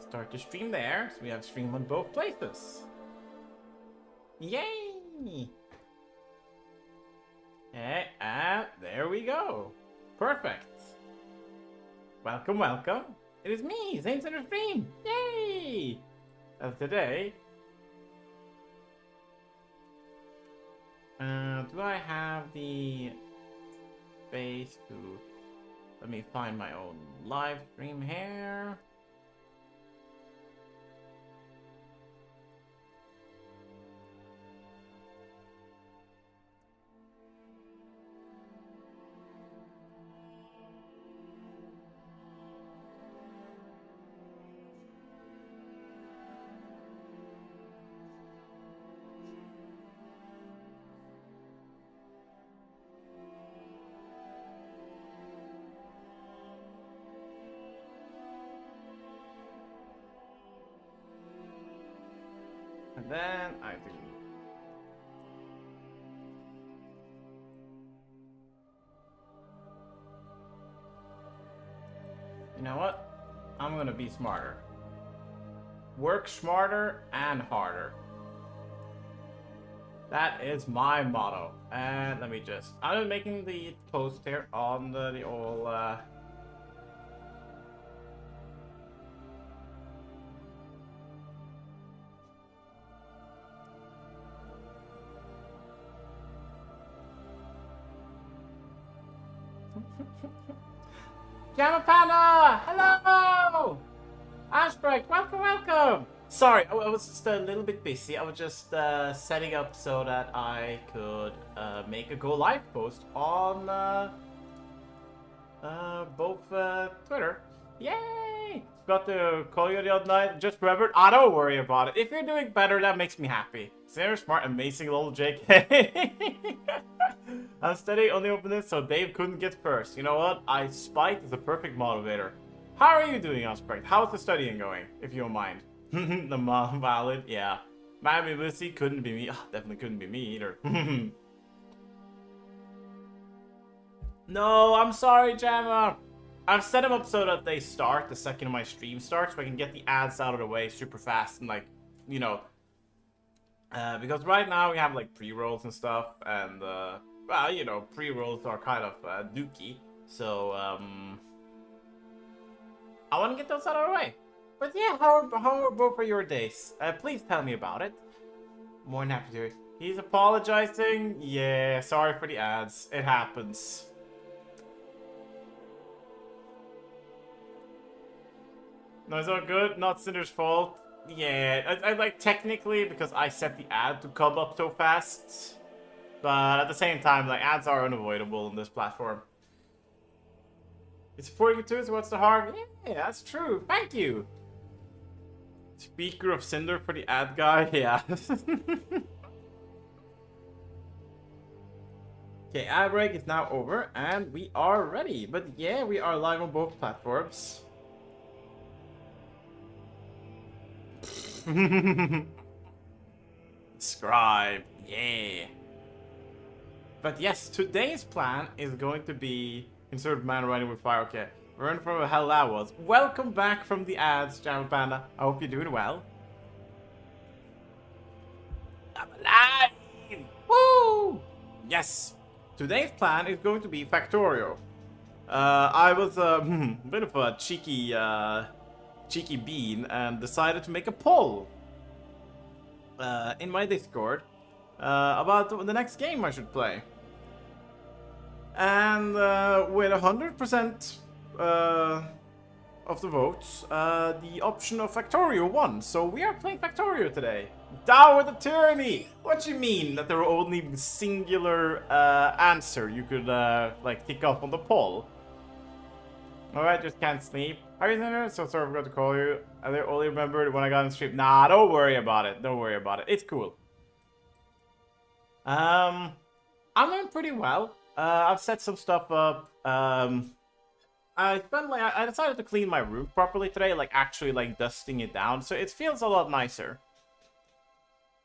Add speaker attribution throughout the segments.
Speaker 1: Start to stream there, so we have stream on both places. Yay! Okay, and there we go. Perfect. Welcome, welcome. It is me, Cinder stream. Yay! And today, do I have the space to? Let me find my own live stream here. And then I do. You know what? I'm gonna be smarter. Work smarter and harder. That is my motto. And let me just... I'm making the post here on the old... Gamma Panda! Hello! Ashbreak, welcome, welcome! Sorry, I was just a little bit busy. I was just setting up so that I could make a go live post on both Twitter. Yay! Got to call you the other night. Just remembered. I don't worry about it. If you're doing better, that makes me happy. Sarah smart, amazing little JK. I'm studying on the openness so Dave couldn't get first. You know what? Spite is a perfect motivator. How are you doing, Aspect? How's the studying going, if you don't mind? The mom valid, yeah. Miami Lucy couldn't be me. Oh, definitely couldn't be me either. No, I'm sorry, Jamma. I've set them up so that they start the second my stream starts, so I can get the ads out of the way super fast and, like, you know. Because right now we have, like, pre-rolls and stuff, and, well, you know, pre-rolls are kind of dookie. So, I want to get those out of the way. But yeah, how are both of your days? Please tell me about it. More than happy to. He's apologizing. Yeah, sorry for the ads. It happens. No, it's all good. Not Cinder's fault. Yeah, I like technically because I set the ad to come up so fast. But at the same time, like, ads are unavoidable in this platform. It's supporting you too, so what's the harm? Yeah, that's true. Thank you. Speaker of Cinder for the ad guy? Yeah. Okay, ad break is now over, and we are ready. But yeah, we are live on both platforms. Scribe, yeah. But yes, today's plan is going to be insert man riding with fire. Okay, run from the hell that was. Welcome back from the ads, Jamma Panda. I hope you're doing well. I'm alive! Woo! Yes, today's plan is going to be Factorio. I was a bit of a cheeky bean and decided to make a poll in my Discord about the next game I should play. And with 100% of the votes, the option of Factorio won. So we are playing Factorio today. Down with the tyranny! What do you mean that there were only singular answer you could like tick off on the poll? Alright, just can't sleep. How are you doing? So sorry I forgot to call you. I only remembered when I got on stream. Nah, don't worry about it. Don't worry about it. It's cool. I'm doing pretty well. I've set some stuff up. I decided to clean my roof properly today, like actually like dusting it down, so it feels a lot nicer.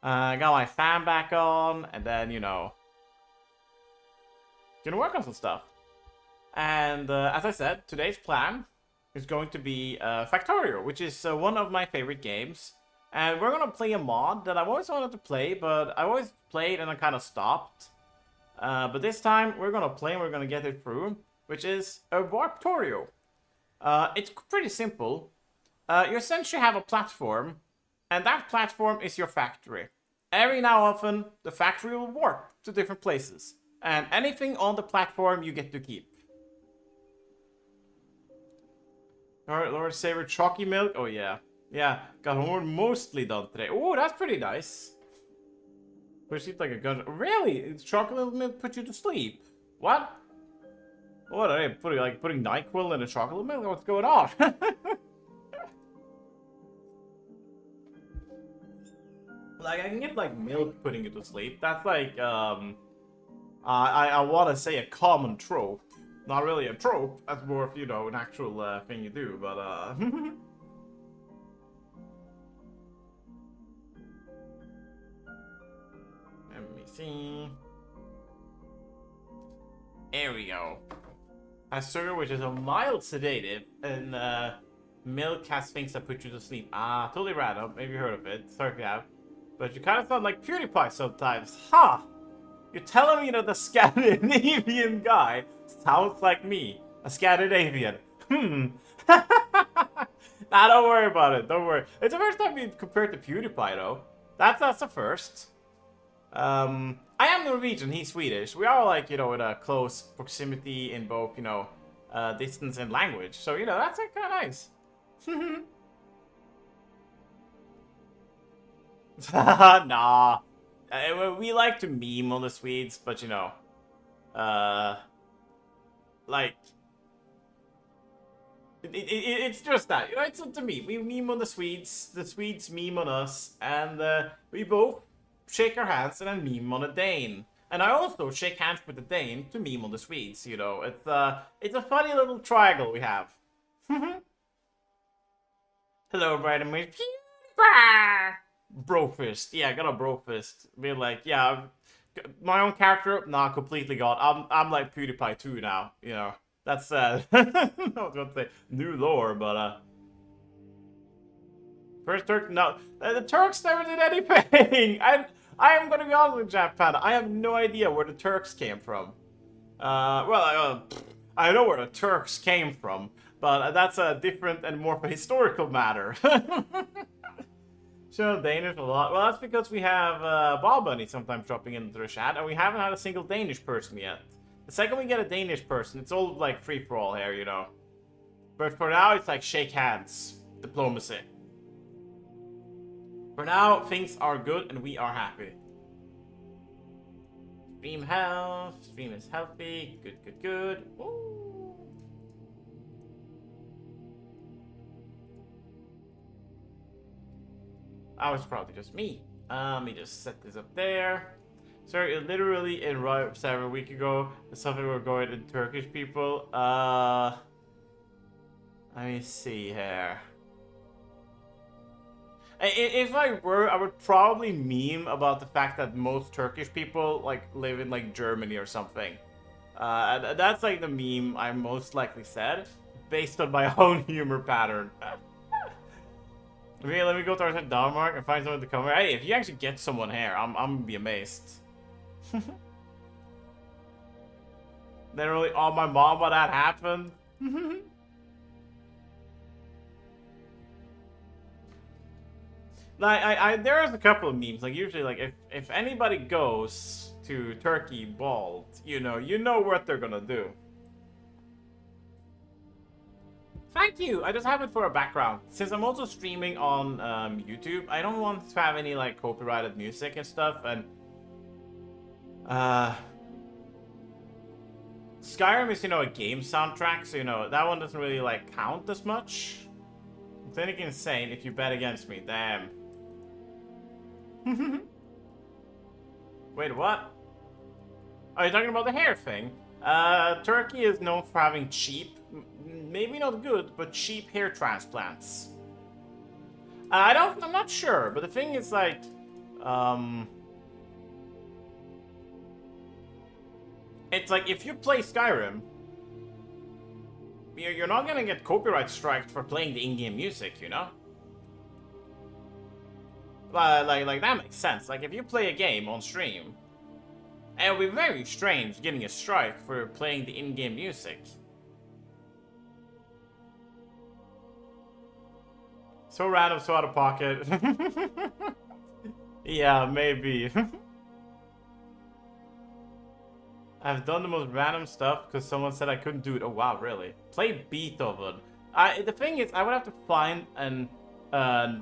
Speaker 1: I got my fan back on, and then, you know, gonna work on some stuff. And as I said, today's plan is going to be Factorio, which is one of my favorite games. And we're gonna play a mod that I've always wanted to play, but I always played and I kind of stopped. But this time we're gonna play and we're gonna get it through, which is a Warptorio. It's pretty simple. You essentially have a platform, and that platform is your factory. Every now and often, the factory will warp to different places, and anything on the platform you get to keep. Alright, Lord Saver, chalky milk. Oh yeah. Yeah, got homework mostly done today. Oh, that's pretty nice. Which seems like a gun. Really? It's chocolate milk put you to sleep? What? What are they putting, like, putting NyQuil in a chocolate milk? What's going on? Like, I can get, like, milk putting you to sleep. That's like, I want to say a common trope. Not really a trope. That's more of, you know, an actual thing you do, but, Let me see. There we go. A sugar which is a mild sedative, and milk has things that put you to sleep. Ah, totally random. Maybe you heard of it. Sorry if you have. But you kind of sound like PewDiePie sometimes. Ha! Huh. You're telling me that the Scandinavian guy sounds like me. A Scandinavian. Nah, don't worry about it. Don't worry. It's the first time we compared to PewDiePie, though. That's the first. I am Norwegian, he's Swedish. We are, like, you know, in a close proximity in both, you know, distance and language. So, you know, that's like, kind of nice. Nah. We like to meme on the Swedes, but, you know, like, it's just that. You know, it's up to me. We meme on the Swedes meme on us, and we both shake our hands and then meme on a Dane. And I also shake hands with the Dane to meme on the Swedes, you know. It's a funny little triangle we have. Hello, Brandon. Brofist. Yeah, I got a brofist. Being like, yeah, my own character, nah, completely gone. I'm like PewDiePie too now, you know. That's, I was gonna say new lore, but, first Turk, no. The Turks never did anything! I am gonna be honest with Japan. I have no idea where the Turks came from. Well, I know where the Turks came from, but that's a different and more of a historical matter. So Danish a lot. Well, that's because we have Bob Bunny sometimes dropping into the chat, and we haven't had a single Danish person yet. The second we get a Danish person, it's all like free-for-all here, you know. But for now, it's like shake hands. Diplomacy. For now, things are good and we are happy. Stream health. Stream is healthy. Good, good, good. Woo. Oh, it's probably just me. Let me just set this up there. Sorry, literally in several weeks ago, something were going in Turkish people. Let me see here. If I were, I would probably meme about the fact that most Turkish people like live in like Germany or something. That's like the meme I most likely said, based on my own humor pattern. Okay, let me go to our Denmark and find someone to come here. Hey, if you actually get someone here, I'm gonna be amazed. Literally, oh my mom, when that happened. Like, there's a couple of memes. Like, usually, like, if anybody goes to Turkey bald, you know what they're gonna do. Thank you! I just have it for a background. Since I'm also streaming on YouTube, I don't want to have any, like, copyrighted music and stuff, and... Skyrim is, you know, a game soundtrack, so, you know, that one doesn't really, like, count as much. Then again, insane if you bet against me. Damn. Wait, what? Are you talking about the hair thing? Turkey is known for having cheap, maybe not good, but cheap hair transplants. I'm not sure, but the thing is like, it's like if you play Skyrim, you're not gonna get copyright striked for playing the in-game music, you know? Like that makes sense. Like if you play a game on stream, it would be very strange getting a strike for playing the in-game music. So random, so out of pocket. Yeah, maybe. I've done the most random stuff because someone said I couldn't do it. Oh wow, really? Play Beethoven. The thing is, I would have to find an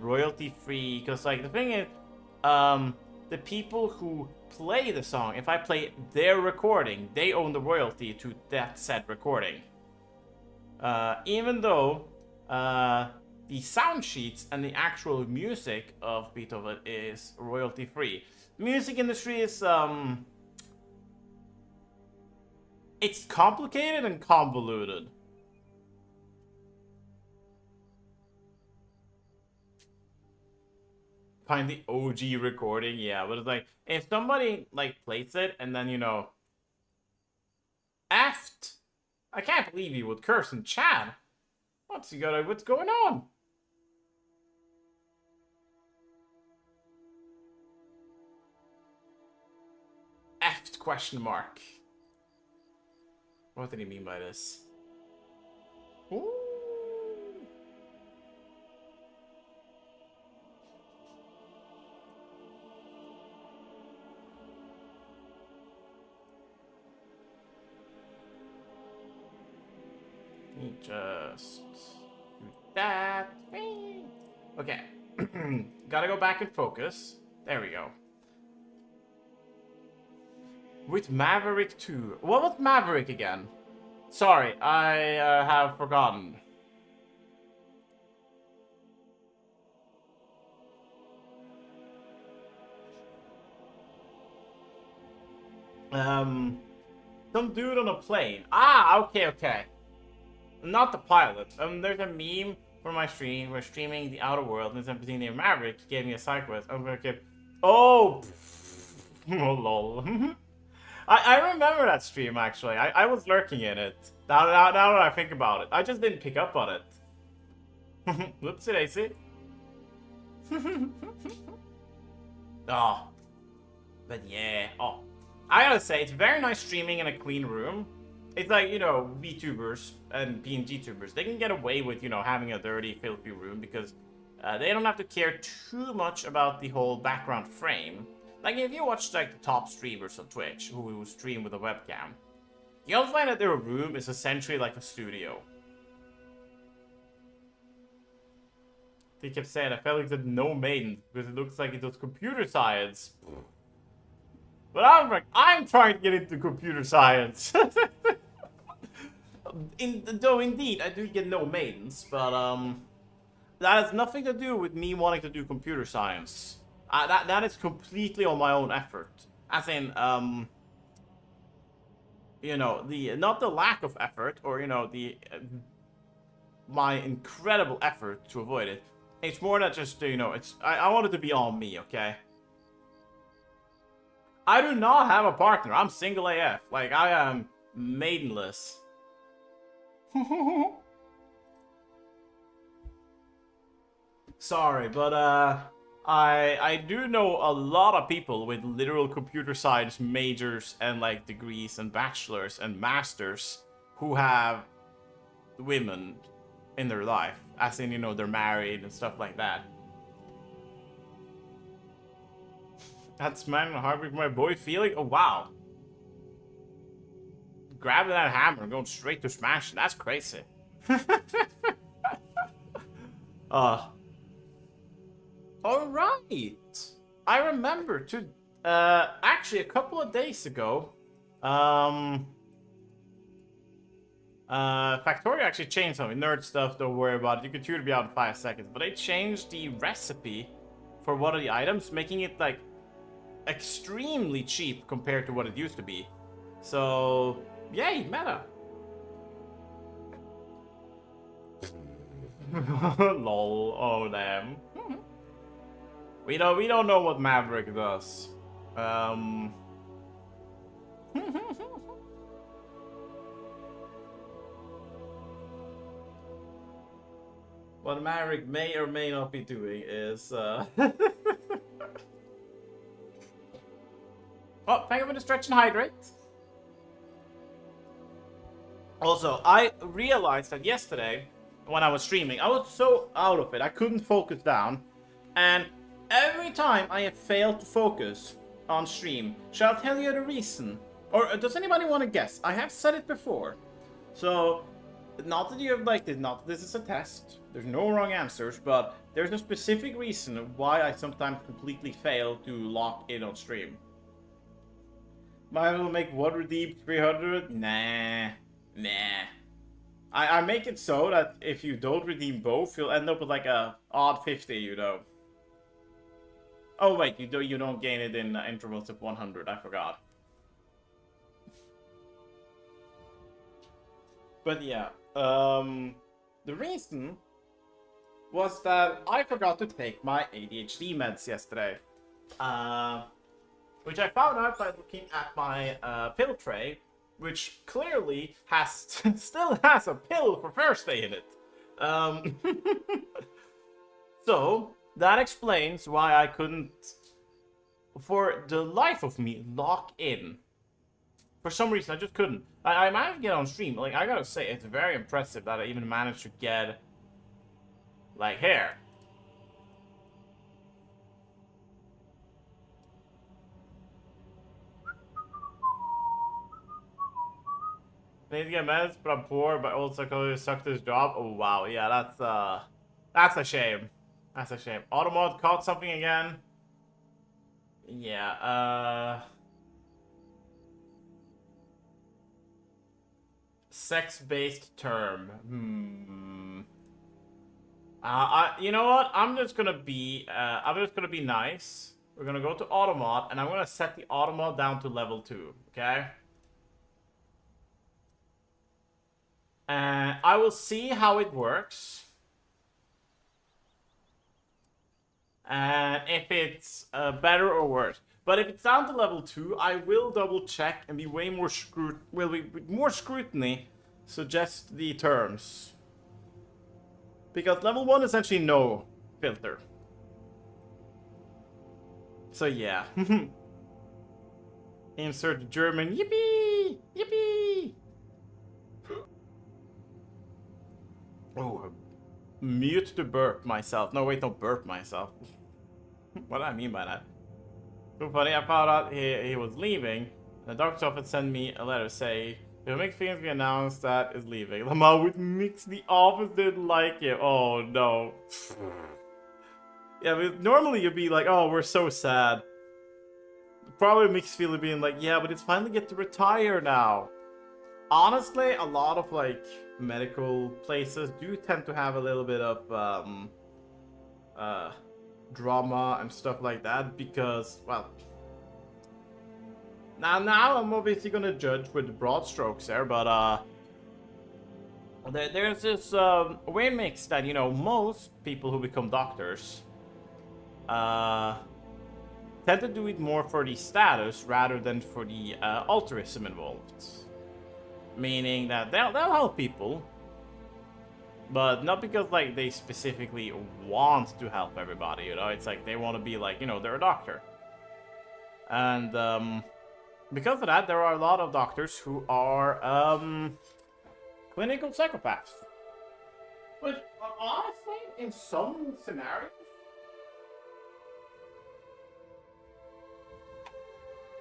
Speaker 1: royalty-free, because like the thing is, the people who play the song, if I play their recording, they own the royalty to that said recording. Even though the sound sheets and the actual music of Beethoven is royalty-free. The music industry is it's complicated and convoluted. Find the OG recording, yeah, but it's like, if somebody, like, plays it, and then, you know, effed. I can't believe you would curse in chat. What's going on? Effed question mark. What did he mean by this? Ooh. Just do that. Okay. Gotta go back and focus. There we go. With Maverick 2. What was Maverick again? Sorry, I have forgotten. Some dude on a plane. Ah, okay. Not the pilot. There's a meme for my stream. We're streaming the Outer World, and there's a name Maverick. He gave me a side quest. I'm gonna keep. Oh, oh lol. I remember that stream actually. I was lurking in it. Now that I think about it, I just didn't pick up on it. Whoopsie daisy. Oh, but yeah. Oh, I gotta say, it's very nice streaming in a clean room. It's like, you know, VTubers and PNG tubers, they can get away with, you know, having a dirty, filthy room because they don't have to care too much about the whole background frame. Like, if you watch, like, the top streamers on Twitch who stream with a webcam, you'll find that their room is essentially like a studio. They kept saying, I felt like there's no maiden because it looks like it does computer science. But I'm like, I'm trying to get into computer science. Though indeed, I do get no maidens, but that has nothing to do with me wanting to do computer science. That is completely on my own effort. As in, you know, not the lack of effort, or you know, my incredible effort to avoid it. It's more than just, you know, I want it to be on me, okay? I do not have a partner. I'm single AF. Like, I am maidenless. Sorry, but I do know a lot of people with literal computer science majors and like degrees and bachelors and masters who have women in their life, as in, you know, they're married and stuff like that. That's man hard with my boy feeling. Oh wow. Grabbing that hammer and going straight to smash. That's crazy. Alright. I remember to actually a couple of days ago, Factorio actually changed something. Nerd stuff, don't worry about it. You can tune to be out in 5 seconds. But they changed the recipe for one of the items, making it like extremely cheap compared to what it used to be. So, yay, meta. Lol, oh damn. We don't know what Maverick does. what Marek may or may not be doing is... Oh, thank you for the stretch and hydrate. Also, I realized that yesterday, when I was streaming, I was so out of it, I couldn't focus down. And every time I have failed to focus on stream, shall I tell you the reason? Or does anybody want to guess? I have said it before. So, not that you have liked it, not that this is a test. There's no wrong answers, but there's a specific reason why I sometimes completely fail to lock in on stream. Might will make one redeem 300? Nah. I make it so that if you don't redeem both, you'll end up with like a odd 50, you know. Oh wait, you don't gain it in intervals of 100, I forgot. But yeah, the reason was that I forgot to take my ADHD meds yesterday. Which I found out by looking at my pill tray, which clearly still has a pill for Thursday in it. So, that explains why I couldn't, for the life of me, lock in. For some reason, I just couldn't. I managed to get on stream. Like, I gotta say, it's very impressive that I even managed to get, like, here. I need to get meds, but I'm poor, but old psychologist sucked his job. Oh, wow. Yeah, that's a shame. That's a shame. Automod caught something again. Yeah, sex-based term. You know what? I'm just gonna be nice. We're gonna go to Automod, and I'm gonna set the Automod down to level 2, okay? And I will see how it works. And if it's better or worse. But if it's down to level 2, I will double check and be way more with more scrutiny suggest the terms. Because level 1 is essentially no filter. So yeah. Insert German yippee! Yippee! Oh, mute to burp myself. No, wait, don't burp myself. What do I mean by that? So funny, I found out he was leaving. The doctor's office sent me a letter saying, if it makes things be announced that is leaving. Lamar would mix the office didn't like it. Oh no. Yeah, but normally you'd be like, oh, we're so sad. Probably mixed feeling being like, yeah, but it's finally get to retire now. Honestly, a lot of like medical places do tend to have a little bit of drama and stuff like that because, well, now I'm obviously gonna judge with the broad strokes there, but there's this weird mix that, you know, most people who become doctors tend to do it more for the status rather than for the altruism involved. Meaning that they'll help people, but not because like they specifically want to help everybody, you know. It's like they want to be like, you know, they're a doctor. And because of that, there are a lot of doctors who are clinical psychopaths. But honestly, in some scenarios,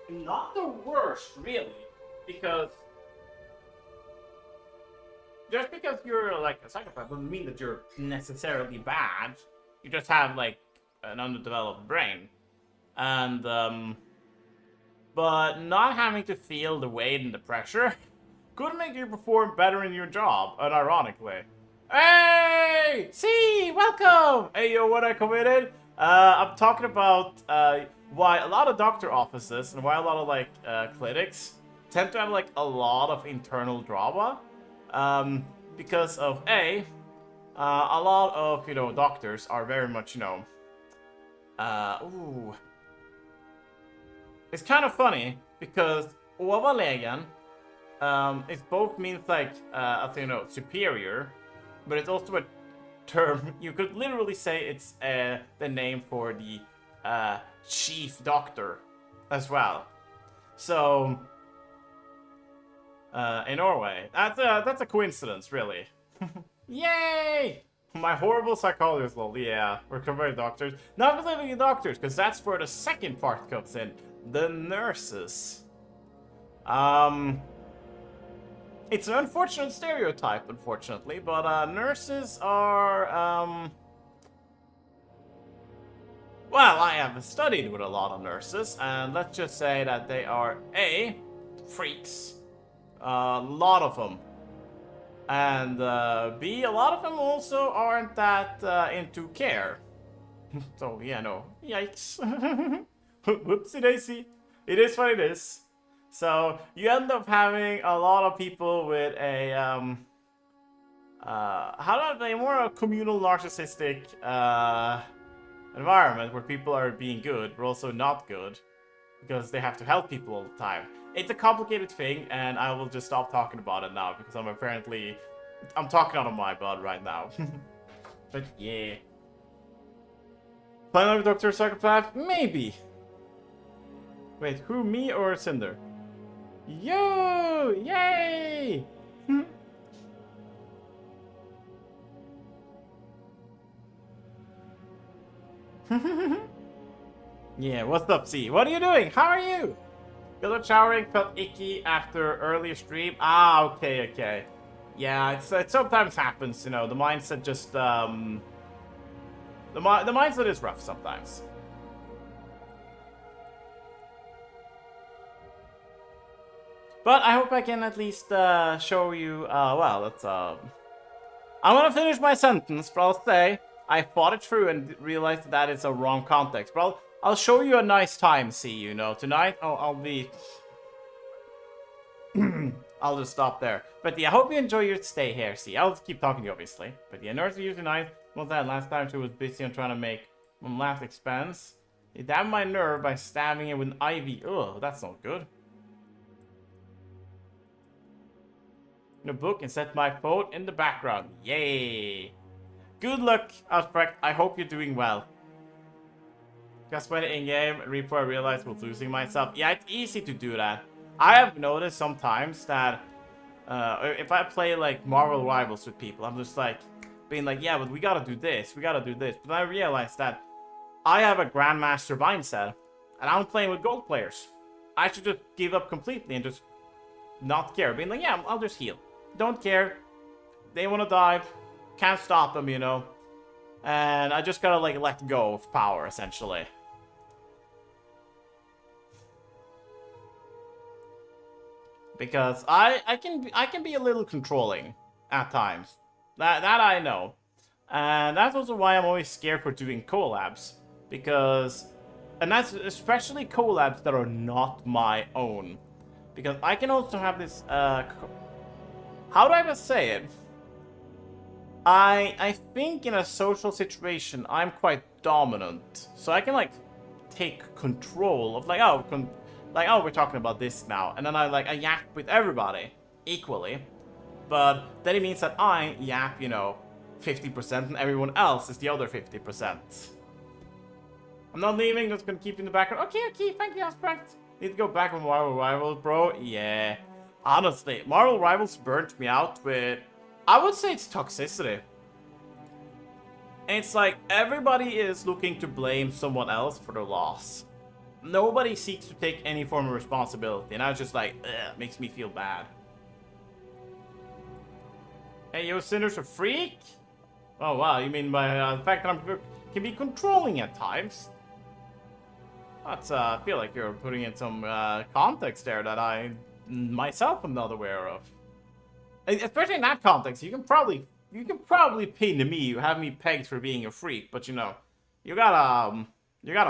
Speaker 1: not the worst, really, because just because you're like a psychopath doesn't mean that you're necessarily bad. You just have like an underdeveloped brain. And but not having to feel the weight and the pressure could make you perform better in your job, unironically. Hey! See, welcome! Hey yo, what I committed? I'm talking about why a lot of doctor offices and why a lot of like clinics tend to have like a lot of internal drama. Because of a lot of, you know, doctors are very much, you know, it's kind of funny because overlegen, it both means like, as you know, superior, but it's also term. You could literally say it's the name for the chief doctor as well. So, in Norway, that's a coincidence, really. Yay! My horrible psychologist, lol. Yeah, we're converted doctors. Not believing in doctors, because that's where the second part comes in. The nurses. It's an unfortunate stereotype, unfortunately, but nurses are, well, I have studied with a lot of nurses, and let's just say that they are, A, freaks. A lot of them. And B, a lot of them also aren't that into care. So, yeah, no. Yikes. Whoopsie daisy. It is what it is. So, you end up having a lot of people with a, how do I say, more a communal narcissistic environment where people are being good, but also not good. Because they have to help people all the time. It's a complicated thing, and I will just stop talking about it now, because I'm talking out of my butt right now. But yeah. Final Doctor Psychopath? Maybe. Wait, who, me or Cinder? Yo! Yay! Yeah, what's up, C? What are you doing? How are you? Good showering, felt icky after earlier stream. Ah, okay. Yeah, it sometimes happens, you know. The mindset just the mindset is rough sometimes. But I hope I can at least show you. Well, that's I'm gonna finish my sentence, but I'll say I thought it through and realized that it's a wrong context. But I'll show you a nice time, see, you know. Tonight, I'll be... I'll just stop there. But yeah, I hope you enjoy your stay here, see. I'll keep talking to you, obviously. But yeah, nurse usually nice. Was that last time she was busy on trying to make one last expense? He damaged my nerve by stabbing it with an ivy. Ugh, that's not good. In a book and set my phone in the background. Yay! Good luck, Outbreak. I hope you're doing well. Just when in-game, Reaper, I realized I was losing myself. Yeah, it's easy to do that. I have noticed sometimes that if I play like Marvel Rivals with people, I'm just like being like, yeah, but we gotta do this, But I realized that I have a Grandmaster mindset, and I'm playing with gold players. I should just give up completely and just not care. Being like, yeah, I'll just heal. Don't care. They want to dive. Can't stop them, you know. And I just gotta like let go of power, essentially. Because I can be a little controlling at times. That I know. And that's also why I'm always scared for doing collabs. And that's especially collabs that are not my own. Because I can also have this, how do I best say it? I think in a social situation, I'm quite dominant. So I can, like, take control of, like, oh, we're talking about this now. And then I yap with everybody equally. But then it means that I yap, you know, 50% and everyone else is the other 50%. I'm not leaving, just gonna keep in the background. Okay, thank you, Aspect. Need to go back on Marvel Rivals, bro. Yeah. Honestly, Marvel Rivals burnt me out with... I would say it's toxicity. It's like everybody is looking to blame someone else for the loss. Nobody seeks to take any form of responsibility, and I was just like, ugh, makes me feel bad. Hey, yo, Cinder's a freak? Oh, wow, you mean by the fact that I can be controlling at times? That's, I feel like you're putting in some context there that I myself am not aware of. Especially in that context, you can probably pin me, have me pegged for being a freak, but you know, you gotta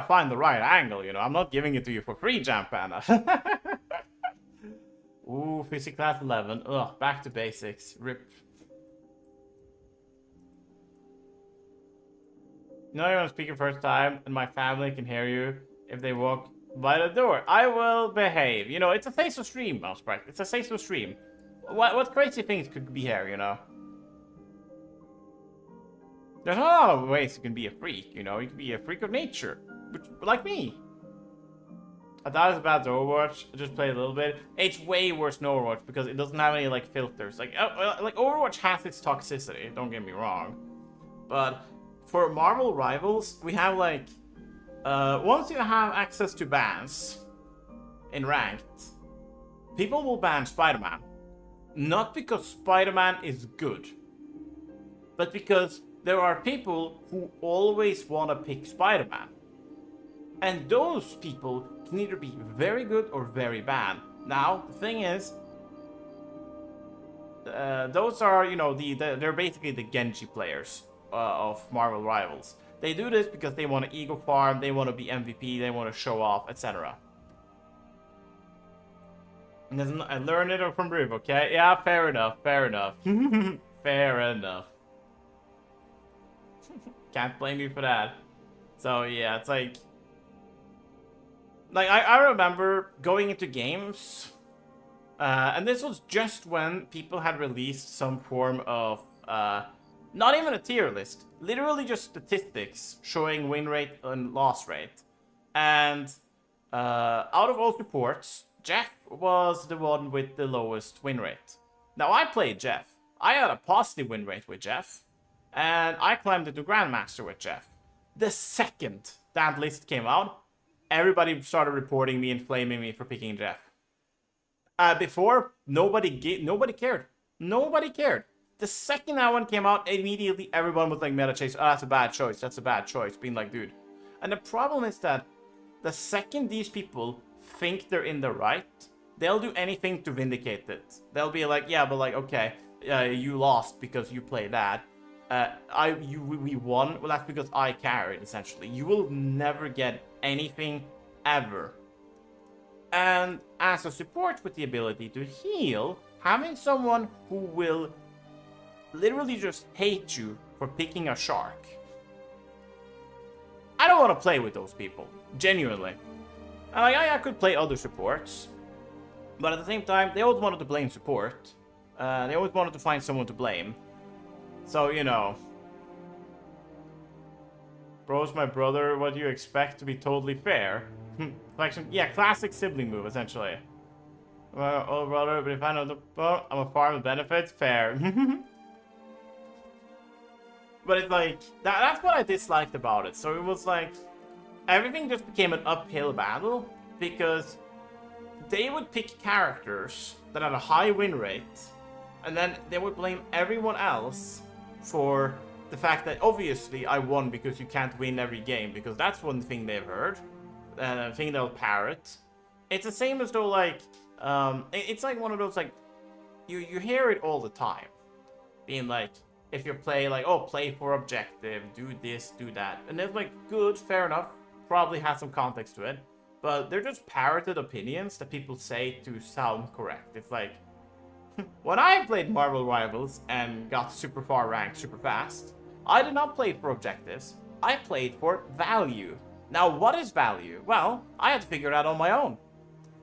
Speaker 1: find the right angle, you know. I'm not giving it to you for free, Jam Panda. Ooh, physics class 11. Ugh, back to basics. Rip. You know you're on speaker first time, and my family can hear you if they walk by the door. I will behave. You know, it's a face of stream, Mouseprank. It's a face of stream. What crazy things could be here, you know? There's a lot of ways you can be a freak, you know? You can be a freak of nature, like me. I thought it was bad to Overwatch. I just played a little bit. It's way worse than Overwatch because it doesn't have any like filters. Like Overwatch has its toxicity. Don't get me wrong, but for Marvel Rivals, we have like once you have access to bans in ranked, people will ban Spider-Man, not because Spider-Man is good, but because there are people who always want to pick Spider-Man. And those people can either be very good or very bad. Now, the thing is, those are, you know, they're basically the Genji players of Marvel Rivals. They do this because they want to ego farm, they want to be MVP, they want to show off, etc. I learned it from Briv, okay? Yeah, fair enough, fair enough. Fair enough. Can't blame you for that. So yeah, it's like I remember going into games, and this was just when people had released some form of, not even a tier list, literally just statistics showing win rate and loss rate. And out of all supports, Jeff was the one with the lowest win rate. Now I played Jeff. I had a positive win rate with Jeff, and I climbed into Grandmaster with Jeff. The second that list came out, everybody started reporting me and flaming me for picking Jeff. Before, nobody cared. Nobody cared. The second that one came out, immediately everyone was like, meta chase, oh, that's a bad choice, that's a bad choice. Being like, dude. And the problem is that the second these people think they're in the right, they'll do anything to vindicate it. They'll be like, yeah, but like, okay, you lost because you played that. We won. Well, that's because I carried, essentially. You will never get anything ever. And as a support with the ability to heal, having someone who will literally just hate you for picking a shark, I don't want to play with those people, genuinely. And like, I could play other supports, but at the same time, they always wanted to blame support. They always wanted to find someone to blame. So, you know. Bro's my brother, what do you expect to be totally fair? Yeah, classic sibling move, essentially. Well, oh brother, but if I know the... Oh, I'm a farm with benefits, fair. But it's like, that's what I disliked about it. So it was like, everything just became an uphill battle, because they would pick characters that had a high win rate, and then they would blame everyone else for the fact that obviously I won because you can't win every game, because that's one thing they've heard, and a thing they'll parrot. It's the same as though like, it's like one of those like, you hear it all the time, being like, if you play like, oh, play for objective, do this, do that, and it's like, good, fair enough, probably has some context to it, but they're just parroted opinions that people say to sound correct. It's like, when I played Marvel Rivals and got super far ranked super fast, I did not play for objectives. I played for value. Now, what is value? Well, I had to figure it out on my own.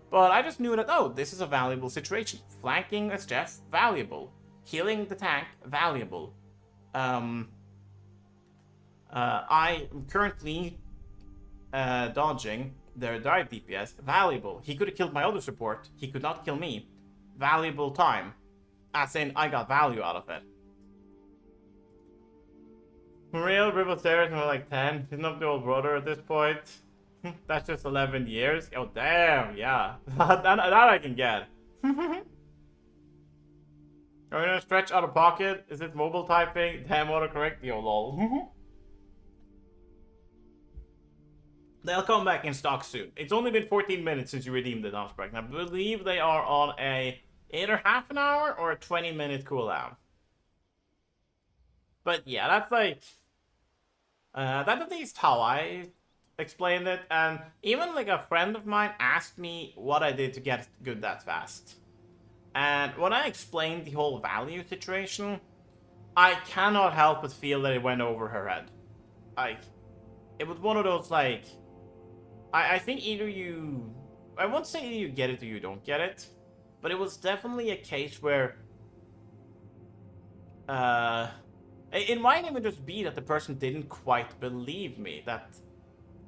Speaker 1: But I just knew that, oh, this is a valuable situation. Flanking as Jeff, valuable. Healing the tank, valuable. I am currently dodging their dive DPS, valuable. He could have killed my other support. He could not kill me. Valuable time. As in, I got value out of it. For real, Rival Stairs more like 10. He's not the old brother at this point. That's just 11 years. Oh, damn, yeah. that I can get. Are you gonna stretch out of pocket? Is it mobile typing? Damn, autocorrect? Yo, lol. They'll come back in stock soon. It's only been 14 minutes since you redeemed the Domsprite. I believe they are on either half an hour or a 20-minute cooldown. But yeah, that's like... that's at least how I explained it. And even like a friend of mine asked me what I did to get good that fast. And when I explained the whole value situation, I cannot help but feel that it went over her head. Like, it was one of those like... I think either you... I won't say either you get it or you don't get it. But it was definitely a case where... It might even just be that the person didn't quite believe me that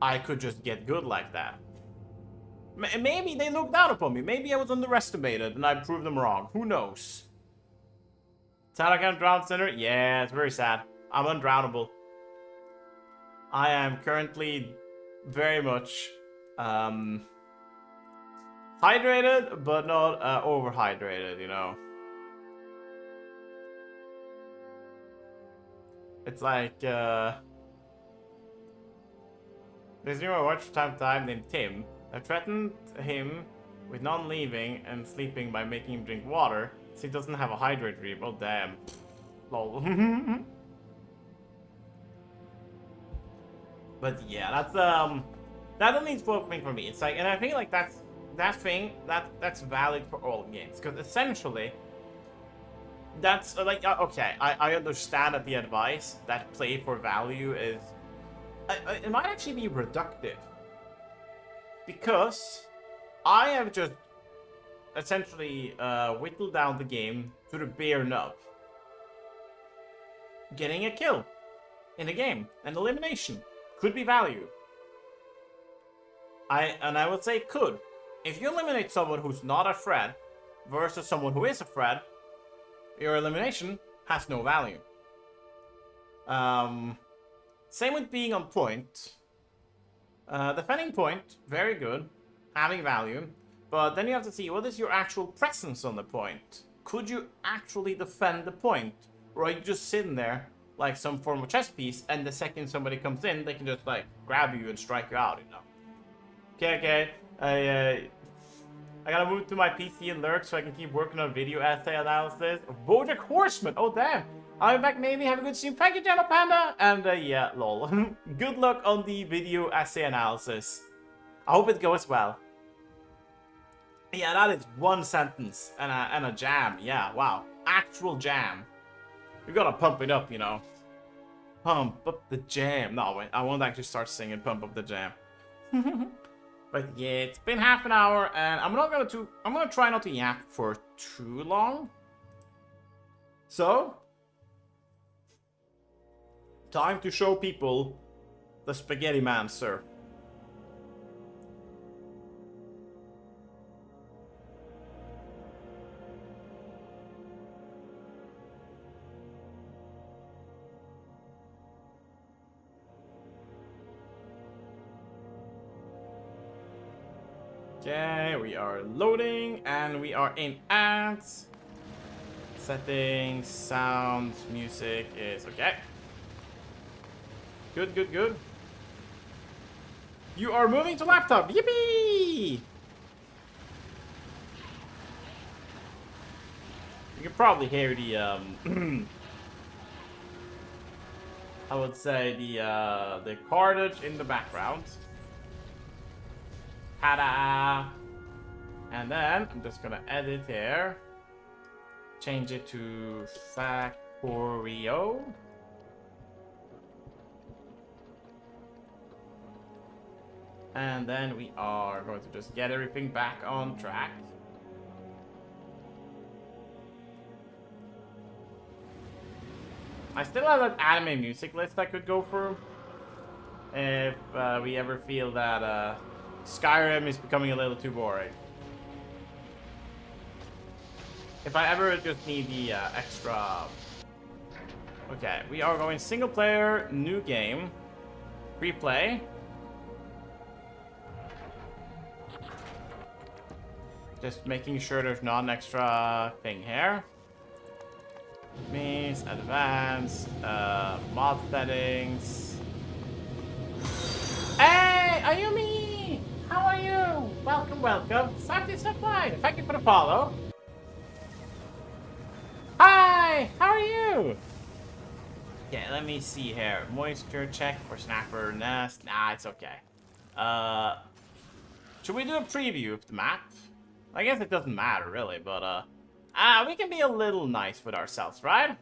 Speaker 1: I could just get good like that. Maybe they looked down upon me. Maybe I was underestimated and I proved them wrong. Who knows? Sad I can't drown Cinder? Yeah, it's very sad. I'm undrownable. I am currently very much hydrated, but not overhydrated, you know. It's like, there's a I watch from time to time named Tim. I threatened him with non-leaving and sleeping by making him drink water, so he doesn't have a hydrate dream. Oh, damn. Lol. But yeah, that's only spoken for me. It's like, and I think like that's valid for all games, because essentially that's like okay, I understand that the advice that play for value is it might actually be reductive, because I have just essentially whittled down the game to the bare nub. Getting a kill in a game, an elimination, could be value. I would say could. If you eliminate someone who's not a threat versus someone who is a threat, your elimination has no value. Same with being on point. Defending point, very good, having value, but then you have to see what is your actual presence on the point. Could you actually defend the point, or are you just sitting there like some form of chess piece, and the second somebody comes in, they can just like grab you and strike you out, you know? Okay, I gotta move to my PC and lurk so I can keep working on video essay analysis. BoJack Horseman, oh damn! I'll be back, maybe. Have a good stream. Thank you, Jello Panda! And yeah, lol. Good luck on the video essay analysis. I hope it goes well. Yeah, that is one sentence and a jam. Yeah, wow. Actual jam. We gotta pump it up, you know. Pump up the jam. No, wait, I won't actually start singing Pump Up the Jam. But yeah, it's been half an hour, and I'm gonna try not to yap for too long. So, time to show people the spaghetti man, sir. Okay, we are loading, and we are in ads. Settings, sounds, music is okay. Good, good, good. You are moving to laptop. Yippee! You can probably hear the I would say the cartridge in the background. Ta-da! And then I'm just gonna edit here. Change it to Factorio. And then we are going to just get everything back on track. I still have an anime music list I could go through. If we ever feel that Skyrim is becoming a little too boring. If I ever just need the extra... Okay, we are going single player, new game, free play. Just making sure there's not an extra thing here. Means advanced, mod settings. Hey, Ayumi! How are you? Welcome, welcome. Something's not fine. Thank you for the follow. Hi, how are you? Okay, let me see here. Moisture check for snapper nest. Nah, it's okay. Should we do a preview of the map? I guess it doesn't matter really, but we can be a little nice with ourselves, right?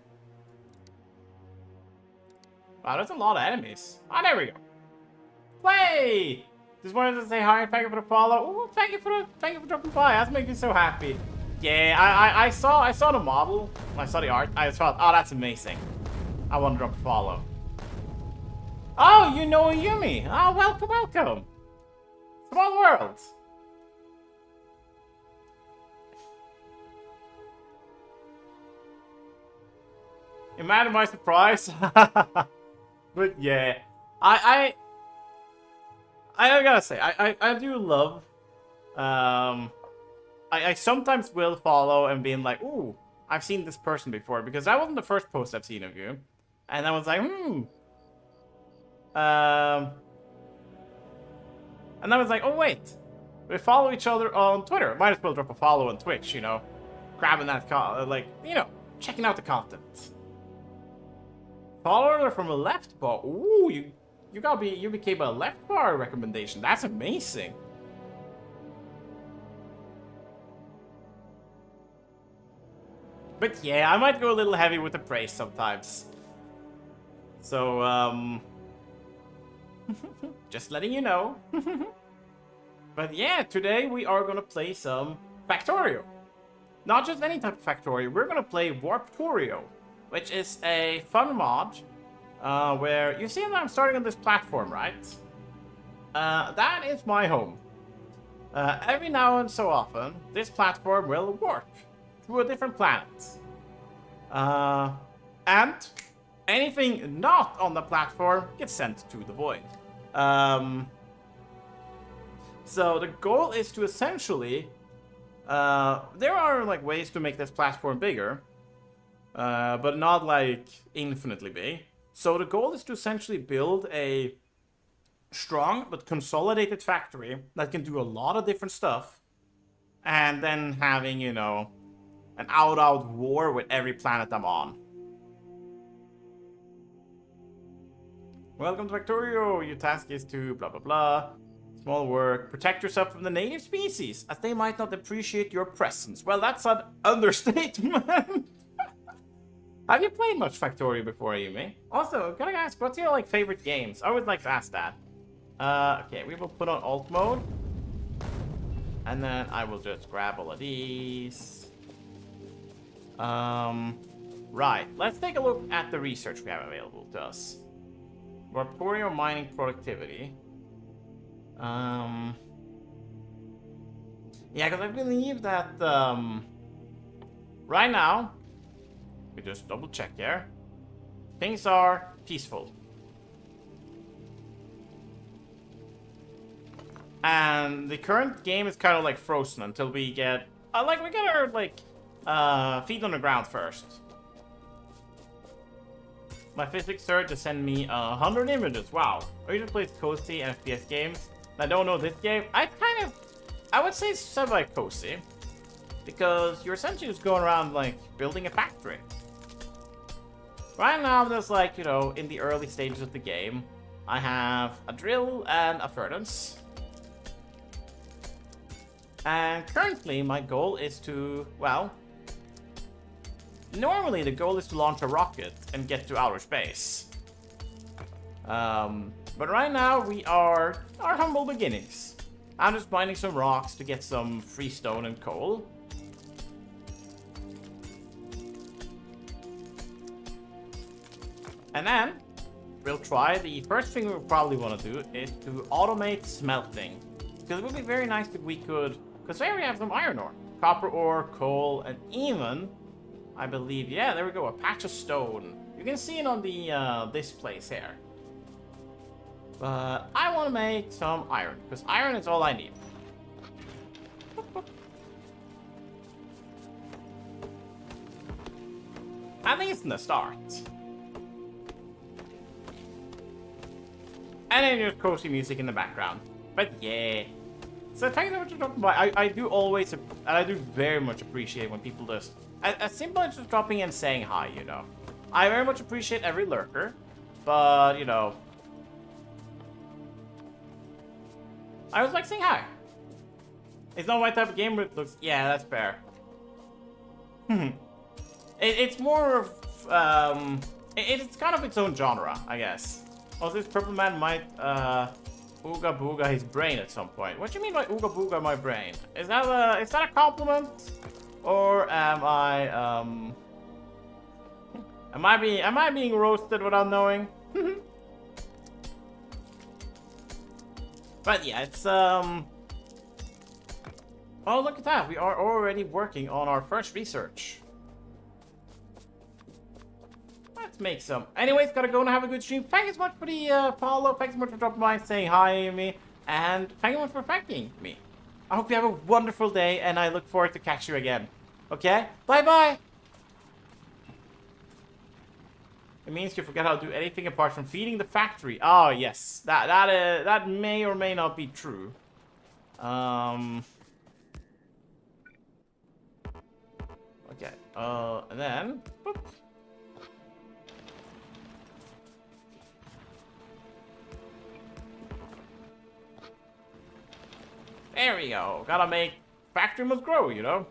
Speaker 1: Wow, there's a lot of enemies. Oh, there we go. Play! Just wanted to say hi, thank you for the follow. Ooh, thank you for dropping by. That's making me so happy. Yeah, I saw the model. I saw the art. I thought, oh, that's amazing. I want to drop a follow. Oh, you know Yumi. Oh, welcome, welcome. Small world. Imagine my surprise. But yeah, I gotta say, I do love, I sometimes will follow and being like, ooh, I've seen this person before, because that wasn't the first post I've seen of you. And I was like, and I was like, oh wait, we follow each other on Twitter. Might as well drop a follow on Twitch, you know, grabbing that, like, you know, checking out the content. Follower from a left bar. Ooh, you became a left bar recommendation. That's amazing. But yeah, I might go a little heavy with the praise sometimes. So, just letting you know. But yeah, today we are gonna play some Factorio. Not just any type of Factorio, we're gonna play Warptorio, which is a fun mod where you see that I'm starting on this platform, right? That is my home. Every now and so often, this platform will warp to a different planet. And anything not on the platform gets sent to the void. So the goal is to essentially... there are like ways to make this platform bigger. But not like infinitely big. So the goal is to essentially build a strong but consolidated factory that can do a lot of different stuff. And then having, you know, an out war with every planet I'm on. Welcome to Factorio. Your task is to blah blah blah. Small work. Protect yourself from the native species, as they might not appreciate your presence. Well, that's an understatement. Have you played much Factorio before, Yumi? Also, gotta ask, what's your like favorite games? I would like to ask that. Okay, we will put on alt mode. And then I will just grab all of these. Right, let's take a look at the research we have available to us. Warptorio mining productivity. Yeah, because I believe that, right now, we just double check here. Things are peaceful. And the current game is kind of like frozen until we get, we get our, like, feet on the ground first. My physics sir just sent me 100 images. Wow. I usually play cozy FPS games. I don't know this game. I would say semi-cozy. Because you're essentially just going around, like, building a factory. Right now, there's, like, you know, in the early stages of the game, I have a drill and a furnace. And currently, my goal is to, well... Normally, the goal is to launch a rocket and get to outer space. But right now, we are our humble beginnings. I'm just mining some rocks to get some freestone and coal. And then, we'll try, the first thing we'll probably want to do is to automate smelting. Because it would be very nice if we could, because there we have some iron ore, copper ore, coal, and even, I believe, yeah, there we go, a patch of stone. You can see it on the, this place here. But I want to make some iron, because iron is all I need. At least in the start. And then there's cozy music in the background. But yeah. So thank you so much for dropping by. I do always, and I do very much appreciate when people just, as simple as just dropping in and saying hi, you know. I very much appreciate every lurker, but, you know. I was like saying hi. It's not my type of game, but it looks, yeah, that's fair. It's more of, it's kind of its own genre, I guess. Also, this purple man might, ooga booga his brain at some point. What do you mean by ooga booga my brain? Is that a compliment? Or am I, Am I being roasted without knowing? But yeah, it's oh, look at that. We are already working on our first research. Let's make some. Anyways, gotta go and have a good stream. Thank you so much for the follow. Thanks so much for dropping by and saying hi to me. And thank you so much for thanking me. I hope you have a wonderful day, and I look forward to catch you again. Okay? Bye-bye! It means you forget how to do anything apart from feeding the factory. Oh, yes. That may or may not be true. Okay. And then... Boop. There we go. Gotta make factory must grow, you know.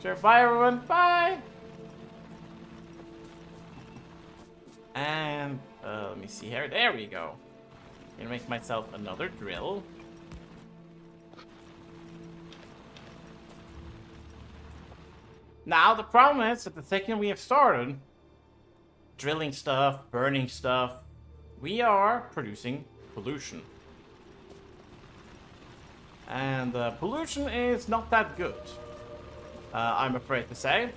Speaker 1: Sure. Bye, everyone. Bye. And let me see here. There we go. Gonna make myself another drill. Now the problem is that the second we have started drilling stuff, burning stuff, we are producing pollution. And pollution is not that good, I'm afraid to say.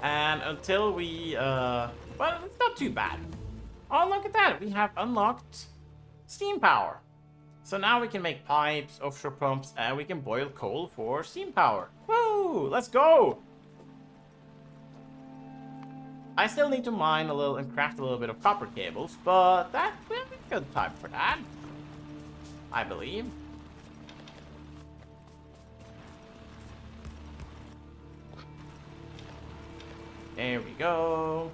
Speaker 1: And until we, well, it's not too bad. Oh, look at that. We have unlocked steam power. So now we can make pipes, offshore pumps, and we can boil coal for steam power. Woo! Let's go! I still need to mine a little and craft a little bit of copper cables, but that will be good time for that, I believe. There we go.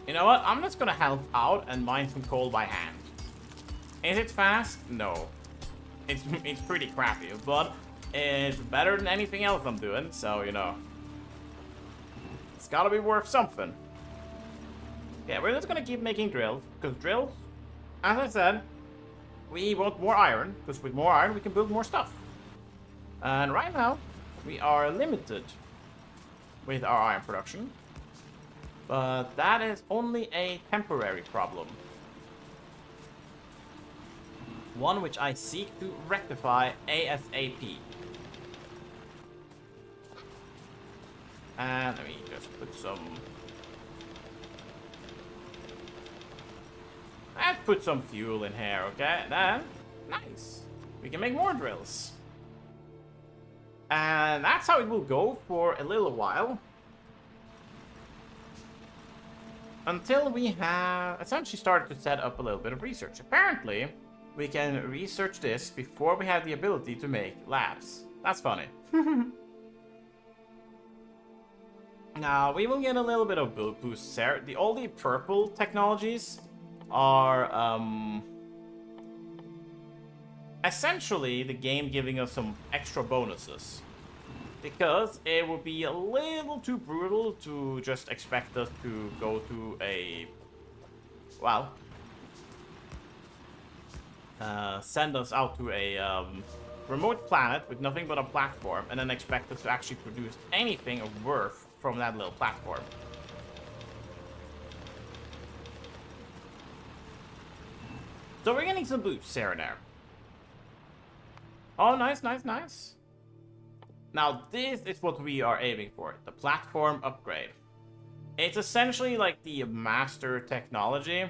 Speaker 1: You know what? I'm just gonna help out and mine some coal by hand. Is it fast? No. It's pretty crappy, but it's better than anything else I'm doing, so, you know. It's gotta be worth something. Yeah, we're just gonna keep making drills, because drills, as I said, we want more iron, because with more iron we can build more stuff. And right now, we are limited with our iron production. But that is only a temporary problem. One which I seek to rectify ASAP. And let me just put some... Let's put some fuel in here, okay? Then, nice. We can make more drills. And that's how it will go for a little while. Until we have essentially started to set up a little bit of research. Apparently, we can research this before we have the ability to make labs. That's funny. Now, we will get a little bit of boosts there. All the purple technologies are essentially the game giving us some extra bonuses. Because it would be a little too brutal to just expect us to go to a, well, send us out to a remote planet with nothing but a platform and then expect us to actually produce anything of worth from that little platform. So we're getting some boosts here and there. Oh, nice, nice, nice. Now, this is what we are aiming for, the platform upgrade. It's essentially like the master technology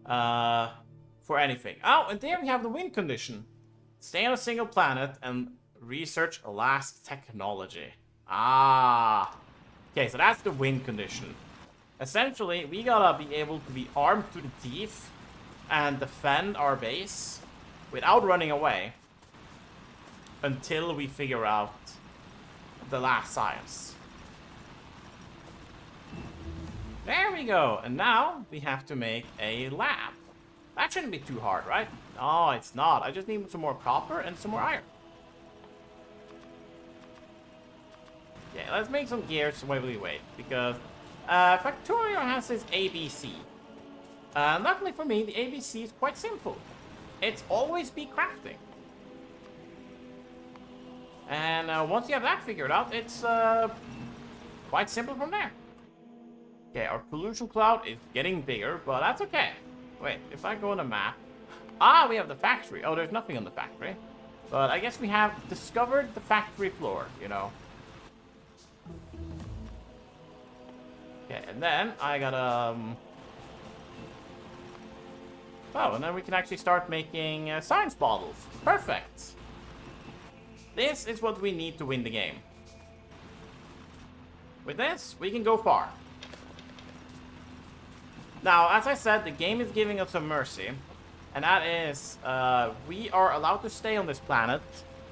Speaker 1: for anything. Oh, and there we have the win condition. Stay on a single planet and research last technology. Ah. Okay, so that's the win condition. Essentially, we gotta be able to be armed to the teeth and defend our base without running away. Until we figure out the last science. There we go. And now we have to make a lab. That shouldn't be too hard, right? No, it's not. I just need some more copper and some more iron. Yeah, let's make some gears while we wait. Because Factorio has his ABC. Luckily for me, the ABC is quite simple. it's always be crafting. And once you have that figured out, it's quite simple from there. Okay, our pollution cloud is getting bigger, but that's okay. Wait, if I go on a map... Ah, we have the factory. Oh, there's nothing on the factory. But I guess we have discovered the factory floor, you know. Okay, and then I gotta... Oh, and then we can actually start making science bottles. Perfect. This is what we need to win the game. With this, we can go far. Now, as I said, the game is giving us some mercy. And that is, we are allowed to stay on this planet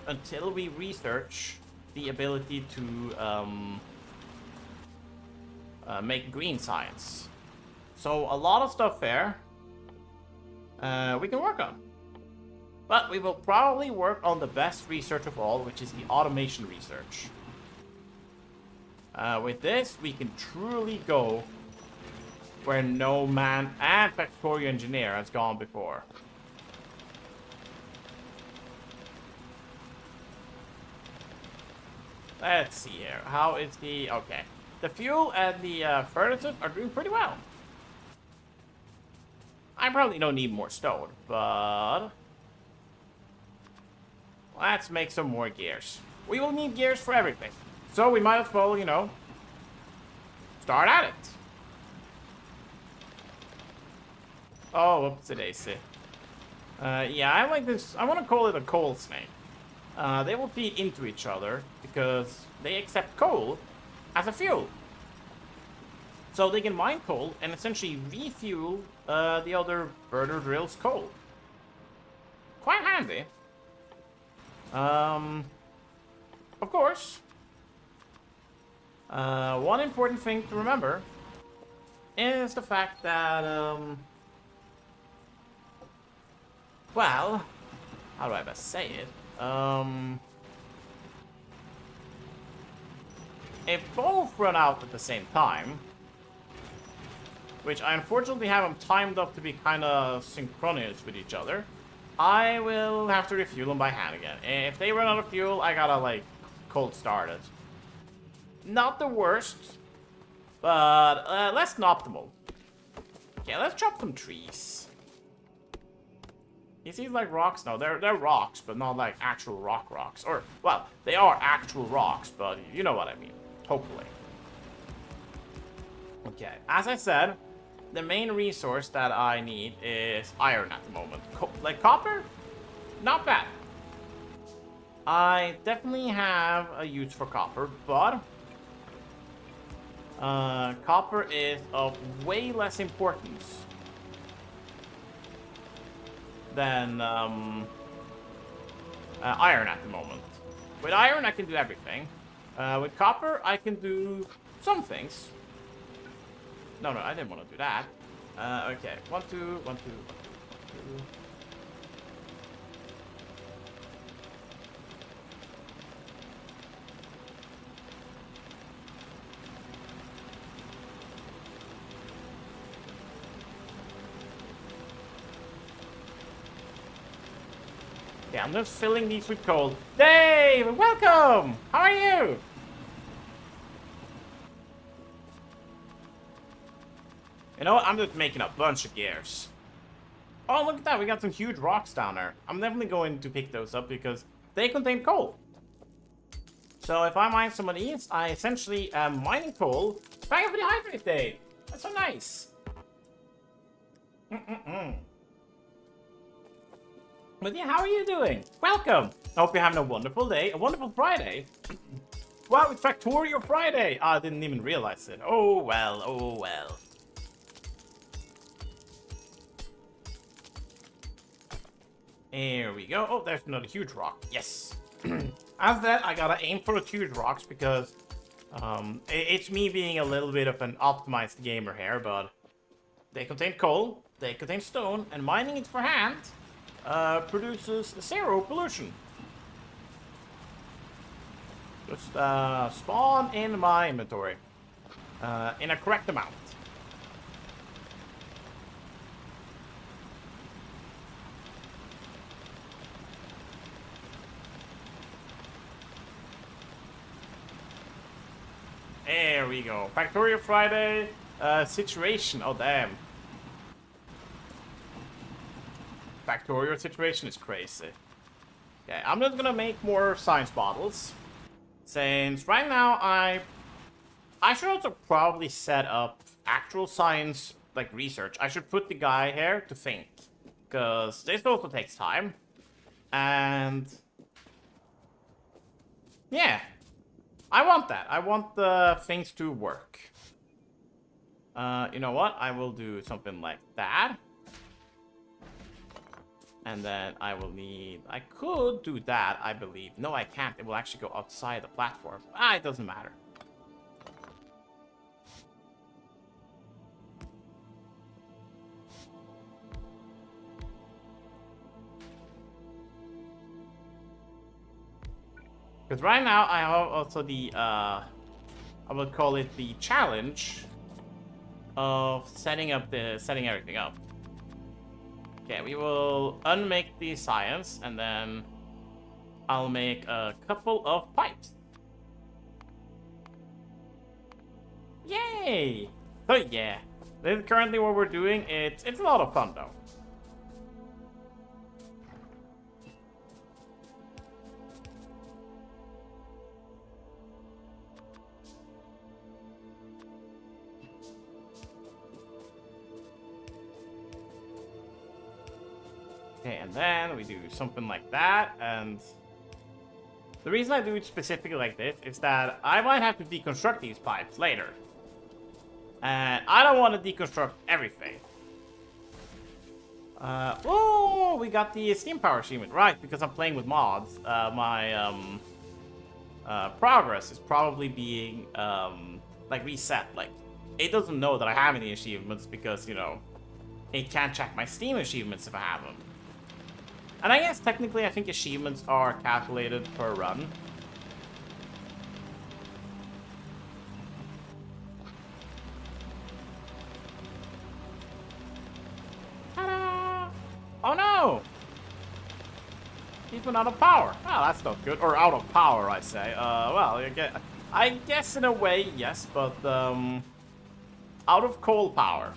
Speaker 1: until we research the ability to make green science. So, a lot of stuff there we can work on. But we will probably work on the best research of all, which is the automation research. With this, we can truly go where no man and Factorio engineer has gone before. Let's see here. How is the... Okay. The fuel and the furnaces are doing pretty well. I probably don't need more stone, but... Let's make some more gears. We will need gears for everything. So we might as well, you know, start at it. Oh, whoops, daisy. Yeah, I like this. I want to call it a coal snake. They will feed into each other because they accept coal as a fuel. So they can mine coal and essentially refuel the other burner drill's coal. Quite handy. Of course, one important thing to remember is the fact that, well, how do I best say it? If both run out at the same time, which I unfortunately have them timed up to be kind of synchronous with each other, I will have to refuel them by hand again. If they run out of fuel, I gotta, like, cold start it. Not the worst, but less than optimal. Okay, let's chop some trees. These seem like rocks? No, they're rocks, but not like actual rocks. Or, well, they are actual rocks, but you know what I mean. Hopefully. Okay, as I said, the main resource that I need is iron at the moment. Like copper? Not bad. I definitely have a use for copper, but copper is of way less importance than iron at the moment. With iron, I can do everything. With copper, I can do some things. No, I didn't want to do that. Okay, 1, 2, 1, 2, 1, 2, 2. Yeah, I'm just filling these with coal. Dave, welcome! How are you? You know what? I'm just making a bunch of gears. Oh, look at that. We got some huge rocks down there. I'm definitely going to pick those up because they contain coal. So if I mine some of these, I essentially am mining coal back up for the hydrate day. That's so nice. But yeah, how are you doing? Welcome. I hope you're having a wonderful day, a wonderful Friday. Wow, it's Factorio Friday. I didn't even realize it. Oh well, oh well. Here we go. Oh, there's another huge rock. Yes. As that, I gotta aim for the huge rocks because it's me being a little bit of an optimized gamer here, but they contain coal, they contain stone, and mining it for hand produces 0 pollution. Just spawn in my inventory in a correct amount. There we go. Factorio Friday situation. Oh, damn. Factorio situation is crazy. Okay, I'm just gonna make more science bottles. Since right now I should also probably set up actual science, like research. I should put the guy here to think. Because this also takes time. And yeah, I want that. I want the things to work. You know what? I will do something like that. And then I will need... I could do that, I believe. No, I can't. It will actually go outside the platform. Ah, it doesn't matter. Because right now I have also the, I would call it the challenge of setting everything up. Okay, we will unmake the science, and then I'll make a couple of pipes. Yay! So yeah, this is currently what we're doing. It's a lot of fun though. Okay, and then we do something like that, and the reason I do it specifically like this is that I might have to deconstruct these pipes later. And I don't want to deconstruct everything. Oh, we got the steam power achievement, right, because I'm playing with mods. My progress is probably being, like, reset. Like, it doesn't know that I have any achievements because, you know, it can't check my Steam achievements if I have them. And I guess technically I think achievements are calculated per run. Ta-da! Oh no! Even out of power. Oh, that's not good. Or out of power, I say. Well, I guess in a way, yes, but out of coal power.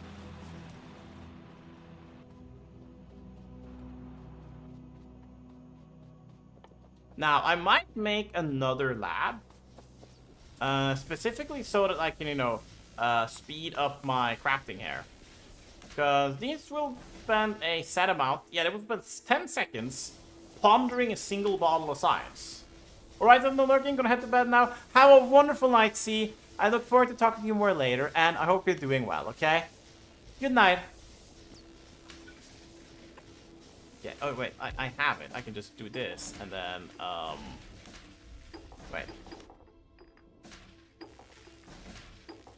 Speaker 1: Now, I might make another lab. Specifically so that I can, you know, speed up my crafting here. Because these will spend a set amount. Yeah, they will spend 10 seconds pondering a single bottle of science. Alright, I'm lurking. Gonna head to bed now. Have a wonderful night, C. I look forward to talking to you more later. And I hope you're doing well, okay? Good night. Yeah, oh wait, I have it. I can just do this, and then, wait.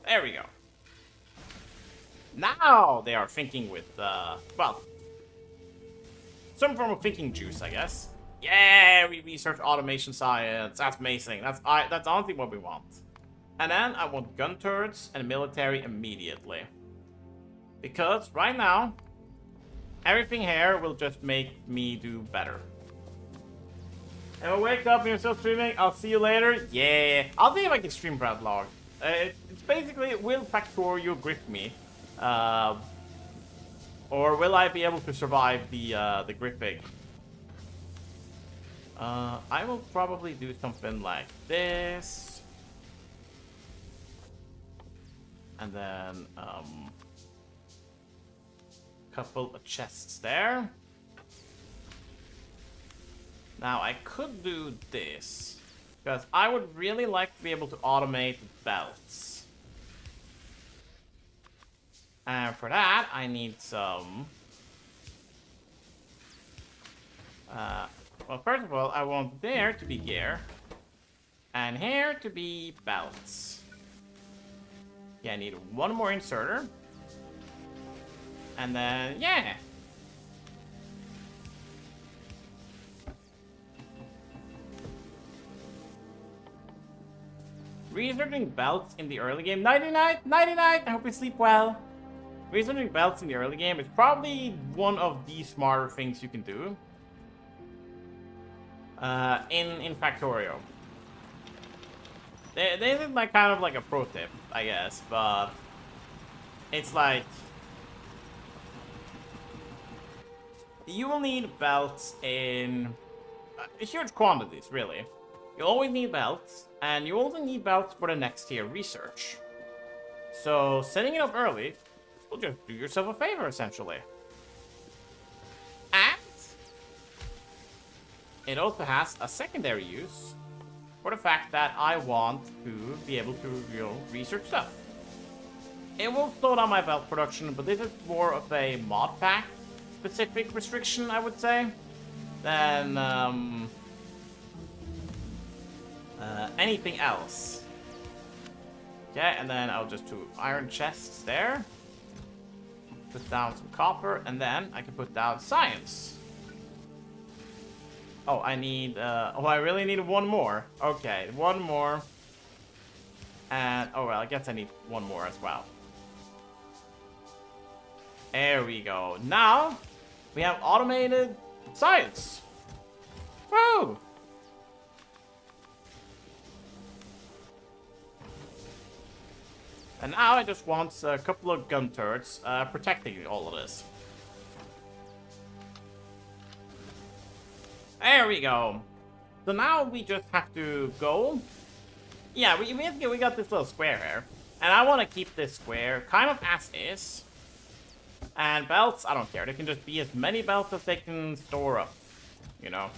Speaker 1: There we go. Now they are thinking with, well, some form of thinking juice, I guess. Yeah, we research automation science. That's amazing. That's honestly what we want. And then I want gun turrets and military immediately. Because right now, everything here will just make me do better. And I'll wake up and you're still streaming. I'll see you later. Yeah. I'll see if I can stream for that long. It's basically, will Factorio grip me? Or will I be able to survive the gripping? I will probably do something like this. And then, couple of chests there. Now I could do this because I would really like to be able to automate belts, and for that I need some well, first of all, I want there to be gear and here to be belts. Yeah, I need one more inserter. And then, yeah. Researching belts in the early game. Nighty night, nighty night. I hope you sleep well. Researching belts in the early game is probably one of the smarter things you can do. In Factorio. This is like kind of like a pro tip, I guess, but it's like you will need belts in huge quantities, really. You always need belts, and you also need belts for the next tier research. So setting it up early will just do yourself a favor, essentially. And it also has a secondary use for the fact that I want to be able to, you know, research stuff. It will slow down my belt production, but this is more of a mod pack specific restriction, I would say, than anything else. Okay, and then I'll just do iron chests there. Put down some copper, and then I can put down science. Oh, I need, oh, I really need one more. Okay, one more. And, oh, well, I guess I need one more as well. There we go. Now, we have automated science. Woo! And now I just want a couple of gun turrets protecting all of this. There we go. So now we just have to go. Yeah, we got this little square here. And I want to keep this square kind of as is. And belts, I don't care. They can just be as many belts as they can store up. You know?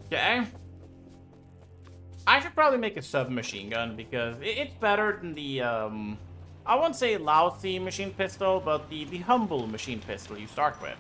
Speaker 1: Okay. I should probably make a submachine gun because it's better than the, I won't say lousy machine pistol, but the humble machine pistol you start with.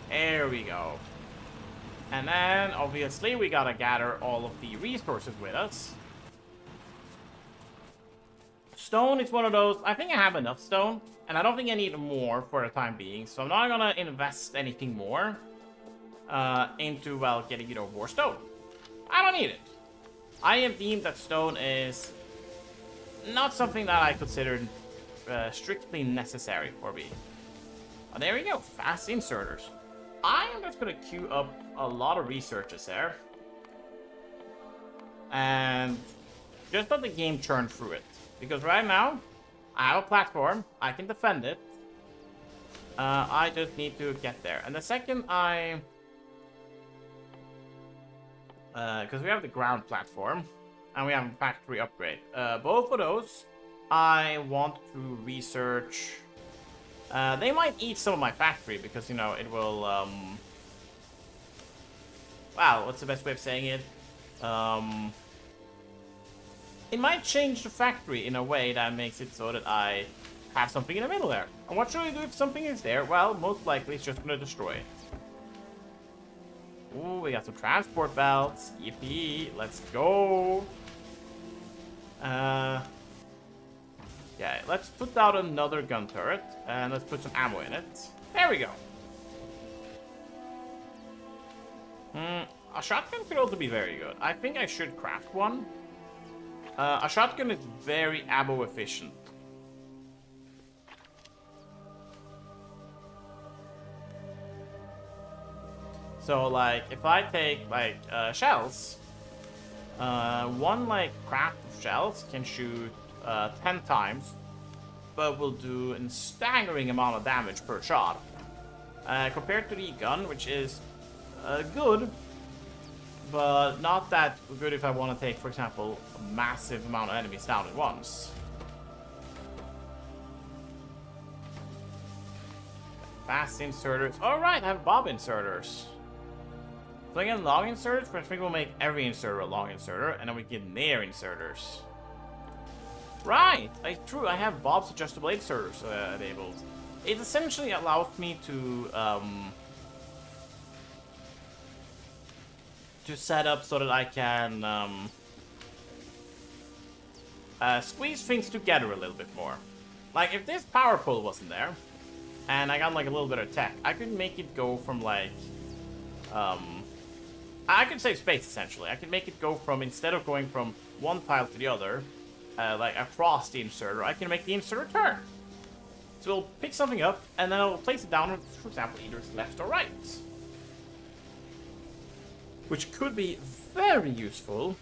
Speaker 1: There we go. And then, obviously, we gotta gather all of the resources with us. Stone is one of those. I think I have enough stone, and I don't think I need more for the time being, so I'm not gonna invest anything more into, well, getting, you know, more stone. I don't need it. I have deemed that stone is not something that I consider strictly necessary for me. Oh, there we go. Fast inserters. I am just gonna queue up a lot of researches there. And just let the game churn through it. Because right now, I have a platform. I can defend it. I just need to get there. And the second I... because we have the ground platform. And we have a factory upgrade. Both of those, I want to research... they might eat some of my factory because, you know, it will, wow, what's the best way of saying it? It might change the factory in a way that makes it so that I have something in the middle there. And what should I do if something is there? Well, most likely it's just going to destroy it. Ooh, we got some transport belts. Yippee, let's go. Yeah, let's put out another gun turret, and let's put some ammo in it. There we go. A shotgun could also be very good. I think I should craft one. A shotgun is very ammo efficient. So, like, if I take, like, shells, one, like, craft of shells can shoot 10 times, but will do a staggering amount of damage per shot. Compared to the gun, which is good, but not that good if I want to take, for example, a massive amount of enemies down at once. Fast inserters. Alright, I have bob inserters. So again, long inserters, which I think we'll make every inserter a long inserter, and then we get near inserters. Right, true, I have Bob's adjustable inserters enabled. It essentially allows me to set up so that I can squeeze things together a little bit more. Like, if this power pole wasn't there, and I got, like, a little bit of tech, I could make it go from, like, I could save space, essentially. I could make it go from, instead of going from one tile to the other, like, across the inserter, I can make the inserter turn. So it'll pick something up, and then I'll place it down, for example, either left or right. Which could be very useful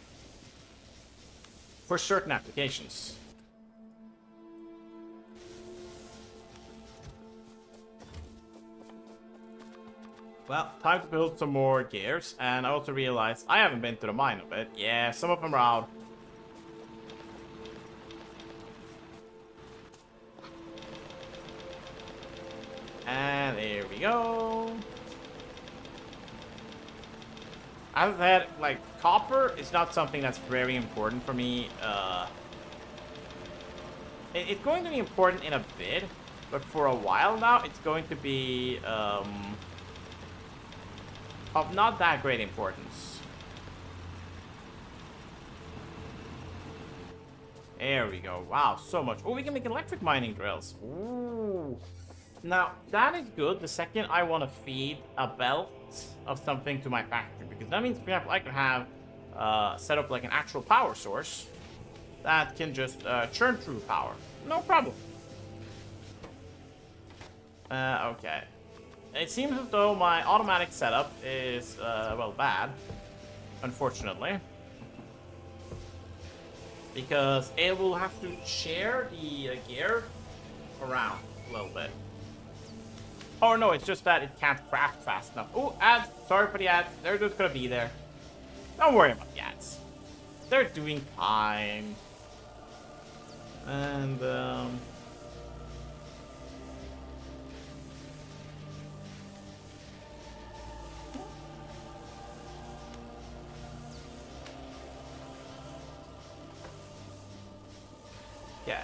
Speaker 1: for certain applications. Well, time to build some more gears, and I also realized I haven't been to the mine a bit. Yeah, some of them are out. And there we go. As I said, like, copper is not something that's very important for me. It's going to be important in a bit, but for a while now, it's going to be of not that great importance. There we go. Wow, so much. Oh, we can make electric mining drills. Ooh. Now, that is good the second I want to feed a belt of something to my factory. Because that means, for example, I could have set up like an actual power source that can just churn through power. No problem. Okay. It seems as though my automatic setup is, well, bad. Unfortunately. Because it will have to share the gear around a little bit. Oh no, it's just that it can't craft fast enough. Oh, ads. Sorry for the ads. They're just gonna be there. Don't worry about the ads. They're doing fine. And, okay.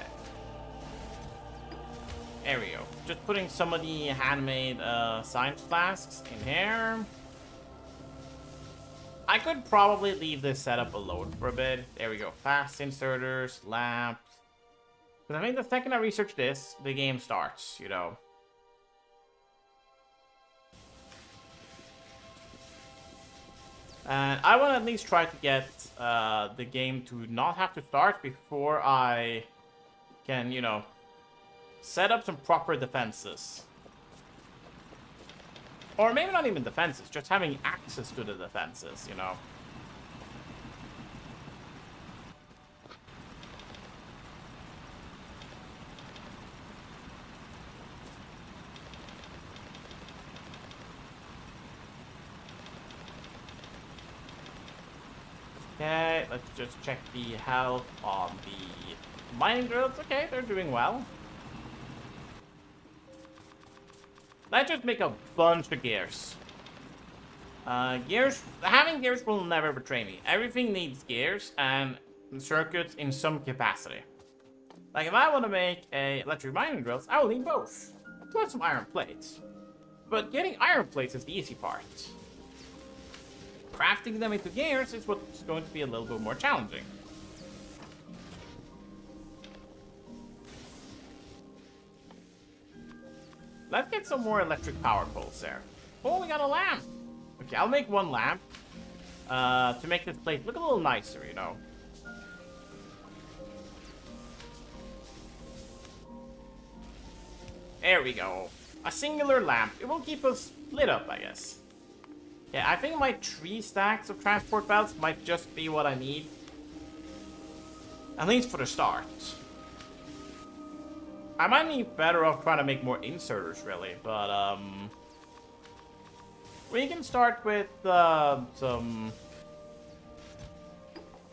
Speaker 1: There we go. Just putting some of the handmade science flasks in here. I could probably leave this setup alone for a bit. There we go. Fast inserters, lamps. Because I think the second I research this, the game starts, you know. And I want to at least try to get the game to not have to start before I can, you know, set up some proper defenses. Or maybe not even defenses, just having access to the defenses, you know. Okay, let's just check the health on the mining drills. Okay, they're doing well. Let's just make a bunch of gears. Having gears will never betray me. Everything needs gears and circuits in some capacity. Like, if I want to make a electric mining drills, I will need both. Plus some iron plates. But getting iron plates is the easy part. Crafting them into gears is what's going to be a little bit more challenging. Let's get some more electric power poles there. Oh, we got a lamp. Okay, I'll make one lamp to make this place look a little nicer, you know. There we go. A singular lamp. It will keep us lit up, I guess. Yeah, I think my 3 stacks of transport belts might just be what I need. At least for the start. I might be better off trying to make more inserters, really, but, we can start with, some...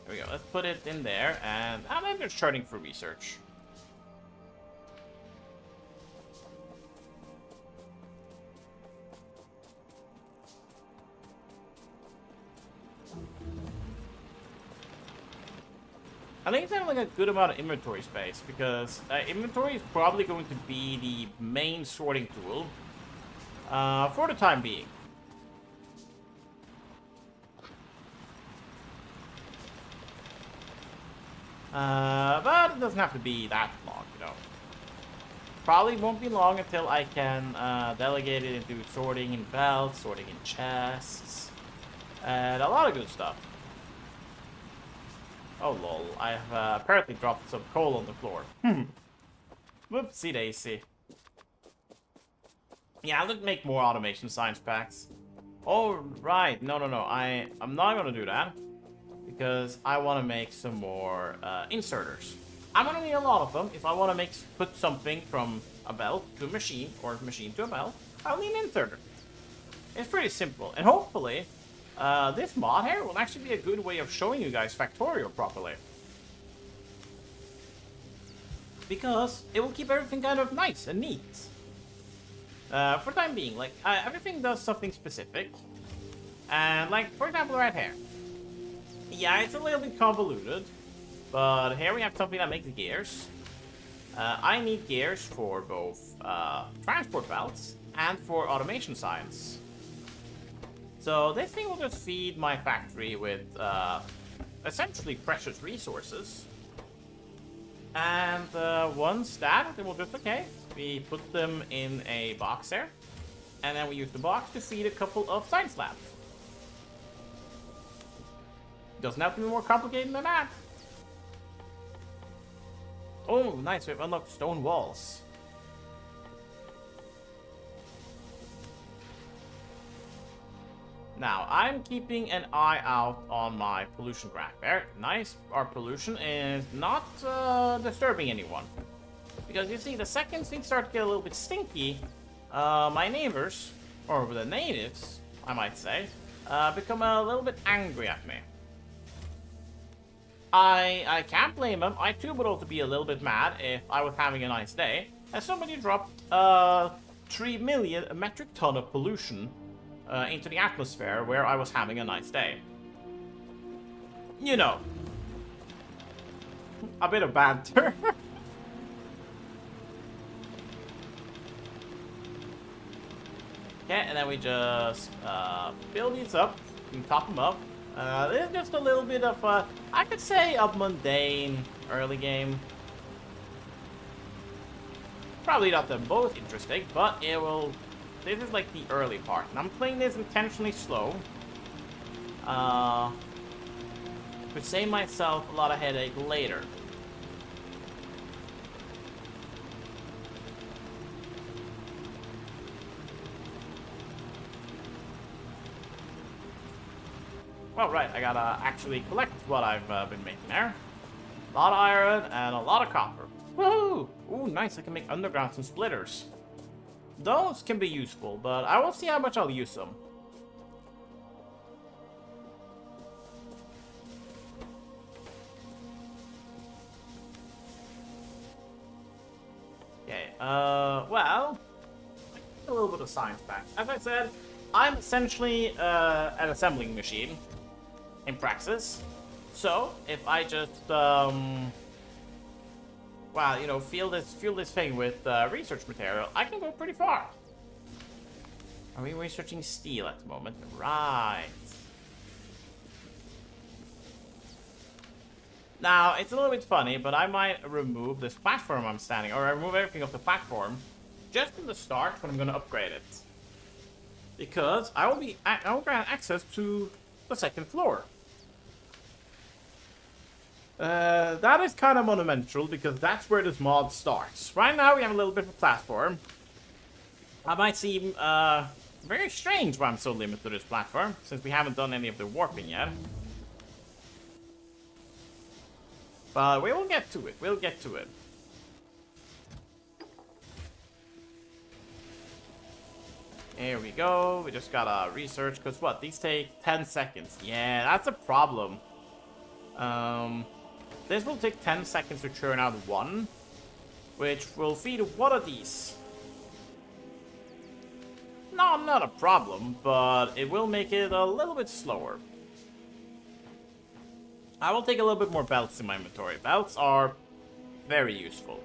Speaker 1: There we go, let's put it in there, and I'm just charting for research. I think it's having like a good amount of inventory space because inventory is probably going to be the main sorting tool for the time being. But it doesn't have to be that long, you know. Probably won't be long until I can delegate it into sorting in belts, sorting in chests, and a lot of good stuff. Oh lol, I have apparently dropped some coal on the floor. Whoopsie daisy. Yeah, let's make more automation science packs. Oh, right. No. I'm not going to do that. Because I want to make some more inserters. I'm going to need a lot of them. If I want to put something from a belt to a machine, or a machine to a belt, I'll need an inserter. It's pretty simple. And hopefully, this mod here will actually be a good way of showing you guys Factorio properly. Because it will keep everything kind of nice and neat. For the time being, like, everything does something specific. And, like, for example, right here. Yeah, it's a little bit convoluted. But here we have something that makes gears. I need gears for both transport belts and for automation science. So this thing will just feed my factory with essentially precious resources. And once that, it will just, okay, we put them in a box there. And then we use the box to feed a couple of science labs. Doesn't have to be more complicated than that. Oh, nice, we've unlocked stone walls. Now, I'm keeping an eye out on my pollution graph there. Nice, our pollution is not disturbing anyone. Because you see, the second things start to get a little bit stinky, my neighbors, or the natives, I might say, become a little bit angry at me. I can't blame them. I too would also be a little bit mad if I was having a nice day, and somebody dropped 3 million metric ton of pollution into the atmosphere where I was having a nice day. You know, a bit of banter. Okay, and then we just build these up, and top them up. This is just a little bit of, I could say, a mundane early game. Probably not the most interesting, but it will. This is like the early part, and I'm playing this intentionally slow. To save myself a lot of headache later. Well, right, I gotta actually collect what I've been making there. A lot of iron and a lot of copper. Woohoo! Ooh, nice, I can make undergrounds and splitters. Those can be useful, but I will see how much I'll use them. Okay, well, a little bit of science back. As I said, I'm essentially an assembling machine in praxis. So if I just well, you know, fuel this thing with research material, I can go pretty far. Are we researching steel at the moment? Right. Now, it's a little bit funny, but I might remove this platform I'm standing, or I remove everything off the platform just in the start when I'm going to upgrade it. Because I will grant access to the second floor. That is kind of monumental because that's where this mod starts. Right now we have a little bit of a platform. That might seem very strange why I'm so limited to this platform, since we haven't done any of the warping yet. But we will get to it. We'll get to it. Here we go. We just gotta research, because what? These take 10 seconds. Yeah, that's a problem. This will take 10 seconds to churn out one, which will feed one of these. No, not a problem, but it will make it a little bit slower. I will take a little bit more belts in my inventory. Belts are very useful.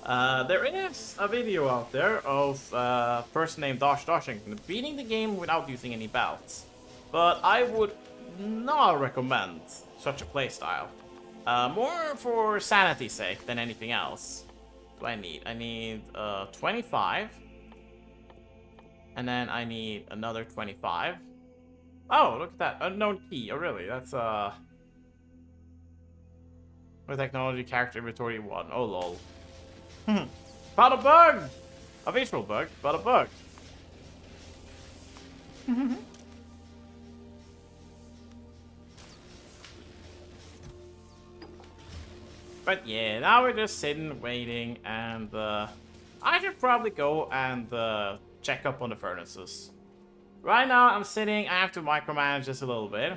Speaker 1: There is a video out there of a person named Dashington beating the game without using any belts. But I would not recommend such a playstyle. More for sanity's sake than anything else. What do I need? I need 25. And then I need another 25. Oh, look at that. Unknown key. Oh, really? That's, with technology, character inventory 1. Oh, lol. Found a bug! A visual bug, but a bug. But yeah, now we're just sitting, waiting, and I should probably go and check up on the furnaces. Right now, I'm sitting, I have to micromanage this a little bit.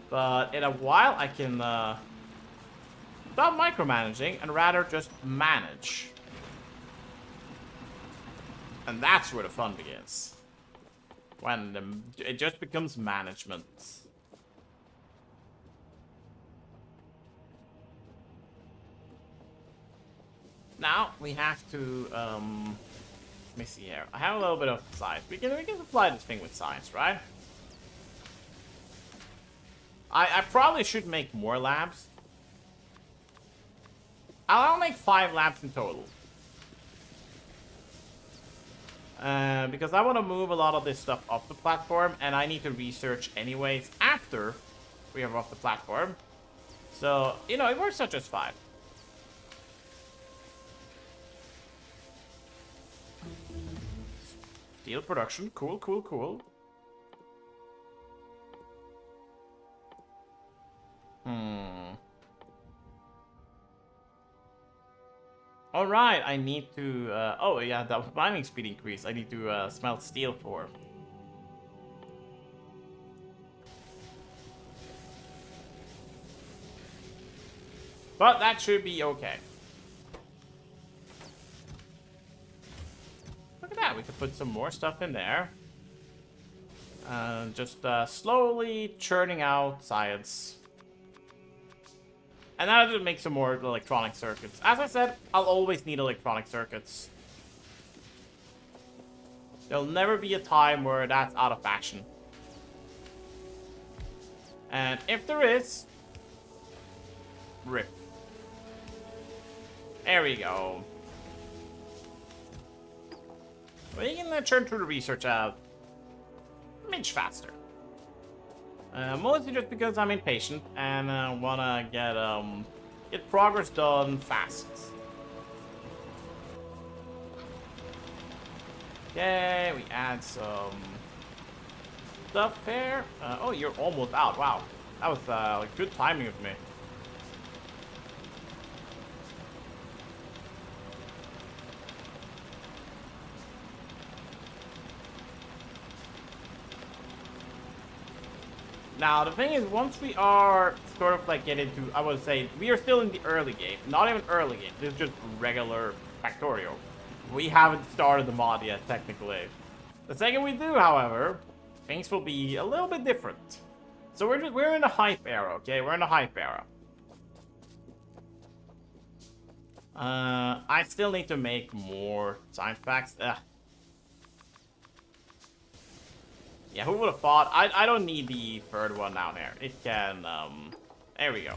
Speaker 1: But in a while, I can stop micromanaging and rather just manage. And that's where the fun begins. When it just becomes management. Now we have to let me see here. I have a little bit of science. We can apply this thing with science, right? I probably should make more labs. I'll make 5 labs in total. Because I want to move a lot of this stuff off the platform, and I need to research anyways after we are off the platform. So, you know, it works out just fine. Steel production. Cool, cool, cool. Alright, I need to... oh, yeah, that mining speed increase. I need to smelt steel for. But that should be okay. Look at that, we could put some more stuff in there. Just slowly churning out science. And that'll just make some more electronic circuits. As I said, I'll always need electronic circuits. There'll never be a time where that's out of fashion. And if there is... rip. There we go. We can churn through the research out much faster. Mostly just because I'm impatient and wanna get progress done fast. Okay, we add some stuff here. Oh, you're almost out. Wow, that was like good timing of me. Now, the thing is, once we are sort of like getting to, I would say, we are still in the early game. Not even early game. This is just regular Factorio. We haven't started the mod yet, technically. The second we do, however, things will be a little bit different. So we're in the hype era, okay? We're in the hype era. I still need to make more science packs. Yeah, who would have thought? I don't need the third one down there. It can, there we go.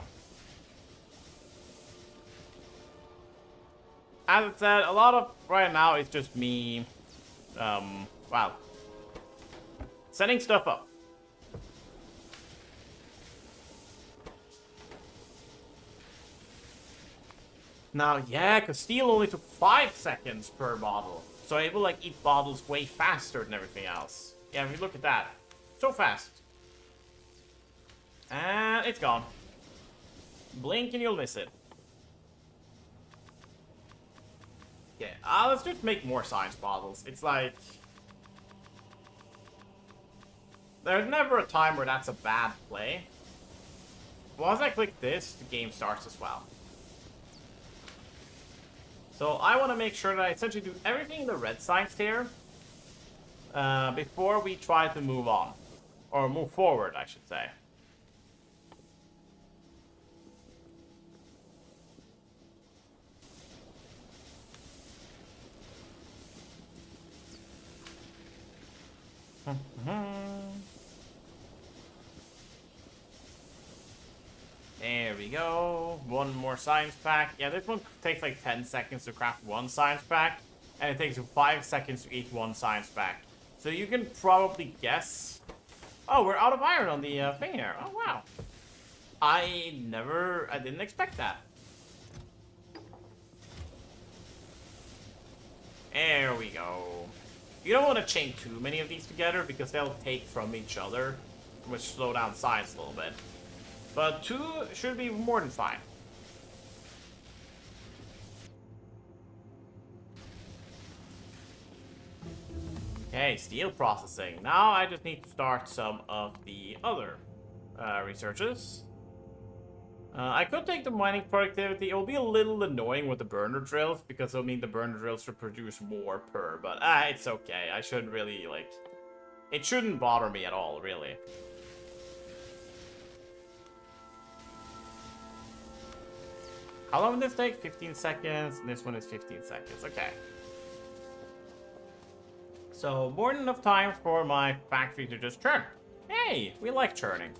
Speaker 1: As I said, a lot of, right now, it's just me, wow. Setting stuff up. Now, yeah, because steel only took 5 seconds per bottle. So it will, like, eat bottles way faster than everything else. Yeah, if you look at that. So fast. And it's gone. Blink and you'll miss it. Yeah, let's just make more science bottles. It's like... there's never a time where that's a bad play. Once I click this, the game starts as well. So I want to make sure that I essentially do everything in the red science tier. Before we try to move on. Or move forward, I should say. There we go. One more science pack. Yeah, this one takes like 10 seconds to craft one science pack. And it takes 5 seconds to eat one science pack. So you can probably guess. Oh, we're out of iron on the thing here. Oh, wow. I didn't expect that. There we go. You don't want to chain too many of these together because they'll take from each other, which slow down science a little bit. But 2 should be more than fine. Okay, steel processing. Now I just need to start some of the other researches. I could take the mining productivity. It will be a little annoying with the burner drills because it'll mean the burner drills should produce more per. But it's okay. I shouldn't really, like... It shouldn't bother me at all, really. How long does this take? 15 seconds. And this one is 15 seconds. Okay. So, more than enough time for my factory to just churn. Hey, we like churning.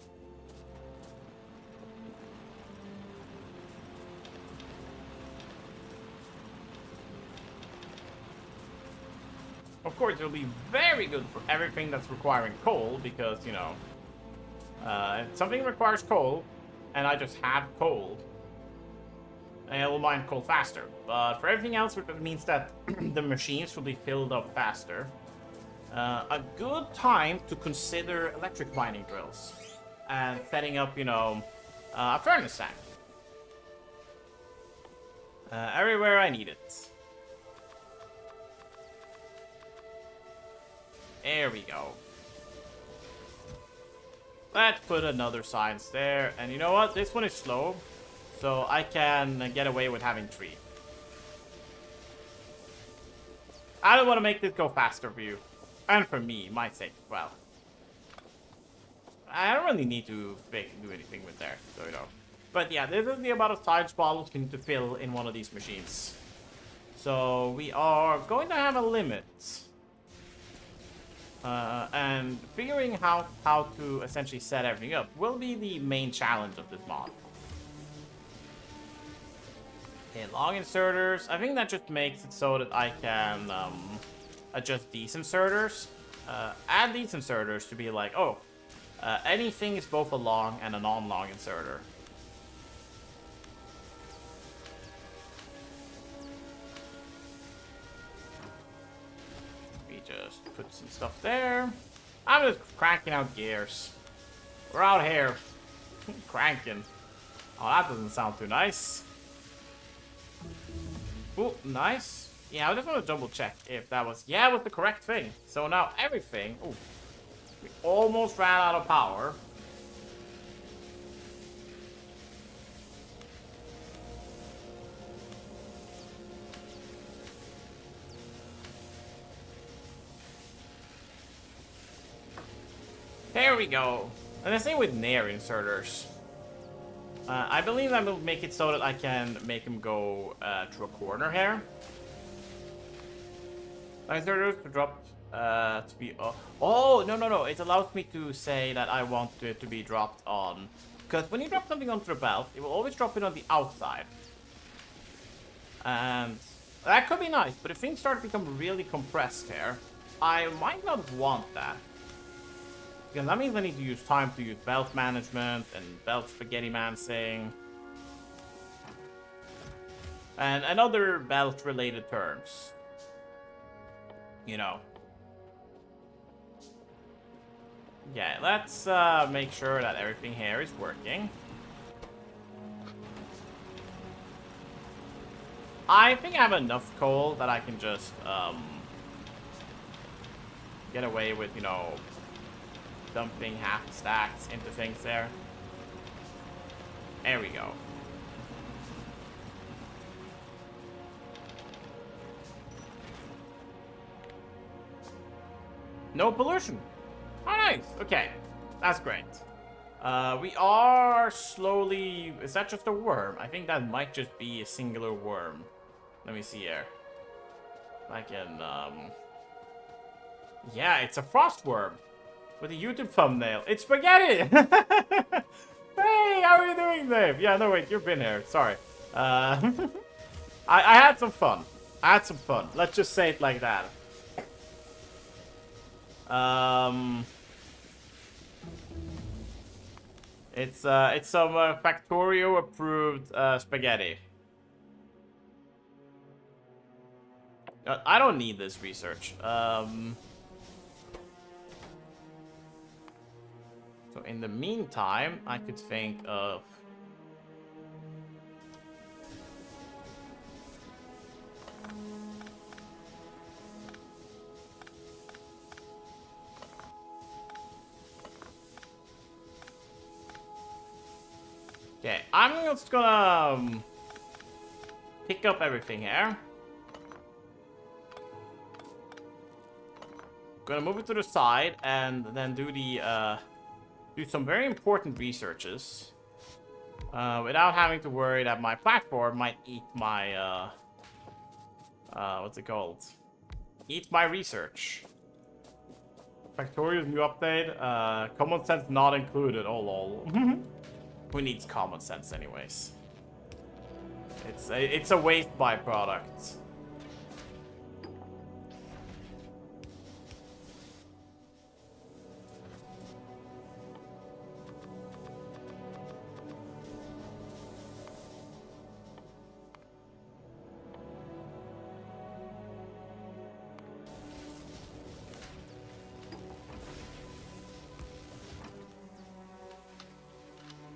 Speaker 1: Of course, it'll be very good for everything that's requiring coal, because, you know, if something requires coal, and I just have coal, I will mine coal faster. But for everything else, which means that the machines will be filled up faster, a good time to consider electric mining drills and setting up, you know, a furnace stack. Everywhere I need it. There we go. Let's put another science there. And you know what? This one is slow, so I can get away with having 3. I don't want to make this go faster for you. And for me, my sake, well. I don't really need to do anything with there, so you know. But yeah, this is the amount of science bottles you need to fill in one of these machines. So we are going to have a limit. And figuring how to essentially set everything up will be the main challenge of this mod. Okay, long inserters. I think that just makes it so that I can adjust these inserters. Add these inserters to be like, oh, anything is both a long and a non-long inserter. Just put some stuff there. I'm just cranking out gears. We're out here. Cranking. Oh, that doesn't sound too nice. Ooh, nice. Yeah, I just want to double check if that was... Yeah, it was the correct thing. So now everything... Ooh. We almost ran out of power. There we go. And the same with Nair inserters. I believe I will make it so that I can make them go to a corner here. Inserters to drop to be... Oh, no. It allows me to say that I want it to be dropped on... Because when you drop something onto the belt, it will always drop it on the outside. And that could be nice, but if things start to become really compressed here, I might not want that. Because that means I need to use time to use belt management and belt spaghetti mancing. And other belt related terms. You know. Yeah, let's make sure that everything here is working. I think I have enough coal that I can just get away with, you know, dumping half the stacks into things there. There we go. No pollution. Oh, nice. Okay. That's great. We are slowly... Is that just a worm? I think that might just be a singular worm. Let me see here. I can, Yeah, it's a frost worm. With a YouTube thumbnail. It's spaghetti! Hey, how are you doing, Dave. Yeah, no, wait, you've been here. Sorry. I had some fun. I had some fun. Let's just say it like that. It's some Factorio approved spaghetti. I don't need this research. So in the meantime, I could think of... Okay, I'm just gonna pick up everything here. Gonna move it to the side and then do the do some very important researches without having to worry that my platform might eat my what's it called? Eat my research. Factorio's new update. Common sense not included. Oh lol. Who needs common sense anyways? It's a waste byproduct.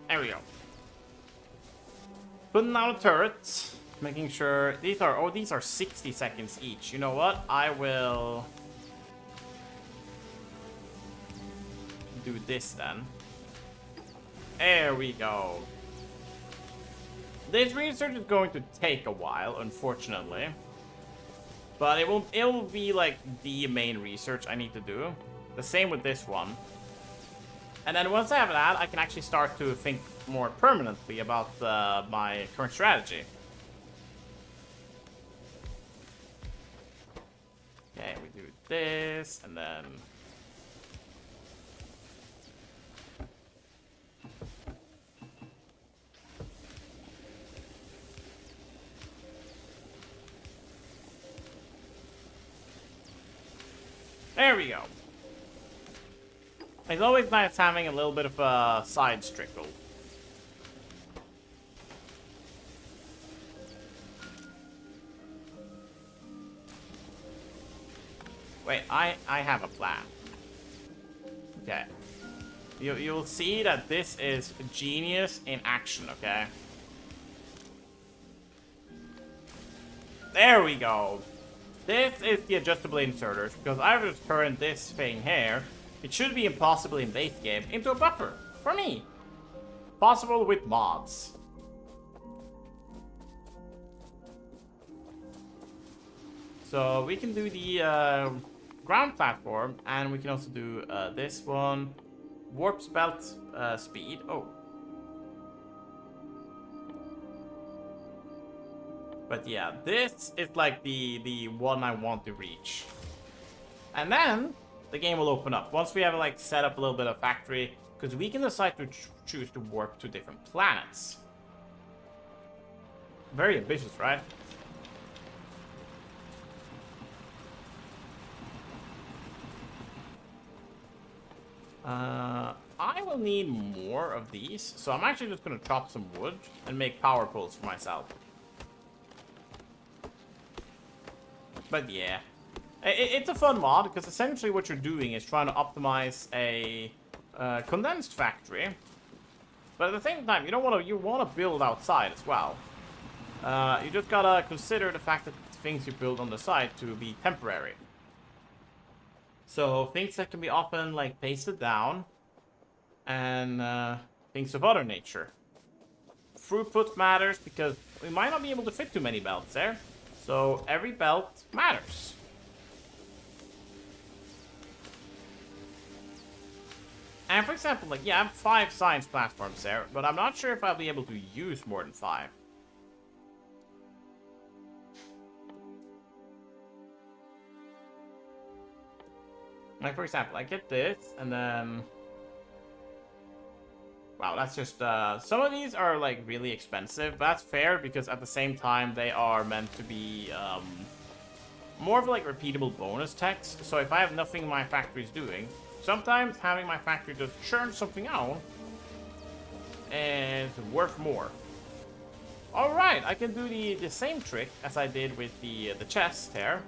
Speaker 1: There we go. Putting down a turret, making sure these are 60 seconds each. You know what? I will do this then. There we go. This research is going to take a while, unfortunately. But it will be like the main research I need to do. The same with this one. And then once I have that, I can actually start to think more permanently about my current strategy. Okay, we do this, and then... There we go. It's always nice having a little bit of a side strickle. Wait, I have a plan. Okay. You'll see that this is genius in action, okay? There we go. This is the adjustable inserters, because I've just turned this thing here. It should be impossible in base game into a buffer for me. Possible with mods. So we can do the ground platform, and we can also do this one. Warp belt speed. Oh. But yeah, this is like the one I want to reach. And then the game will open up once we have like set up a little bit of factory, because we can decide to choose to warp to different planets. Very ambitious, right? I will need more of these, so I'm actually just gonna chop some wood and make power poles for myself. But yeah. It's a fun mod, because essentially what you're doing is trying to optimize a condensed factory. But at the same time, you want to build outside as well. You just gotta consider the fact that things you build on the side to be temporary. So things that can be often like pasted down, and things of other nature. Throughput matters because we might not be able to fit too many belts there. So every belt matters. And for example, like, yeah, I have 5 science platforms there, but I'm not sure if I'll be able to use more than 5. Like, for example, I get this, and then... Wow, that's just, some of these are, like, really expensive. But that's fair, because at the same time, they are meant to be, more of, like, repeatable bonus text. So if I have nothing my factory's doing, sometimes having my factory just churn something out is worth more. Alright, I can do the same trick as I did with the chest here.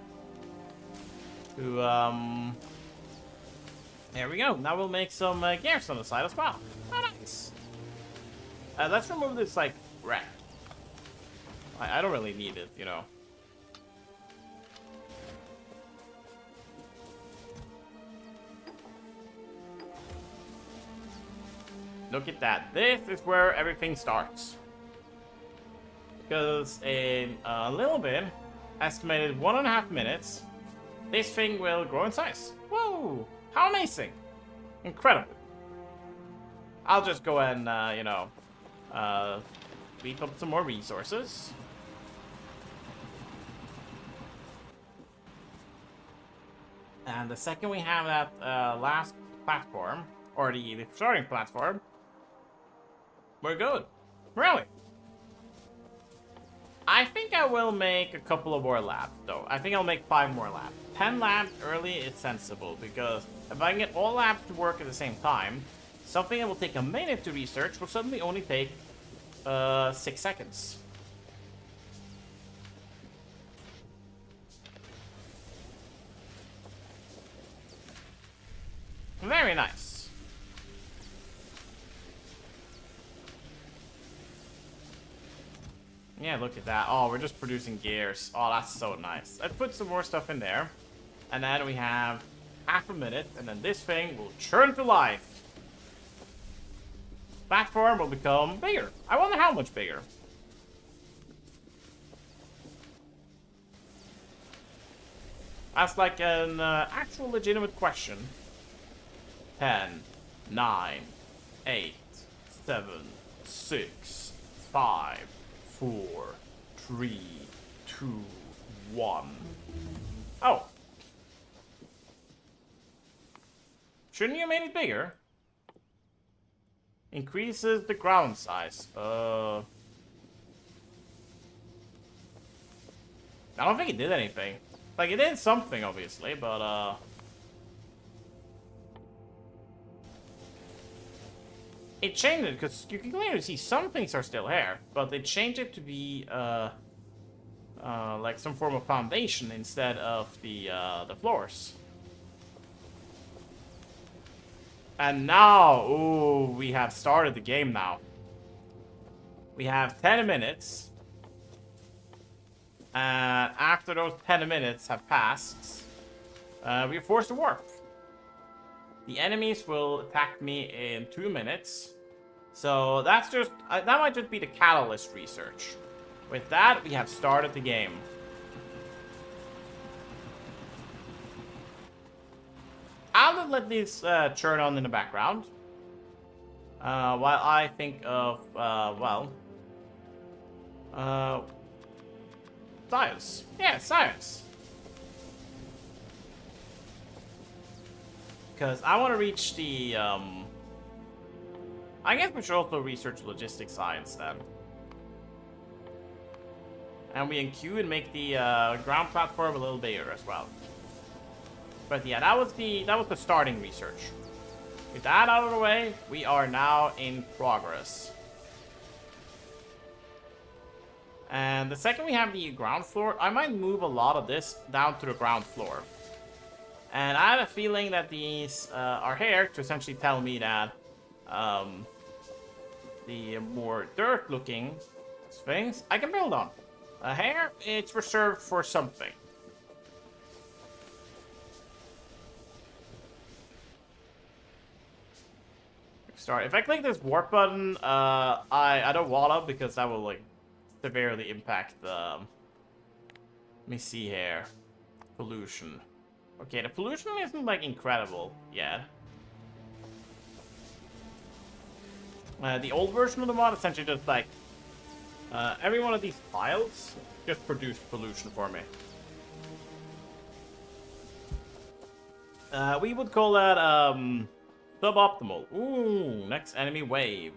Speaker 1: There we go. Now we'll make some gears on the side as well. Oh, nice. Let's remove this, like, wreck. I don't really need it, you know. Look at that. This is where everything starts. Because in a little bit, estimated 1.5 minutes, this thing will grow in size. Whoa! How amazing! Incredible. I'll just go and, you know, beat up some more resources. And the second we have that last platform, or the starting platform, we're good. Really. I think I will make a couple of more labs, though. I think I'll make 5 more labs. 10 labs early is sensible, because if I can get all labs to work at the same time, something that will take a minute to research will suddenly only take 6 seconds. Very nice. Yeah, look at that. Oh, we're just producing gears. Oh, that's so nice. Let's put some more stuff in there. And then we have half a minute, and then this thing will churn to life. Platform will become bigger. I wonder how much bigger. That's like an actual legitimate question. 10, 9, 8, 7, 6, 5, 4, 3, 2, 1. Oh. Shouldn't you have made it bigger? Increases the ground size. I don't think it did anything. Like, it did something, obviously, but, it changed it, because you can clearly see some things are still here, but they changed it to be, like some form of foundation instead of the floors. And now, ooh, we have started the game now. We have 10 minutes. And after those 10 minutes have passed, we are forced to warp. The enemies will attack me in 2 minutes. So that's just, that might just be the catalyst research. With that, we have started the game. I'll just let these churn on in the background. While I think of, well... science. Yeah, science. Because I want to reach the, I guess we should also research logistics science then. And we enqueue and make the ground platform a little bigger as well. But yeah, that was the starting research. With that out of the way, we are now in progress. And the second we have the ground floor, I might move a lot of this down to the ground floor. And I have a feeling that these are here to essentially tell me that the more dirt-looking things I can build on. Here, it's reserved for something. Sorry, if I click this warp button, I don't wanna, because that will like severely impact the. Let me see here, pollution. Okay, the pollution isn't like incredible yet. The old version of the mod essentially just like every one of these files just produced pollution for me. We would call that suboptimal. Ooh, next enemy wave.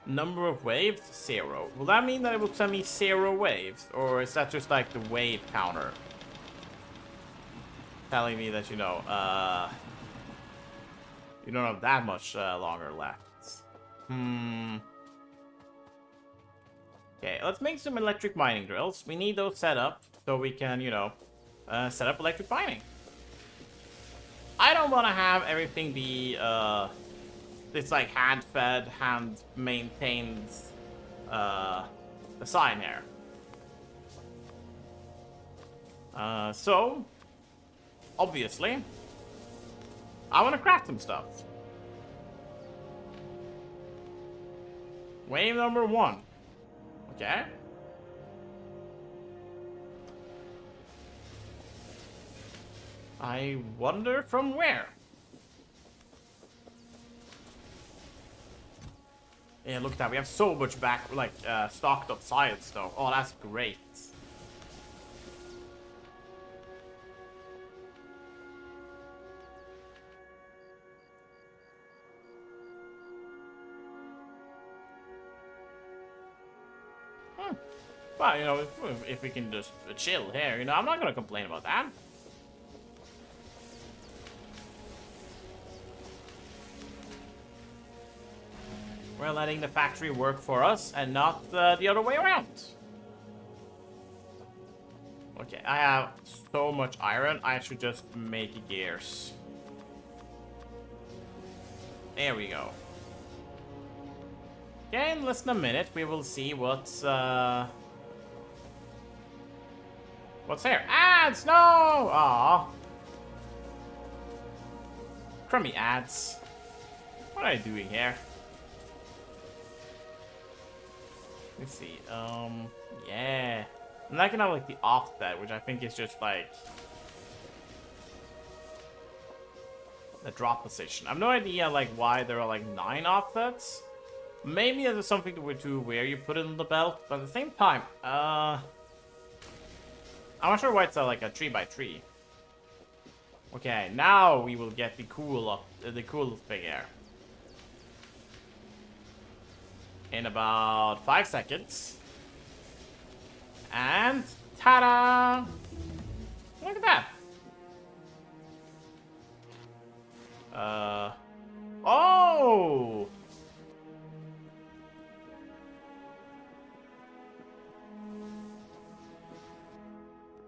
Speaker 1: Number of waves, 0. Will that mean that it will send me 0 waves? Or is that just like the wave counter? Telling me that, you know, you don't have that much longer left. Okay, let's make some electric mining drills. We need those set up so we can, you know, set up electric mining. I don't want to have everything be, it's like hand-fed, hand-maintained, design here. So, obviously, I want to craft some stuff. Wave number 1. Okay. I wonder from where. Yeah, look at that. We have so much back, like, stocked up science though. Oh, that's great. Well, you know, if we can just chill here, you know, I'm not gonna complain about that. We're letting the factory work for us and not the other way around. Okay, I have so much iron, I should just make gears. There we go. Okay, in less than a minute, we will see what's here. Ads! No! Aww. Crummy ads. What are you doing here? Let's see. Yeah. I'm liking out like the offset, which I think is just like the drop position. I have no idea like why there are like 9 offsets. Maybe there's something to do where you put it in the belt, but at the same time, I'm not sure why it's like a 3x3. Okay, now we will get the cool thing here. In about 5 seconds. And ta-da! Look at that. Oh!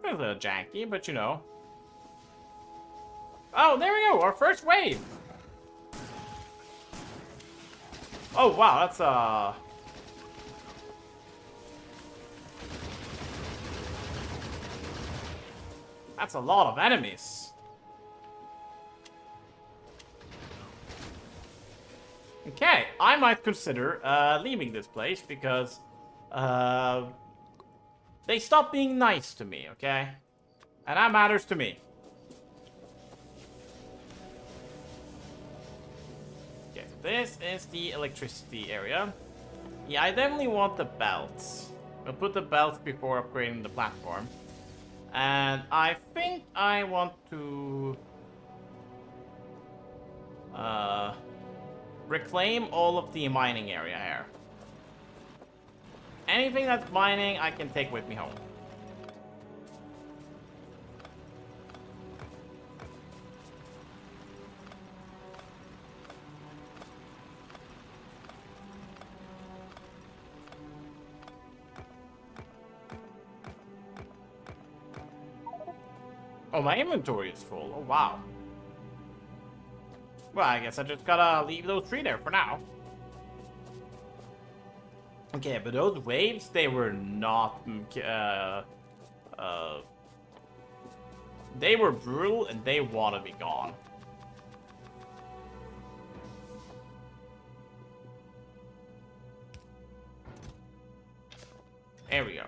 Speaker 1: It's a little janky, but you know. Oh, there we go, our first wave. Oh wow, that's a lot of enemies. Okay, I might consider leaving this place because they stopped being nice to me, okay? And that matters to me. Okay, so this is the electricity area. Yeah, I definitely want the belts. I'll put the belts before upgrading the platform. And I think I want to reclaim all of the mining area here. Anything that's mining, I can take with me home. Oh, my inventory is full. Oh, wow. Well, I guess I just gotta leave those 3 there for now. Okay, but those waves, they were not... they were brutal, and they want to be gone. There we go.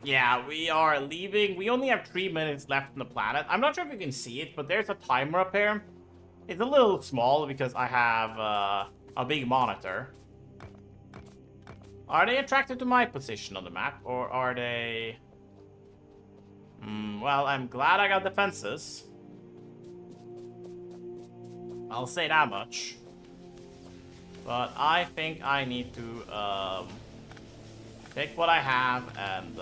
Speaker 1: Yeah, we are leaving. We only have 3 minutes left on the planet. I'm not sure if you can see it, but there's a timer up here. It's a little small because I have a big monitor. Are they attracted to my position on the map, or are they... well, I'm glad I got defenses. I'll say that much. But I think I need to take what I have and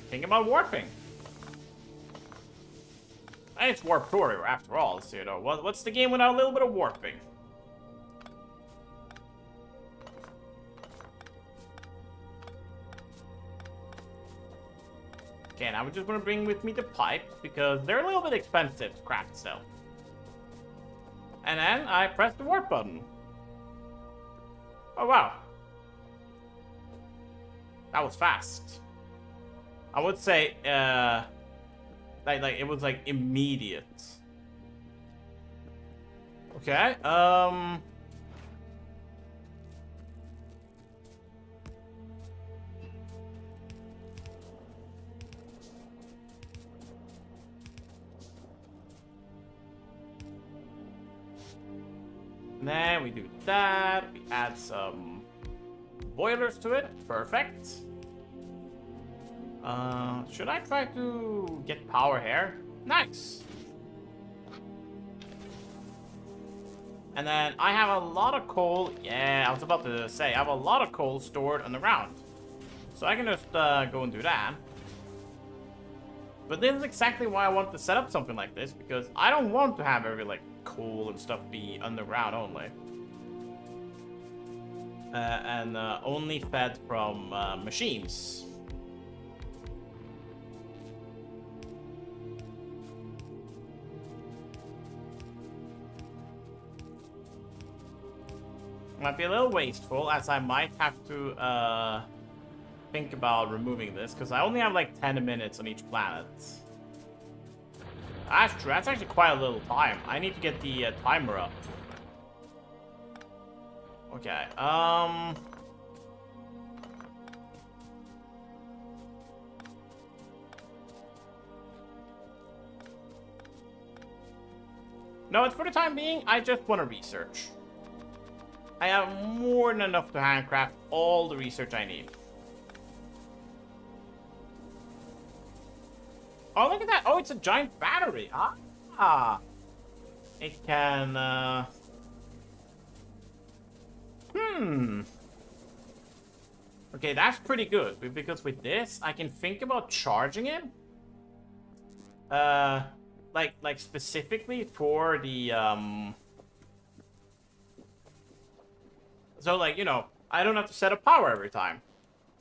Speaker 1: think about warping. And it's Warptorio after all, so you know what's the game without a little bit of warping? Okay, now I'm just gonna bring with me the pipes because they're a little bit expensive to craft still. And then I press the warp button. Oh wow. That was fast. I would say like it was like immediate. Okay, then we do that. We add some boilers to it. Perfect. Should I try to get power here? Nice. And then I have a lot of coal. Yeah, I was about to say, I have a lot of coal stored on the ground. So I can just go and do that. But this is exactly why I want to set up something like this, because I don't want to have every, like, coal and stuff be underground only. And only fed from machines. Might be a little wasteful, as I might have to think about removing this, because I only have like 10 minutes on each planet. That's true, that's actually quite a little time. I need to get the timer up. Okay, no, it's for the time being, I just want to research. I have more than enough to handcraft all the research I need. Oh, look at that. Oh, it's a giant battery. Ah. It can, Okay, that's pretty good. Because with this, I can think about charging it. Like specifically for the, So, like, you know, I don't have to set up power every time.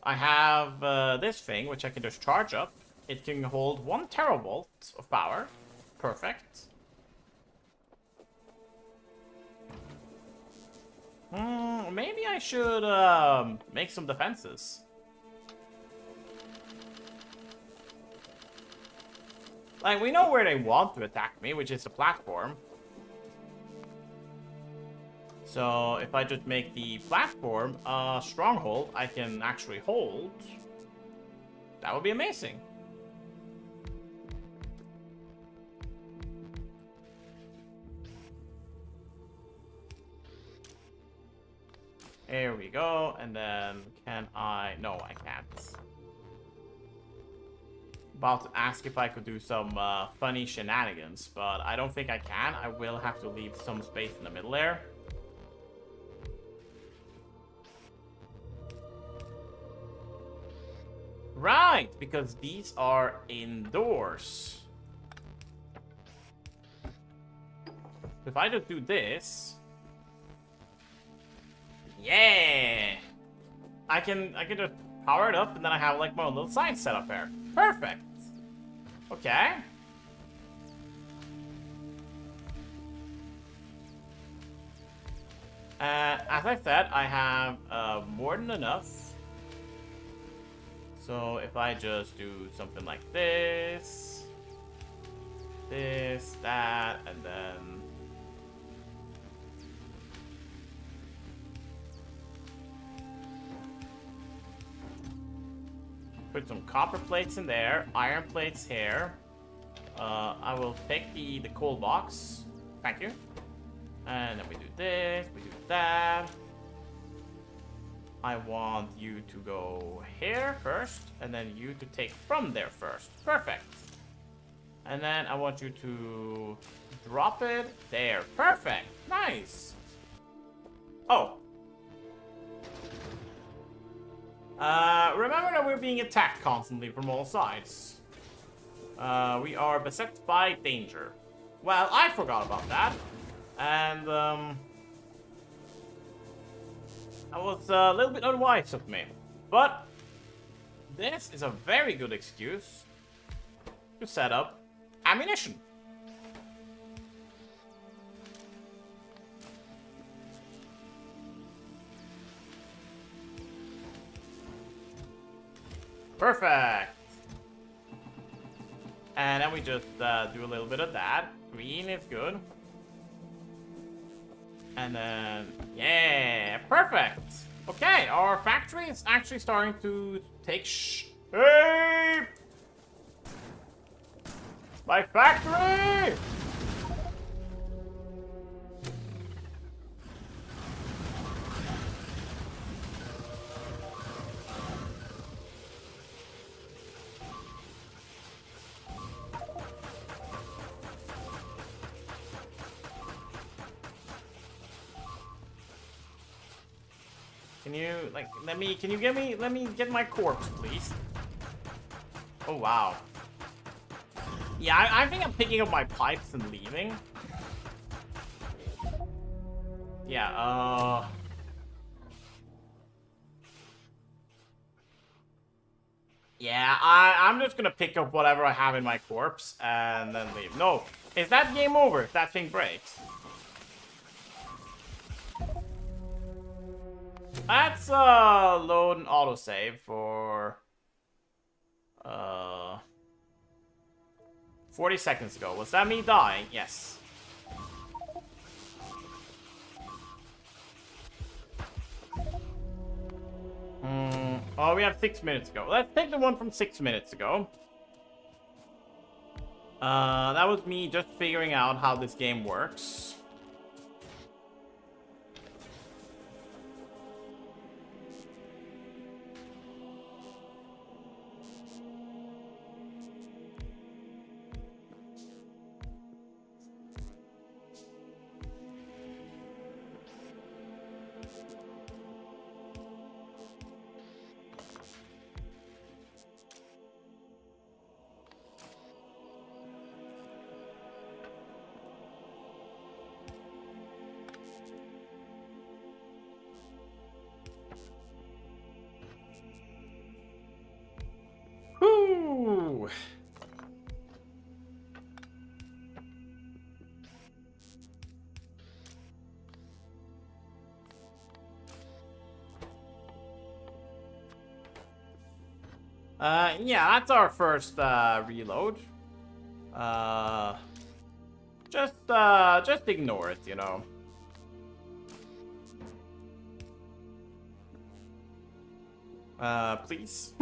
Speaker 1: I have this thing, which I can just charge up. It can hold 1 teravolt of power. Perfect. Maybe I should make some defenses. Like, we know where they want to attack me, which is the platform. So, if I just make the platform a stronghold I can actually hold, that would be amazing. There we go, and then can I... No, I can't. About to ask if I could do some funny shenanigans, but I don't think I can. I will have to leave some space in the middle there. Right, because these are indoors. If I just do this... Yeah! I can just power it up and then I have like my own little sign set up there. Perfect! Okay. As I said, I have more than enough. So if I just do something like this, this, that, and then... Put some copper plates in there, iron plates here. I will take the coal box. Thank you. And then we do this, we do that. I want you to go here first, and then you to take from there first. Perfect. And then I want you to drop it there. Perfect. Nice. Oh. Remember that we're being attacked constantly from all sides. We are beset by danger. Well, I forgot about that. And, that was a little bit unwise of me. But, this is a very good excuse to set up ammunition. Perfect. And then we just do a little bit of that. Green is good. And then, yeah, perfect. Okay, our factory is actually starting to take shape. My factory! Can you, like, let me get my corpse, please? Oh, wow. Yeah, I think I'm picking up my pipes and leaving. Yeah, yeah, I'm just gonna pick up whatever I have in my corpse and then leave. No, is that game over if that thing breaks? Let's load an autosave for 40 seconds ago. Was that me dying? Yes. Oh, we have 6 minutes ago. Let's take the one from 6 minutes ago. That was me just figuring out how this game works. Whoo! Yeah, that's our first reload. Just ignore it, you know. Please.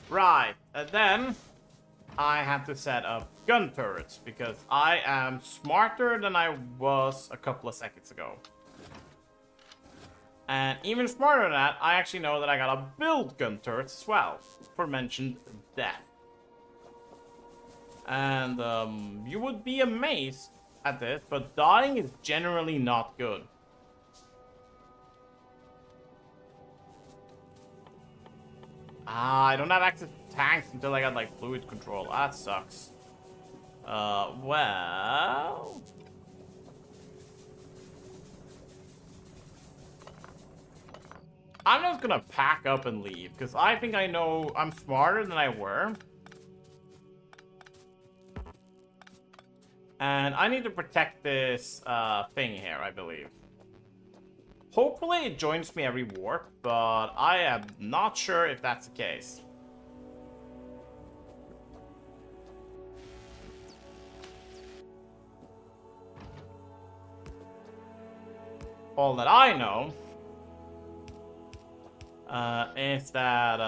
Speaker 1: Right, and then I have to set up gun turrets because I am smarter than I was a couple of seconds ago. And even smarter than that, I actually know that I gotta build gun turrets as well, for mentioned death. And you would be amazed at this, but dying is generally not good. Ah, I don't have access to tanks until I got, like, fluid control. That sucks. Well... I'm just gonna pack up and leave, because I think I know I'm smarter than I were. And I need to protect this thing here, I believe. Hopefully it joins me every warp, but I am not sure if that's the case. All that I know is that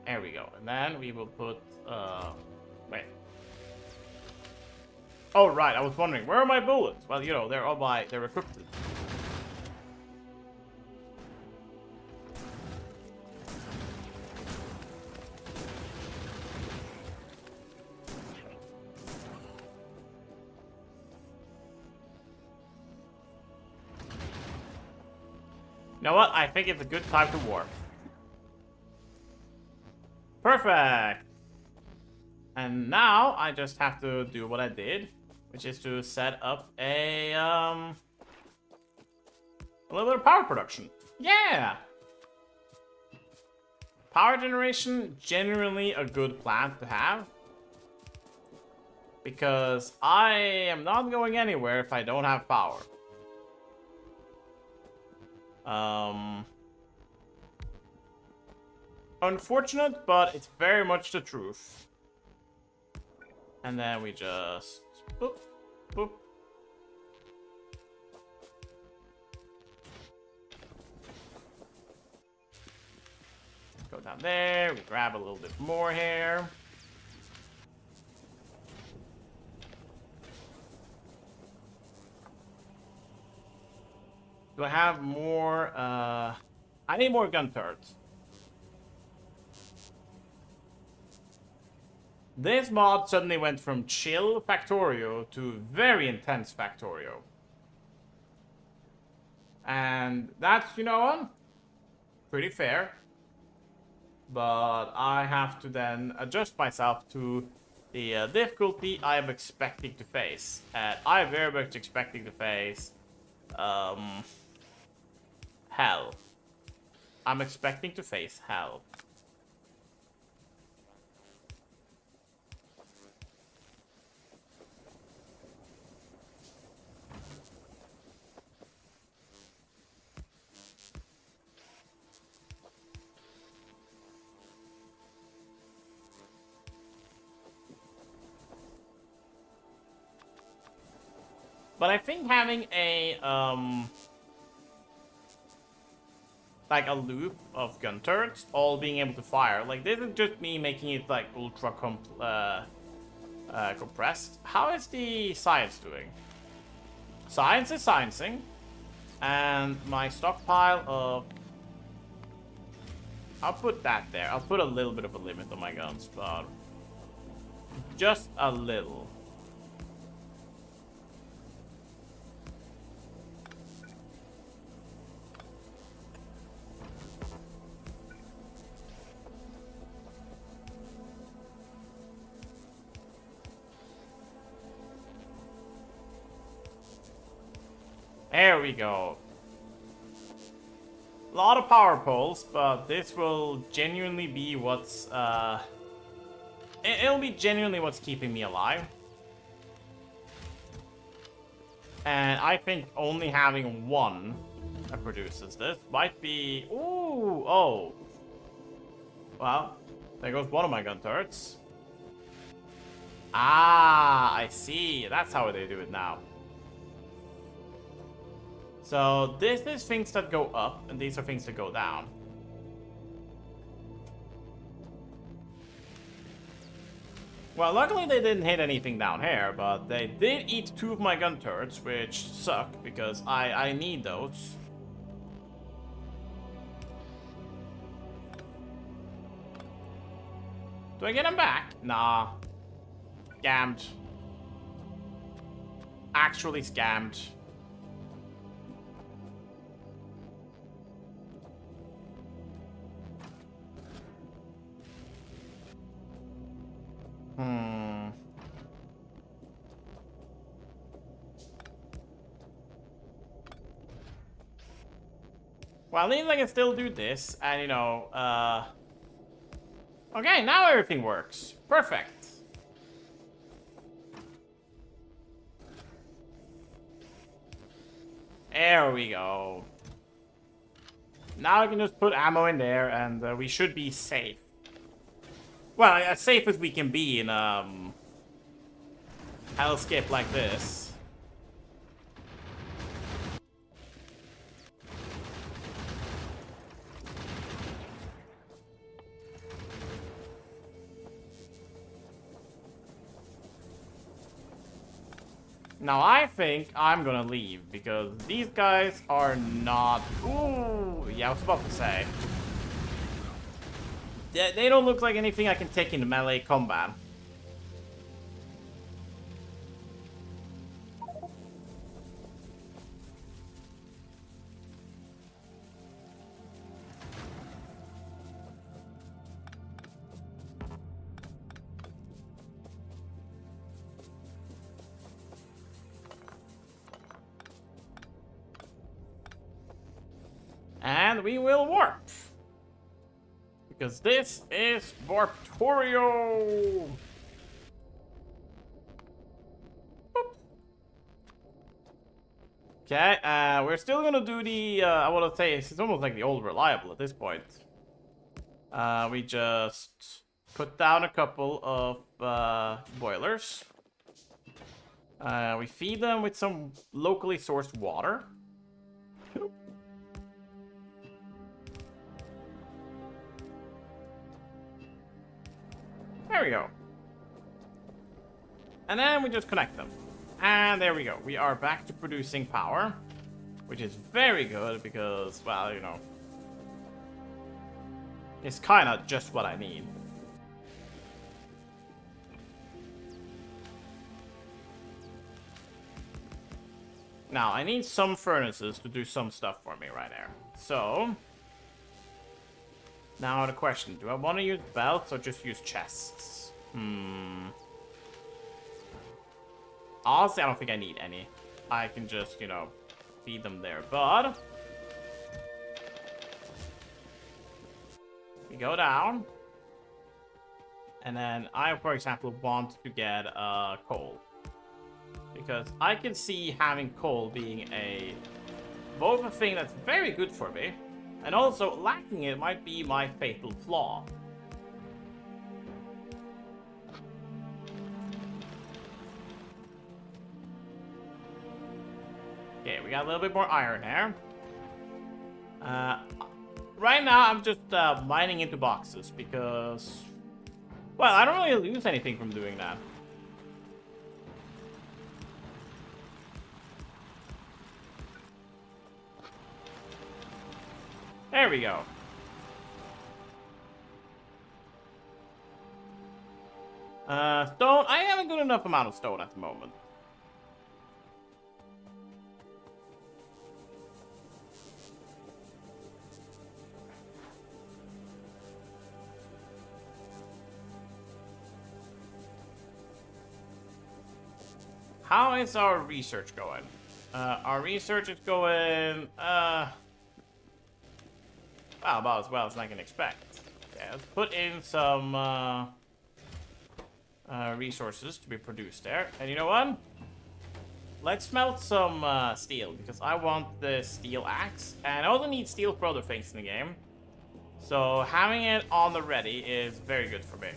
Speaker 1: there we go. And then we will put wait. Oh right, I was wondering, where are my bullets? Well, you know, they're equipped. You know what? I think it's a good time to warp. Perfect! And now I just have to do what I did, which is to set up a little bit of power production. Yeah! Power generation, generally a good plan to have. Because I am not going anywhere if I don't have power. Unfortunate, but it's very much the truth. And then we just boop, boop. Go down there, we grab a little bit more here. Do I have more, I need more gun turrets. This mod suddenly went from chill Factorio to very intense Factorio. And that's, you know, pretty fair. But I have to then adjust myself to the difficulty I am expecting to face. And I am very much expecting to face hell. I'm expecting to face hell. But I think having a like a loop of gun turrets, all being able to fire, like this is just me making it like ultra compressed. How is the science doing? Science is sciencing, and my stockpile of, I'll put that there. I'll put a little bit of a limit on my guns, but just a little. There we go. A lot of power poles, but this will genuinely be what's, it'll be genuinely what's keeping me alive. And I think only having one that produces this might be, ooh, oh. Well, there goes one of my gun turrets. Ah, I see. That's how they do it now. So this is things that go up, and these are things that go down. Well, luckily they didn't hit anything down here, but they did eat 2 of my gun turrets, which suck, because I need those. Do I get them back? Nah. Scammed. Actually scammed. Well, at least I can still do this, and you know, okay, now everything works. Perfect. There we go. Now I can just put ammo in there, and we should be safe. Well, as safe as we can be in hellscape like this. Now I think I'm gonna leave because these guys are not. Ooh, yeah, I was about to say. They don't look like anything I can take into melee combat. And we will warp. Because this is Warptorio. Okay, we're still gonna do the, I want to say, it's almost like the old reliable at this point. We just put down a couple of boilers. We feed them with some locally sourced water. There we go. And then we just connect them. And there we go. We are back to producing power. Which is very good because, well, you know. It's kind of just what I need. Now, I need some furnaces to do some stuff for me right there. So... now the question, do I want to use belts or just use chests? Honestly, I don't think I need any. I can just, you know, feed them there. But we go down. And then I, for example, want to get coal. Because I can see having coal being both a thing that's very good for me, and also lacking it might be my fatal flaw. Okay, we got a little bit more iron here. Right now, I'm just mining into boxes because, well, I don't really lose anything from doing that. There we go. Stone. I have a good enough amount of stone at the moment. How is our research going? Our research is going, well, about as well as I can expect. Okay, let's put in some resources to be produced there. And you know what? Let's smelt some steel, because I want the steel axe. And I also need steel for other things in the game. So having it on the ready is very good for me.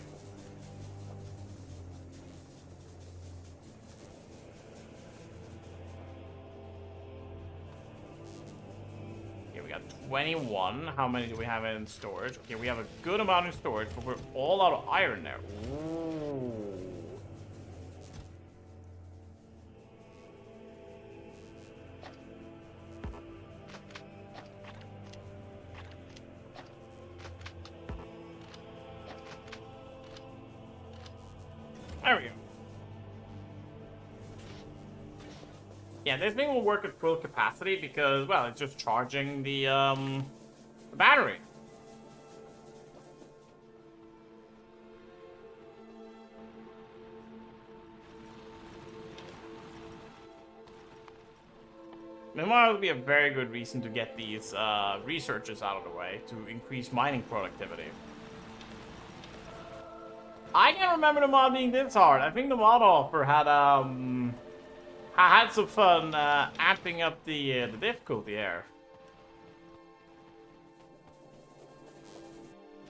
Speaker 1: Okay, we got 21. How many do we have in storage? Okay, we have a good amount in storage, but we're all out of iron there. Ooh. There we go. Yeah, this thing will work at full capacity because, well, it's just charging the battery. Meanwhile, it would be a very good reason to get these researches out of the way to increase mining productivity. I can't remember the mod being this hard. I think the mod offer had some fun amping up the difficulty here.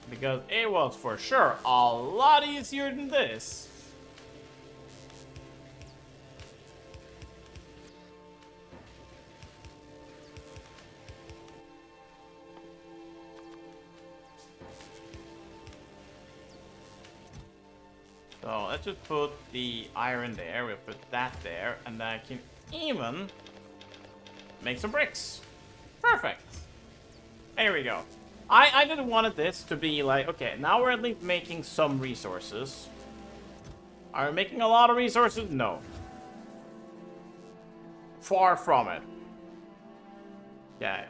Speaker 1: Because it was for sure a lot easier than this. So let's just put the iron there, we'll put that there, and then I can even make some bricks. Perfect. There we go. I didn't want this to be like, okay, now we're at least making some resources. Are we making a lot of resources? No. Far from it. Okay,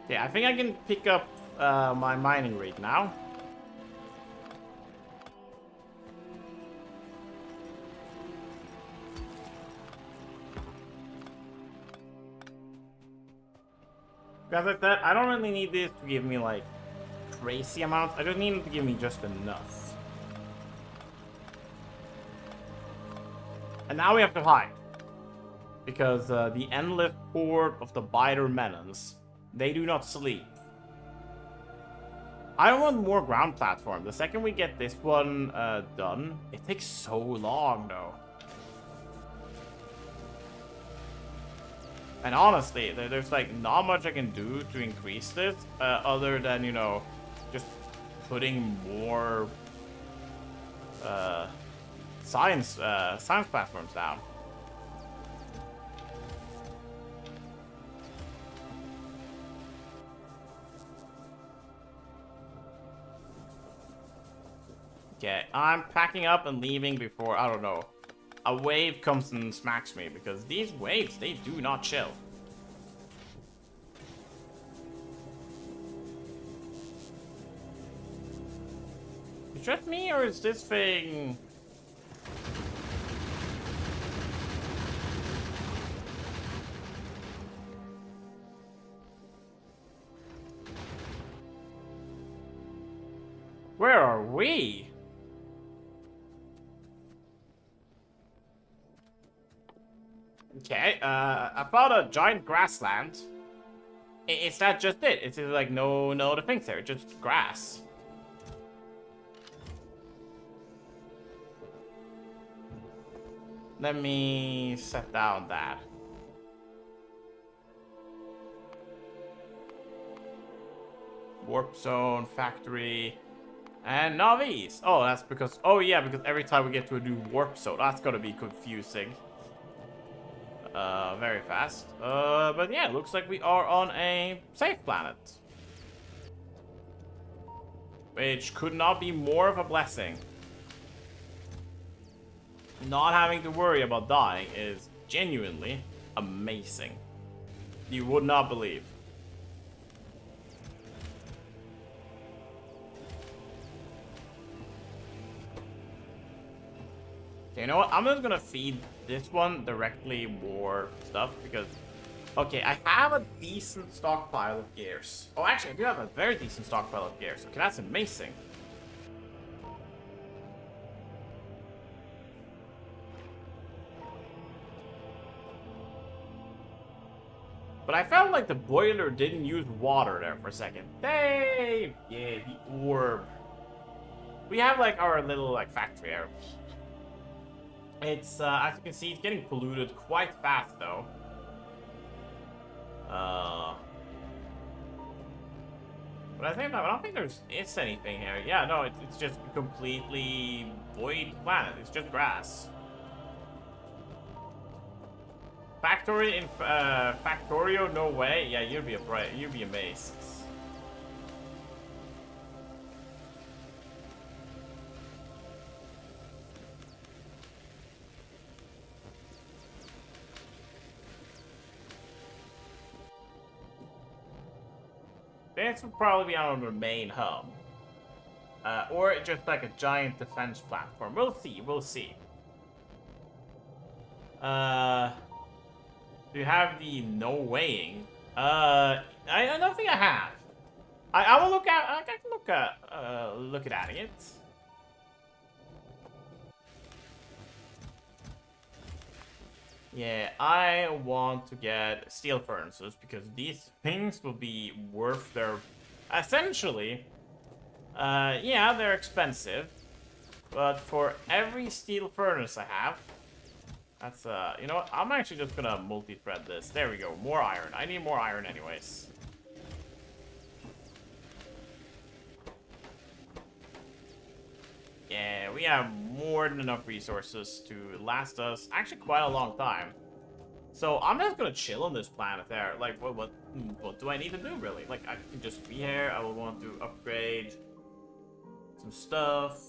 Speaker 1: yeah, I think I can pick up my mining rate now. Because like that, I don't really need this to give me like crazy amounts. I just need it to give me just enough. And now we have to hide. Because the endless horde of the biter melons, they do not sleep. I want more ground platform. The second we get this one done, it takes so long though. And honestly, there's like not much I can do to increase this other than, you know, just putting more science platforms down. Okay, I'm packing up and leaving before, I don't know, a wave comes and smacks me, because these waves, they do not chill. Is it just me, or is this thing... Where are we? Okay, I found a giant grassland. Is that just it? It's like no other things there, just grass. Let me set down that. Warp zone, factory, and navis. Oh, that's because, oh yeah, because every time we get to a new warp zone, that's gonna be confusing. Very fast. But yeah, it looks like we are on a safe planet. Which could not be more of a blessing. Not having to worry about dying is genuinely amazing. You would not believe. Okay, you know what? I'm just gonna feed this one directly more stuff because, okay, I have a decent stockpile of gears. Oh, actually, I do have a very decent stockpile of gears. Okay, that's amazing. But I felt like the boiler didn't use water there for a second. Hey! Yeah, the orb. We have like our little like factory here. It's, as you can see, it's getting polluted quite fast, though. But I don't think there's anything here. Yeah, no, it's just a completely void planet. It's just grass. Factorio, no way. Yeah, you'd be amazed. This would probably be our main hub. Or just like a giant defense platform. We'll see, we'll see. Do you have the no weighing? I don't think I have. I will look at. I can look at adding it. Yeah, I want to get steel furnaces because these things will be worth their. Essentially, yeah, they're expensive, but for every steel furnace I have, that's you know what? I'm actually just gonna multi-thread this. There we go. More iron. I need more iron, anyways. Yeah, we have more than enough resources to last us actually quite a long time. So I'm just gonna chill on this planet there. Like, what do I need to do, really? Like, I can just be here. I will want to upgrade some stuff.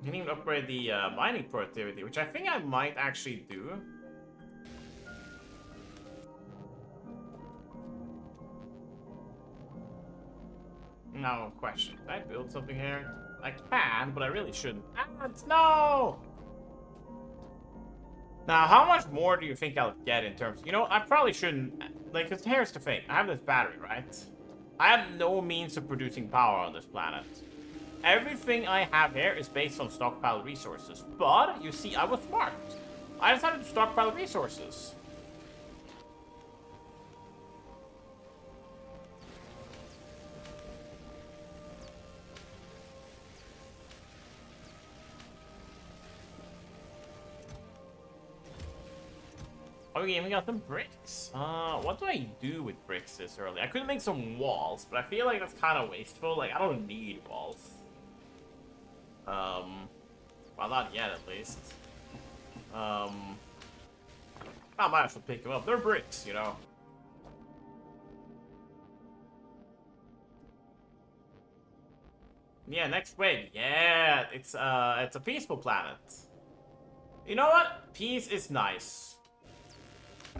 Speaker 1: I can even upgrade the mining productivity, which I think I might actually do. No question. Can I build something here? I can, but I really shouldn't. No! Now, how much more do you think I'll get in terms... You know, I probably shouldn't... Like, because here's the thing. I have this battery, right? I have no means of producing power on this planet. Everything I have here is based on stockpiled resources. But, you see, I was smart. I decided to stockpile resources. Okay, we got some bricks. What do I do with bricks this early? I could make some walls, but I feel like that's kind of wasteful. Like, I don't need walls. Well, not yet, at least. I might as well pick them up. They're bricks, you know. Yeah, next wave. Yeah, it's a peaceful planet. You know what? Peace is nice.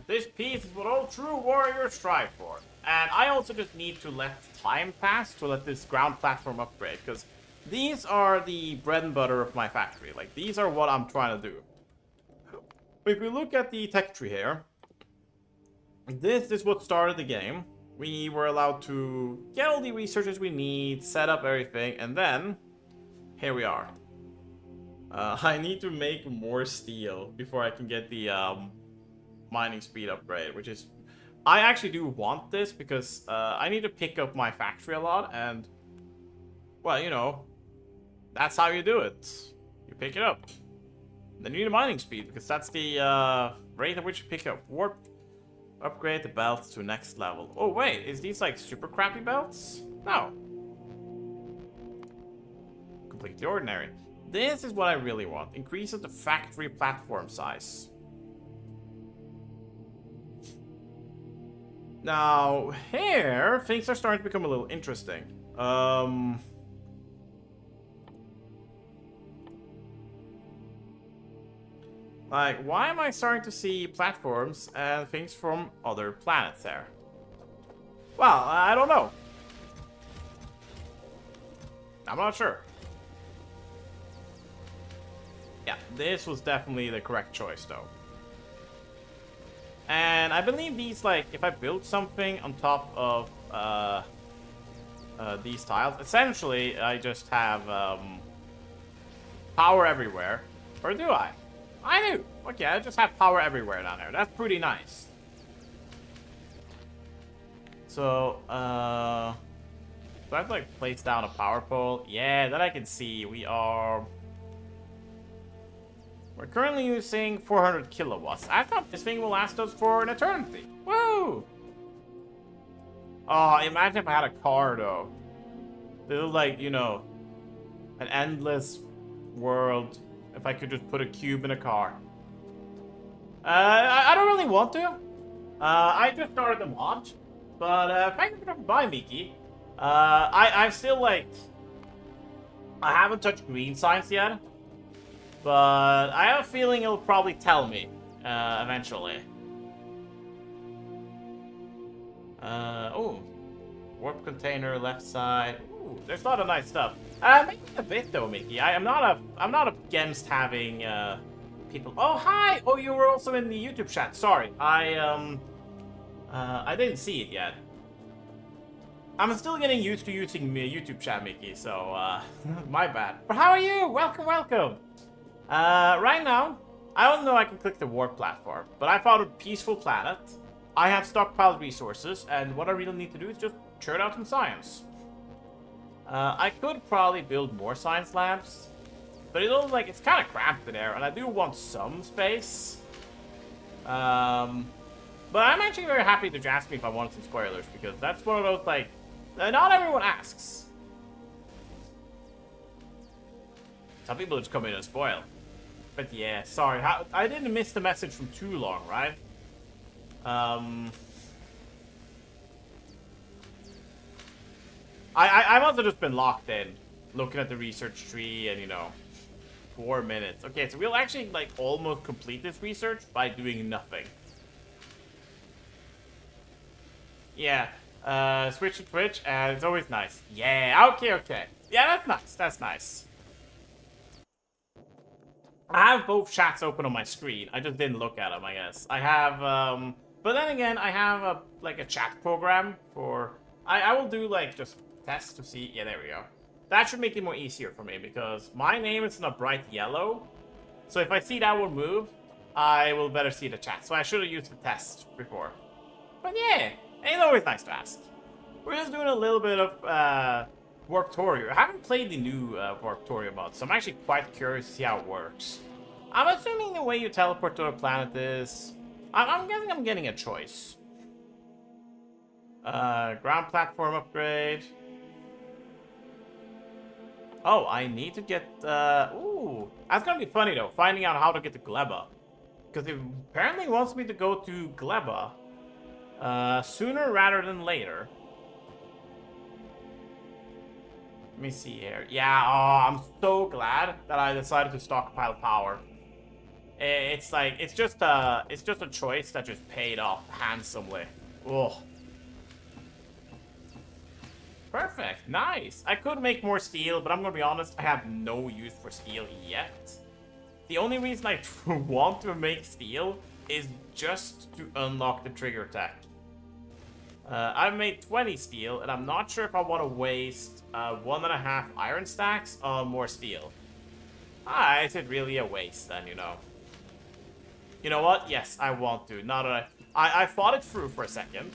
Speaker 1: This peace is what all true warriors strive for. And I also just need to let time pass to let this ground platform upgrade, because these are the bread and butter of my factory. Like, these are what I'm trying to do. If we look at the tech tree here, this is what started the game. We were allowed to get all the resources we need, set up everything, and then here we are. I need to make more steel before I can get the mining speed upgrade, which is... I actually do want this because I need to pick up my factory a lot, and... Well, you know, that's how you do it. You pick it up. Then you need a mining speed, because that's the rate at which you pick up. Warp. Upgrade the belts to next level. Oh, wait. Is these, like, super crappy belts? No. Completely ordinary. This is what I really want. Increases the factory platform size. Now, here, things are starting to become a little interesting. Like, why am I starting to see platforms and things from other planets there? Well, I don't know. I'm not sure. Yeah, this was definitely the correct choice, though. And I believe these, like, if I build something on top of these tiles, essentially I just have power everywhere. Or do I? I do. Okay, I just have power everywhere down there. That's pretty nice. So, do I have to, like, place down a power pole? Yeah, that I can see. We're currently using 400 kilowatts. I thought this thing will last us for an eternity. Woo! Oh, imagine if I had a car, though. This is like, you know, an endless world. If I could just put a cube in a car. I don't really want to. I just started the mod. But, thank you for dropping by, Miki. I'm still, like... I haven't touched green science yet. But I have a feeling it'll probably tell me, eventually. Oh, warp container left side. Ooh, there's a lot of nice stuff. Maybe a bit though, Mickey. I'm not against having people. Oh, hi. Oh, you were also in the YouTube chat. Sorry, I didn't see it yet. I'm still getting used to using YouTube chat, Mickey. So my bad. But how are you? Welcome, welcome. Right now, I don't know I can click the warp platform, but I found a peaceful planet. I have stockpiled resources, and what I really need to do is just churn out some science. I could probably build more science labs, but it looks like it's kind of cramped in there, and I do want some space. But I'm actually very happy that you asked me if I wanted some spoilers, because that's one of those, like, not everyone asks. Some people just come in and spoil. But yeah, sorry, I didn't miss the message from too long, right? I must have just been locked in, looking at the research tree and, you know, 4 minutes. Okay, so we'll actually, like, almost complete this research by doing nothing. Yeah, switch to Twitch, and it's always nice. Yeah, okay. Yeah, that's nice, that's nice. I have both chats open on my screen. I just didn't look at them, I guess. I have, but then again, I have, like, a chat program for... I will do, like, just test to see... Yeah, there we go. That should make it more easier for me, because my name is in a bright yellow. So if I see that one move, I will better see the chat. So I should have used the test before. But yeah, it's always nice to ask. We're just doing a little bit of, Warptorio. I haven't played the new Warptorio mod, so I'm actually quite curious to see how it works. I'm assuming the way you teleport to a planet is... I'm guessing I'm getting a choice. Ground platform upgrade. Oh, I need to get... Ooh, that's gonna be funny though, finding out how to get to Gleba. Because it apparently wants me to go to Gleba sooner rather than later. Let me see here. Yeah, oh, I'm so glad that I decided to stockpile power. It's like, it's just a choice that just paid off handsomely. Oh. Perfect, nice. I could make more steel, but I'm gonna be honest, I have no use for steel yet. The only reason I want to make steel is just to unlock the trigger tech. I've made 20 steel, and I'm not sure if I want to waste 1.5 iron stacks on more steel. Is it really a waste then, you know? You know what? Yes, I want to. Now that I thought it through for a second.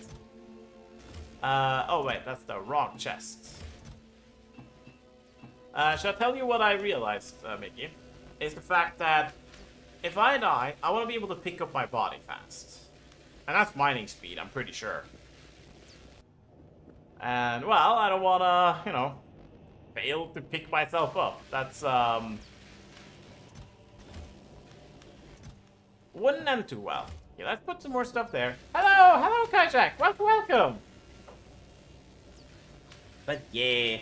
Speaker 1: Oh wait, that's the wrong chest. Shall I tell you what I realized, Mickey? Is the fact that if I die, I want to be able to pick up my body fast. And that's mining speed, I'm pretty sure. And, well, I don't want to, you know, fail to pick myself up. That's, wouldn't end too well. Okay, let's put some more stuff there. Hello, Kajak. Welcome. But, yeah.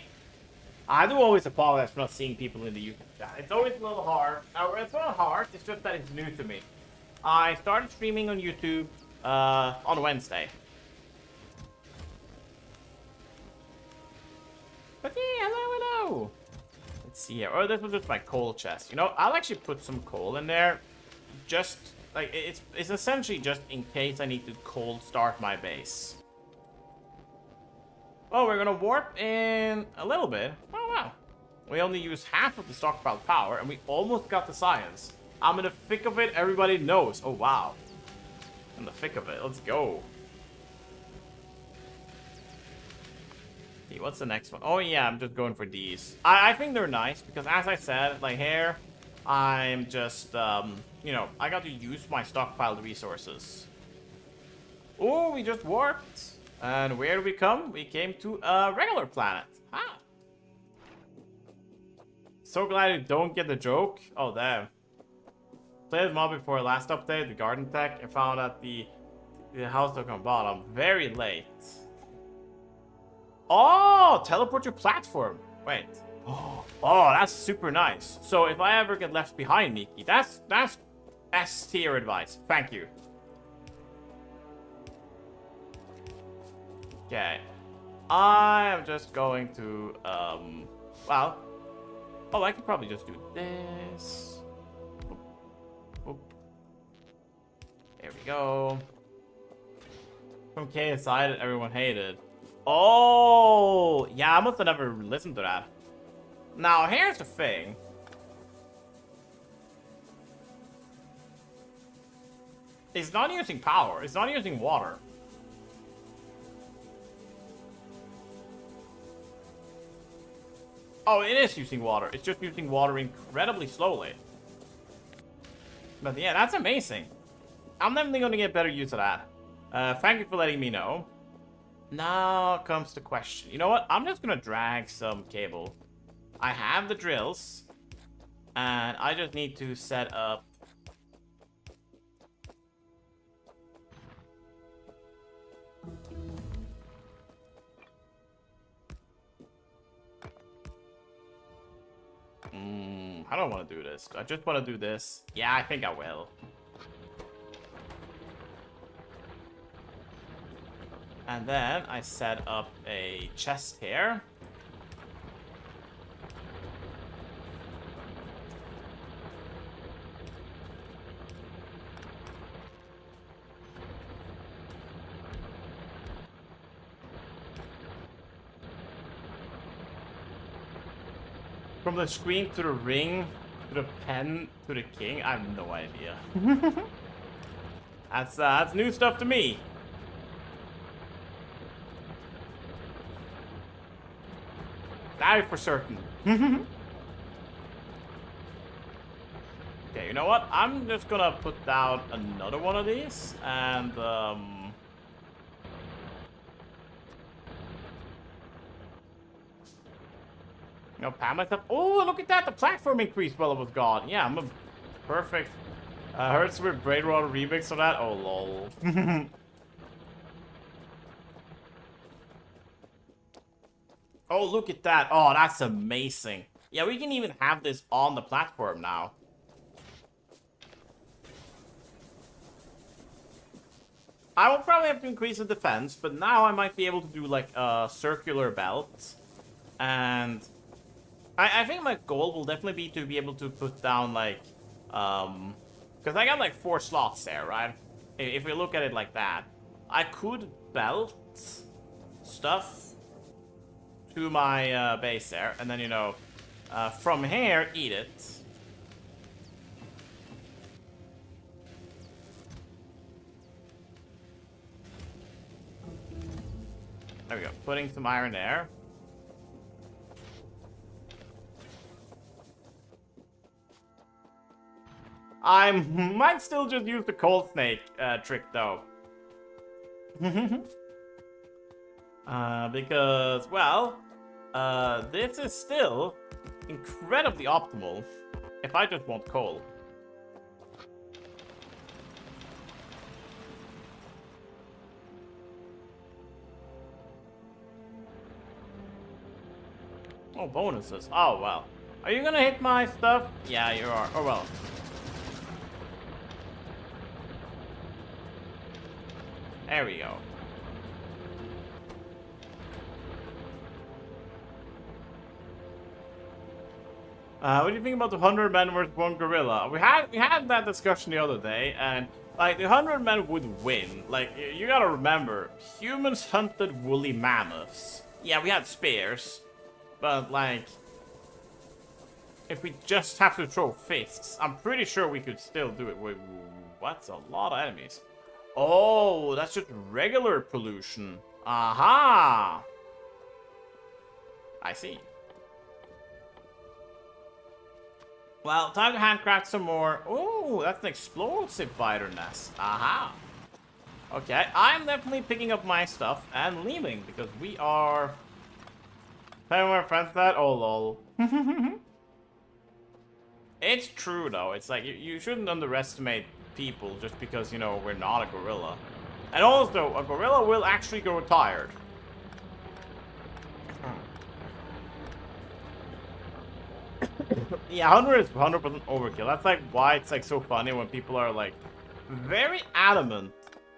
Speaker 1: I do always apologize for not seeing people in the YouTube chat. It's always a little hard. It's not hard, it's just that it's new to me. I started streaming on YouTube, on Wednesday. But yeah, hello. Let's see here. Oh, this was just my coal chest. You know, I'll actually put some coal in there. Just, like, it's essentially just in case I need to cold start my base. Oh, we're gonna warp in a little bit. Oh, wow. We only used half of the stockpiled power, and we almost got the science. I'm in the thick of it, everybody knows. Oh, wow. In the thick of it. Let's go. What's the next one? Oh yeah, I'm just going for these. I think they're nice because, as I said, like here, I'm just, you know, I got to use my stockpiled resources. Oh, we just warped. And where did we come? We came to a regular planet. Ah. So glad you don't get the joke. Oh, damn. Played the mod before last update, the garden tech, and found out the house took on bottom. Very late. Oh, teleport your platform. Wait. Oh, that's super nice. So if I ever get left behind, Miki, that's S tier advice. Thank you. Okay. I am just going to, well, oh, I could probably just do this. Oop. Oop. There we go. From KSI that everyone hated. Oh, yeah, I must have never listened to that. Now, here's the thing. It's not using power. It's not using water. Oh, it is using water. It's just using water incredibly slowly. But yeah, that's amazing. I'm definitely going to get better use of that. Thank you for letting me know. Now comes the question. You know what? I'm just going to drag some cable. I have the drills. And I just need to set up... I don't want to do this. I just want to do this. Yeah, I think I will. And then I set up a chest here. From the screen to the ring, to the pen, to the king, I have no idea. That's new stuff to me. That is for certain. Okay, you know what? I'm just gonna put down another one of these, and you know, pat myself. Oh, look at that! The platform increased while it was gone. Yeah, I'm a perfect. Hurts with Braid Rod remix of that. Oh lol. Oh, look at that. Oh, that's amazing. Yeah, we can even have this on the platform now. I will probably have to increase the defense, but now I might be able to do like a circular belt. And I think my goal will definitely be to be able to put down like, because I got like 4 slots there, right? If we look at it like that, I could belt stuff to my base there, and then, you know, from here, eat it. There we go, putting some iron there. I might still just use the cold snake trick, though. Because, well, this is still incredibly optimal if I just want coal. Oh, bonuses. Oh, well. Are you gonna hit my stuff? Yeah, you are. Oh, well. There we go. What do you think about the 100 men versus 1 gorilla? We had that discussion the other day, and like the 100 men would win. Like, you gotta remember, humans hunted woolly mammoths. Yeah, we had spears, but like, if we just have to throw fists, I'm pretty sure we could still do it. Wait, what's a lot of enemies? Oh, that's just regular pollution. Aha! I see. Well, time to handcraft some more. Oh, that's an explosive spider nest. Aha. Okay, I'm definitely picking up my stuff and leaving because we are... Telling my friends that? Oh, lol. It's true, though. It's like, you shouldn't underestimate people just because, you know, we're not a gorilla. And also, a gorilla will actually grow tired. Yeah, 100 is 100% overkill. That's like why it's like so funny when people are like very adamant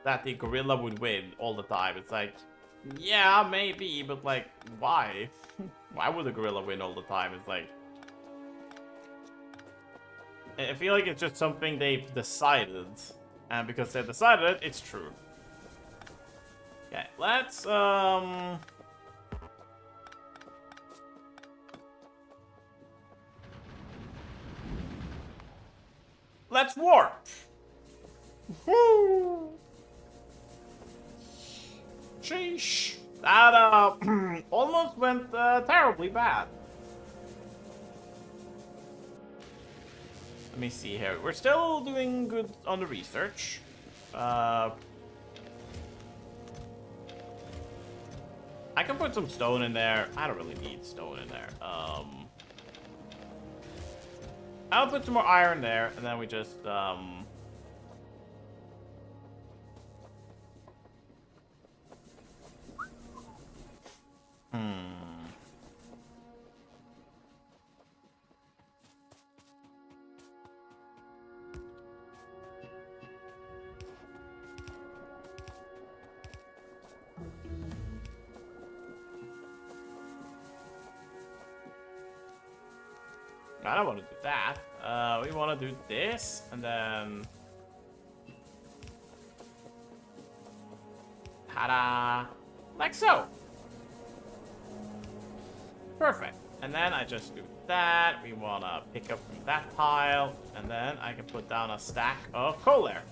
Speaker 1: that the gorilla would win all the time. It's like, Yeah, maybe, but like, why? Why would a gorilla win all the time? It's like... I feel like it's just something they've decided. And because they decided it, it's true. Okay, let's, let's warp! Woo! Sheesh. That, almost went, terribly bad. Let me see here. We're still doing good on the research. I can put some stone in there. I don't really need stone in there. I'll put some more iron there, and then we just, I don't want to do that. We want to do this, and then... Ta-da! Like so! Perfect. And then I just do that. We want to pick up from that pile, and then I can put down a stack of coal there.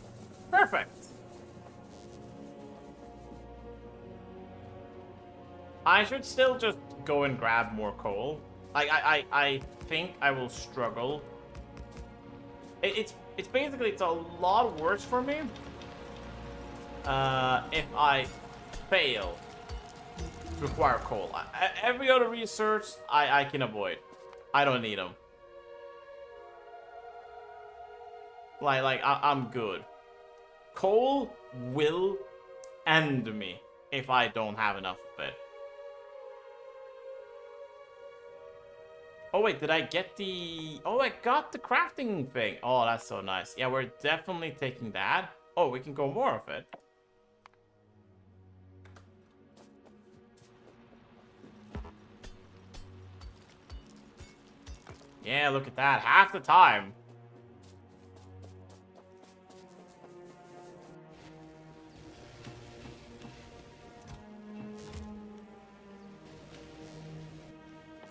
Speaker 1: Perfect! I should still just go and grab more coal. I think I will struggle. It's basically, it's a lot worse for me if I fail to acquire coal. Every other research I can avoid. I don't need them. I'm good. Coal will end me if I don't have enough of it. Oh wait, did I get the... Oh, I got the crafting thing. Oh, that's so nice. Yeah, we're definitely taking that. Oh, we can go more of it. Yeah, look at that. Half the time.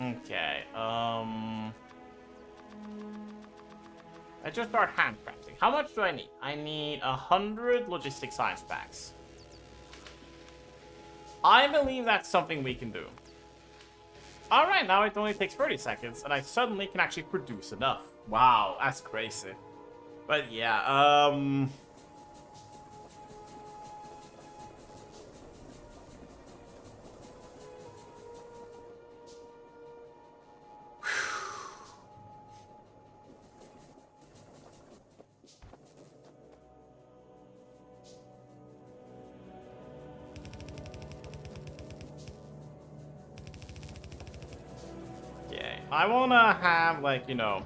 Speaker 1: Okay, I just start handcrafting. How much do I need? I need 100 logistic science packs. I believe that's something we can do. Alright, now it only takes 30 seconds, and I suddenly can actually produce enough. Wow, that's crazy. But yeah, I wanna have, like, you know...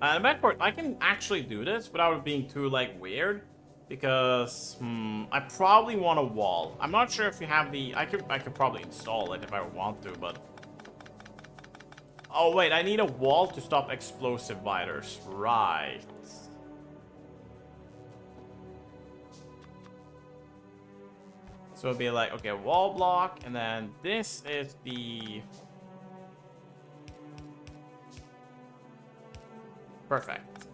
Speaker 1: And backport, I can actually do this without it being too, like, weird. Because, I probably want a wall. I'm not sure if you have the... I could probably install it if I want to, but... Oh, wait, I need a wall to stop explosive biters. Right. So it'd be like, okay, wall block, and then this is the... Perfect.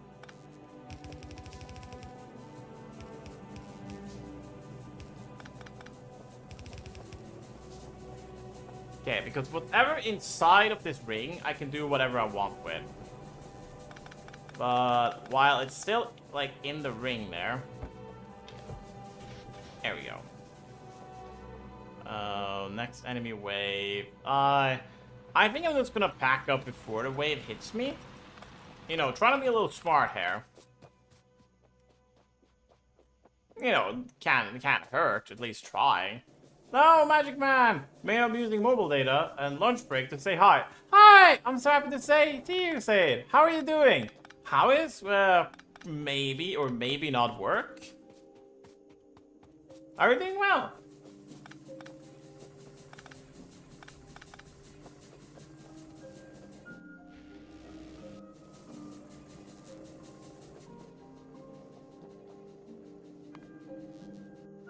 Speaker 1: Okay, because whatever inside of this ring, I can do whatever I want with. But while it's still, like, in the ring there. There we go. Next enemy wave. I think I'm just gonna pack up before the wave hits me. You know, trying to be a little smart here. You know, can't hurt, at least try. No, Magic Man! May I be using mobile data and lunch break to say hi. Hi! I'm so happy to see you, Said. How are you doing? How is, maybe or maybe not work? Are you doing well?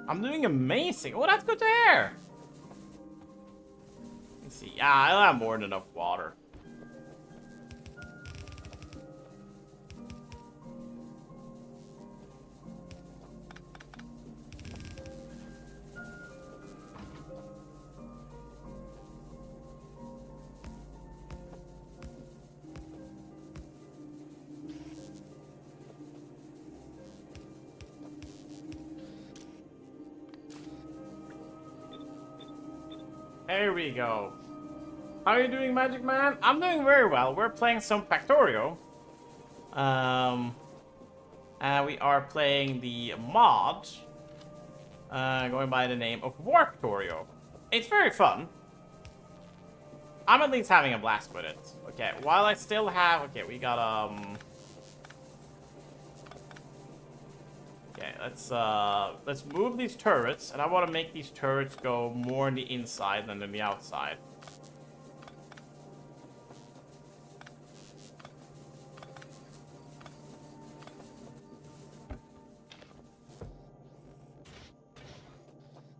Speaker 1: I'm doing amazing. Oh, that's good to hear. Let's see. Yeah, I'll have more than enough water. There we go. How are you doing, Magic Man? I'm doing very well. We're playing some Factorio. And we are playing the mod going by the name of Warptorio. It's very fun. I'm at least having a blast with it. Okay, while I still have... Okay, we got, Okay, let's move these turrets, and I want to make these turrets go more on the inside than on the outside.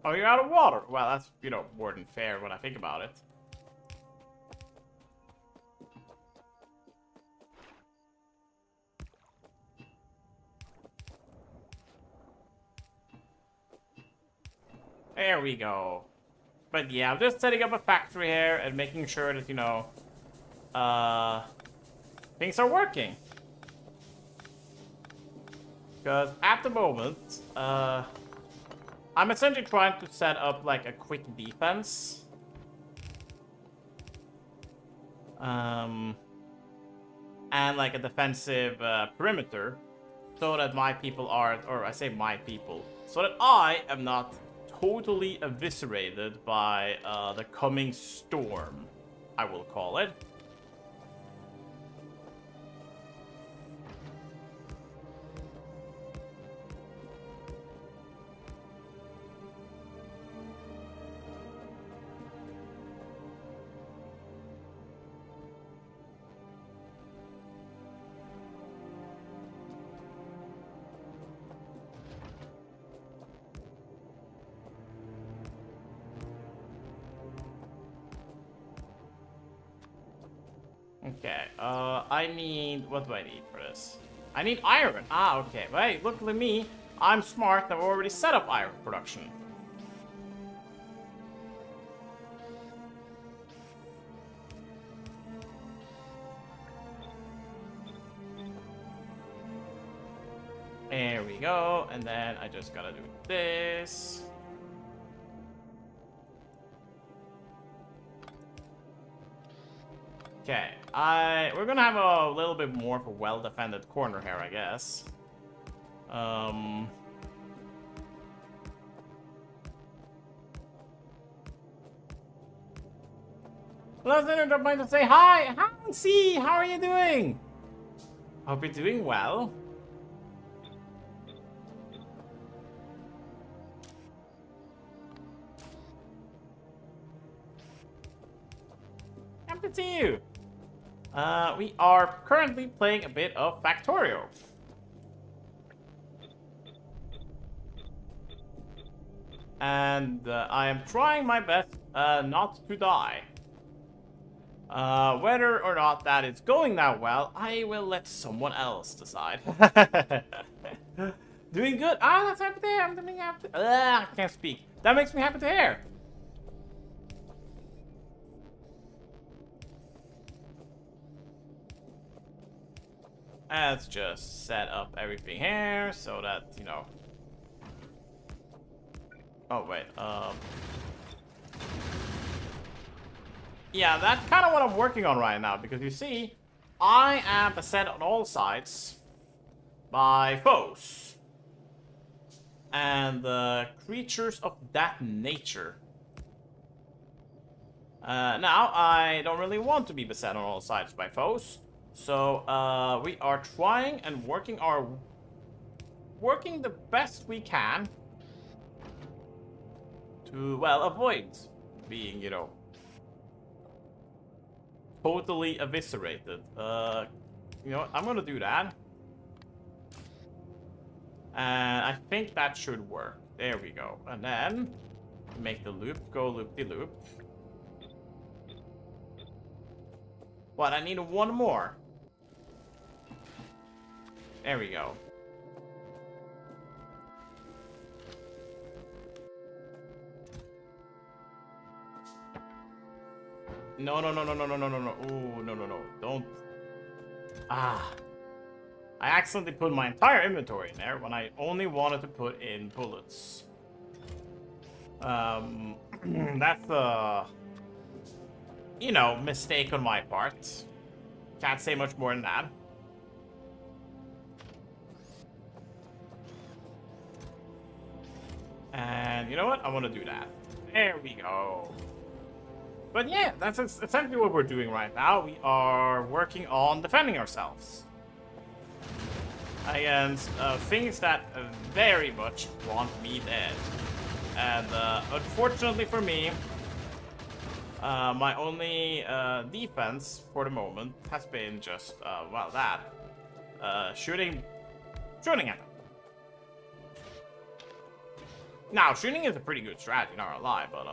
Speaker 1: Oh, you're out of water. Well, that's, you know, more than fair when I think about it. There we go. But yeah, I'm just setting up a factory here and making sure that, you know, things are working. Because at the moment, I'm essentially trying to set up like a quick defense. And like a defensive perimeter. So that my people are, or I say my people, so that I am not totally eviscerated by the coming storm, I will call it. Okay, I need... What do I need for this? I need iron. Ah, okay. But hey, look at me. I'm smart. I've already set up iron production. There we go. And then I just gotta do this. Okay, we're gonna have a little bit more of a well-defended corner here, I guess. Let's interrupt by to say hi, Hansi, how are you doing? Hope you're doing well. Happy to see you. We are currently playing a bit of Factorio. And I am trying my best not to die. Whether or not that is going that well, I will let someone else decide. Doing good. Ah, that's happy to hear. I'm doing happy. I can't speak. That makes me happy to hear. Let's just set up everything here so that, you know. Oh, wait. Yeah, that's kind of what I'm working on right now, because you see, I am beset on all sides by foes. And creatures of that nature. Now, I don't really want to be beset on all sides by foes. So, we are trying and working the best we can to, well, avoid being, you know, totally eviscerated. You know what? I'm gonna do that. And I think that should work. There we go. And then make the loop go loop-de-loop. What? I need one more. There we go. No, no, no, no, no, no, no, no, no. Ooh, no, no, no. Don't. Ah. I accidentally put my entire inventory in there when I only wanted to put in bullets. That's a, you know, mistake on my part. Can't say much more than that. And you know what? I want to do that. There we go. But yeah, that's essentially what we're doing right now. We are working on defending ourselves against things that very much want me dead. And unfortunately for me, my only defense for the moment has been just, well, that. Shooting at them. Now, shooting is a pretty good strategy, not gonna lie, but,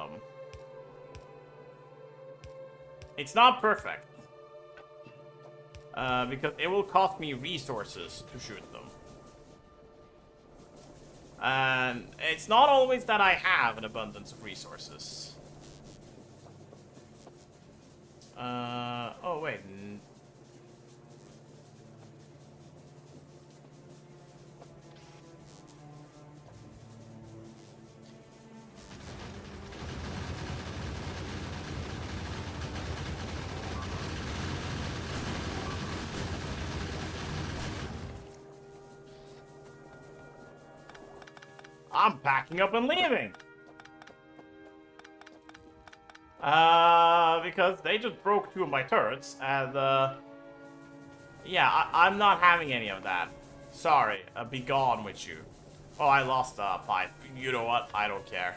Speaker 1: it's not perfect. Because it will cost me resources to shoot them. And it's not always that I have an abundance of resources. Oh wait. I'm packing up and leaving. Because they just broke 2 of my turrets, and, yeah, I'm not having any of that. Sorry, be gone with you. Oh, I lost a pipe. You know what? I don't care.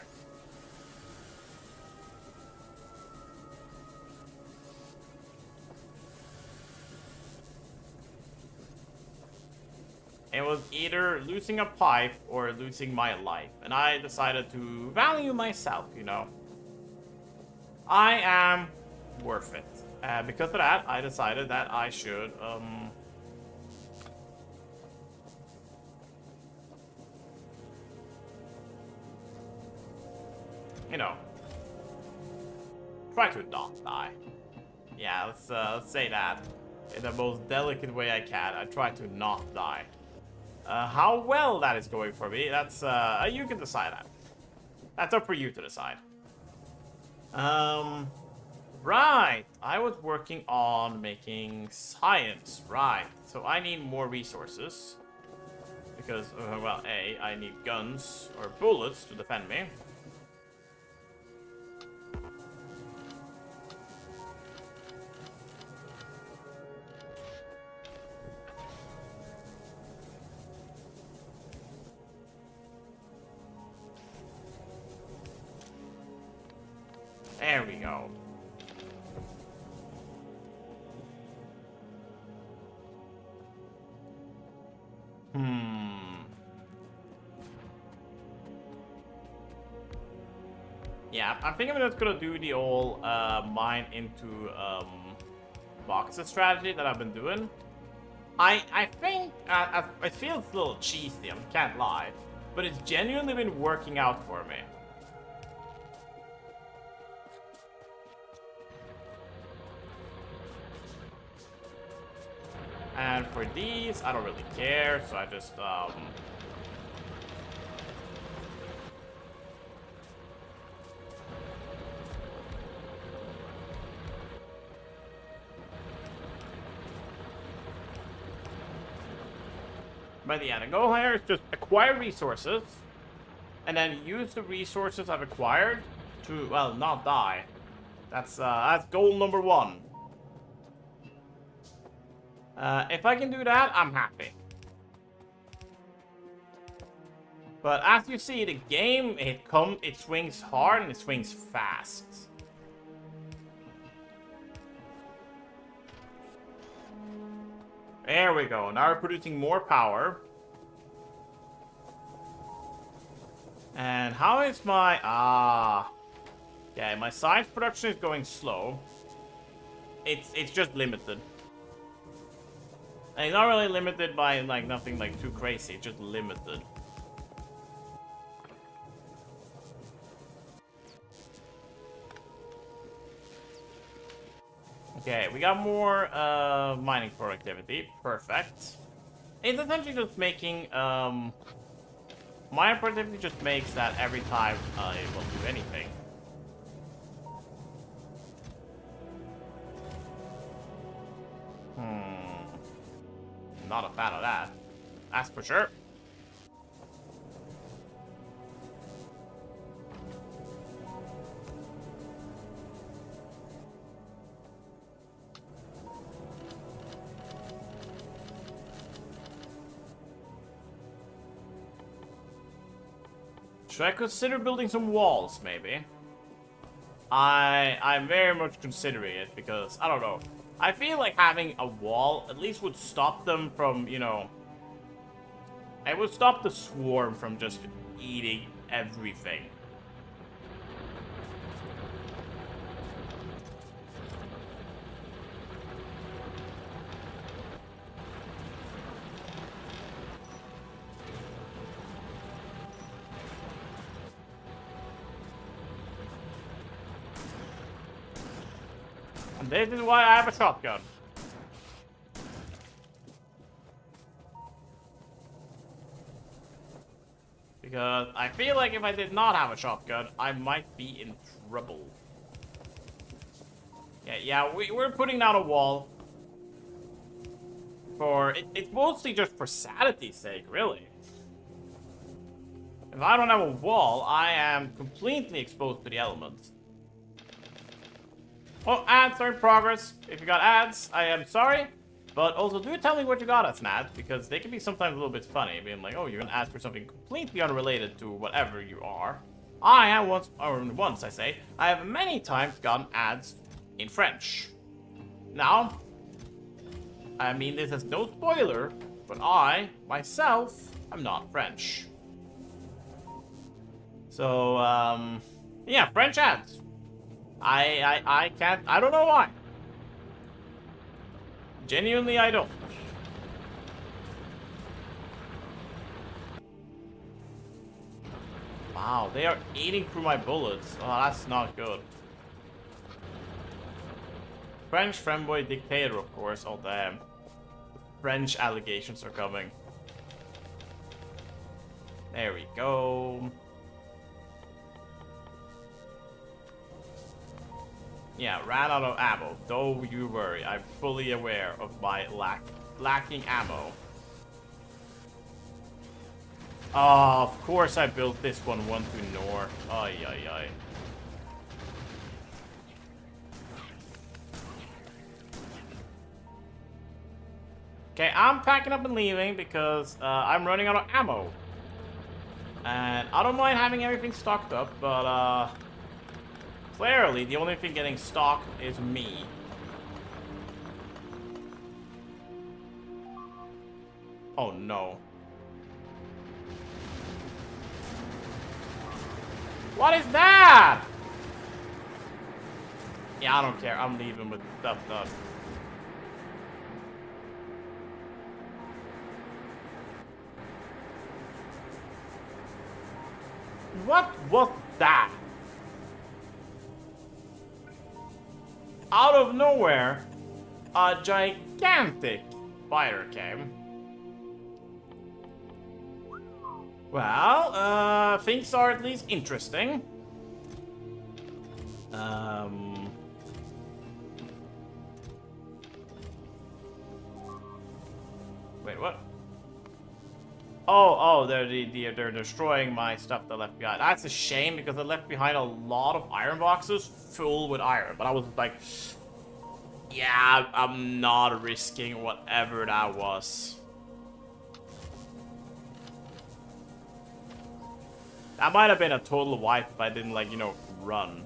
Speaker 1: It was either losing a pipe or losing my life. And I decided to value myself, you know. I am worth it. Because of that, I decided that I should, you know, try to not die. Yeah, let's say that in the most delicate way I can. I try to not die. How well that is going for me, that's, you can decide that. That's up for you to decide. Right. I was working on making science, right. So I need more resources. Because, well, A, I need guns or bullets to defend me. There we go. Yeah, I think I'm just gonna do the old mine into boxes strategy that I've been doing. I think it feels a little cheesy, I can't lie, but it's genuinely been working out for me. And for these, I don't really care, so I just, But yeah, the goal here is just acquire resources, and then use the resources I've acquired to, well, not die. That's goal number 1. If I can do that, I'm happy. But as you see, the game, it swings hard and it swings fast. There we go. Now we're producing more power. And how is my... Ah. Yeah, my science production is going slow. It's just limited. And it's not really limited by, like, nothing, like, too crazy. It's just limited. Okay, we got more mining productivity. Perfect. It's essentially just making mining productivity just makes that every time I will do anything. Not a fan of that. That's for sure. Should I consider building some walls, maybe? I'm very much considering it because, I don't know. I feel like having a wall at least would stop them from, you know... It would stop the swarm from just eating everything. And this is why I have a shotgun. Because I feel like if I did not have a shotgun, I might be in trouble. Yeah, we're putting down a wall. It's mostly just for sanity's sake, really. If I don't have a wall, I am completely exposed to the elements. Oh, ads are in progress. If you got ads, I am sorry. But also, do tell me what you got as an ad, because they can be sometimes a little bit funny, being like, oh, you're gonna ask for something completely unrelated to whatever you are. I have once I say, I have many times gotten ads in French. Now, I mean, this is no spoiler, but I, myself, am not French. So, yeah, French ads. I can't, I don't know why. Genuinely, I don't. Wow, they are eating through my bullets. Oh, that's not good. French femboy dictator, of course. Oh, damn. French allegations are coming. There we go. Yeah, ran out of ammo. Don't you worry. I'm fully aware of my lacking ammo. Oh, of course I built this one to north. Ay, ay, ay. Okay, I'm packing up and leaving because I'm running out of ammo. And I don't mind having everything stocked up, but clearly the only thing getting stocked is me. Oh no. What is that? Yeah, I don't care. I'm leaving with stuff done. What was that? Out of nowhere, a gigantic spider came. Well, things are at least interesting. Wait, what? Oh, they're destroying my stuff that I left behind. That's a shame because I left behind a lot of iron boxes full with iron. But I was like, yeah, I'm not risking whatever that was. That might have been a total wipe if I didn't, like, you know, run.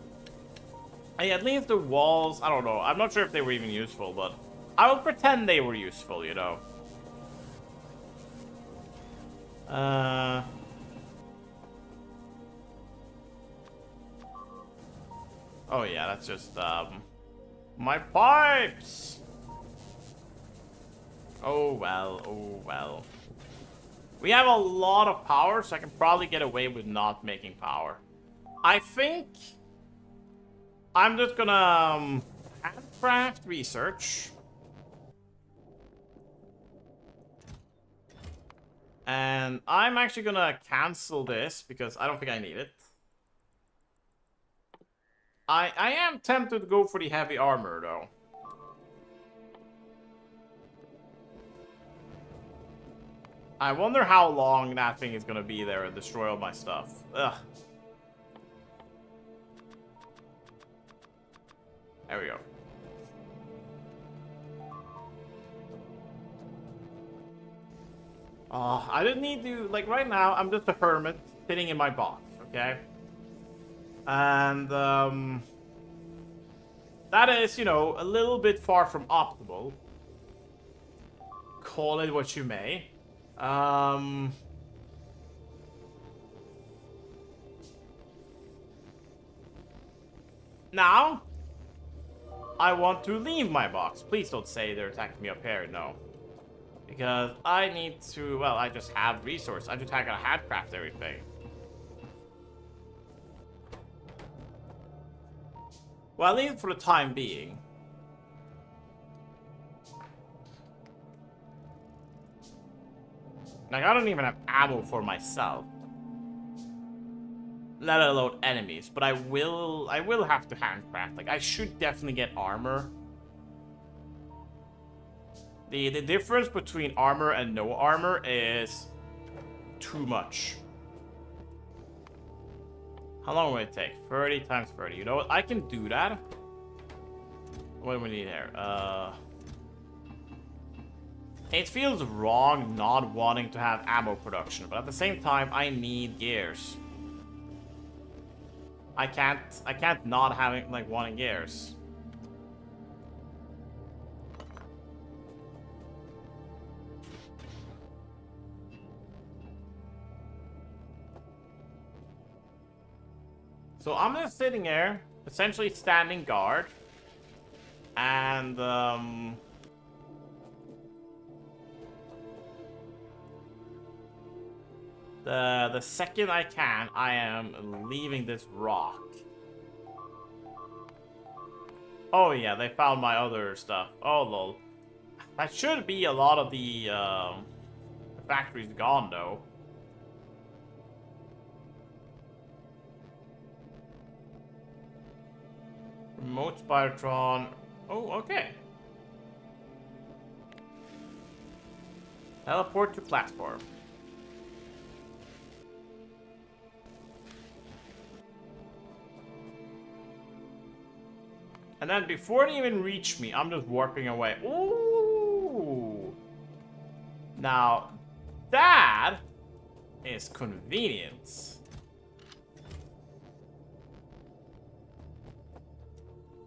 Speaker 1: Hey, at least the walls, I don't know. I'm not sure if they were even useful, but I will pretend they were useful, you know. Oh yeah, that's just my pipes. Oh well, oh well. We have a lot of power, so I can probably get away with not making power. I think I'm just gonna handcraft research. And I'm actually gonna cancel this because I don't think I need it. I am tempted to go for the heavy armor though. I wonder how long that thing is gonna be there and destroy all my stuff. Ugh. There we go. I didn't need to, like, right now, I'm just a hermit sitting in my box, okay? And, that is, you know, a little bit far from optimal. Call it what you may. Now, I want to leave my box. Please don't say they're attacking me up here, no. Because I need to, well, I just have resource. I just gotta handcraft everything. Well, at least for the time being. Like, I don't even have ammo for myself. Let alone enemies. But I will have to handcraft. Like, I should definitely get armor. The difference between armor and no armor is too much. How long will it take? 30 times 30. You know what? I can do that. What do we need here? It feels wrong not wanting to have ammo production, but at the same time, I need gears. I can't not having, like, wanting gears. So I'm just sitting there, essentially standing guard, and the second I can, I am leaving this rock. Oh yeah, they found my other stuff. Oh lol, that should be a lot of the factory's gone though. Remote Spytron. Oh, okay. Teleport to platform. And then before they even reach me, I'm just warping away. Ooh! Now, that is convenience.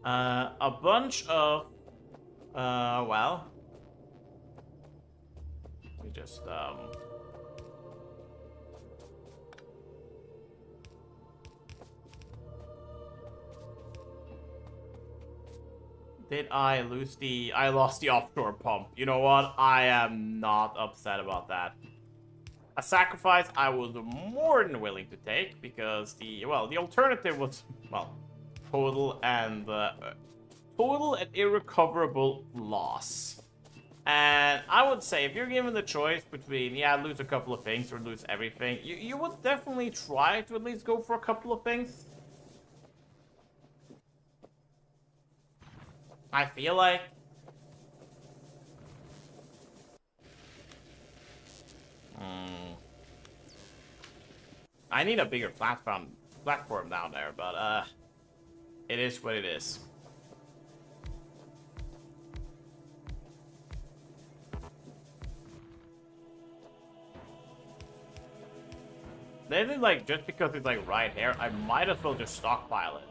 Speaker 1: A bunch of, well, we just, did I lose I lost the offshore pump. You know what? I am not upset about that. A sacrifice I was more than willing to take because the alternative was, well, total and irrecoverable loss. And I would say if you're given the choice between, yeah, lose a couple of things or lose everything, you would definitely try to at least go for a couple of things. I feel like. I need a bigger platform down there, but it is what it is. Then, like, just because it's like right here, I might as well just stockpile it.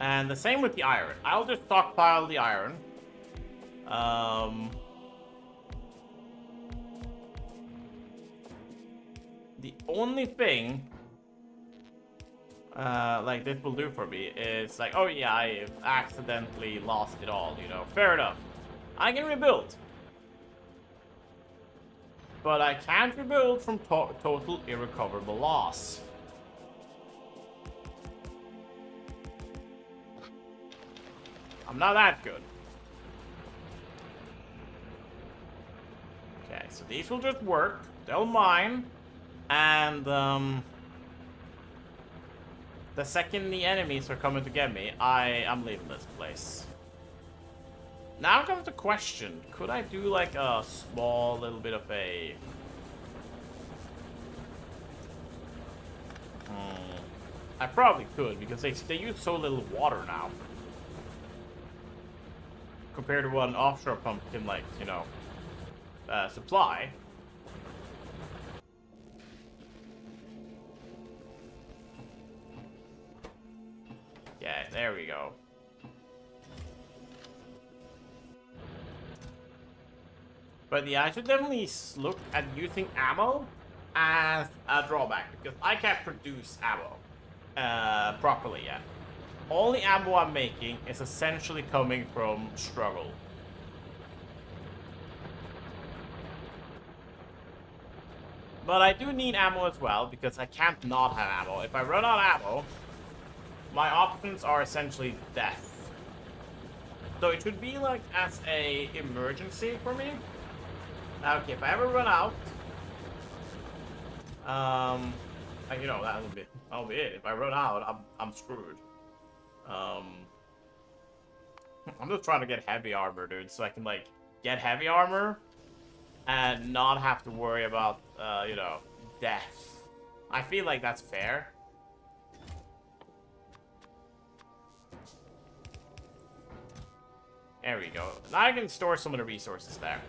Speaker 1: And the same with the iron. I'll just stockpile the iron. The only thing like this will do for me is like, oh yeah, I accidentally lost it all, you know. Fair enough. I can rebuild. But I can't rebuild from total irrecoverable loss. I'm not that good. Okay, so these will just work. They'll mine. And, the second the enemies are coming to get me, I'm leaving this place. Now comes the question. Could I do, like, a small little bit of a... I probably could, because they use so little water now. Compared to what an offshore pump can, like, you know, supply. Yeah, there we go. But yeah, I should definitely look at using ammo as a drawback, because I can't produce ammo properly yet. All the ammo I'm making is essentially coming from struggle. But I do need ammo as well, because I can't not have ammo. If I run out of ammo, my options are essentially death. So it should be like as a emergency for me. Okay, if I ever run out, you know, that'll be it. If I run out, I'm screwed. I'm just trying to get heavy armor, dude, so I can like get heavy armor and not have to worry about you know, death. I feel like that's fair. There we go. Now I can store some of the resources there.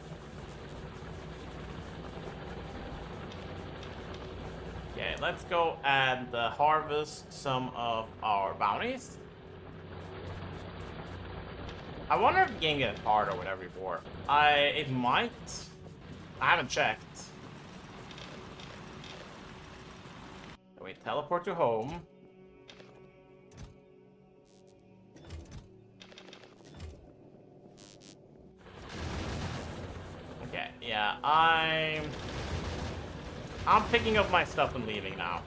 Speaker 1: Okay, let's go and harvest some of our bounties. I wonder if the game gets harder with every war. It might. I haven't checked. We teleport to home. Okay, yeah, I'm picking up my stuff and leaving now.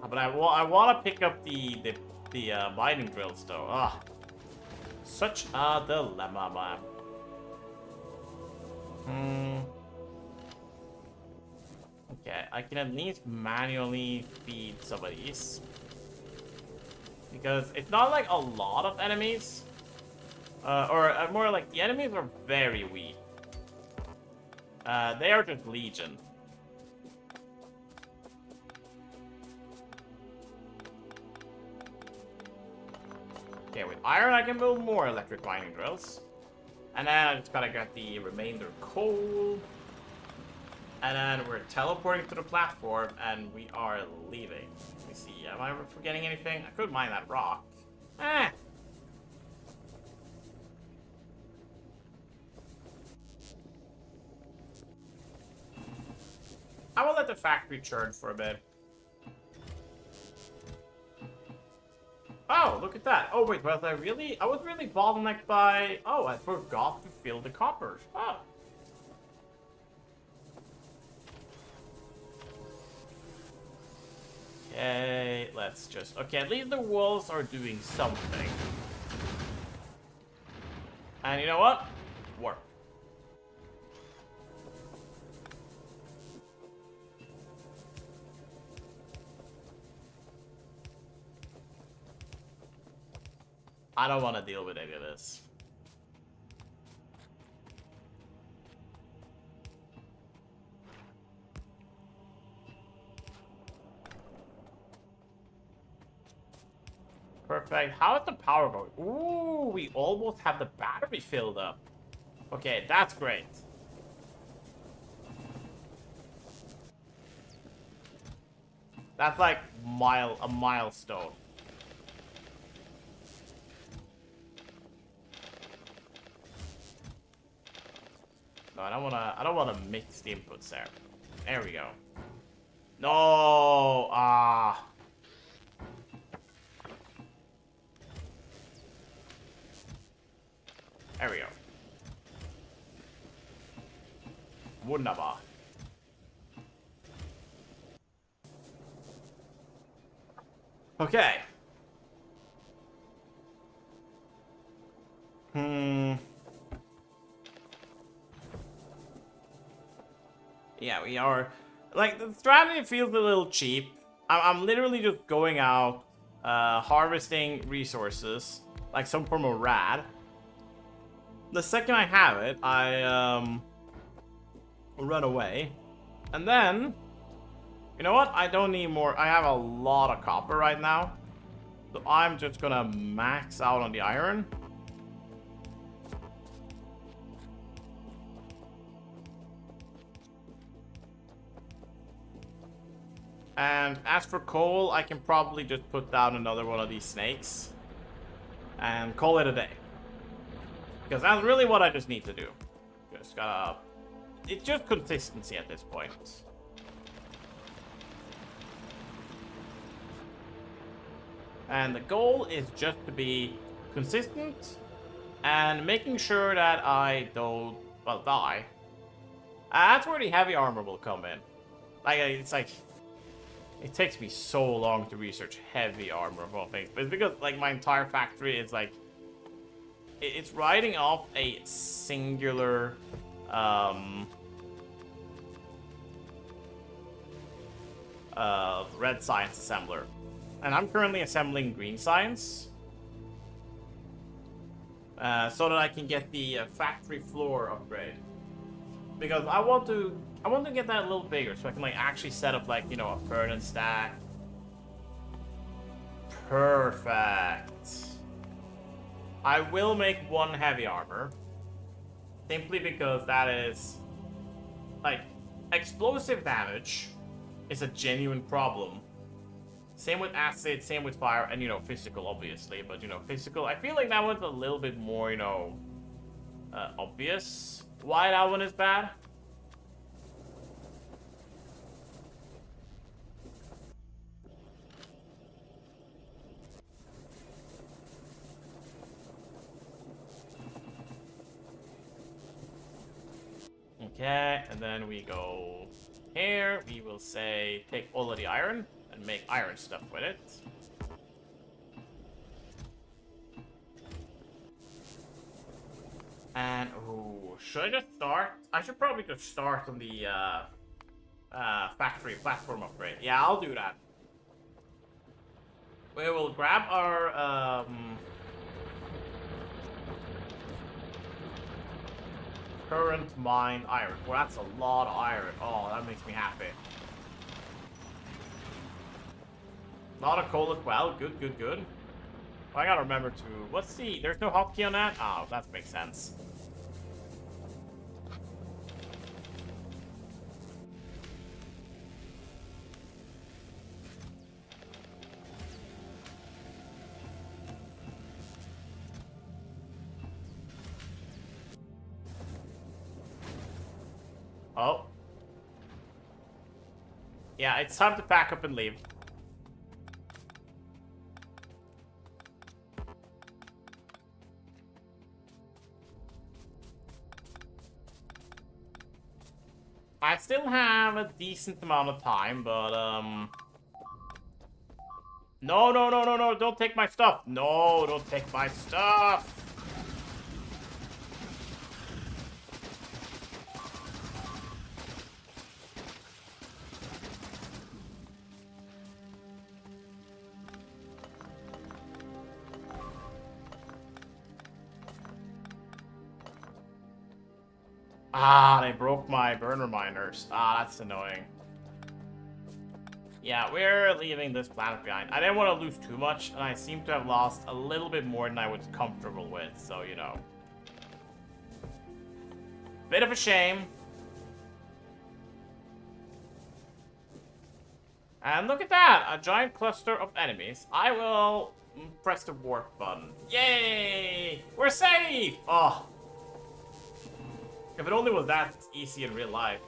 Speaker 1: But I want to pick up the mining drills though. Ah, such a dilemma, man. Okay, I can at least manually feed some of these. Because it's not like a lot of enemies. Or more like the enemies are very weak. They are just legion. Okay, with iron I can build more electric mining drills. And then I just gotta get the remainder coal. And then we're teleporting to the platform, and we are leaving. Let me see, am I forgetting anything? I could mine that rock. I will let the factory churn for a bit. Oh, look at that. Oh, wait, was I really? I was really bottlenecked by... Oh, I forgot to fill the coppers. Oh. Okay, let's just... Okay, at least the walls are doing something. And you know what? Work. I don't want to deal with any of this. Perfect. How is the power going? Ooh, we almost have the battery filled up. Okay, that's great. That's like a milestone. No, I don't wanna mix the inputs there. There we go. No, there we go. Wunderbar. Okay. Yeah, we are. Like, the strategy feels a little cheap. I'm literally just going out, harvesting resources, like some form of rad. The second I have it, I run away. And then, you know what? I don't need more. I have a lot of copper right now. So I'm just gonna max out on the iron. And as for coal, I can probably just put down another one of these snakes and call it a day. Because that's really what I just need to do. Just gotta... It's just consistency at this point. And the goal is just to be consistent and making sure that I don't, well, die. That's where the heavy armor will come in. Like, it's like... It takes me so long to research heavy armor of all things. But it's because, like, my entire factory is, like... It's riding off a singular... red science assembler. And I'm currently assembling green science. So that I can get the factory floor upgrade. Because I want to get that a little bigger so I can like actually set up like, you know, a furnace stack. Perfect. I will make one heavy armor. Simply because that is like explosive damage is a genuine problem. Same with acid, same with fire, and, you know, physical, obviously. But, you know, physical, I feel like that one's a little bit more, you know, obvious why that one is bad. Okay, and then we go here. We will say, take all of the iron and make iron stuff with it. And, ooh, should I just start? I should probably just start on the factory platform upgrade. Yeah, I'll do that. We will grab our current mine iron. Well, that's a lot of iron. Oh, that makes me happy. A lot of coal as well. Good, good, good. I gotta remember to... What's the... There's no hotkey on that? Oh, that makes sense. Oh. Yeah, it's time to pack up and leave. I still have a decent amount of time, but, No, no, no, no, no, don't take my stuff. No, don't take my stuff. Ah, they broke my burn reminders. Ah, that's annoying. Yeah, we're leaving this planet behind. I didn't want to lose too much, and I seem to have lost a little bit more than I was comfortable with, so, you know. Bit of a shame. And look at that, a giant cluster of enemies. I will press the warp button. Yay! We're safe! Oh. If it only was that easy in real life.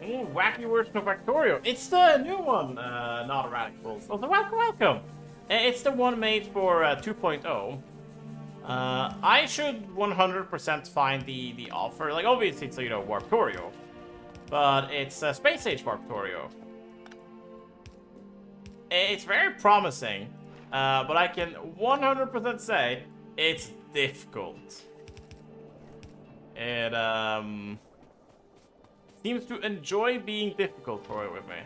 Speaker 1: Ooh, wacky version of Factorio. It's the new one, not erratic pulse. Oh, welcome. It's the one made for 2.0. I should 100% find the offer. Like, obviously, it's, you know, Warptorio. But it's Space Age Warptorio. It's very promising. But I can 100% say it's difficult. It, seems to enjoy being difficult for it with me.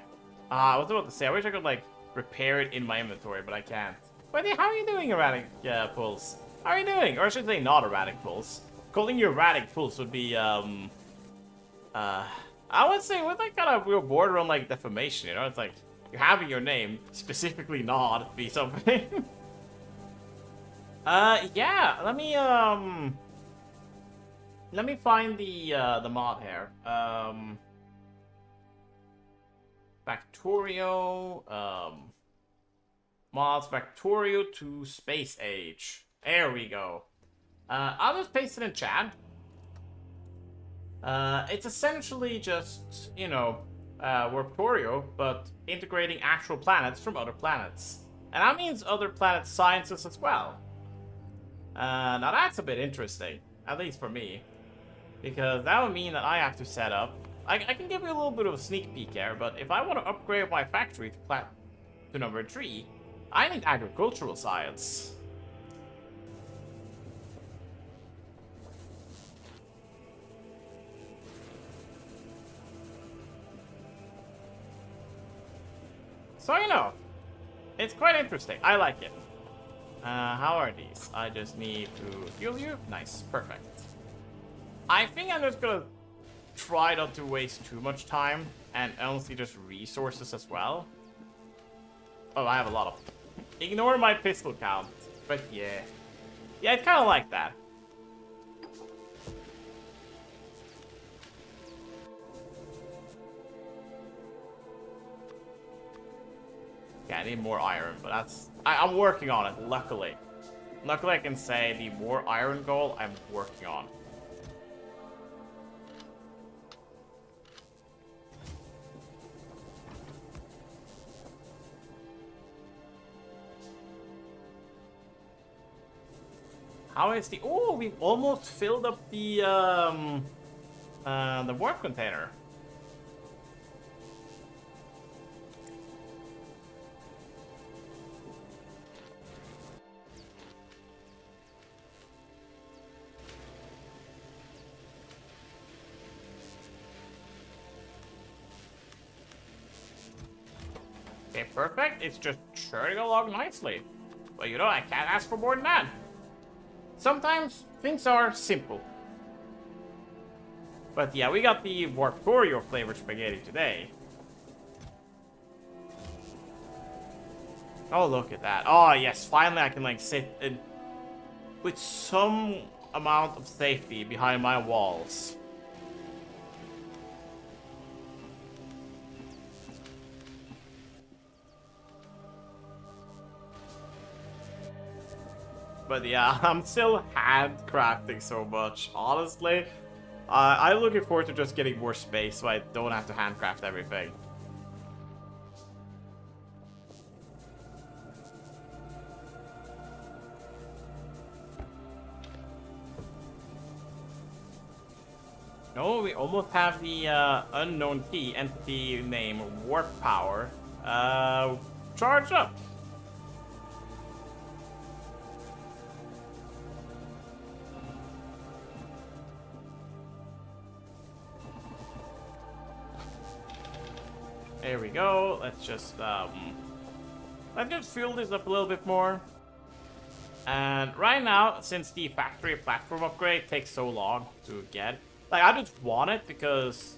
Speaker 1: I was about to say, I wish I could, like, repair it in my inventory, but I can't. But how are you doing, Erratic Pulse? How are you doing? Or I should say not Erratic Pulse. Calling you Erratic Pulse would be, I would say, with, like, kind of, we're border on, like, defamation, you know? It's like, you're having your name, specifically not, be something. Yeah, let me find the mod here. Factorio, mods Factorio to Space Age. There we go. I'll just paste it in chat. It's essentially just, you know, Warptorio, but integrating actual planets from other planets. And that means other planet sciences as well. Now that's a bit interesting, at least for me. Because that would mean that I have to set up... I can give you a little bit of a sneak peek here, but if I want to upgrade my factory to number 3, I need agricultural science. So, you know, it's quite interesting. I like it. How are these? I just need to heal you. Nice, perfect. I think I'm just gonna try not to waste too much time and honestly just resources as well. Oh, I have a lot of... Ignore my pistol count. But yeah. Yeah, it's kind of like that. Yeah, I need more iron, but that's... I'm working on it, luckily. Luckily, I can say the more iron goal I'm working on. How is the... Oh, we've almost filled up the warp container. Okay, perfect. It's just churning along nicely. Well, you know, I can't ask for more than that. Sometimes things are simple. But yeah, we got the Warptorio flavored spaghetti today. Oh, look at that. Oh, yes, finally I can, like, sit in with some amount of safety behind my walls. But yeah, I'm still handcrafting so much, honestly. I'm looking forward to just getting more space so I don't have to handcraft everything. No, we almost have the unknown key entity name Warp Power charged up. There we go. Let's just fill this up a little bit more. And right now, since the factory platform upgrade takes so long to get, like, I just want it because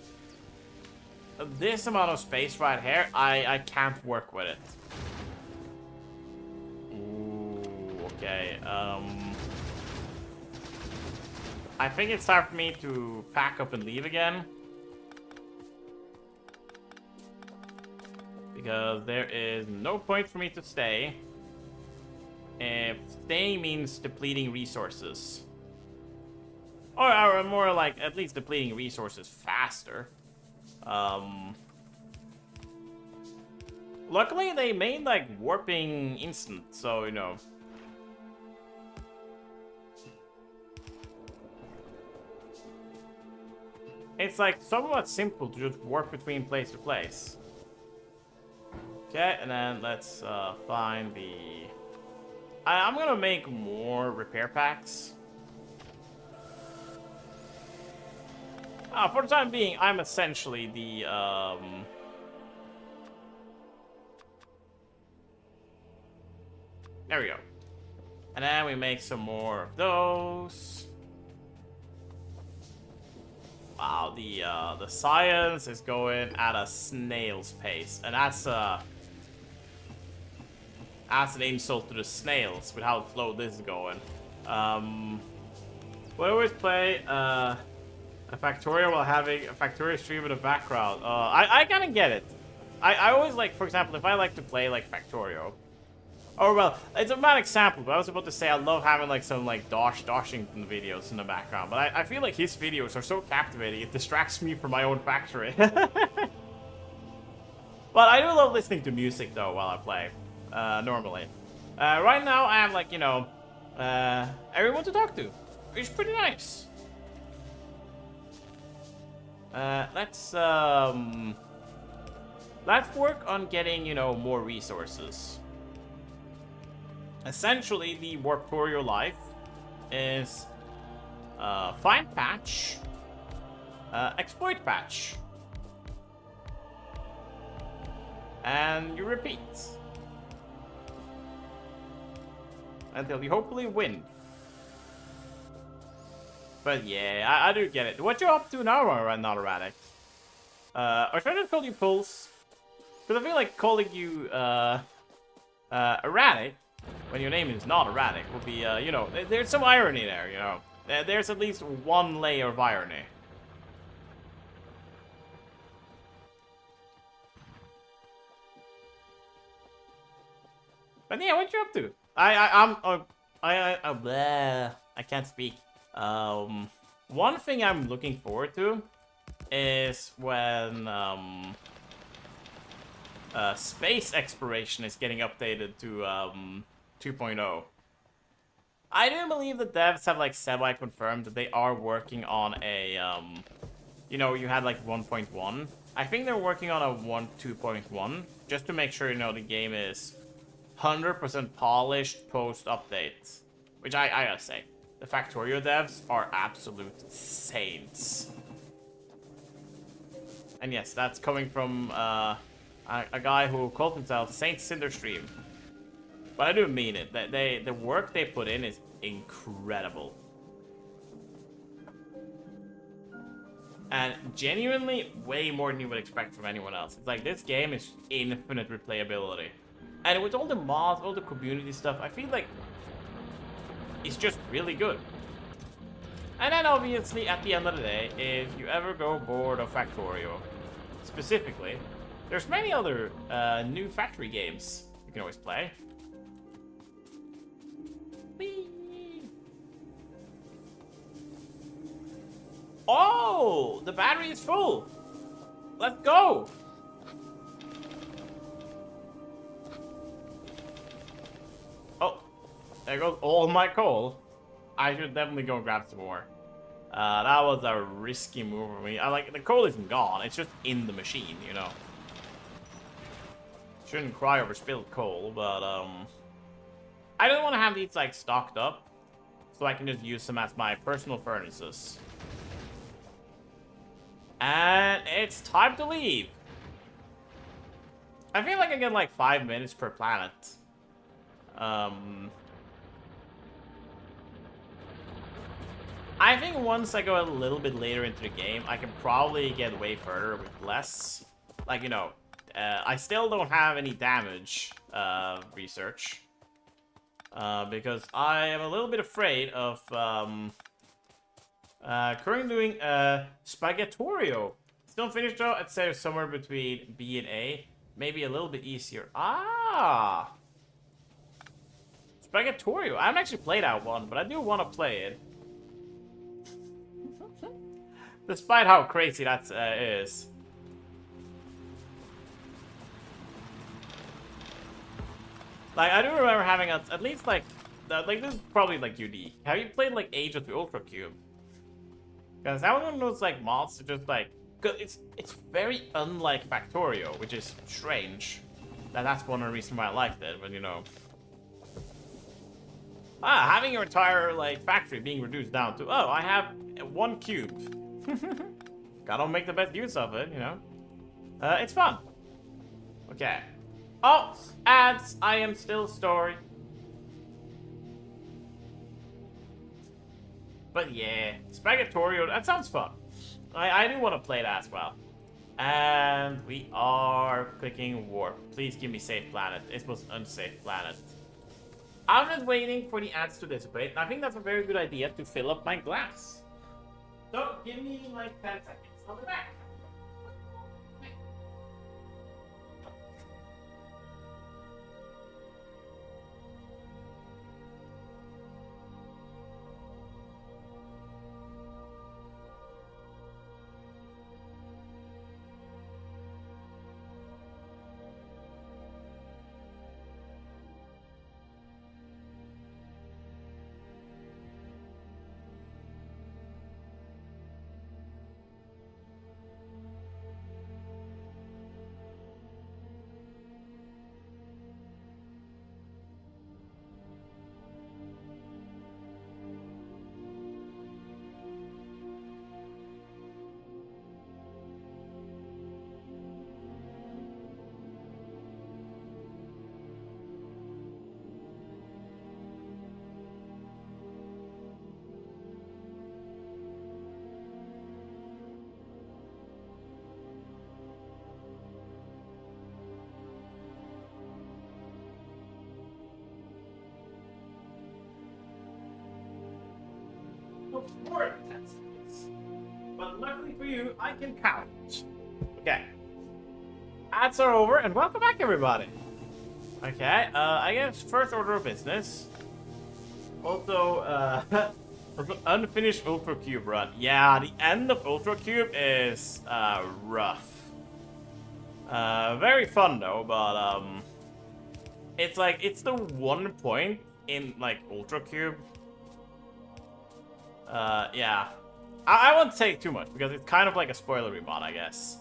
Speaker 1: this amount of space right here, I can't work with it. Ooh, okay. I think it's time for me to pack up and leave again. Because there is no point for me to stay. If staying means depleting resources. Or more like, at least depleting resources faster. Luckily, they made, like, warping instant, so, you know. It's, like, somewhat simple to just warp between place to place. Okay, and then let's find the... I'm gonna make more repair packs. For the time being, I'm essentially the, There we go. And then we make some more of those. Wow, the science is going at a snail's pace, and that's an insult to the snails with how slow this is going. We always play a Factorio while having a Factorio stream in the background. I kind of get it. I always like, for example, if I like to play like Factorio. Oh, well, it's a bad example, but I was about to say I love having like some like Dashington videos in the background, but I feel like his videos are so captivating, it distracts me from my own factory. But I do love listening to music though while I play, normally. Right now I have like, you know, everyone to talk to, which is pretty nice. Let's work on getting, you know, more resources. Essentially, the Warptorio life is find patch, exploit patch, and you repeat until you hopefully win. But yeah, I do get it. What you up to now, not erratic? Or should I just call you Pulse? Because I feel like calling you erratic when your name is not erratic will be, you know, there's some irony there, you know. There's at least one layer of irony. But yeah, what you up to? I can't speak. One thing I'm looking forward to is when, space exploration is getting updated to, 2.0. I do believe the devs have like semi-confirmed that they are working on a, you know, you had like 1.1. I think they're working on a 2.1 just to make sure, you know, the game is 100% polished post-update. Which I gotta say, the Factorio devs are absolute saints. And yes, that's coming from a guy who called himself Saint Cinder Stream. But I do mean it. The work they put in is incredible. And genuinely way more than you would expect from anyone else. It's like this game is infinite replayability. And with all the mods, all the community stuff, I feel like it's just really good. And then obviously at the end of the day, if you ever go bored of Factorio, specifically, there's many other new factory games you can always play. Whee! Oh, the battery is full. Let's go. Oh, there goes all my coal. I should definitely go grab some more. That was a risky move for me. The coal isn't gone. It's just in the machine, you know. Shouldn't cry over spilled coal, but I don't want to have these like stocked up, so I can just use them as my personal furnaces. And it's time to leave. I feel like I get like 5 minutes per planet. I think once I go a little bit later into the game, I can probably get way further with less. like, you know, I still don't have any damage research. Because I am a little bit afraid of currently doing Spaghettorio. Still finished though. I'd say somewhere between B and A. Maybe a little bit easier. Ah! Spaghettorio. I haven't actually played that one, but I do want to play it. Despite how crazy that is. Like, I do remember having at least, like, this is probably, like, unique. Have you played, like, Age of the Ultra Cube? Because that was one of those, like, mods that just, like, cause it's very unlike Factorio, which is strange. That's one of the reasons why I liked it, but, you know. Having your entire, like, factory being reduced down to, oh, I have 1 cube. Gotta make the best use of it, you know. It's fun. Okay. Oh, ads. I am still story. But yeah, Spaghettorio, that sounds fun. I do want to play that as well. And we are clicking warp. Please give me safe planet. It was unsafe planet. I'm just waiting for the ads to dissipate. And I think that's a very good idea to fill up my glass. So give me like 10 seconds. I'll be back. More intensities. But luckily for you, I can count. Okay. Ads are over, and welcome back, everybody. Okay, I guess first order of business. Also, unfinished Ultra Cube run. Yeah, the end of Ultra Cube is rough. Very fun though, but it's like it's the one point in like Ultra Cube. Yeah. I won't say too much because it's kind of like a spoilery mod, I guess.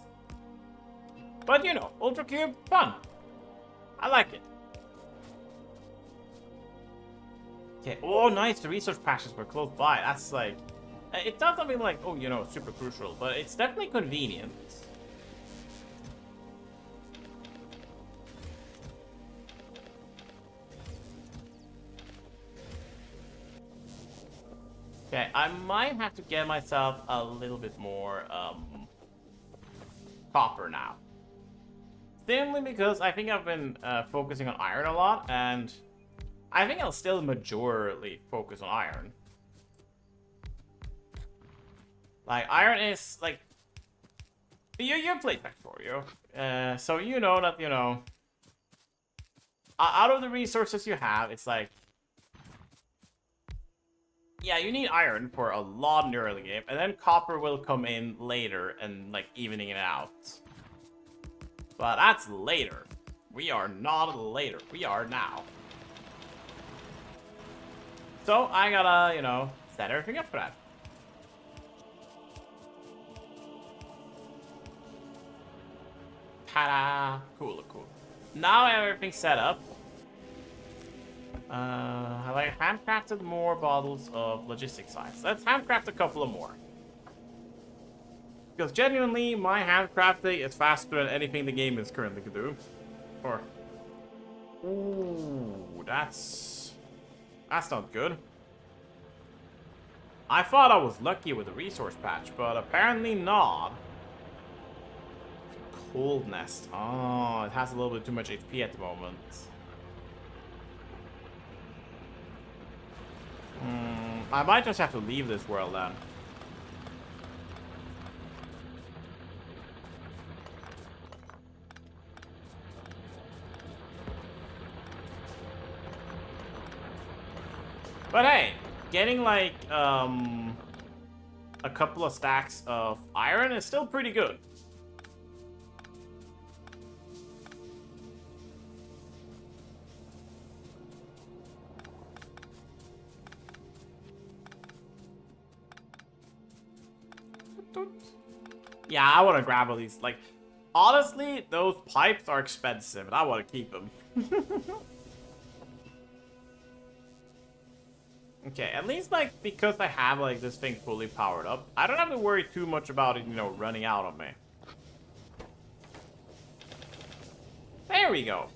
Speaker 1: But you know, Ultra Cube, fun. I like it. Okay. Oh, nice. The research patches were close by. That's like, it's not something like, oh, you know, super crucial, but it's definitely convenient. Okay, I might have to get myself a little bit more copper now. Simply because I think I've been focusing on iron a lot, and I think I'll still majorly focus on iron. Like, iron is, like... You played Factorio, so you know that, you know... Out of the resources you have, it's like... Yeah, you need iron for a lot in the early game, and then copper will come in later and, like, evening it out. But that's later. We are not later. We are now. So, I gotta, you know, set everything up for that. Ta-da! Cool, cool. Now I have everything set up. Have I handcrafted more bottles of logistics science? Let's handcraft a couple of more. Because genuinely, my handcrafting is faster than anything the game is currently can do. Or... Ooh, that's not good. I thought I was lucky with the resource patch, but apparently not. Cold nest. Oh, it has a little bit too much HP at the moment. I might just have to leave this world then. But hey, getting like a couple of stacks of iron is still pretty good. Yeah, I want to grab all these. Like, honestly, those pipes are expensive, and I want to keep them. Okay, at least, like, because I have, like, this thing fully powered up, I don't have to worry too much about it, you know, running out on me. There we go.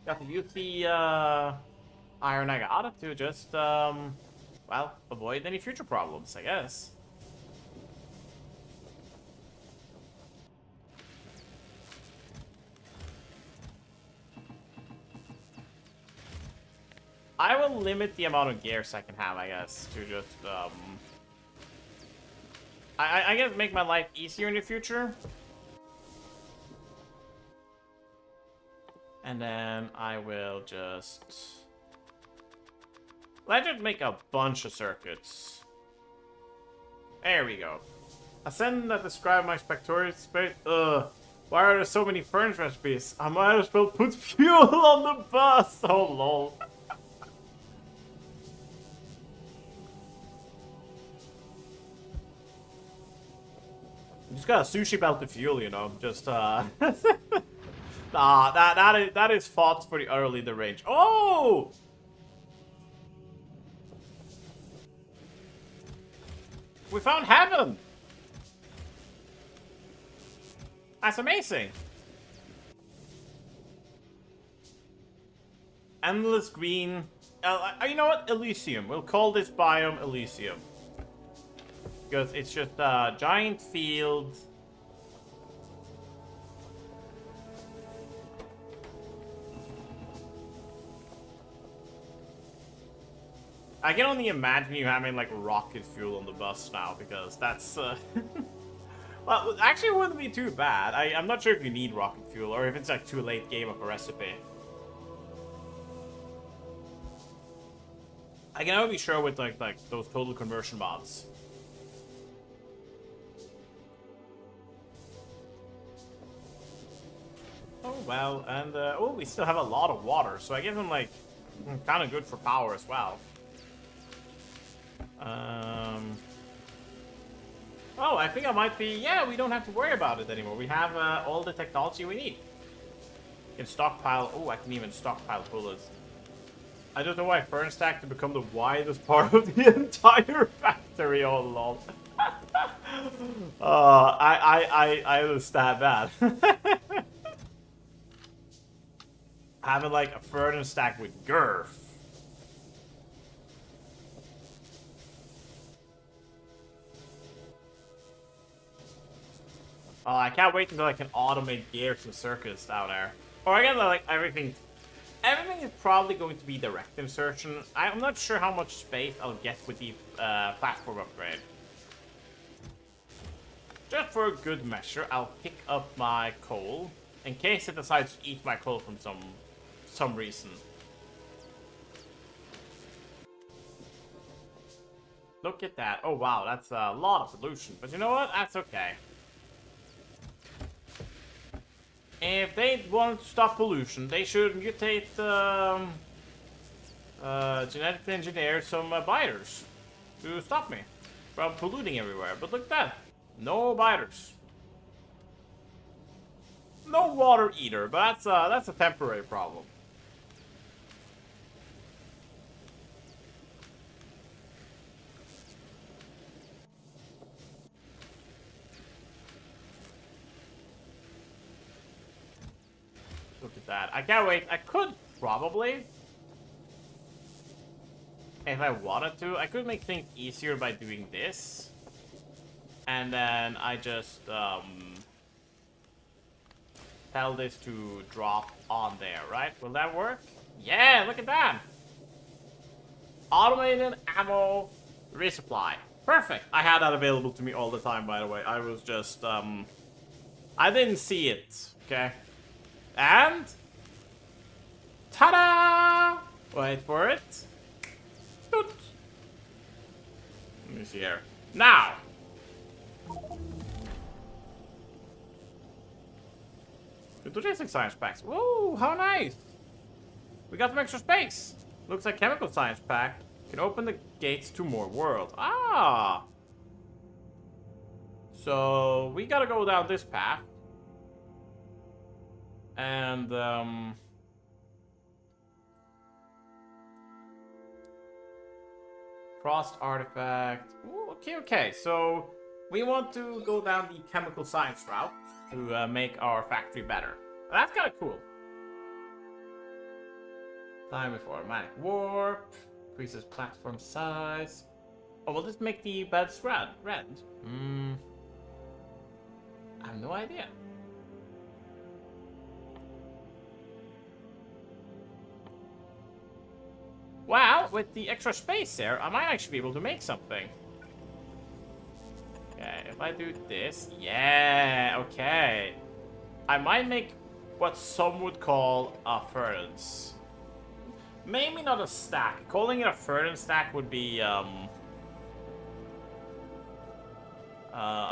Speaker 1: Got to use the, iron I got to just, well, avoid any future problems, I guess. I will limit the amount of gears I can have, I guess, to just, I guess make my life easier in the future. And then I will just... let's just make a bunch of circuits. There we go. A sentence that describes my Factorio space. Why are there so many furnace recipes? I might as well put fuel on the bus. Oh, lol. Just got a sushi belt to fuel, you know. Just nah, that is thoughts for the early in the range. Oh! We found heaven! That's amazing! Endless green. You know what? Elysium. We'll call this biome Elysium. Because it's just a giant field. I can only imagine you having like rocket fuel on the bus now, because that's well, actually it wouldn't be too bad. I'm not sure if you need rocket fuel or if it's like too late game of a recipe. I can never be sure with like those total conversion mods. Oh well, and oh, we still have a lot of water, so I guess I'm like kind of good for power as well. Oh, I think I might be... yeah, we don't have to worry about it anymore. We have all the technology we need. Can stockpile... oh, I can even stockpile bullets. I don't know why furnace stack to become the widest part of the entire factory. Oh, lol. I understand that. Having like a furnace stack with girth. Oh, I can't wait until I can automate gears and circuits down there. Or I guess like everything is probably going to be direct insertion. I'm not sure how much space I'll get with the platform upgrade. Just for a good measure, I'll pick up my coal in case it decides to eat my coal from some reason. Look at that. Oh wow, that's a lot of pollution. But you know what? That's okay. If they want to stop pollution, they should mutate, genetically engineer some biters to stop me from polluting everywhere. But look at that. No biters. No water either, but that's a temporary problem. Look at that. I can't wait. I could probably, if I wanted to, I could make things easier by doing this. And then I just, tell this to drop on there, right? Will that work? Yeah, look at that! Automated ammo resupply. Perfect. I had that available to me all the time, by the way. I was just, I didn't see it, okay? And... ta-da! Wait for it. Doot. Let me see here. Now! Logistic science packs. Whoa, how nice! We got some extra space. Looks like chemical science pack can open the gates to more worlds. Ah! So we gotta go down this path. And frost artifact. Ooh, okay. So we want to go down the chemical science route to make our factory better. That's kind of cool. Time before manic warp. Increases platform size. Oh, will this make the beds red? I have no idea. Wow, with the extra space there, I might actually be able to make something. Okay, if I do this, yeah, okay. I might make what some would call a furnace. Maybe not a stack. Calling it a furnace stack would be a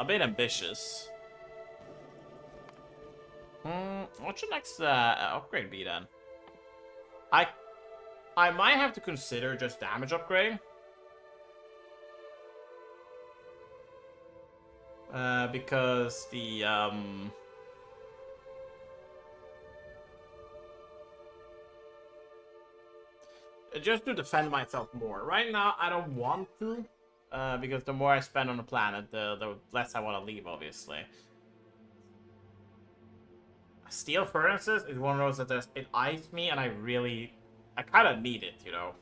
Speaker 1: bit ambitious. What should next upgrade be then? I might have to consider just damage upgrade. Because the just to defend myself more. Right now, I don't want to, because the more I spend on the planet, the less I want to leave, obviously. Steel furnaces is one of those that it eyes me, and I kind of need it, you know.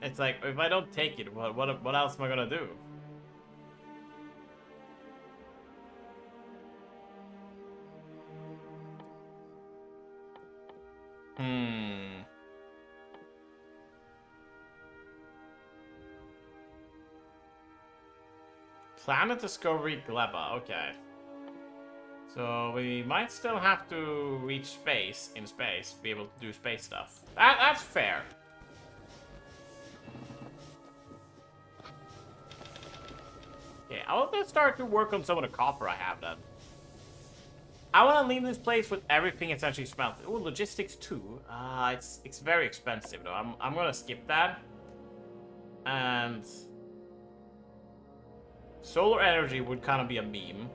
Speaker 1: It's like, if I don't take it, what else am I gonna do? Planet Discovery Gleba, okay. So we might still have to reach space to be able to do space stuff. That's fair. Okay, I'll just start to work on some of the copper I have then. I want to leave this place with everything essentially smelted. Oh, logistics too. It's very expensive though. I'm gonna skip that. And solar energy would kind of be a meme.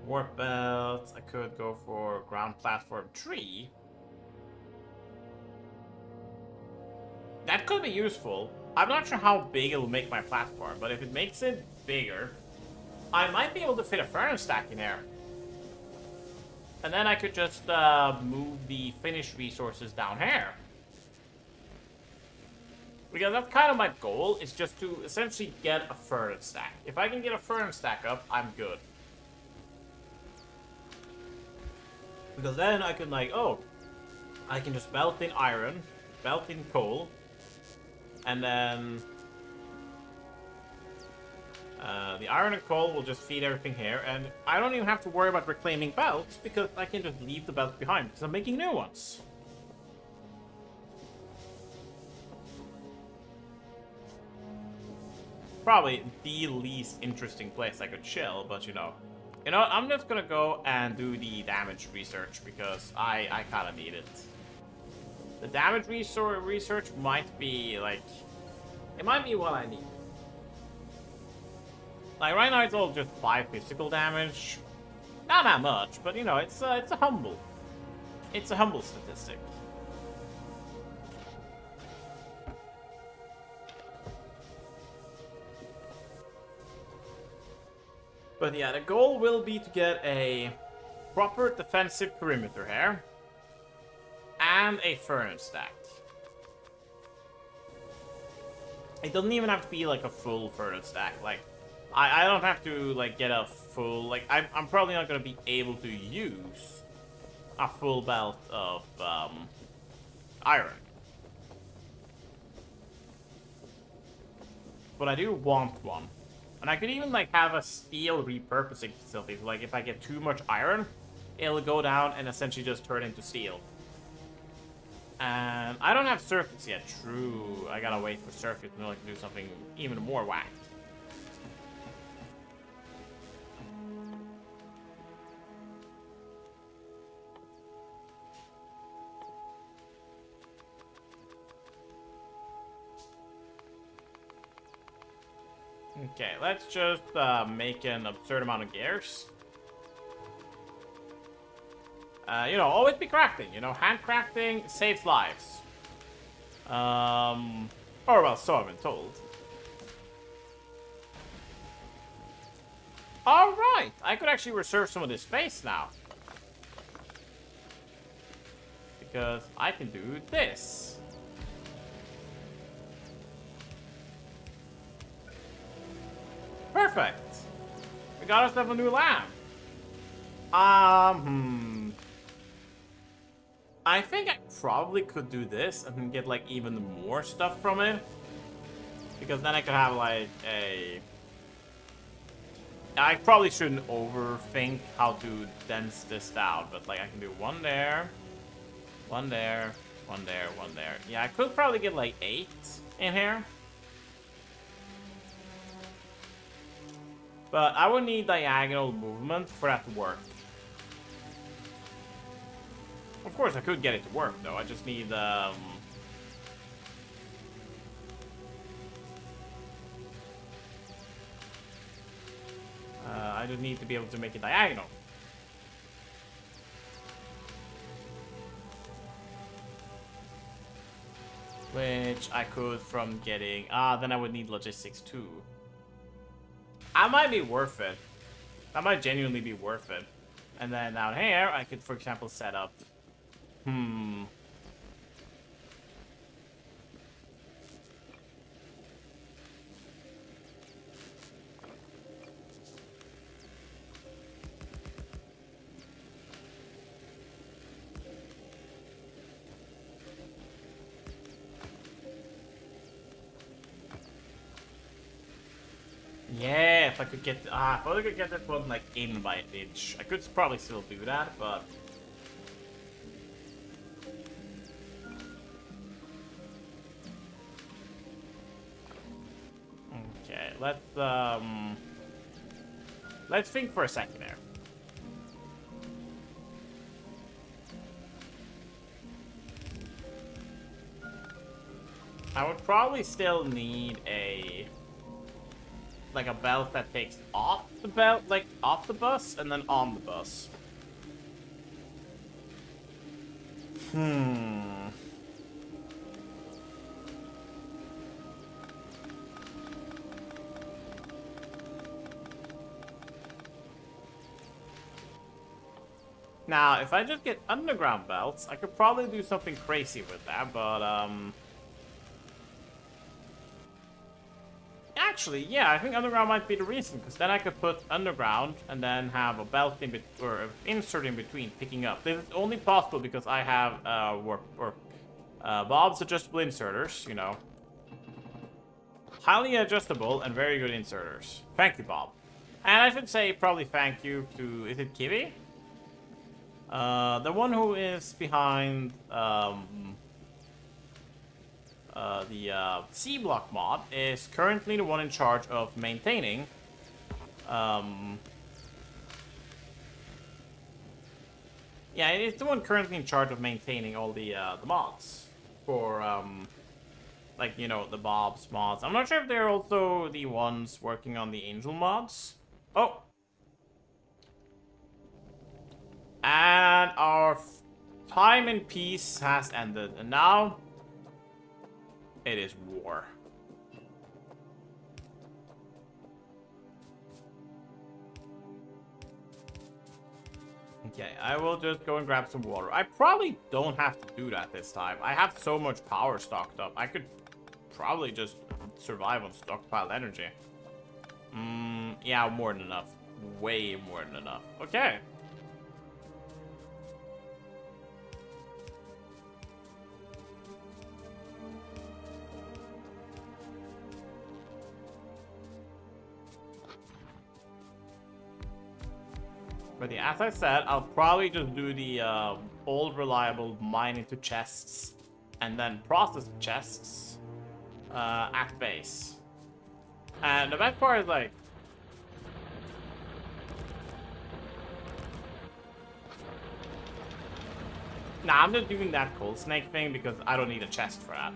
Speaker 1: Warp belt. I could go for ground platform tree. That could be useful. I'm not sure how big it will make my platform, but if it makes it bigger, I might be able to fit a furnace stack in there. And then I could just move the finished resources down here. Because that's kind of my goal, is just to essentially get a furnace stack. If I can get a furnace stack up, I'm good. Because then I can like, oh, I can just melt in iron, melt in coal, and then the iron and coal will just feed everything here, and I don't even have to worry about reclaiming belts, because I can just leave the belts behind, because I'm making new ones. Probably the least interesting place I could chill, but you know, I'm just gonna go and do the damage research, because I kind of need it. The damage research might be, like, it might be what I need. Like, right now it's all just 5 physical damage. Not that much, but, you know, it's a humble statistic. But yeah, the goal will be to get a proper defensive perimeter here. And a furnace stack. It doesn't even have to be like a full furnace stack. Like, I don't have to like get a full, like, I'm probably not gonna be able to use a full belt of iron. But I do want one. And I could even like have a steel repurposing facility. So, like, if I get too much iron, it'll go down and essentially just turn into steel. And I don't have circuits yet. True. I gotta wait for circuits in order to do something even more whacked. Okay, let's just make an absurd amount of gears. You know, always be crafting. You know, hand crafting saves lives. Or well, so I've been told. Alright, I could actually reserve some of this space now. Because I can do this. Perfect. We got ourselves a new lamp. I think I probably could do this and get like even more stuff from it. Because then I could have like a... I probably shouldn't overthink how to dense this down, but like I can do one there, one there, one there, one there. Yeah, I could probably get like 8 in here. But I would need diagonal movement for that to work. Of course, I could get it to work, though. I just need, I just need to be able to make it diagonal. Which I could from getting... then I would need logistics, too. That might be worth it. That might genuinely be worth it. And then down here, I could, for example, set up... Yeah, if I could get... if I could get that one, like, in by an inch. I could probably still do that, but... Okay, let's think for a second there. I would probably still need a... like a belt that takes off the belt, like off the bus, and then on the bus. Now, if I just get underground belts, I could probably do something crazy with that, but, actually, yeah, I think underground might be the reason, because then I could put underground and then have a belt in or an insert in between picking up. This is only possible because I have Bob's adjustable inserters, you know. Highly adjustable and very good inserters. Thank you, Bob. And I should say probably thank you to, is it Kiwi? The one who is behind the C-block mod is currently the one in charge of maintaining yeah, it's the one currently in charge of maintaining all the mods for like, you know, the Bob's mods. I'm not sure if they're also the ones working on the Angel mods. Oh, and our time in peace has ended, and now it is war. Okay, I will just go and grab some water. I probably don't have to do that this time. I have so much power stocked up. I could probably just survive on stockpiled energy. Yeah, more than enough. Way more than enough. Okay. But yeah, as I said, I'll probably just do the old reliable mine into chests and then process the chests at base. And the best part is like, nah, I'm just doing that cold snake thing because I don't need a chest for that.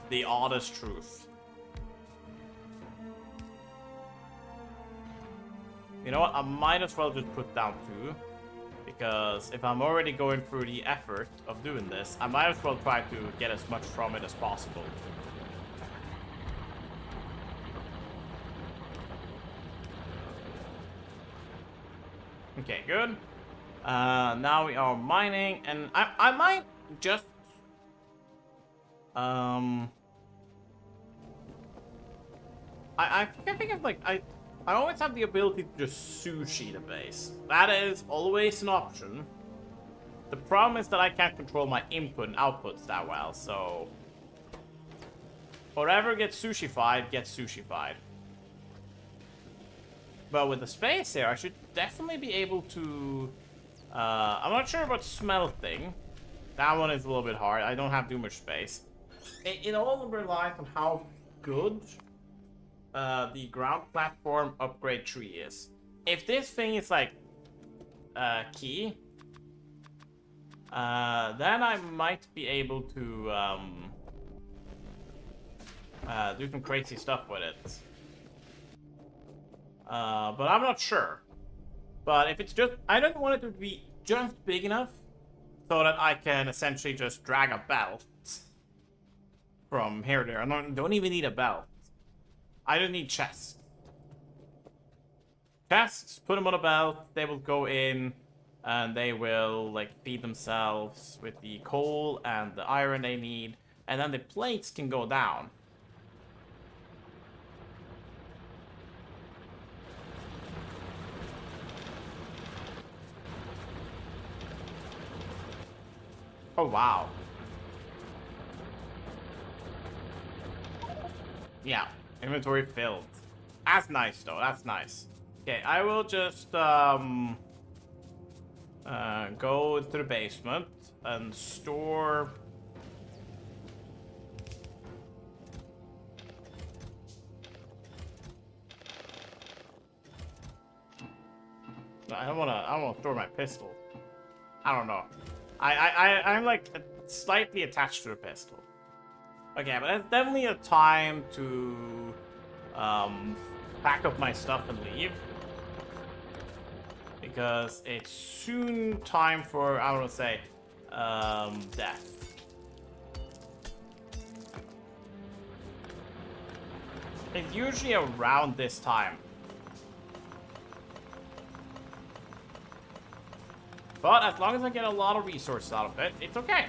Speaker 1: The honest truth. You know what? I might as well just put down 2. Because if I'm already going through the effort of doing this, I might as well try to get as much from it as possible. Okay, good. Now we are mining, and I might just... I think of like... I always have the ability to just sushi the base. That is always an option. The problem is that I can't control my input and outputs that well, so... whatever gets sushified, gets sushified. But with the space here, I should definitely be able to... I'm not sure about smelting. That one is a little bit hard. I don't have too much space. It all relies on how good... the ground platform upgrade tree is. If this thing is like key, then I might be able to do some crazy stuff with it. But I'm not sure. But if it's just, I don't want it to be just big enough so that I can essentially just drag a belt from here to there. I don't even need a belt. I don't need chests. Chests, put them on a belt, they will go in, and they will, like, feed themselves with the coal and the iron they need, and then the plates can go down. Oh, wow. Yeah. Inventory filled. That's nice, though. That's nice. Okay, I will just go to the basement and store... I don't wanna store my pistol. I don't know. I'm like slightly attached to the pistol. Okay, but it's definitely a time to pack up my stuff and leave. Because it's soon time for, I want to say, death. It's usually around this time. But as long as I get a lot of resources out of it, it's okay.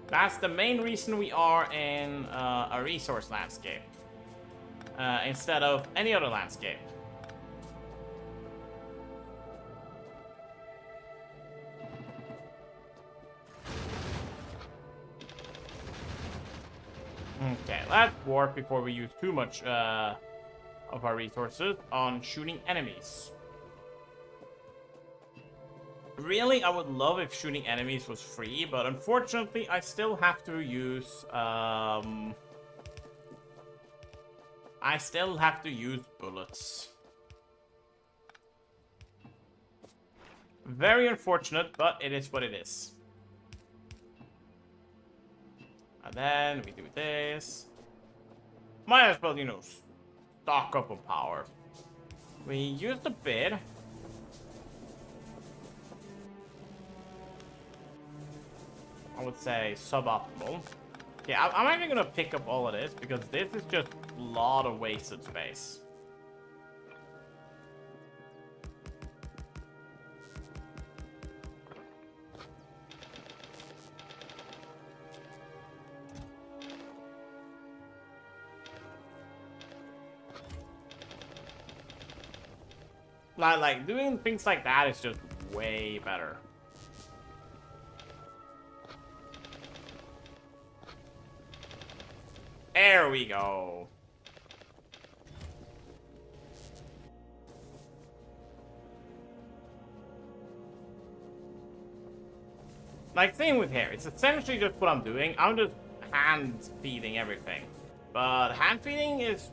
Speaker 1: That's the main reason we are in a resource landscape. Instead of any other landscape. Okay, let's warp before we use too much of our resources on shooting enemies. Really, I would love if shooting enemies was free, but unfortunately, I still have to use, bullets. Very unfortunate, but it is what it is. And then we do this. Might as well, you know, stock up on power. We used a bit. I would say suboptimal. Okay, I'm actually gonna pick up all of this because this is just a lot of wasted space. Like doing things like that is just way better. There we go. Like, same with hair. It's essentially just what I'm doing. I'm just hand feeding everything. But hand feeding is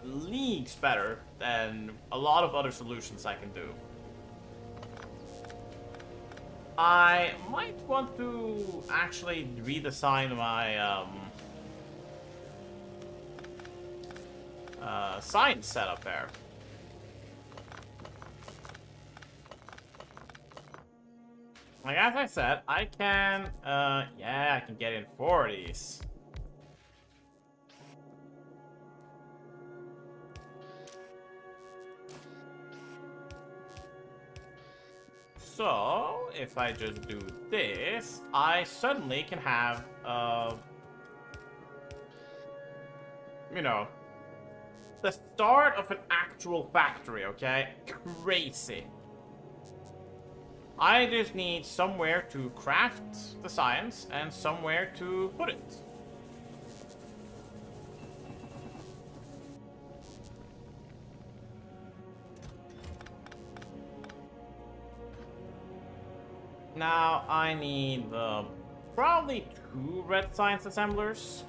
Speaker 1: leagues better than a lot of other solutions I can do. I might want to actually redesign my sign setup there. Like, as I said, I can, yeah, I can get in 40s. So, if I just do this, I suddenly can have, you know, the start of an actual factory, okay? Crazy. I just need somewhere to craft the science and somewhere to put it. Now I need probably 2 red science assemblers.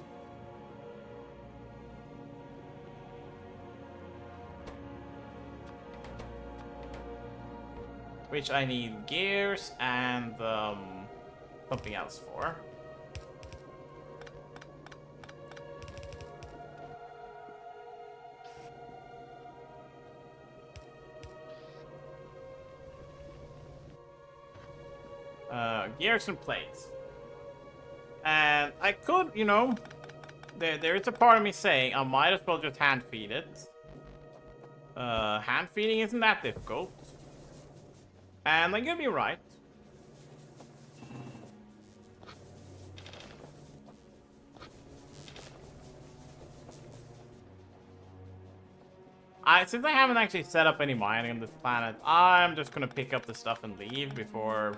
Speaker 1: Which I need gears and something else for. Gears and plates. And I could, you know, there is a part of me saying I might as well just hand feed it. Hand feeding isn't that difficult. And like, you'll be right. Since I haven't actually set up any mining on this planet, I'm just gonna pick up the stuff and leave before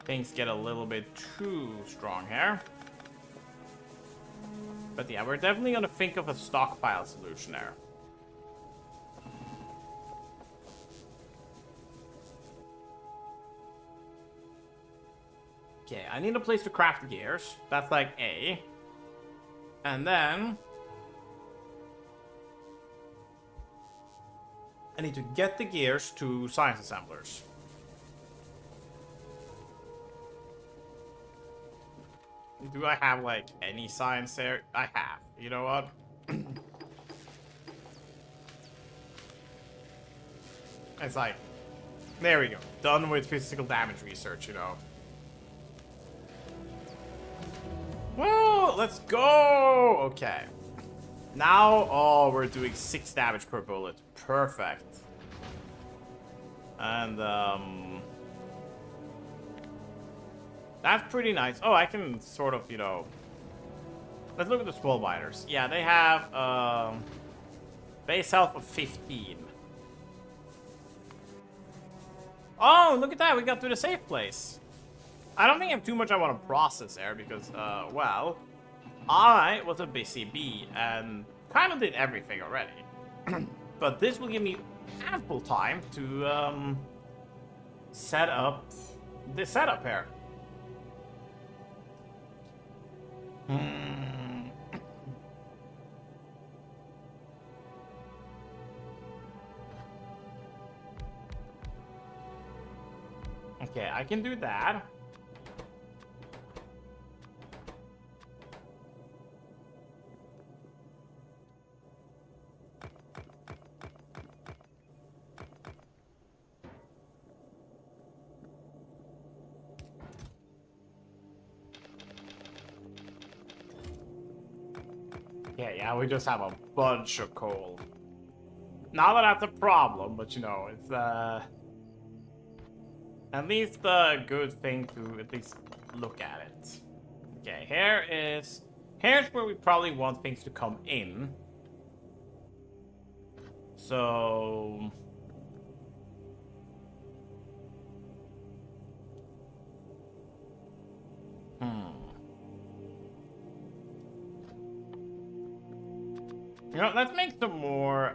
Speaker 1: things get a little bit too strong here. But yeah, we're definitely gonna think of a stockpile solution there. Okay, I need a place to craft gears. That's like A. And then I need to get the gears to science assemblers. Do I have like any science there? I have. You know what? It's like, there we go. Done with physical damage research, you know. Well, let's go! Okay. Now, oh, we're doing 6 damage per bullet. Perfect. And, that's pretty nice. Oh, I can sort of, you know... Let's look at the small miners. Yeah, they have, base health of 15. Oh, look at that! We got to the safe place. I don't think I have too much I want to process there because, well, I was a busy bee and kind of did everything already. But this will give me ample time to, set up this setup here. Okay, I can do that. Yeah, we just have a bunch of coal. Not that that's a problem, but you know, it's at least a good thing to at least look at it. Okay, here's where we probably want things to come in. So Hmm. You know, let's make some more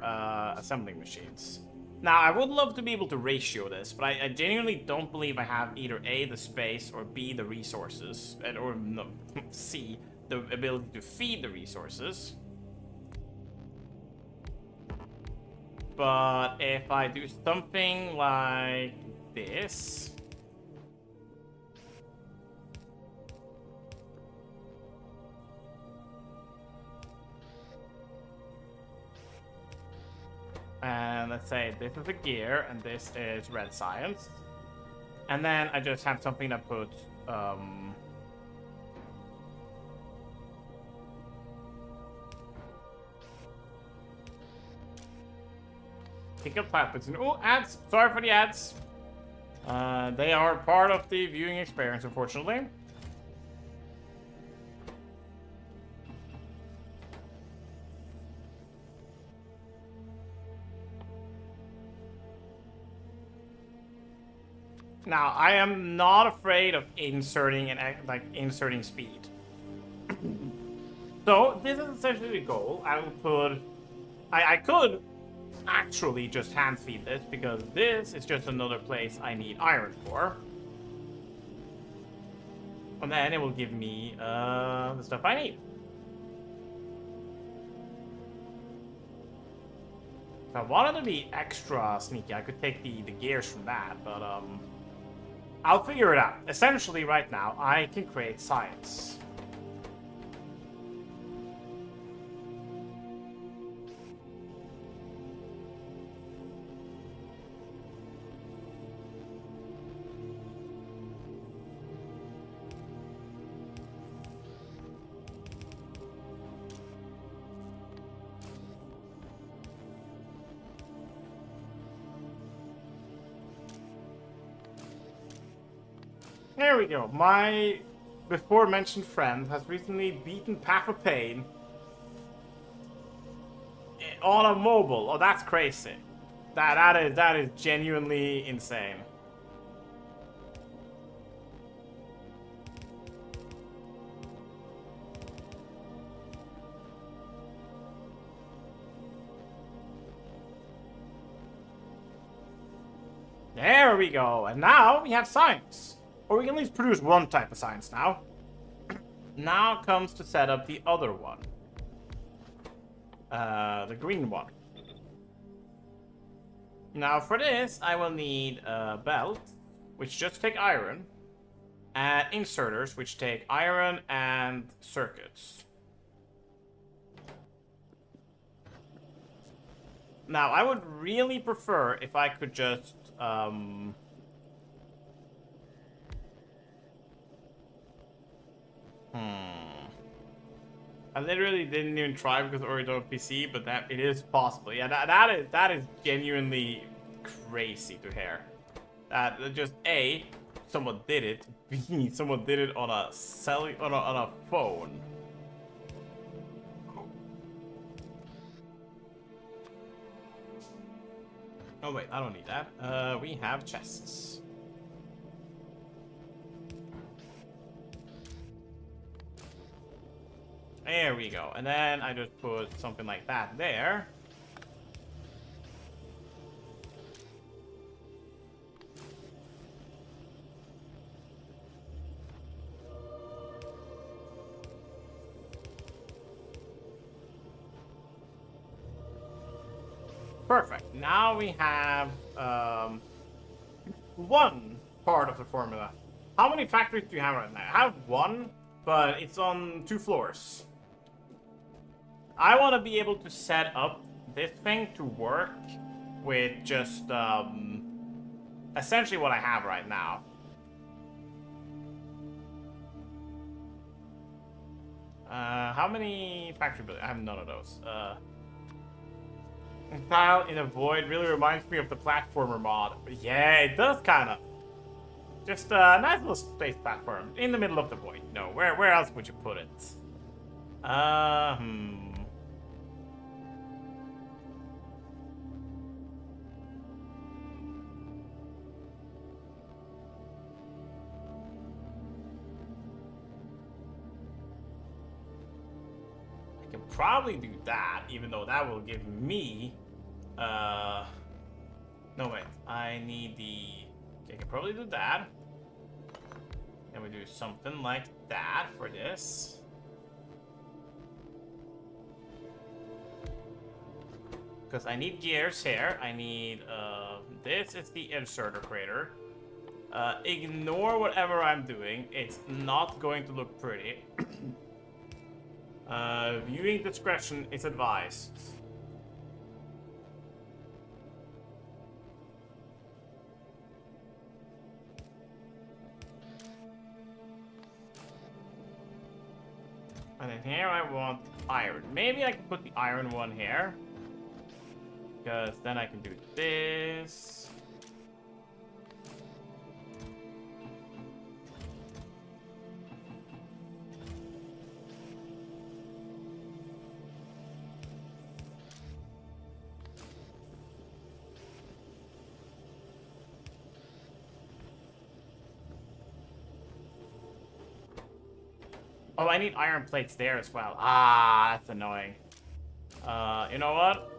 Speaker 1: assembling machines. Now, I would love to be able to ratio this, but I genuinely don't believe I have either A, the space, or B, the resources, or no, C, the ability to feed the resources. But if I do something like this... And let's say this is a gear, and this is red science. And then I just have something that puts, pick up topics. And oh, ads! Sorry for the ads. They are part of the viewing experience, unfortunately. Now, I am not afraid of inserting inserting speed. So this is essentially the goal. I will put. I could actually just hand feed this because this is just another place I need iron for. And then it will give me the stuff I need. If I wanted to be extra sneaky, I could take the gears from that, but I'll figure it out. Essentially, right now, I can create science. There we go. My before mentioned friend has recently beaten Path of Pain on a mobile. Oh, that's crazy. That is genuinely insane. There we go. And now we have science. Or we can at least produce one type of science now. Now comes to set up the other one. The green one. Now for this, I will need a belt, which just take iron, and inserters, which take iron and circuits. Now, I would really prefer if I could just, I literally didn't even try because I already don't have PC, but that it is possible. Yeah, that is genuinely crazy to hear. That just A, someone did it. B, someone did it on a on a phone. Oh wait, I don't need that. We have chests. There we go. And then I just put something like that there. Perfect. Now we have one part of the formula. How many factories do you have right now? I have one, but it's on 2 floors. I want to be able to set up this thing to work with just essentially what I have right now. How many factory buildings? I have none of those. Tile in a void really reminds me of the platformer mod. Yeah, it does kind of. Just a nice little space platform in the middle of the void. No, where else would you put it? probably do that, even though that will give me... No, wait. I need the... Okay, I can probably do that. And we do something like that for this. Because I need gears here. I need, this is the inserter crater. Ignore whatever I'm doing. It's not going to look pretty. Viewing discretion is advised. And then here I want iron. Maybe I can put the iron one here. Because then I can do this. Oh, I need iron plates there as well. Ah, that's annoying. You know what?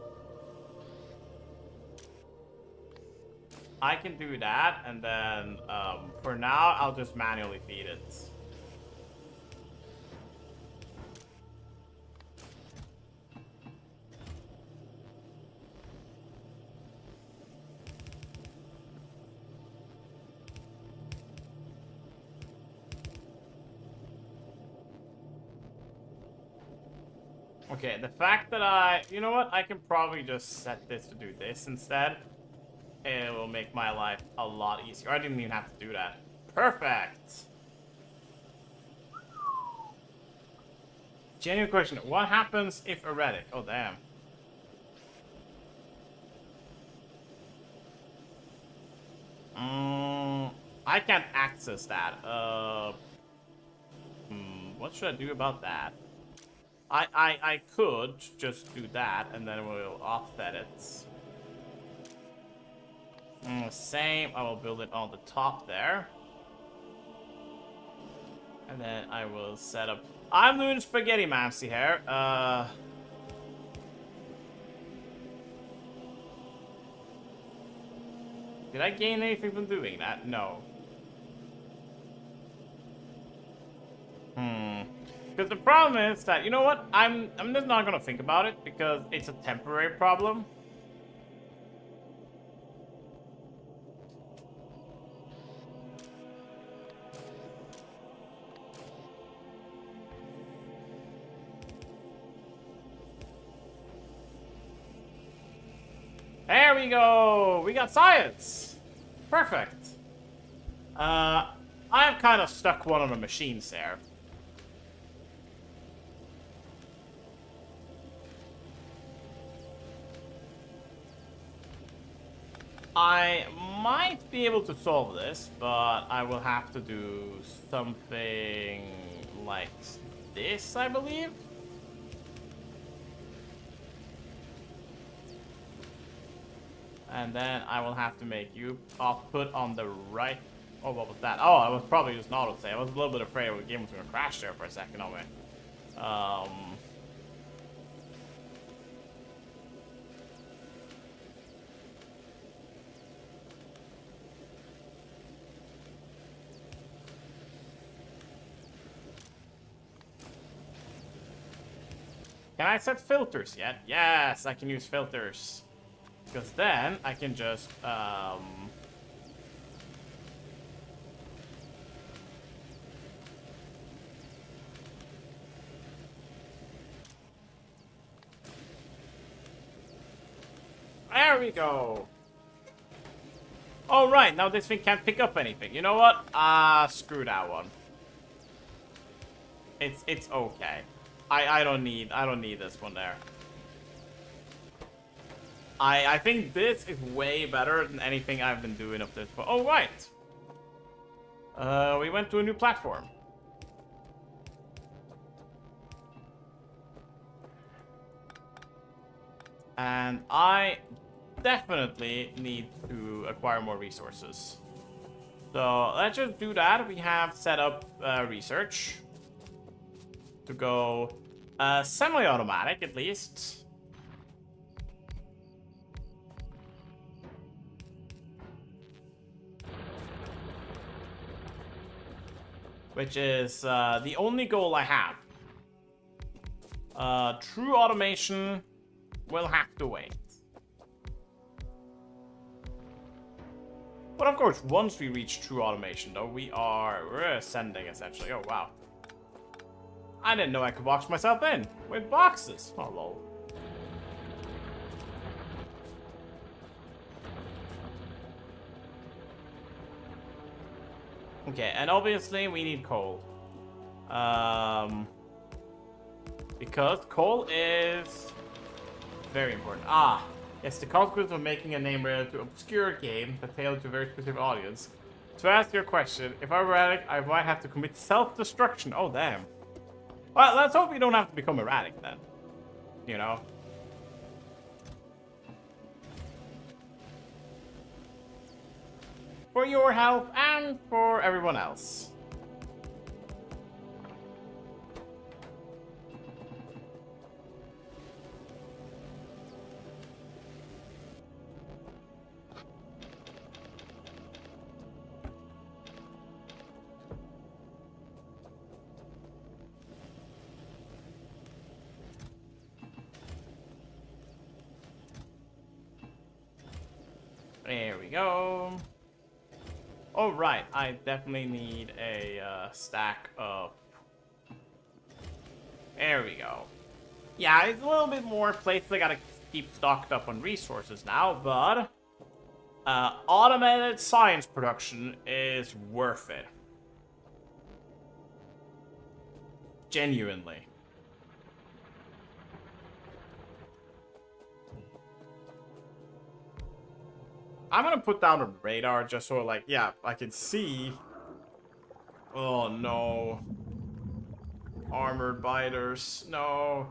Speaker 1: I can do that, and then, for now, I'll just manually feed it. Okay, the fact that you know what? I can probably just set this to do this instead. It will make my life a lot easier. I didn't even have to do that. Perfect! Genuine question. What happens if erratic? Oh, damn. I can't access that. What should I do about that? I could just do that, and then we'll offset it. Same, I will build it on the top there. And then I will set up... I'm doing spaghetti mamsy here. Did I gain anything from doing that? No. Because the problem is that, you know what? I'm just not gonna think about it because it's a temporary problem. There we go! We got science! Perfect. I've kind of stuck one of the machines there. I might be able to solve this, but I will have to do something like this, I believe. And then I will have to make you put on the right. Oh, what was that? Oh, I was probably just not auto-save. I was a little bit afraid the game was going to crash there for a second. Oh, wait. Can I set filters yet? Yes, I can use filters. Because then I can just, there we go. All right, now this thing can't pick up anything. You know what? Screw that one. It's okay. I don't need this one there. I think this is way better than anything I've been doing up this point. Oh, right. We went to a new platform. And I definitely need to acquire more resources. So let's just do that. We have set up research to go Semi-automatic, at least. Which is the only goal I have. True automation will have to wait. But of course, once we reach true automation, though, we're ascending, essentially. Oh, wow. I didn't know I could box myself in with boxes. Oh, lol. Okay, and obviously we need coal. Because coal is very important. Ah, yes, the consequence of making a name related to obscure game that tailored to a very specific audience. To answer your question, if I'm erratic, I might have to commit self-destruction. Oh, damn. Well, let's hope we don't have to become erratic then. You know? For your health and for everyone else. There we go. Oh, right. I definitely need a stack of... There we go. Yeah, it's a little bit more places I gotta keep stocked up on resources now, but... automated science production is worth it. Genuinely. I'm gonna put down a radar just so, like, yeah, I can see. Oh no. Armored biters. No.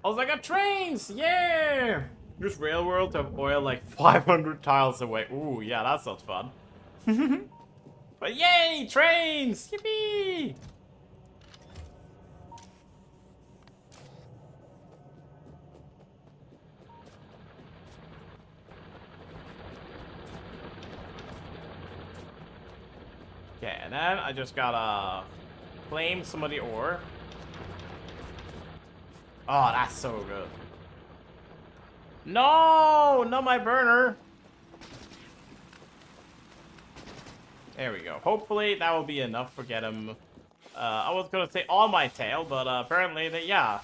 Speaker 1: I was like, I got trains! Yeah! Use railworld to have oil like 500 tiles away. Ooh, yeah, that sounds fun. But yay! Trains! Yippee! Okay, and then I just gotta claim some of the ore. Oh, that's so good. No, not my burner. There we go. Hopefully that will be enough for get him. I was gonna say on my tail, but apparently that, yeah.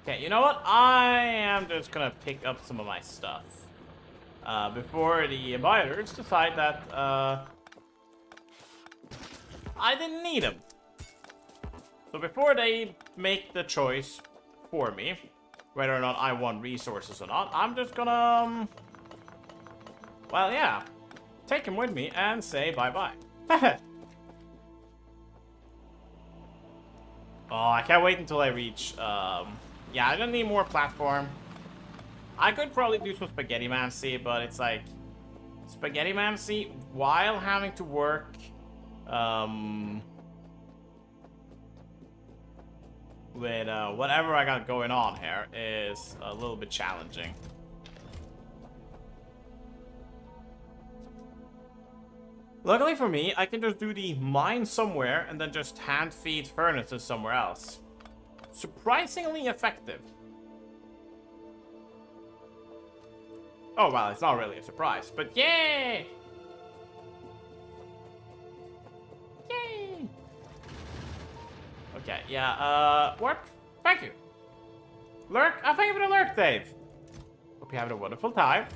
Speaker 1: Okay, you know what? I am just gonna pick up some of my stuff. Before the buyers decide that, I didn't need them. So before they make the choice for me, whether or not I want resources or not, I'm just gonna, well, yeah, take them with me and say bye-bye. Oh, I can't wait until I reach, yeah, I'm gonna need more platform. I could probably do some spaghetti mancy, but it's like spaghetti mancy while having to work with whatever I got going on here is a little bit challenging. Luckily for me, I can just do the mine somewhere and then just hand feed furnaces somewhere else. Surprisingly effective. Oh, well, it's not really a surprise, but yay! Yay! Okay, yeah, Warp, thank you. Lurk, thank you for the lurk, Dave. Hope you're having a wonderful time.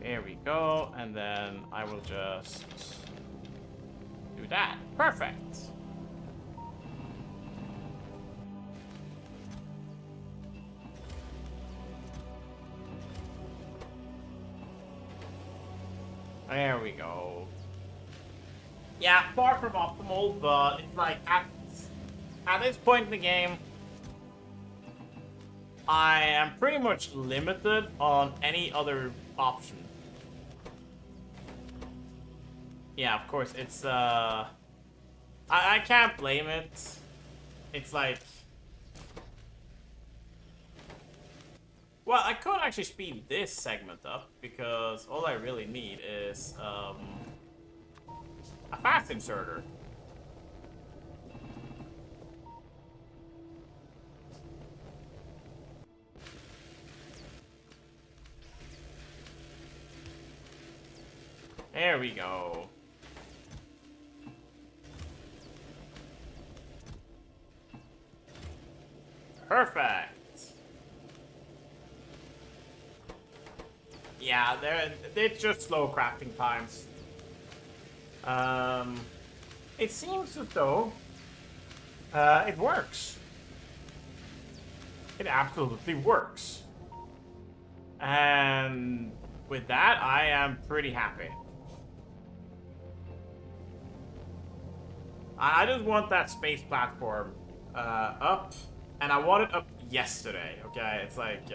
Speaker 1: There we go, and then I will just do that. Perfect. There we go. Yeah, far from optimal, but it's like at this point in the game, I am pretty much limited on any other option. Yeah, of course, it's I can't blame it. It's like, well, I could actually speed this segment up because all I really need is a fast inserter. There we go. Perfect. Yeah, they're just slow crafting times. It seems as though it works. It absolutely works. And with that, I am pretty happy. I just want that space platform up, and I want it up yesterday, okay? It's like,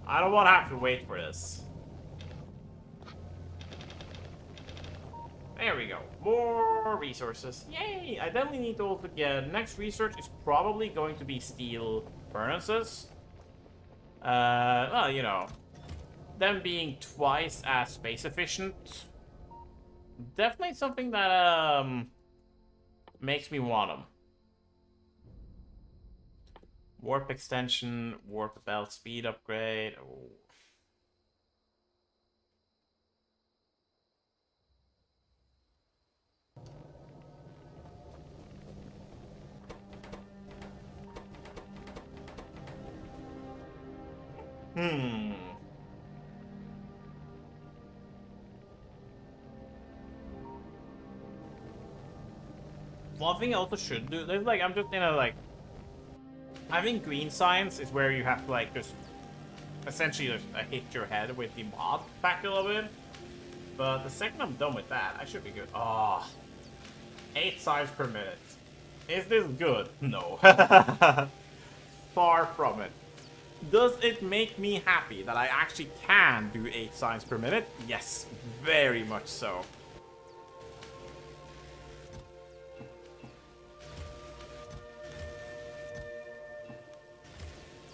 Speaker 1: I don't want to have to wait for this. There we go. More resources. Yay! I definitely need to also get... Next research is probably going to be steel furnaces. Well, you know, them being twice as space efficient. Definitely something that, makes me want them. Warp extension, warp belt speed upgrade. Oh. One thing I also should do, there's like, I'm just gonna like, I think green science is where you have to like just essentially just hit your head with the mod factor a little bit. But the second I'm done with that, I should be good. Oh, 8 signs per minute. Is this good? No. Far from it. Does it make me happy that I actually can do 8 signs per minute? Yes, very much so.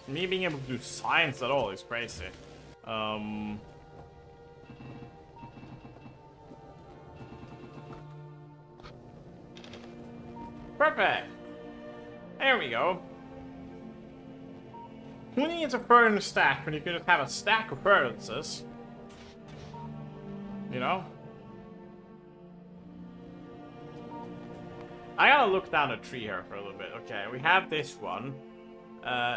Speaker 1: Me being able to do science at all is crazy. Perfect. There we go. Who needs a furnace stack when you can just have a stack of furnaces? You know? I gotta look down a tree here for a little bit. Okay, we have this one.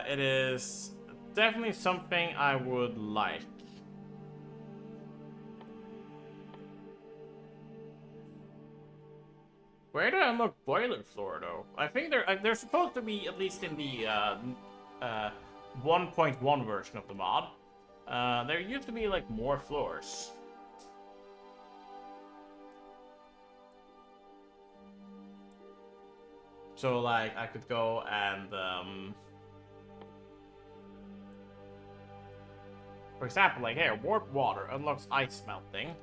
Speaker 1: It is definitely something I would like. Where did I unlock boiler floor though? I think they're supposed to be at least in the 1.1 version of the mod. There used to be like more floors. So like I could go and for example, like here, warp water unlocks ice melting.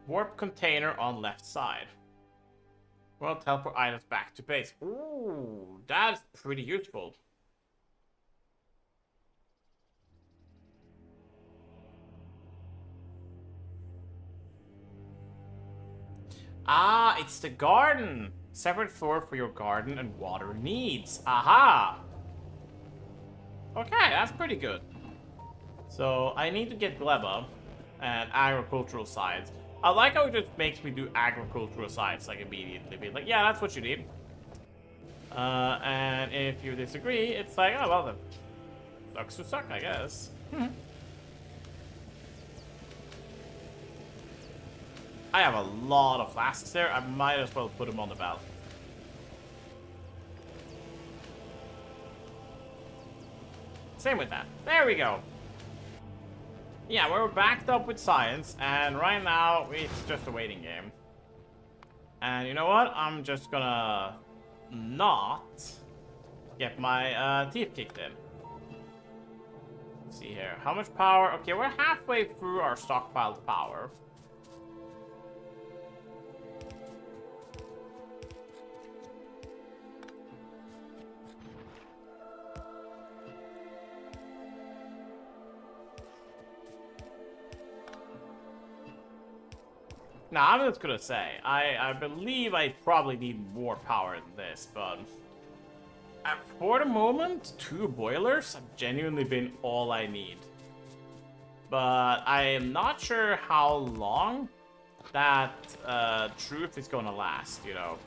Speaker 1: Warp container on left side. Well, teleport items back to base. Ooh, that's pretty useful. Ah, it's the garden. Separate floor for your garden and water needs. Aha! Okay, that's pretty good. So, I need to get gleba and agricultural science. I like how it just makes me do agricultural science like immediately. Be like, yeah, that's what you need. And if you disagree, it's like, oh, well, then sucks to suck, I guess. I have a lot of flasks there. I might as well put them on the belt. Same with that. There we go. Yeah, we're backed up with science, and right now it's just a waiting game. And you know what? I'm just gonna not get my teeth kicked in. Let's see here. How much power? Okay, we're halfway through our stockpiled power. Now, I'm just gonna say, I believe I probably need more power than this, but for the moment, 2 boilers have genuinely been all I need. But I am not sure how long that truth is gonna last, you know.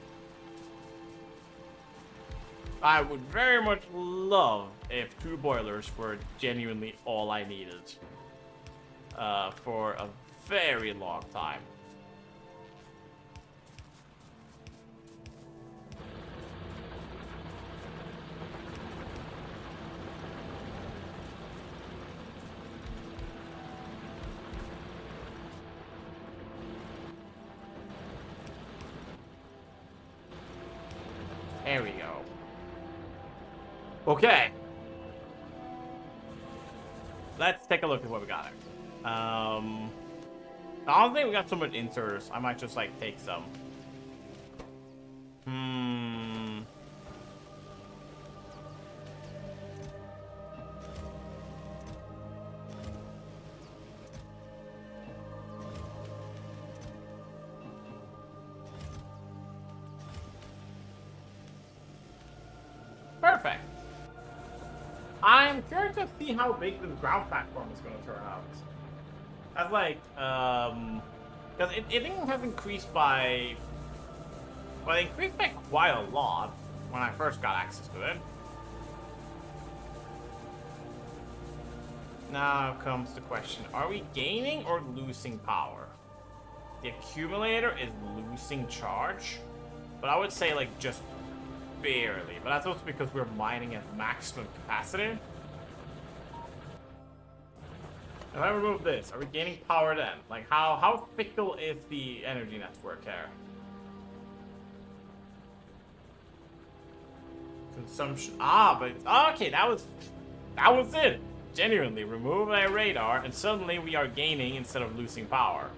Speaker 1: I would very much love if 2 boilers were genuinely all I needed for a very long time. There we go. Okay. Let's take a look at what we got here. I don't think we got so much inserters. I might just, like, take some. Perfect. I'm curious to see how big the ground platform is going to turn out. That's like, because it has increased by, well, it increased by quite a lot when I first got access to it. Now comes the question, are we gaining or losing power? The accumulator is losing charge, but I would say like just barely, but that's also because we're mining at maximum capacity. If I remove this, are we gaining power then? Like, how fickle is the energy network here? Consumption. Ah, but okay, that was it. Genuinely, remove a radar, and suddenly we are gaining instead of losing power.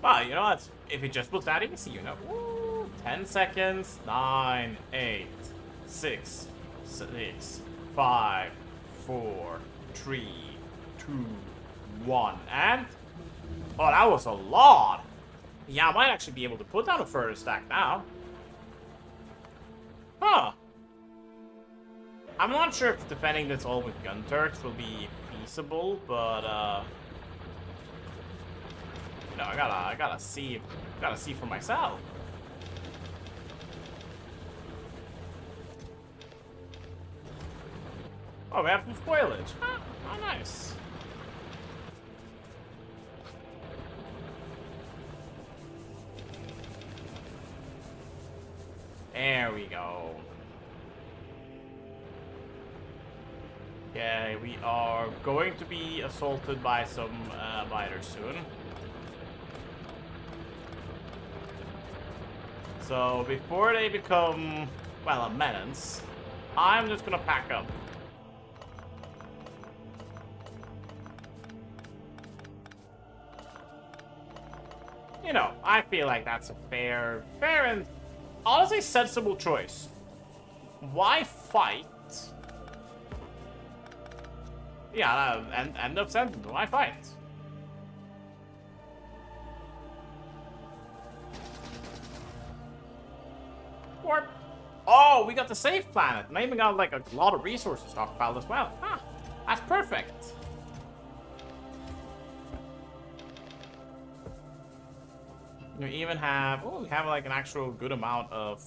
Speaker 1: Well, you know, that's if it just was that easy, you know. Woo, 10 seconds. 9, 8, 6, 6, 5, 4, 3, 2, 1, and oh, that was a lot. Yeah, I might actually be able to put down a further stack now. Huh. I'm not sure if defending this all with gun turrets will be feasible, but you know, I gotta see for myself. Oh, we have some spoilage. Oh, nice. There we go. Okay, we are going to be assaulted by some biters soon. So before they become, well, a menace, I'm just gonna pack up. You know, I feel like that's a fair and honestly sensible choice. Why fight? Yeah, end of sentence. Why fight? Warp. Oh, we got the safe planet. And I even got like a lot of resources stockpiled as well. Huh. That's perfect. You even have, oh, we have like an actual good amount of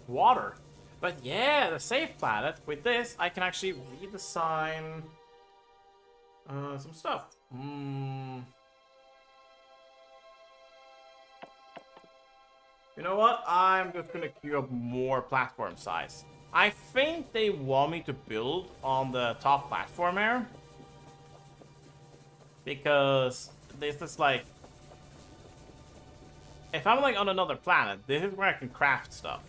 Speaker 1: water. But yeah, the safe planet, with this, I can actually redesign some stuff. You know what? I'm just gonna queue up more platform size. I think they want me to build on the top platform here. Because this is like... If I'm like on another planet, this is where I can craft stuff.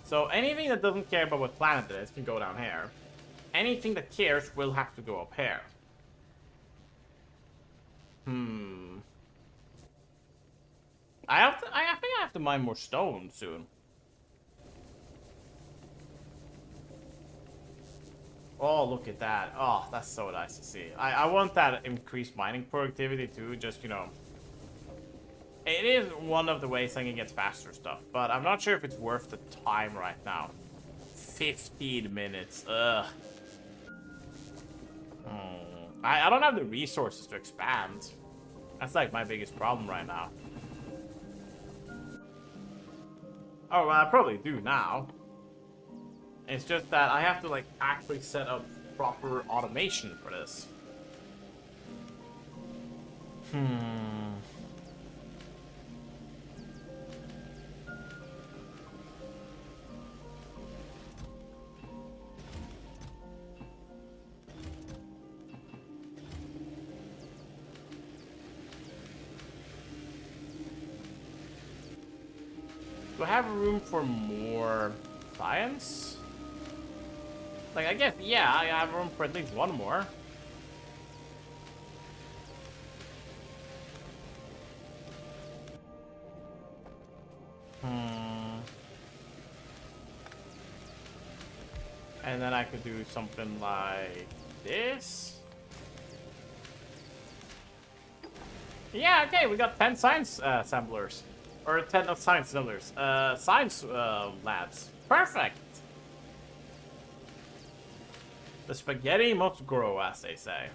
Speaker 1: So anything that doesn't care about what planet it is can go down here. Anything that cares will have to go up here. I think I have to mine more stone soon. Oh, look at that. Oh, that's so nice to see. I want that increased mining productivity too, just, you know. It is one of the ways I can get faster stuff, but I'm not sure if it's worth the time right now. 15 minutes, ugh. I don't have the resources to expand. That's like my biggest problem right now. Oh, well, I probably do now. It's just that I have to like actually set up proper automation for this. Do I have room for more science? Like, I guess, yeah, I have room for at least one more. And then I could do something like this. Yeah, okay, we got 10 science assemblers. Or 10 not science assemblers. Science labs. Perfect! The spaghetti must grow, as they say.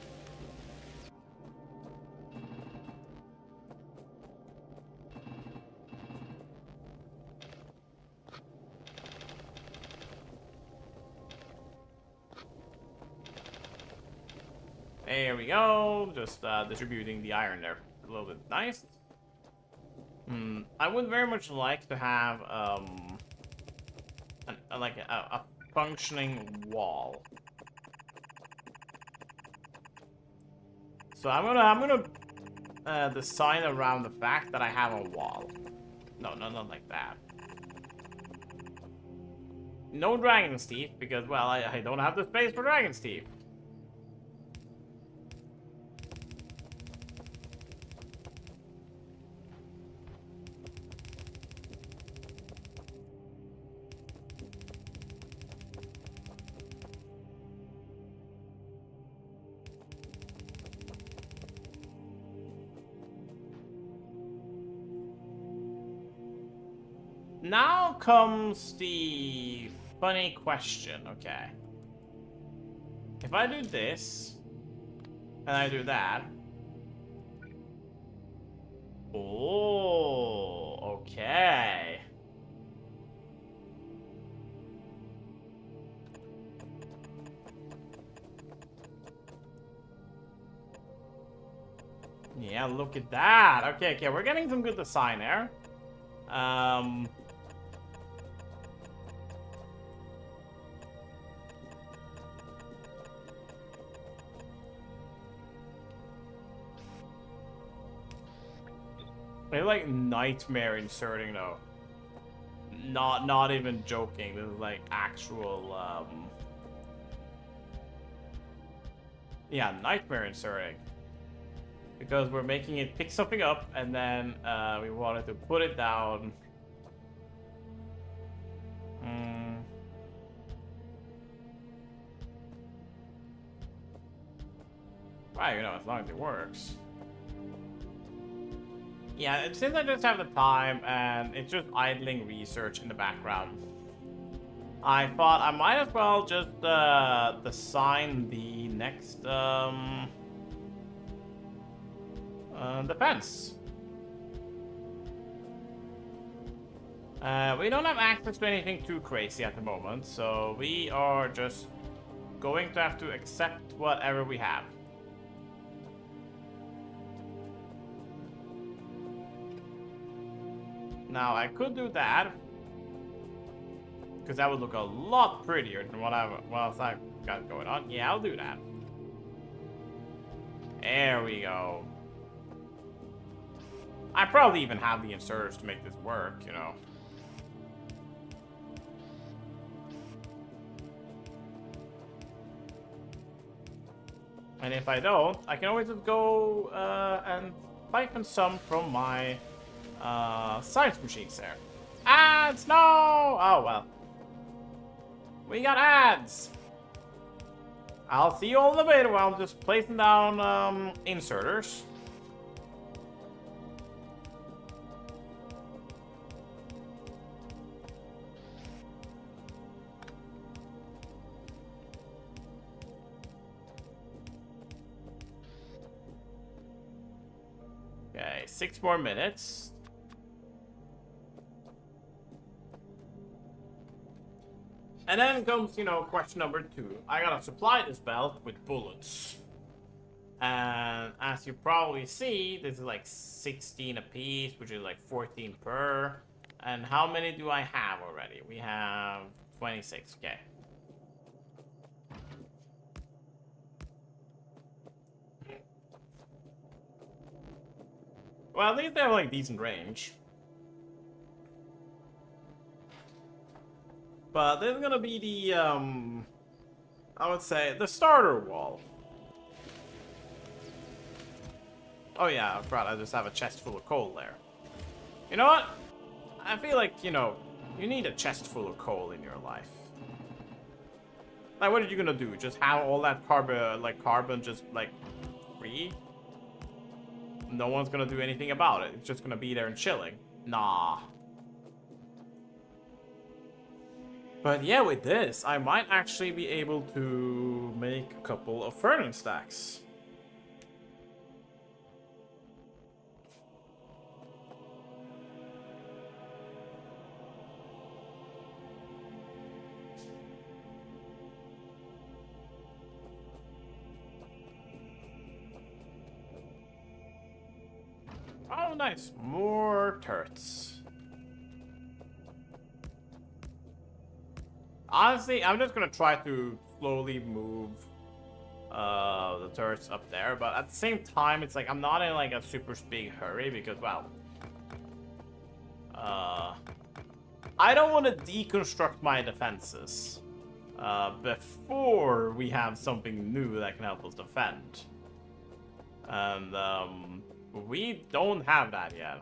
Speaker 1: There we go. Just distributing the iron there a little bit. Nice. I would very much like to have like a functioning wall. So I'm gonna design around the fact that I have a wall. No, not like that. No dragon's teeth because, well, I don't have the space for dragon's teeth. Now comes the funny question, okay. If I do this, and I do that. Oh, okay. Yeah, look at that. Okay, we're getting some good design there. I like nightmare inserting though. Not even joking. This is like actual yeah, nightmare inserting. Because we're making it pick something up and then we wanted to put it down. Well, you know, as long as it works. Yeah, since I just have the time and it's just idling research in the background, I thought I might as well just design the next defense. We don't have access to anything too crazy at the moment, so we are just going to have to accept whatever we have. Now, I could do that. Because that would look a lot prettier than what else I've got going on. Yeah, I'll do that. There we go. I probably even have the inserters to make this work, you know. And if I don't, I can always just go and siphon some from my science machines there. Ads, no! Oh, well. We got ads! I'll see you all in a bit while I'm just placing down inserters. Okay, 6 more minutes. And then comes, you know, question number 2. I gotta supply this belt with bullets. And as you probably see, this is like 16 a piece, which is like 14 per. And how many do I have already? We have 26, okay. Well, at least they have like decent range. But this is gonna be the, I would say, the starter wall. Oh yeah, I forgot I just have a chest full of coal there. You know what? I feel like, you know, you need a chest full of coal in your life. Like, what are you gonna do? Just have all that carbon just, like, free? No one's gonna do anything about it. It's just gonna be there and chilling. Nah. But yeah, with this, I might actually be able to make a couple of furnace stacks. Oh, nice. More turrets. Honestly, I'm just gonna try to slowly move the turrets up there, but at the same time, it's like I'm not in like a super big hurry because, well, I don't want to deconstruct my defenses before we have something new that can help us defend, and we don't have that yet.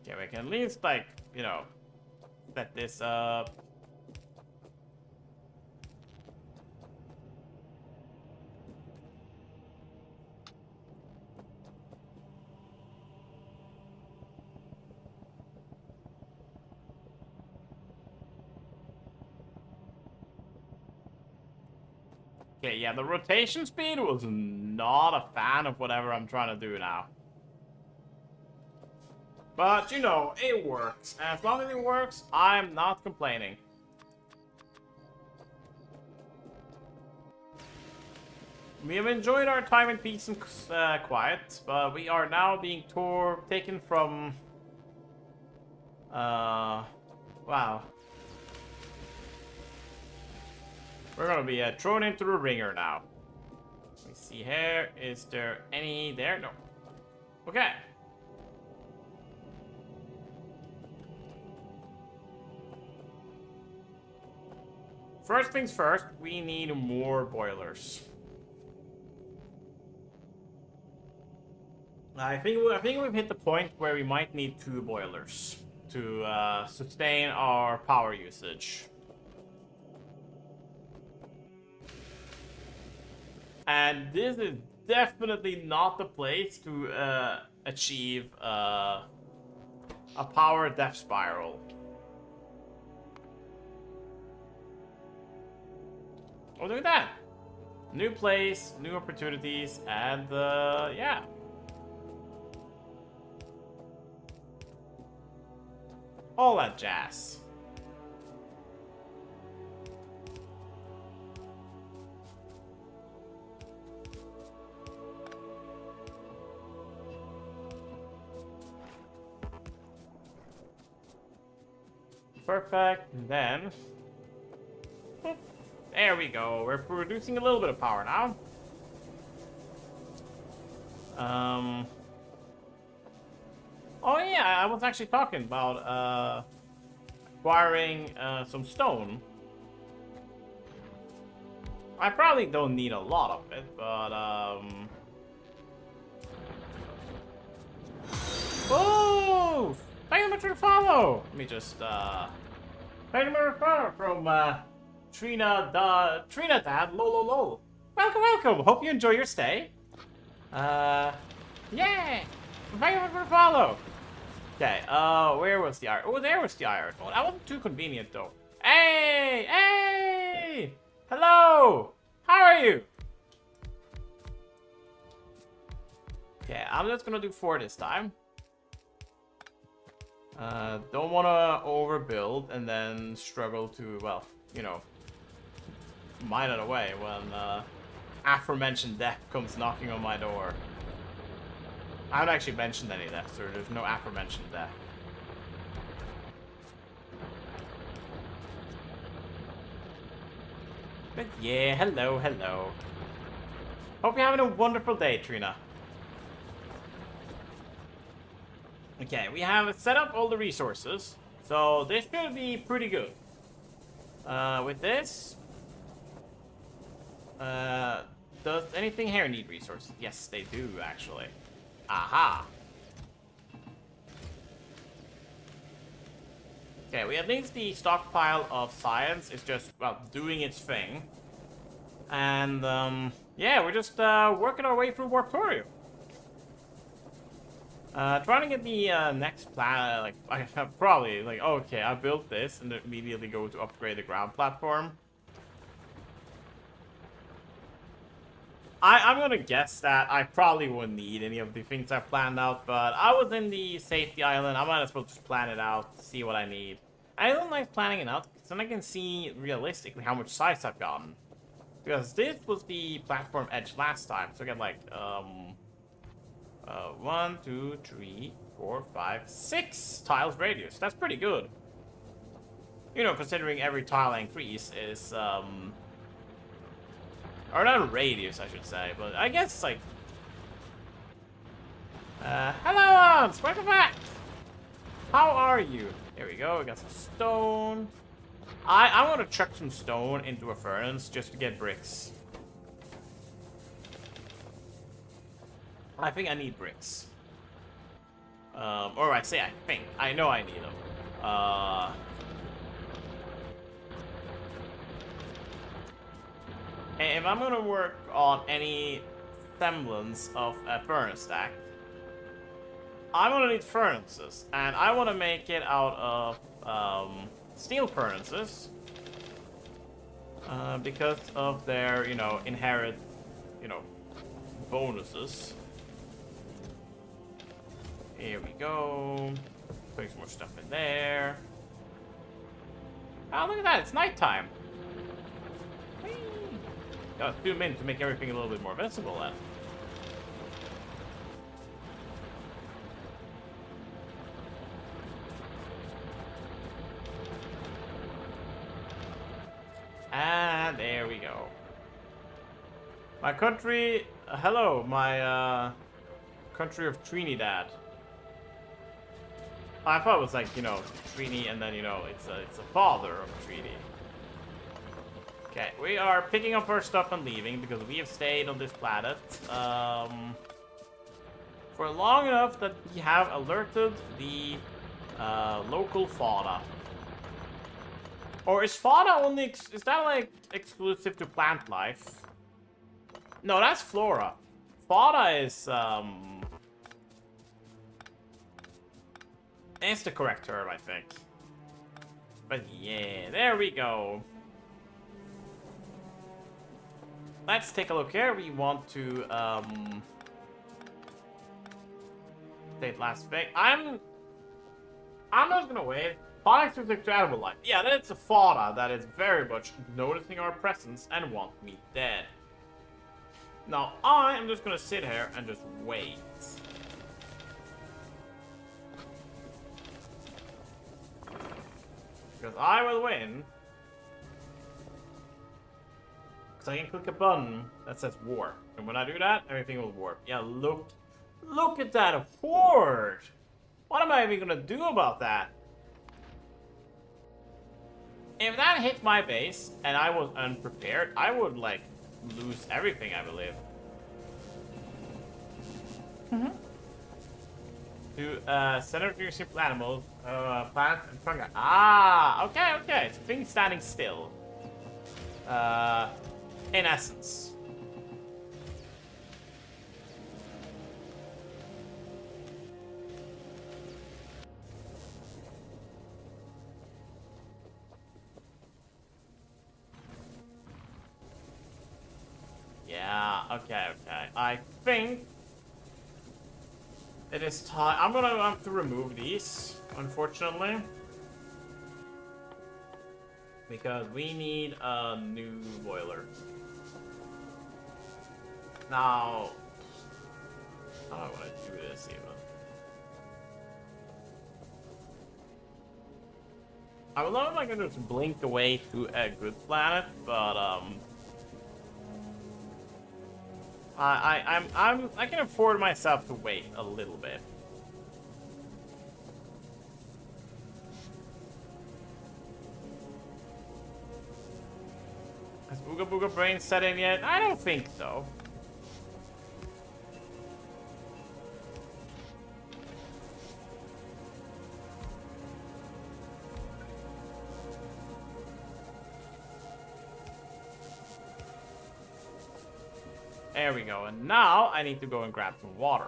Speaker 1: Okay, we can at least, like, you know, set this up. Okay, yeah, the rotation speed was not a fan of whatever I'm trying to do now. But, you know, it works. And as long as it works, I'm not complaining. We have enjoyed our time in peace and quiet, but we are now being taken from... wow. We're gonna be thrown into the ringer now. Let me see here. Is there any there? No. Okay. First things first, we need more boilers. I think we've hit the point where we might need 2 boilers to sustain our power usage. And this is definitely not the place to achieve a power death spiral. Oh, look at that! New place, new opportunities, and yeah. All that jazz. perfect. And then... boop. There we go. We're producing a little bit of power now. Oh yeah, I was actually talking about acquiring some stone. I probably don't need a lot of it, but oh! Thank you much for the follow! Let me just thank you for the follow from Trinidad, lol. Welcome! Hope you enjoy your stay. Yeah! Thank you for the follow! Okay, where was the iron? Oh, there was the iron. Oh, that wasn't too convenient, though. Hey! Hello! How are you? Okay, I'm just gonna do 4 this time. Don't wanna overbuild and then struggle to, well, you know, mine it away when, aforementioned death comes knocking on my door. I haven't actually mentioned any death, so there's no aforementioned death. But yeah, hello. Hope you're having a wonderful day, Trina. Okay, we have set up all the resources, so this should be pretty good. With this, does anything here need resources? Yes, they do, actually. Aha! Okay, we at least the stockpile of science is just, well, doing its thing. And, yeah, we're just, working our way through Warptorio. Trying to get the, next plan, like, I have probably, like, okay, I built this, and then immediately go to upgrade the ground platform. I'm gonna guess that I probably wouldn't need any of the things I planned out, but I was in the safety island. I might as well just plan it out, see what I need. I don't like planning it out, because then I can see realistically how much size I've gotten. Because this was the platform edge last time, so I got like, 1, 2, 3, 4, 5, 6 tiles radius. That's pretty good. You know, considering every tile I increase is, or not a radius, I should say, but I guess it's like... hello, welcome back! How are you? Here we go, we got some stone. I want to chuck some stone into a furnace just to get bricks. I think I need bricks. Or I say I think. I know I need them. If I'm gonna work on any semblance of a furnace stack, I'm gonna need furnaces, and I want to make it out of steel furnaces because of their, you know, inherent, you know, bonuses. Here we go. Putting some more stuff in there. Oh, look at that! It's nighttime. Gotta zoom in to make everything a little bit more visible then. And there we go. My country, hello, my country of Trinidad. I thought it was like, you know, Trini, and then, you know, it's a father of Trini. Okay, we are picking up our stuff and leaving because we have stayed on this planet for long enough that we have alerted the local fauna. Or is fauna only, is that like exclusive to plant life? No, that's flora. Fauna is, it's the correct term, I think. But yeah, there we go. Let's take a look here. We want to, state last thing. I'm not gonna wait. Fauna is incredible life. Yeah, that's a fauna that is very much noticing our presence and want me dead. Now, I am just gonna sit here and just wait. Because I will win. Because I can click a button that says warp. And when I do that, everything will warp. Yeah, look at that horde! What am I even gonna do about that? If that hit my base and I was unprepared, I would like lose everything, I believe. To center your simple animals, plants and fungi. Ah, okay. It's things standing still. In essence. Yeah, okay. I think it is time. I'm gonna have to remove these, unfortunately. Because we need a new boiler. Now, how do I want to do this even? I would love if I could just blink away to a good planet, but I can afford myself to wait a little bit. Has Ooga Booga Brain set in yet? I don't think so. There we go, and now I need to go and grab some water.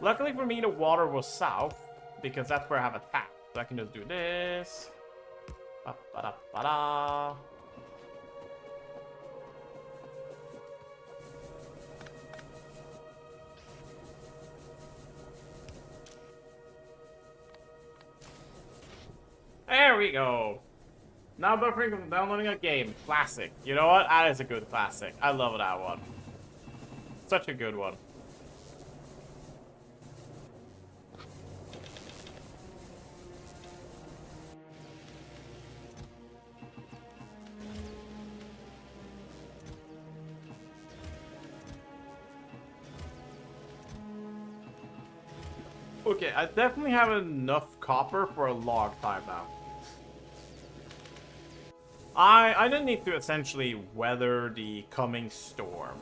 Speaker 1: Luckily for me, the water was south, because that's where I have a tap. So I can just do this. Ba-ba-da-ba-da. There we go. Now buffering from downloading a game. Classic. You know what? That is a good classic. I love that one. Such a good one. Okay, I definitely have enough copper for a long time now. I didn't need to essentially weather the coming storm.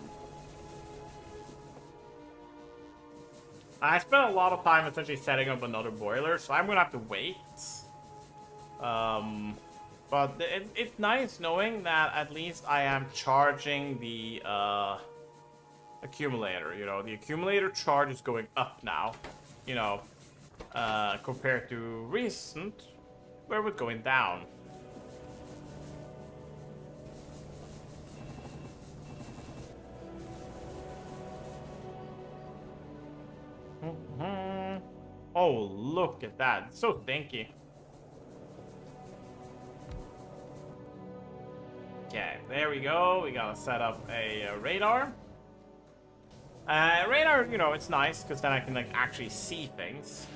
Speaker 1: I spent a lot of time essentially setting up another boiler, so I'm gonna have to wait. But it's nice knowing that at least I am charging the accumulator. You know, the accumulator charge is going up now. You know, compared to recent, where it was going down. Oh, look at that. It's so stinky. Okay, there we go. We gotta set up a radar. Radar, you know, it's nice because then I can like actually see things.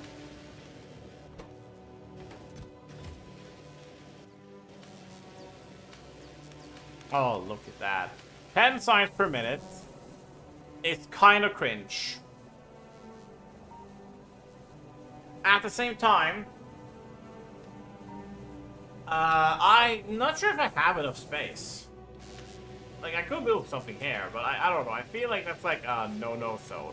Speaker 1: Oh, look at that. 10 signs per minute. It's kind of cringe. At the same time, I'm not sure if I have enough space. Like, I could build something here, but I don't know. I feel like that's like a no-no zone.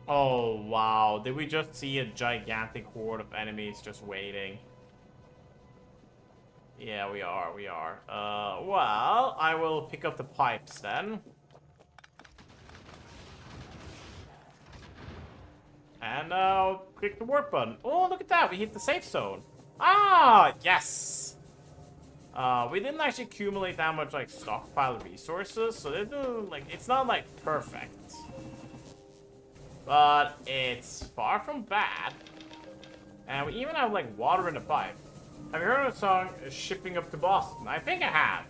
Speaker 1: Oh, wow. Did we just see a gigantic horde of enemies just waiting? Yeah, we are. Well, I will pick up the pipes then. And click the warp button. Oh, look at that. We hit the safe zone. Ah, yes. We didn't actually accumulate that much like stockpile resources, so it's not like perfect. But it's far from bad. And we even have like water in the pipe. Have you heard of the song Shipping Up to Boston? I think I have.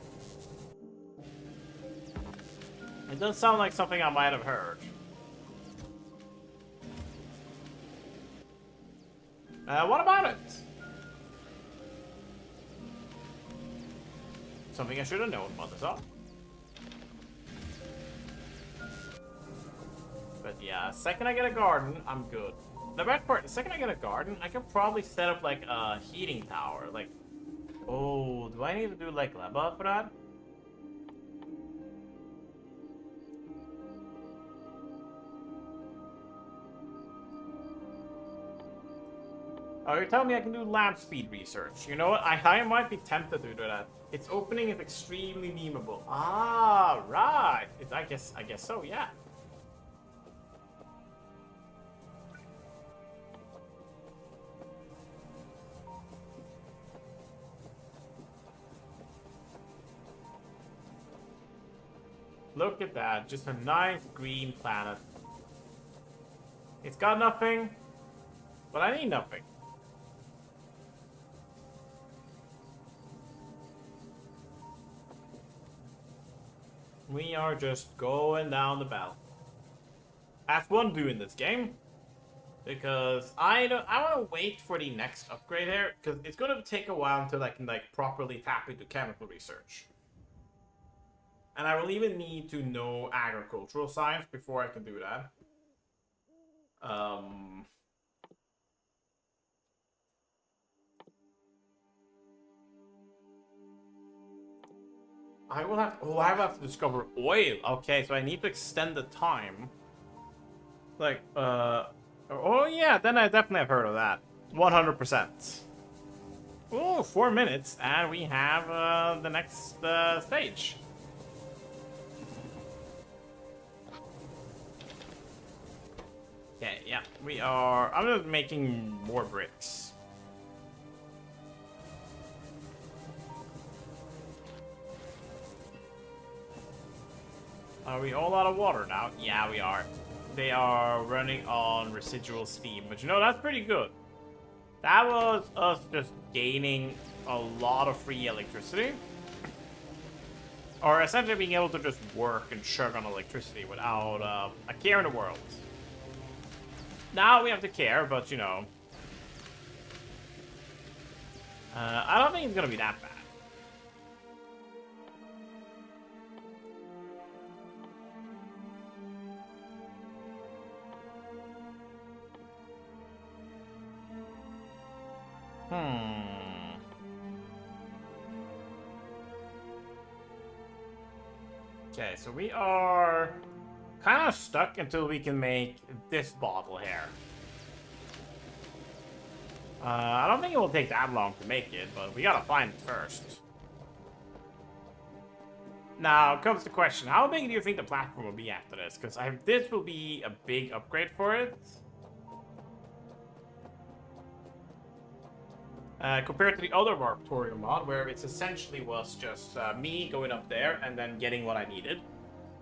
Speaker 1: It does sound like something I might have heard. What about it? Something I should have known about this all. But yeah, second I get a garden, I'm good. The best part, the second I get a garden, I can probably set up like a heating tower. Like, oh, do I need to do like lava for that? Oh, you're telling me I can do lamp speed research. You know what? I might be tempted to do that. Its opening is extremely memeable. Ah, right. I guess so, yeah. Look at that. Just a nice green planet. It's got nothing, but I need nothing. We are just going down the bell. That's one do in this game. Because I want to wait for the next upgrade here, because it's going to take a while until I can like properly tap into chemical research. And I will even need to know agricultural science before I can do that. I will have... Oh, I have to discover oil. Okay, so I need to extend the time. Like, oh yeah, then I definitely have heard of that. 100%. Oh, 4 minutes, and we have the next stage. Okay, yeah, we are... I'm just making more bricks. Are we all out of water now? Yeah, we are. They are running on residual steam, but you know, that's pretty good. That was us just gaining a lot of free electricity. Or essentially being able to just work and chug on electricity without a care in the world. Now we have to care, but you know. I don't think it's gonna be that bad. Okay, so we are kind of stuck until we can make this bottle here. I don't think it will take that long to make it, but we gotta find it first. Now comes the question, how big do you think the platform will be after this? Because this will be a big upgrade for it. Compared to the other Warptorio mod, where it essentially was just me going up there and then getting what I needed.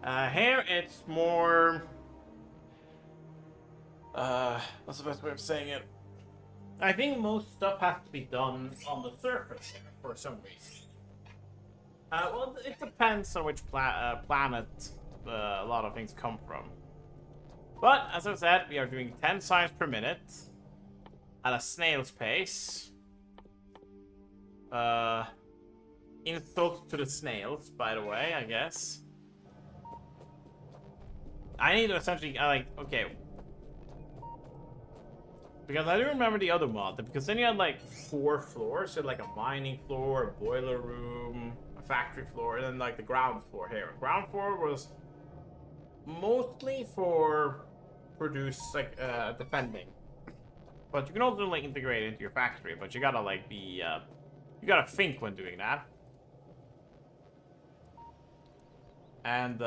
Speaker 1: Here, it's more... what's the best way of saying it? I think most stuff has to be done on the surface here, for some reason. Well, it depends on which planet a lot of things come from. But, as I said, we are doing 10 signs per minute at a snail's pace. Insult to the snails, by the way, I guess. I need to essentially, okay. Because I do remember the other mod, because then you had like 4 floors, so like a mining floor, a boiler room, a factory floor, and then like the ground floor here. Ground floor was mostly for defending. But you can also like integrate it into your factory, but you gotta like be, you gotta think when doing that. And,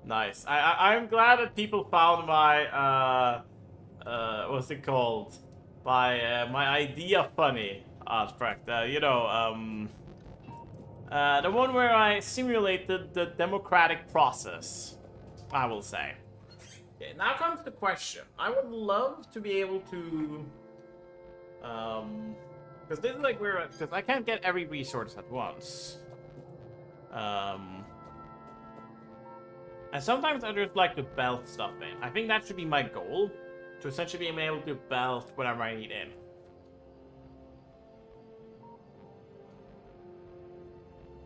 Speaker 1: nice. I'm glad that people found my, what's it called? My idea funny aspect. You know, The one where I simulated the democratic process, I will say. Okay, now comes the question. I would love to be able to... because this is like where... Because I can't get every resource at once. And sometimes I just like to belt stuff in. I think that should be my goal. To essentially be able to belt whatever I need in.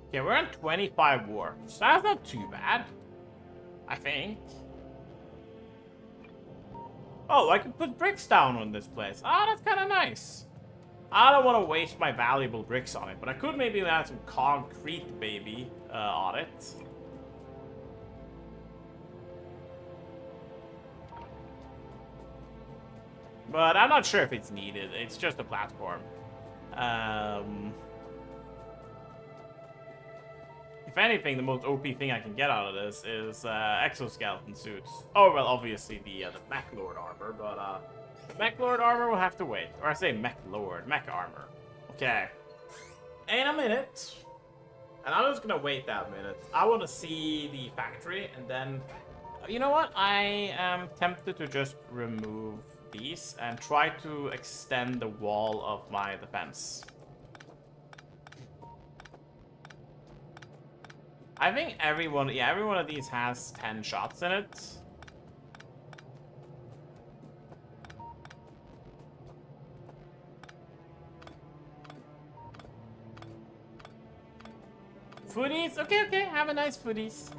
Speaker 1: Okay, we're on 25 warps. That's not too bad. I think. Oh, I can put bricks down on this place. Oh, that's kind of nice. I don't want to waste my valuable bricks on it, but I could maybe add some concrete, baby, on it. But I'm not sure if it's needed. It's just a platform. If anything, the most OP thing I can get out of this is exoskeleton suits. Oh, well, obviously the Mech Lord armor, but the Mech Lord armor will have to wait. Or I say Mech Lord, Mech armor. Okay. In a minute. And I'm just gonna wait that minute. I want to see the factory, and then... You know what? I am tempted to just remove these and try to extend the wall of my defense. I think every one of these has 10 shots in it. Foodies? Okay, okay. Have a nice foodies.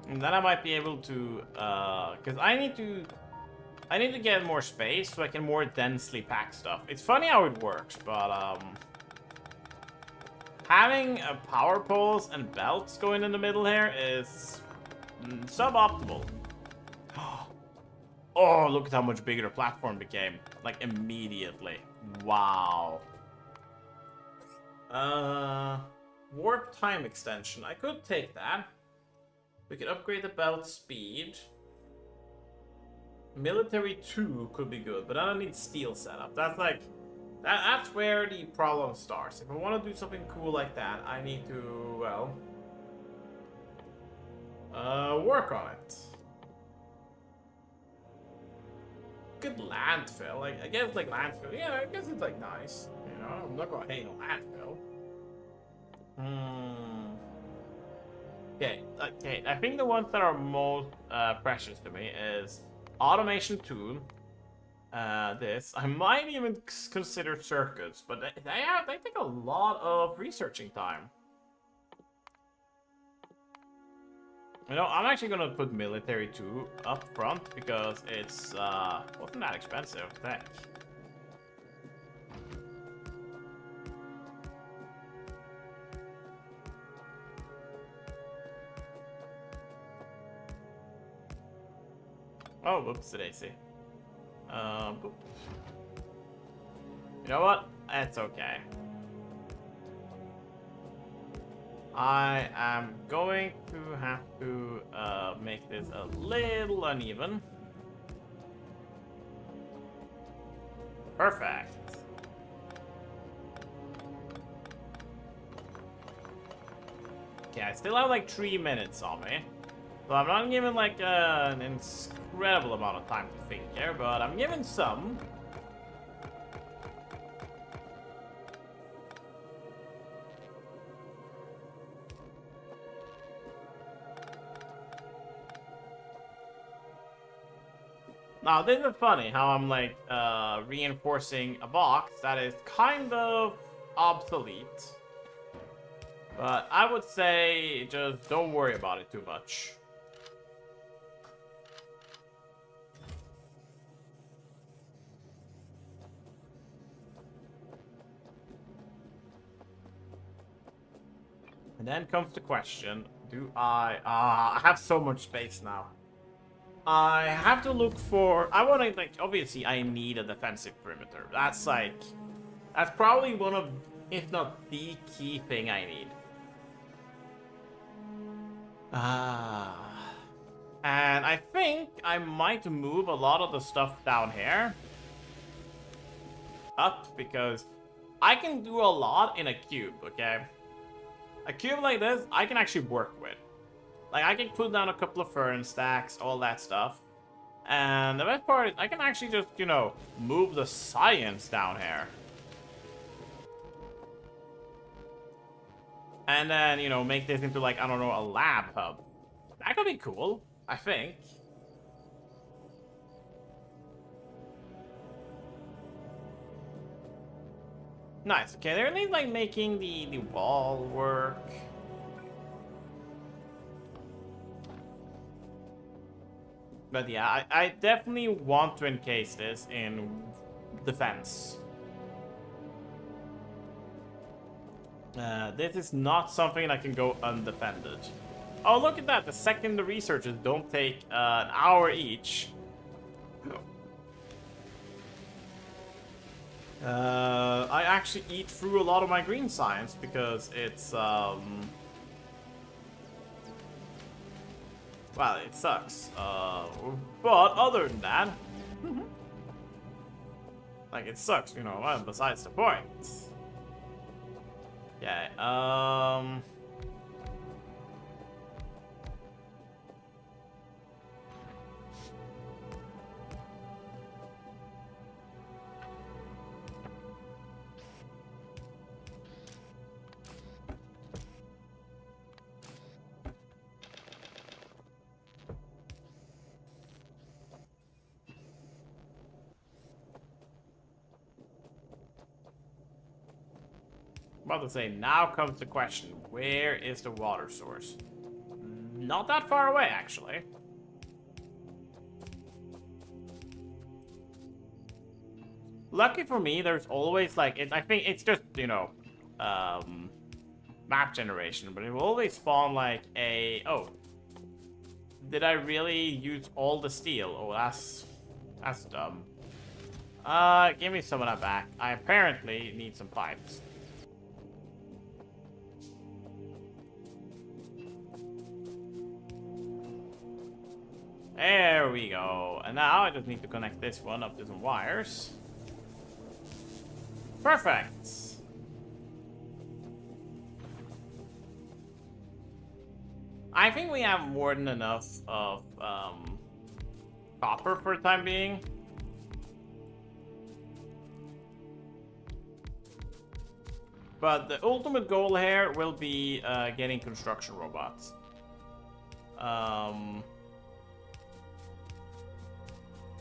Speaker 1: And then I might be able to, because I need to get more space so I can more densely pack stuff. It's funny how it works, but having power poles and belts going in the middle here is suboptimal. Oh, look at how much bigger the platform became. Like, immediately. Wow. Warp time extension. I could take that. We could upgrade the belt speed. Military 2 could be good, but I don't need steel setup. That's like... That's where the problem starts. If I want to do something cool like that, I need to, well... work on it. Good landfill. Like, I guess, like, landfill. Yeah, I guess it's, like, nice. You know, I'm not gonna hate a landfill. Okay, okay. I think the ones that are most precious to me is automation tool. This. I might even consider circuits, but they take a lot of researching time. You know, I'm actually gonna put military 2 up front because it's wasn't that expensive, I think. Oh, whoops, daisy. Boop. You know what? It's okay. I am going to have to make this a little uneven. Perfect. Okay, I still have like 3 minutes on me. So I'm not given like an incredible amount of time to think here, but I'm given some. Now, this is funny how I'm like reinforcing a box that is kind of obsolete. But I would say just don't worry about it too much. And then comes the question, do I have so much space now. I have to look for, I want to, like, obviously I need a defensive perimeter. That's like, that's probably one of, if not the key thing I need. And I think I might move a lot of the stuff down here. up because I can do a lot in a cube, okay? A cube like this, I can actually work with. Like, I can put down a couple of fern stacks, all that stuff. And the best part is I can actually just, you know, move the science down here. And then, you know, make this into, like, I don't know, a lab hub. That could be cool, I think. Nice. Okay, they're at least, like, making the wall work. But yeah, I definitely want to encase this in defense. This is not something that can go undefended. Oh, look at that. The second the researchers don't take an hour each. I actually eat through a lot of my green science because it's, well, it sucks. But other than that, like, it sucks, you know, besides the point. Yeah, about to say, now comes the question, where is the water source? Not that far away, actually. Lucky for me, there's always, like, I think it's just, you know, map generation, but it will always spawn, like, oh. Did I really use all the steel? Oh, that's dumb. Give me some of that back. I apparently need some pipes. There we go. And now I just need to connect this one up to some wires. Perfect. I think we have more than enough of copper for the time being. But the ultimate goal here will be getting construction robots.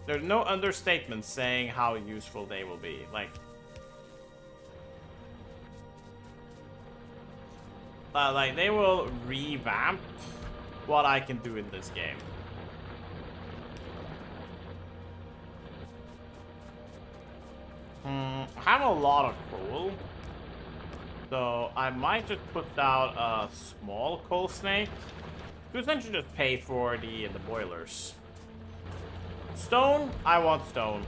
Speaker 1: There's no understatement saying how useful they will be. Like they will revamp what I can do in this game. I have a lot of coal, so I might just put down a small coal snake to essentially just pay for the boilers. Stone, I want stone.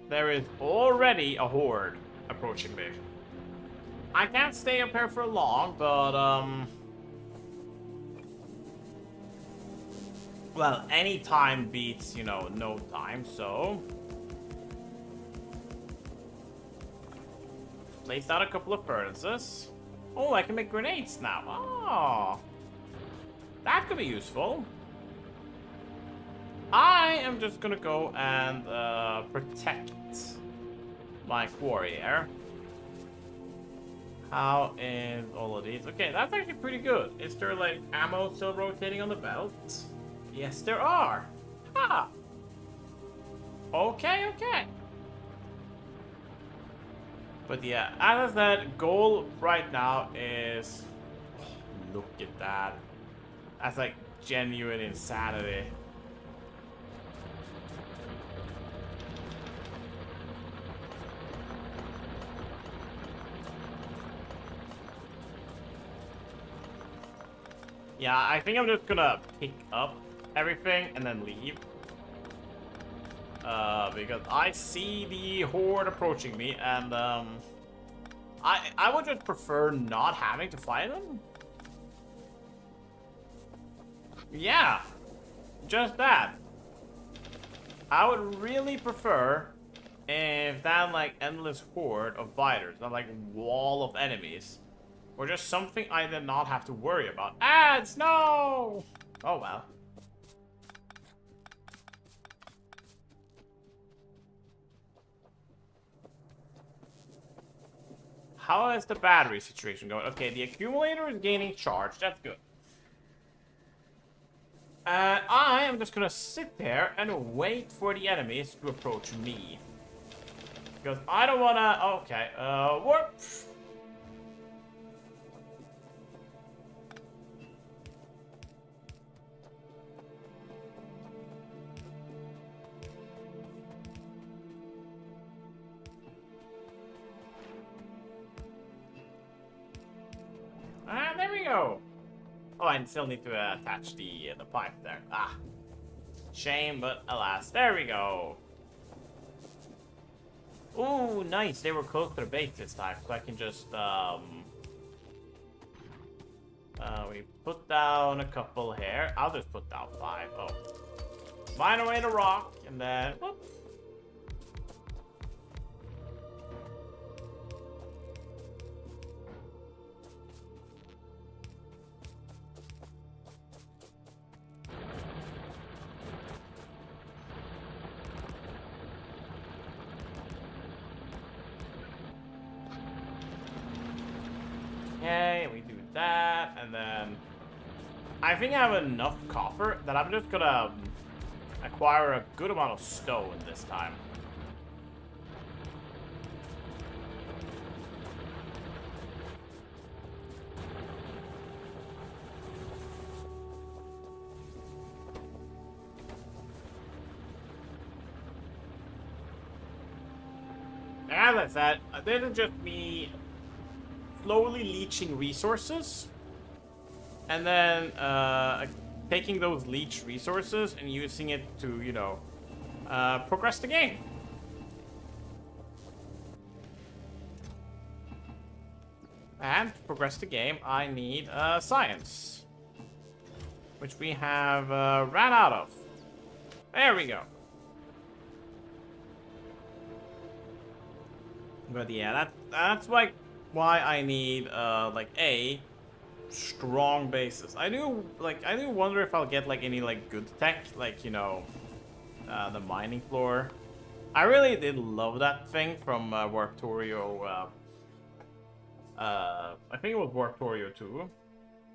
Speaker 1: There is already a horde approaching me. I can't stay up here for long, but well, any time beats, you know, no time, so placed out a couple of furnaces. Oh, I can make grenades now. Oh, that could be useful. I am just gonna go and protect my quarry here. How is all of these? Okay, that's actually pretty good. Is there like ammo still rotating on the belt? Yes, there are. Ah. Okay, okay. But yeah, as I said, goal right now is... Oh, look at that. That's like genuine insanity. Yeah, I think I'm just gonna pick up everything and then leave. Because I see the horde approaching me, and I would just prefer not having to fight them. Yeah, just that. I would really prefer if that, like, endless horde of fighters, that, like, wall of enemies, were just something I did not have to worry about. Ads, no! Oh, well. How is the battery situation going? Okay, the accumulator is gaining charge. That's good. I am just gonna sit there and wait for the enemies to approach me. Because I don't wanna... Okay, warp. There we go. Oh, I still need to attach the pipe there. Ah, shame, but alas, there we go. Ooh, nice. They were close to the base this time, so I can just we put down a couple here. I'll just put down 5. Oh, mine away the rock, and then whoop. Okay, we do that, and then I think I have enough copper that I'm just gonna acquire a good amount of stone this time. As I said, this is just me slowly leeching resources, and then taking those leech resources and using it to, you know, progress the game. And to progress the game, I need science, which we have ran out of. There we go. But yeah, that's like why I need like a strong basis. I do wonder if I'll get like any like good tech, like, you know, the mining floor. I really did love that thing from Warptorio. I think it was Warptorio 2.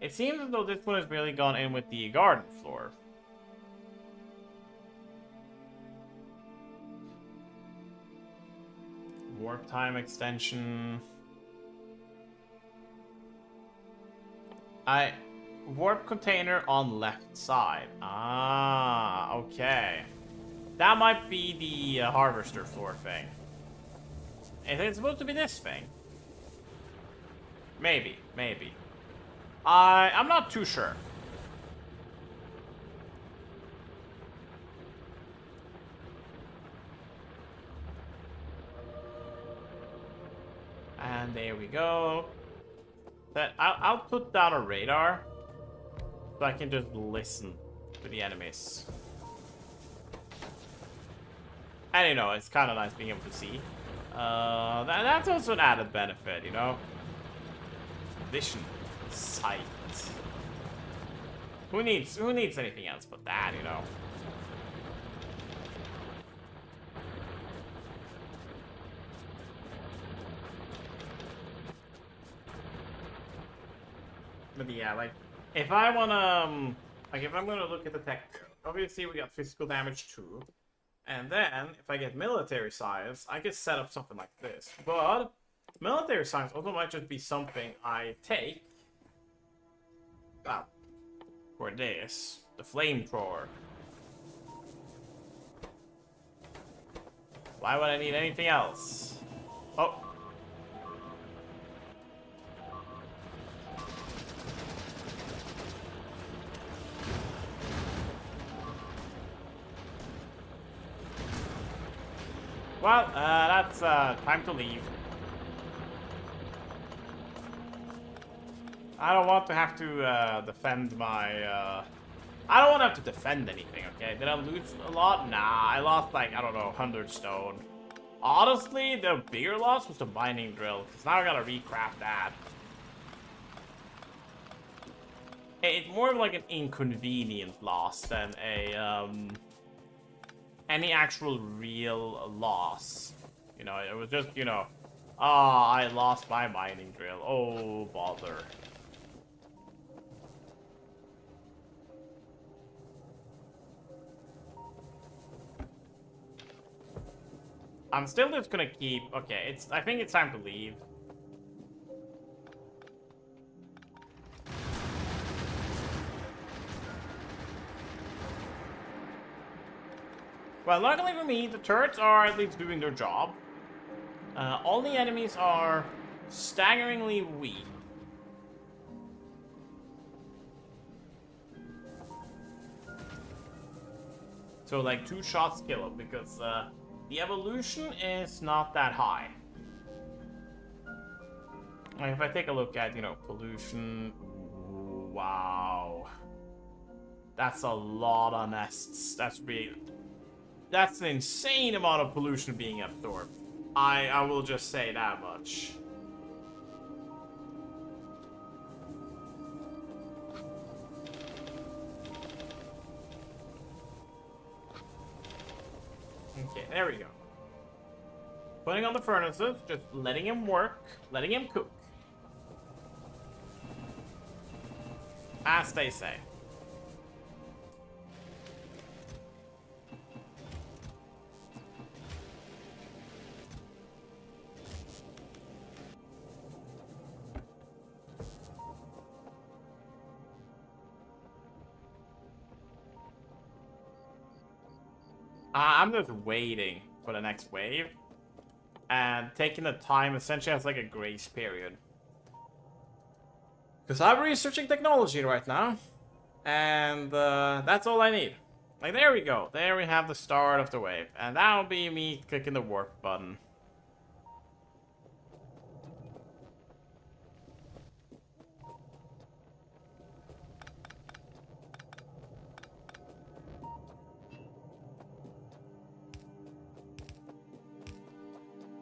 Speaker 1: It seems as though this one has really gone in with the garden floor. Warp time extension. Warp container on left side. Ah, okay. That might be the harvester floor thing. Is it supposed to be this thing? Maybe. I'm not too sure. And there we go. I'll put down a radar so I can just listen to the enemies. And you know, it's kind of nice being able to see. That's also an added benefit, you know. Vision, sight. Who needs anything else but that, you know? But yeah, like, if I wanna, like, if I'm gonna look at the tech, obviously we got physical damage too. And then, if I get military science, I could set up something like this. But, military science also might just be something I take, for this, the flamethrower. Why would I need anything else? Oh. Well, that's time to leave. I don't want to have to defend my I don't want to have to defend anything, okay? Did I lose a lot? Nah, I lost like, I don't know, 100 stone. Honestly, the bigger loss was the mining drill, because now I gotta recraft that. It's more of like an inconvenient loss than a, any actual real loss. You know, it was just, you know, I lost my mining drill. Oh, bother. I'm still just gonna keep... Okay, I think it's time to leave. Well, luckily for me, the turrets are at least doing their job. All the enemies are staggeringly weak. So, like, 2 shots kill them, because the evolution is not that high. Like, if I take a look at, you know, pollution... Wow. That's a lot of nests. That's an insane amount of pollution being absorbed. I will just say that much. Okay, there we go. Putting on the furnaces, just letting him work, letting him cook. As they say. I'm just waiting for the next wave and taking the time essentially as like a grace period. Because I'm researching technology right now, and that's all I need. Like, there we go. There we have the start of the wave, and that'll be me clicking the warp button.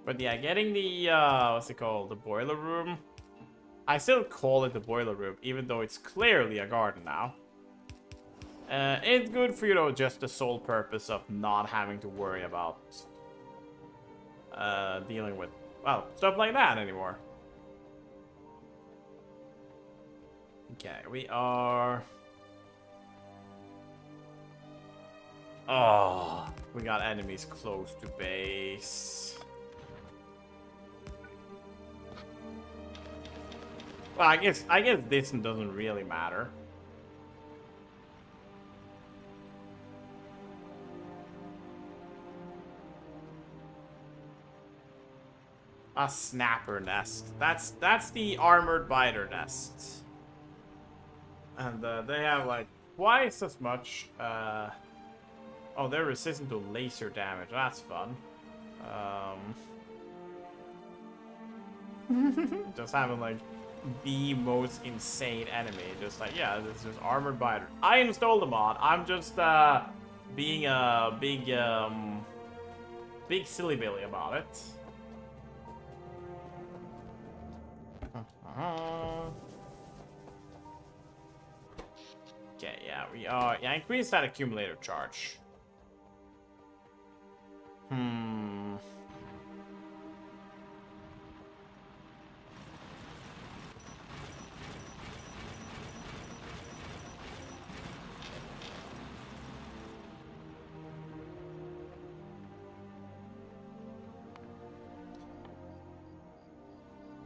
Speaker 1: But yeah, getting the, what's it called? The boiler room. I still call it the boiler room, even though it's clearly a garden now. It's good for, you know, just the sole purpose of not having to worry about dealing with, well, stuff like that anymore. Okay, we are... Oh, we got enemies close to base. Well, I guess this doesn't really matter. A snapper nest. That's the armored biter nest. And they have like twice as much. Oh, they're resistant to laser damage. That's fun. Just having like the most insane enemy. Just like, yeah, this is armored biter. I installed the mod. I'm just being a big silly billy about it. Okay, yeah, we are. Yeah, increase that accumulator charge.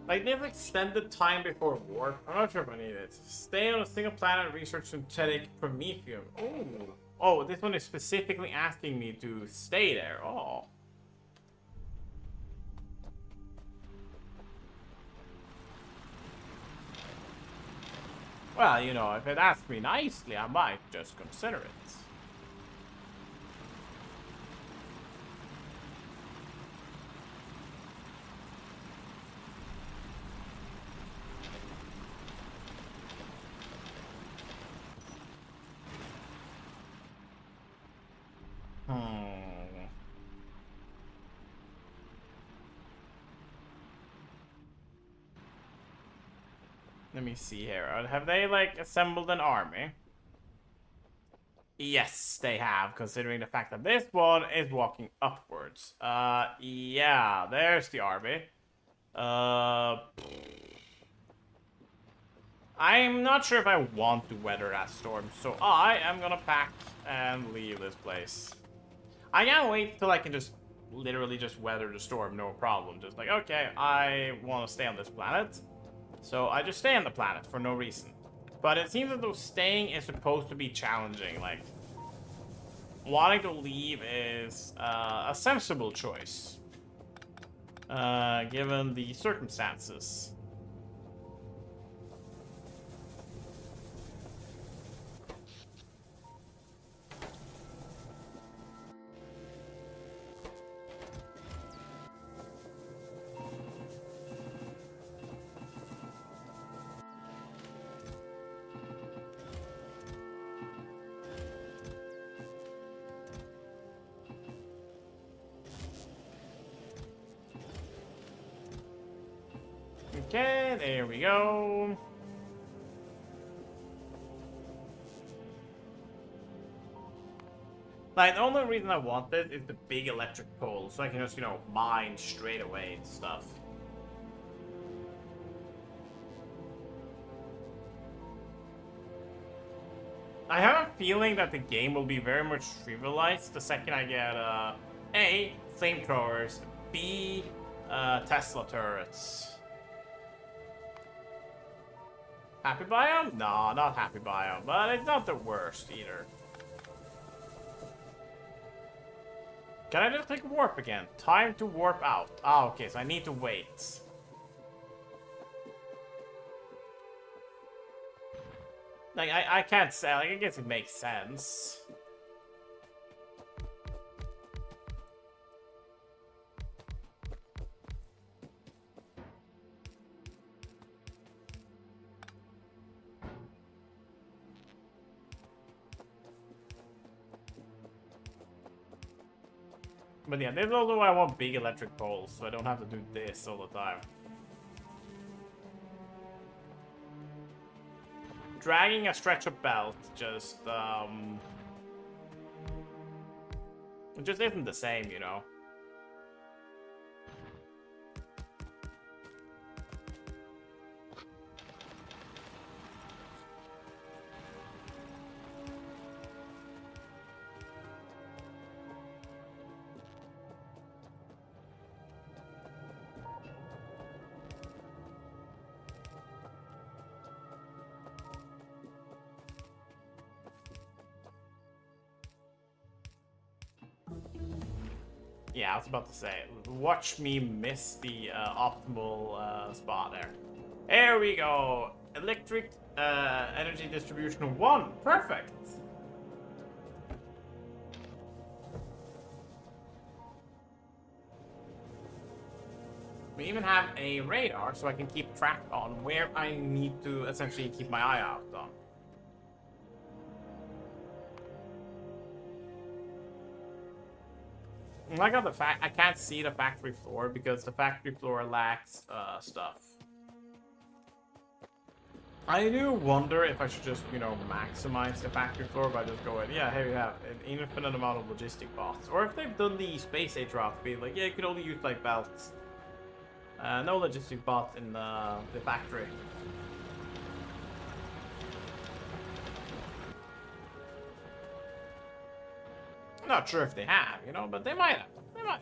Speaker 1: Like, they've extended time before warp. I'm not sure if I need it. Stay on a single planet and research synthetic promethium. Oh. Oh, this one is specifically asking me to stay there. Oh. Well, you know, if it asks me nicely, I might just consider it. Let me see here. Have they, like, assembled an army? Yes, they have, considering the fact that this one is walking upwards. Yeah, there's the army. I'm not sure if I want to weather that storm, so I am gonna pack and leave this place. I can't wait till I can just literally just weather the storm, no problem. Just like, okay, I want to stay on this planet. So I just stay on the planet for no reason. But it seems as though staying is supposed to be challenging. Like, wanting to leave is a sensible choice. Given the circumstances. Okay, there we go. Like, the only reason I want this is the big electric pole, so I can just, you know, mine straight away and stuff. I have a feeling that the game will be very much trivialized the second I get, A, flamethrowers, B, Tesla turrets. Happy biome? No, not happy biome, but it's not the worst either. Can I just click warp again? Time to warp out. Ah, okay, so I need to wait. Like, I can't say, like, I guess it makes sense. But yeah, this is also why I want big electric poles, so I don't have to do this all the time. Dragging a stretcher belt just, it just isn't the same, you know? Yeah, I was about to say, watch me miss the optimal spot there. There we go. Electric energy distribution 1. Perfect. We even have a radar, so I can keep track on where I need to essentially keep my eye out on. I got the fact I can't see the factory floor because the factory floor lacks stuff. I do wonder if I should just, you know, maximize the factory floor by just going, yeah, here you have an infinite amount of logistic bots. Or if they've done the space age route, be like, yeah, you can only use like belts. No logistic bots in the factory. I'm not sure if they have, you know, but they might have. They might have.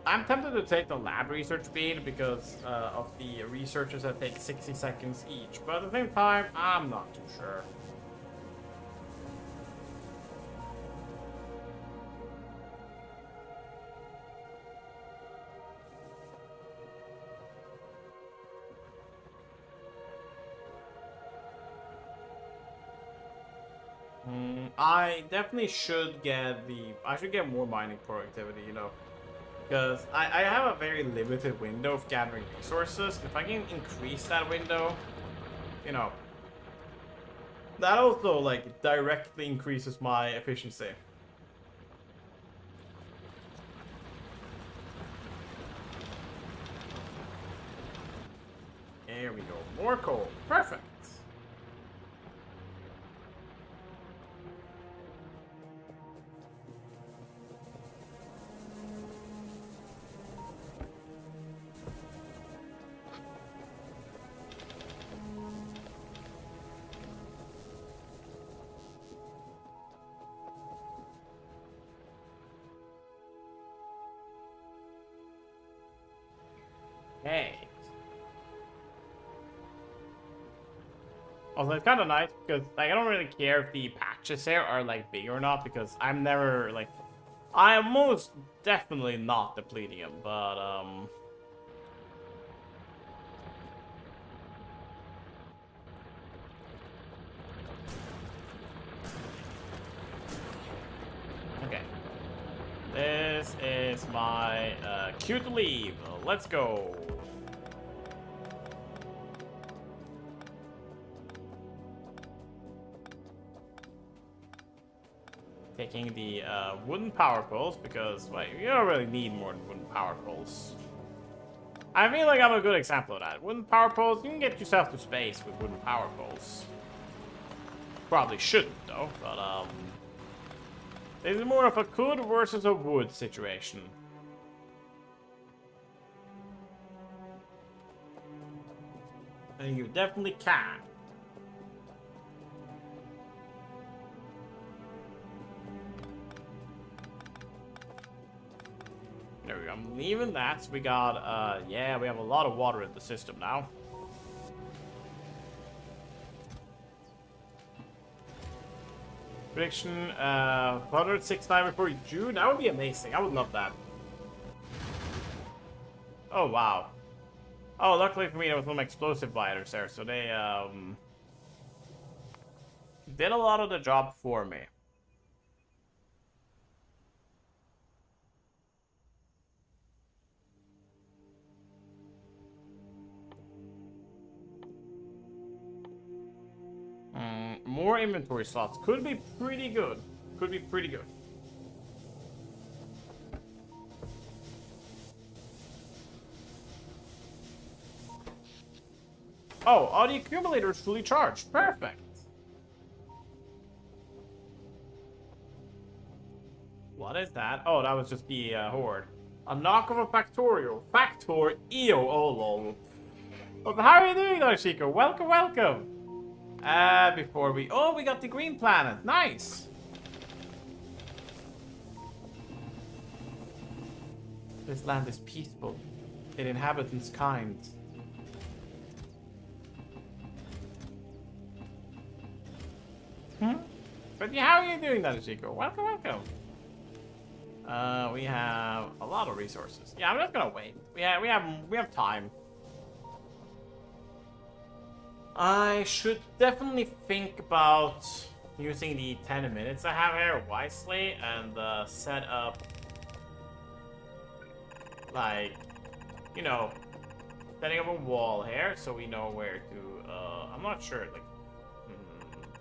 Speaker 1: I'm tempted to take the lab research speed because of the researchers that take 60 seconds each, but at the same time, I'm not too sure. I definitely should get I should get more mining productivity, you know. Because I have a very limited window of gathering resources. If I can increase that window, you know, that also, like, directly increases my efficiency. There we go. More coal. Perfect. Hey. Also, it's kind of nice because, like, I don't really care if the patches here are, like, big or not, because I'm never, like, I am most definitely not depleting them, but, okay. This is my, cue to leave. Let's go. Taking the wooden power poles because, well, you don't really need more than wooden power poles. I feel like I'm a good example of that. Wooden power poles, you can get yourself to space with wooden power poles. Probably shouldn't though, but this is more of a could versus a would situation. And you definitely can. There we go. I'm leaving that. So we got, yeah, we have a lot of water in the system now. Prediction, 169 before June. That would be amazing. I would love that. Oh, wow. Oh, luckily for me, there was some explosive gliders there, so they, did a lot of the job for me. More inventory slots could be pretty good. Could be pretty good. Oh, all the accumulators fully charged. Perfect. What is that? Oh, that was just the horde. A knock of a Factorio. Factorio. Oh, lol. Well, how are you doing, Darshiko? Welcome, welcome. Before we... Oh, we got the green planet. Nice. This land is peaceful. It inhabits kind. But yeah, how are you doing, Darshiko? Welcome, welcome. We have a lot of resources. Yeah, I'm just gonna wait. We have time. I should definitely think about using the 10 minutes I have here wisely and set up, like, you know, setting up a wall here so we know where to. I'm not sure. Like,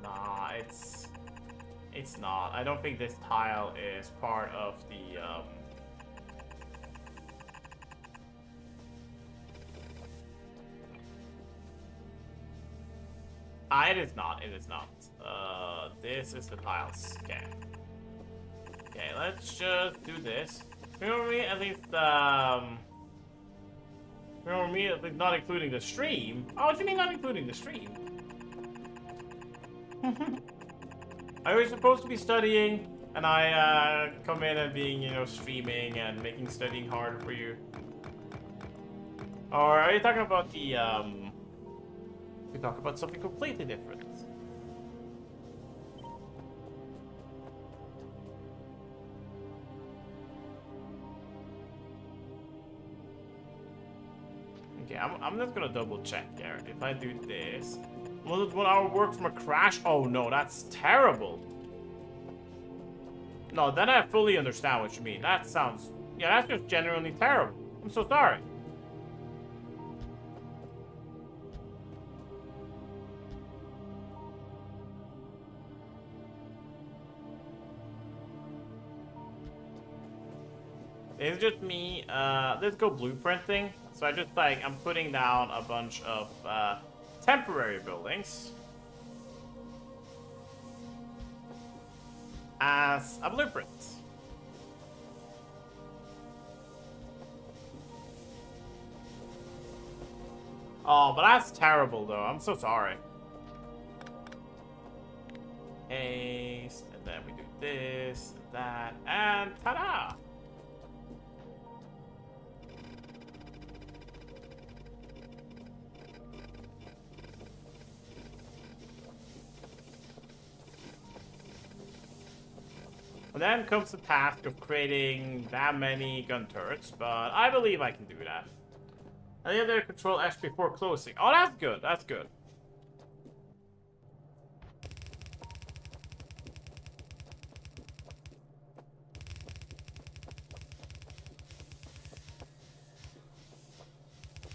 Speaker 1: nah, it's not. I don't think this tile is part of the. It is not. It is not. This is the tiles. Okay. Okay, let's just do this. Remember me at least. Remember me at least not including the stream. Oh, what do you mean not including the stream? I was supposed to be studying, and I come in and being, you know, streaming and making studying harder for you. Or are you talking about the we talk about something completely different. Okay, I'm just gonna double check, Garrett. If I do this, Was it 1 hour work from a crash? Oh no, that's terrible. No, then I fully understand what you mean. That sounds... Yeah, that's just genuinely terrible. I'm so sorry. It's just me, let's go blueprinting. So I just like, I'm putting down a bunch of temporary buildings as a blueprint. Oh, but that's terrible though. I'm so sorry. Haste, and then we do this, and that, and ta-da! And then comes the task of creating that many gun turrets, but I believe I can do that. And the other control S before closing. Oh, that's good, that's good.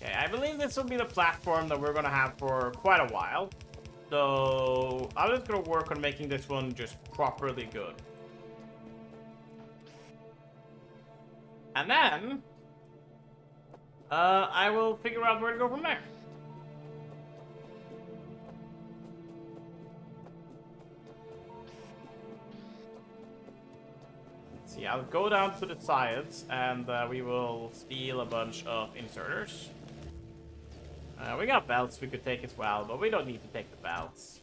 Speaker 1: Okay, I believe this will be the platform that we're gonna have for quite a while. So, I'm just gonna work on making this one just properly good. And then, I will figure out where to go from there. See, I'll go down to the sides, and we will steal a bunch of inserters. We got belts we could take as well, but we don't need to take the belts.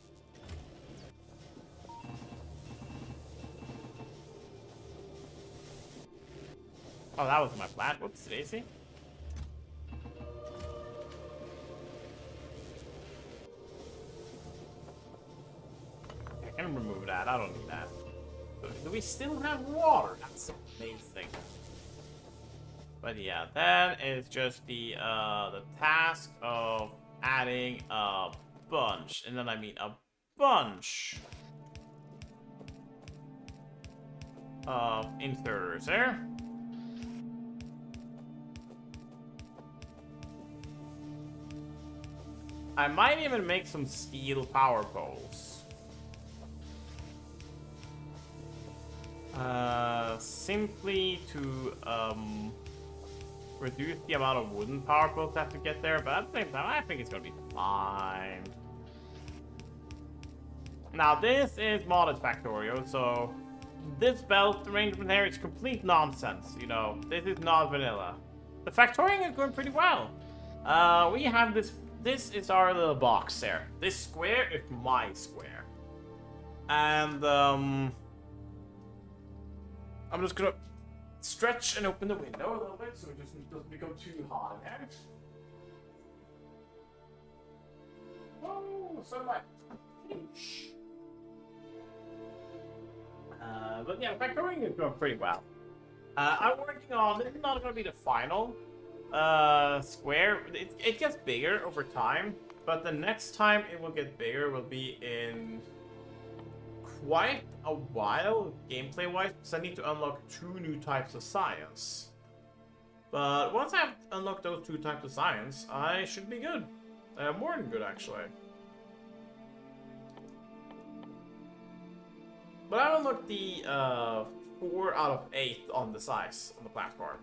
Speaker 1: Oh, that was my plan. Whoops, Daisy. I can remove that. I don't need that. Do we still have water? That's amazing. But yeah, then it's just the task of adding a bunch, and then I mean a bunch of inserters there. I might even make some steel power poles. Simply to reduce the amount of wooden power poles that have to get there, but at the same time, I think it's gonna be fine. Now, this is modded Factorio, so this belt arrangement here is complete nonsense, you know. This is not vanilla. The Factorio is going pretty well. We have this is our little box there. This square is my square. And, I'm just gonna stretch and open the window a little bit so it just doesn't become too hot in here. Oh, so like, but yeah, Factoring is going pretty well. I'm working on, this is not going to be the final square. It gets bigger over time, but the next time it will get bigger will be in quite a while, gameplay-wise, because I need to unlock 2 new types of science. But once I've unlocked those 2 types of science, I should be good. More than good, actually. But I unlocked the 4 out of 8 on the size on the platform.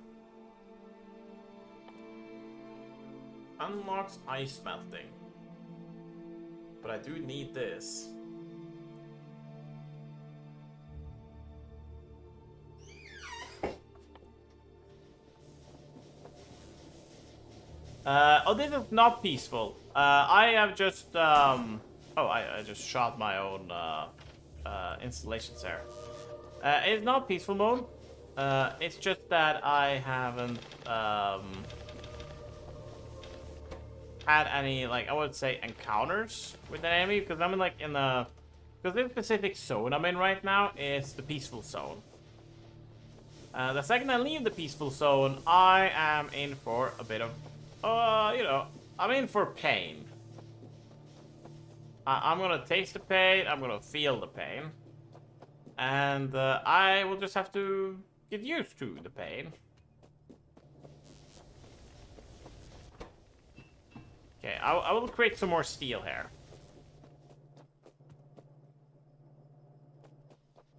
Speaker 1: Unlocks ice melting. But I do need this. Oh, this is not peaceful. I have just, oh, I just shot my own, installations there. It's not peaceful mode. It's just that I haven't, had any, like, I would say, encounters with an enemy, because I'm in, like, in the, because this specific zone I'm in right now is the peaceful zone. The second I leave the peaceful zone, I am in for a bit of, you know, I'm in for pain. I'm gonna taste the pain, I'm gonna feel the pain. And I will just have to get used to the pain. Okay, I will create some more steel here.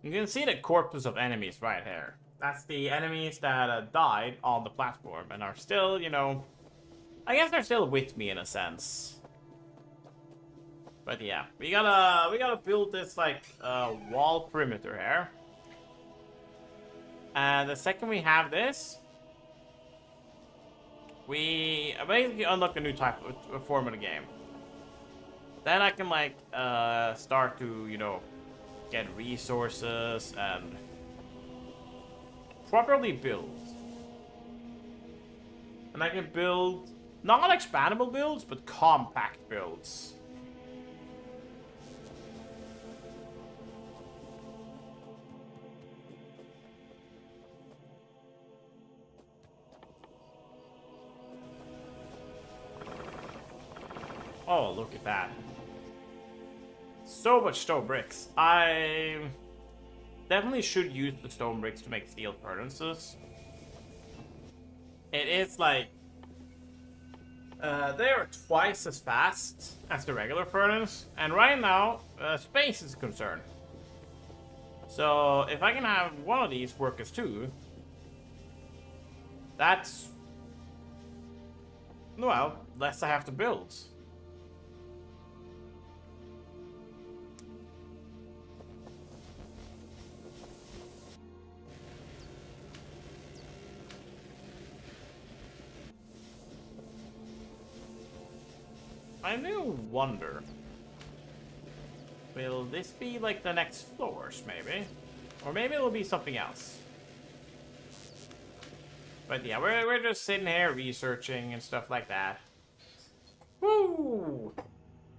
Speaker 1: You can see the corpses of enemies right here. That's the enemies that died on the platform and are still, you know, I guess they're still with me in a sense. But yeah, we gotta build this like wall perimeter here. And the second we have this, we basically unlock a new type of form of the game. Then I can like start to, you know, get resources and properly build. And I can build not expandable builds, but compact builds. Oh, look at that. So much stone bricks. I definitely should use the stone bricks to make steel furnaces. It is like... they are twice as fast as the regular furnace. And right now, space is a concern. So if I can have one of these work as two, that's... well, less I have to build. I do wonder, will this be like the next floors, maybe? Or maybe it'll be something else. But yeah, we're just sitting here researching and stuff like that. Woo!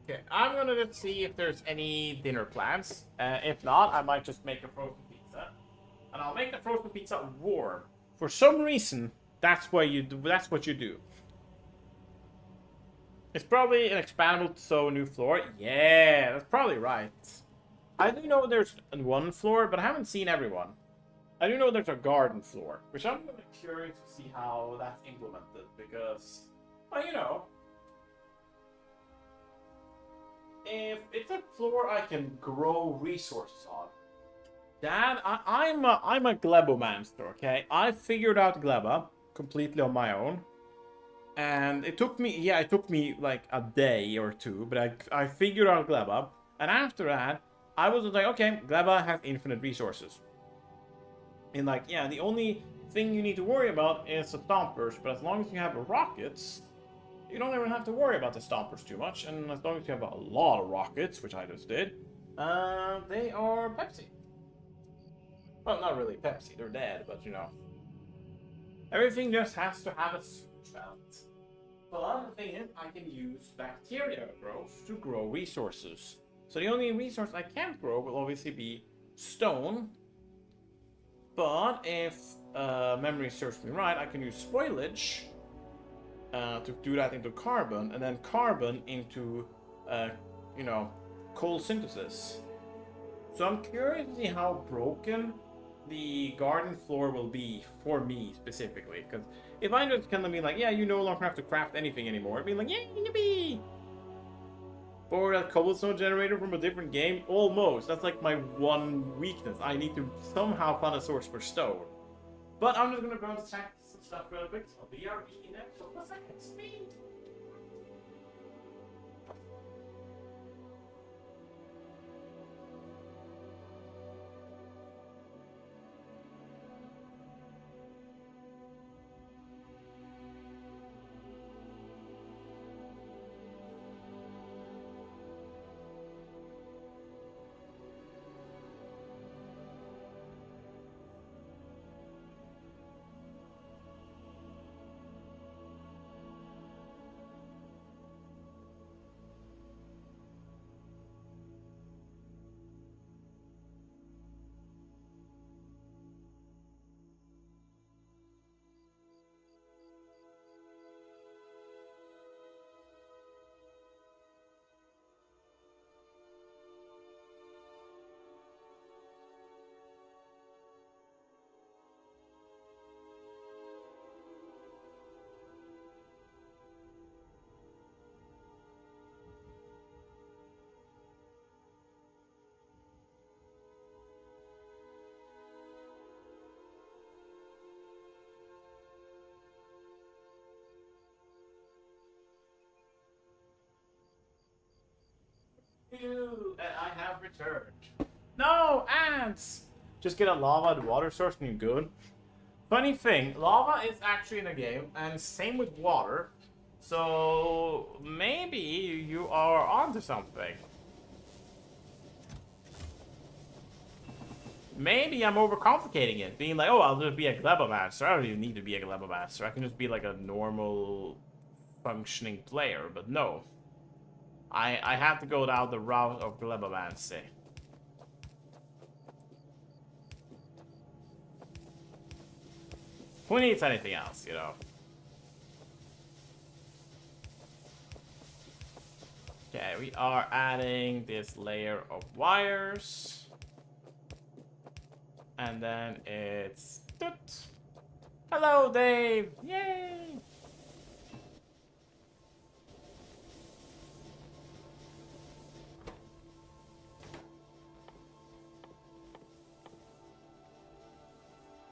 Speaker 1: Okay, I'm gonna just see if there's any dinner plans. If not, I might just make a frozen pizza. And I'll make the frozen pizza warm. For some reason, that's what you do. That's what you do. It's probably an expandable so new floor. Yeah, that's probably right. I do know there's one floor, but I haven't seen everyone. I do know there's a garden floor, which I'm really curious to see how that's implemented, because, well, you know, if it's a floor I can grow resources on, Dad, I'm a glebomancer, okay? I figured out gleba completely on my own. And it took me like a day or two, but I figured out gleba. And after that, I was like, okay, gleba has infinite resources. And like, yeah, the only thing you need to worry about is the stompers, but as long as you have rockets, you don't even have to worry about the stompers too much. And as long as you have a lot of rockets, which I just did, they are Pepsi. Well, not really Pepsi, they're dead, but you know. Everything just has to have a switch belt. But the thing is, I can use bacteria growth to grow resources. So the only resource I can't grow will obviously be stone. But if memory serves me right, I can use spoilage to do that into carbon, and then carbon into, you know, coal synthesis. So I'm curious to see how broken the garden floor will be for me specifically, because if I just kind of be like, yeah, you no longer have to craft anything anymore, I'd be like, yeah, yippee! Or a cobblestone generator from a different game, almost. That's like my one weakness. I need to somehow find a source for stone. But I'm just gonna go and check some stuff real quick. So we are in a couple of seconds. Speed. you, and I have returned. No, ants! Just get a lava and water source and you're good. Funny thing, lava is actually in the game, and same with water. So maybe you are onto something. Maybe I'm overcomplicating it, being like, oh, I'll just be a Glebomancer. I don't even need to be a Glebomancer. I can just be like a normal functioning player, but no. I have to go down the route of Glebomancy. Who needs anything else, you know? Okay, we are adding this layer of wires. And then it's... Toot. Hello, Dave! Yay!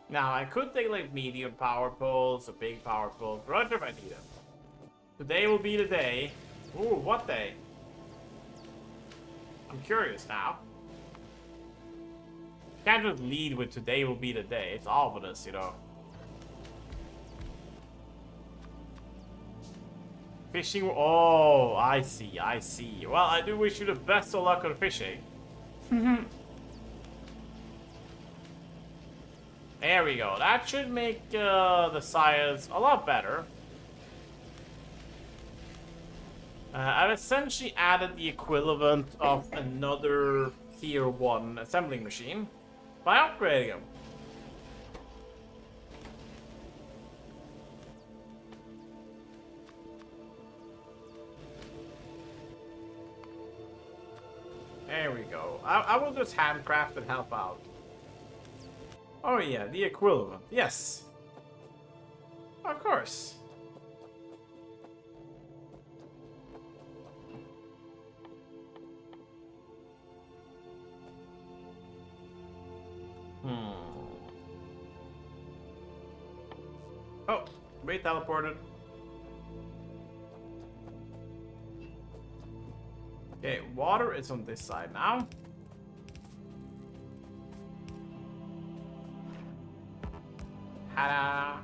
Speaker 1: Now, I could take like medium power poles, a big power pole, right if I need them. Today will be the day. Ooh, what day? I'm curious now. Can't just lead with today will be the day. It's ominous, you know. Fishing. Oh, I see, I see. Well, I do wish you the best of luck on fishing. There we go. That should make the science a lot better. I've essentially added the equivalent of another tier 1 assembling machine by upgrading them. There we go. I will just handcraft and help out. Oh yeah, the equivalent. Yes. Of course. Oh, we teleported. Okay, water is on this side now. Ta-da!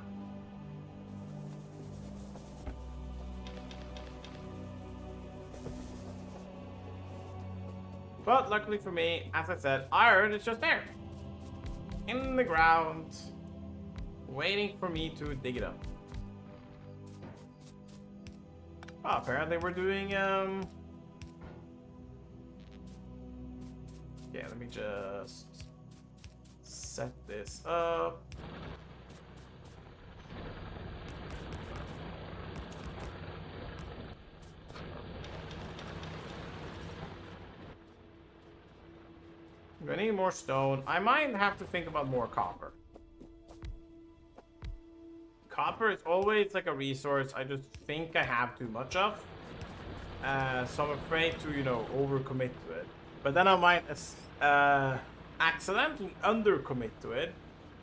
Speaker 1: But luckily for me, as I said, iron is just there. In the ground. Waiting for me to dig it up. Oh, apparently we're doing, Okay, let me just set this up. If I need more stone, I might have to think about more copper. Copper is always like a resource I just think I have too much of. So I'm afraid to, you know, overcommit to it. But then I might accidentally undercommit to it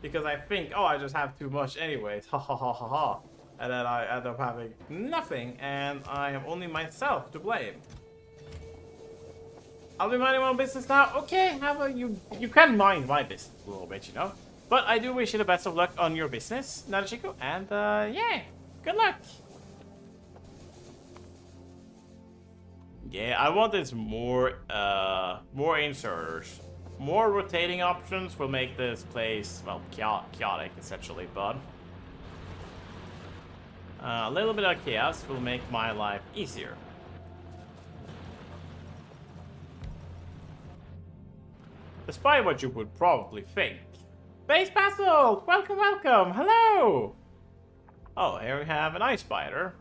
Speaker 1: because I think, oh, I just have too much anyways. Ha ha ha ha ha. And then I end up having nothing, and I have only myself to blame. I'll be minding my own business now. Okay, you can mind my business a little bit, you know. But I do wish you the best of luck on your business, Narashiko, and yeah, good luck. Yeah, I want this more inserters. More rotating options will make this place, well, chaotic essentially, but a little bit of chaos will make my life easier. Despite what you would probably think. Base Basalt! Welcome, welcome! Hello! Oh, here we have an ice spider.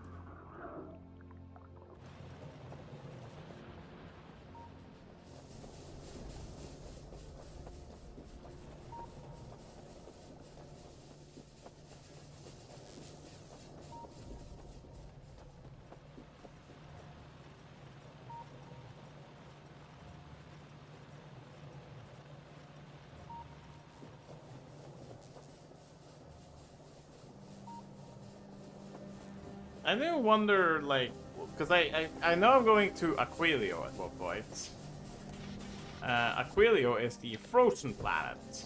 Speaker 1: I do wonder, like, because I know I'm going to Aquilio at one point. Aquilio is the frozen planet.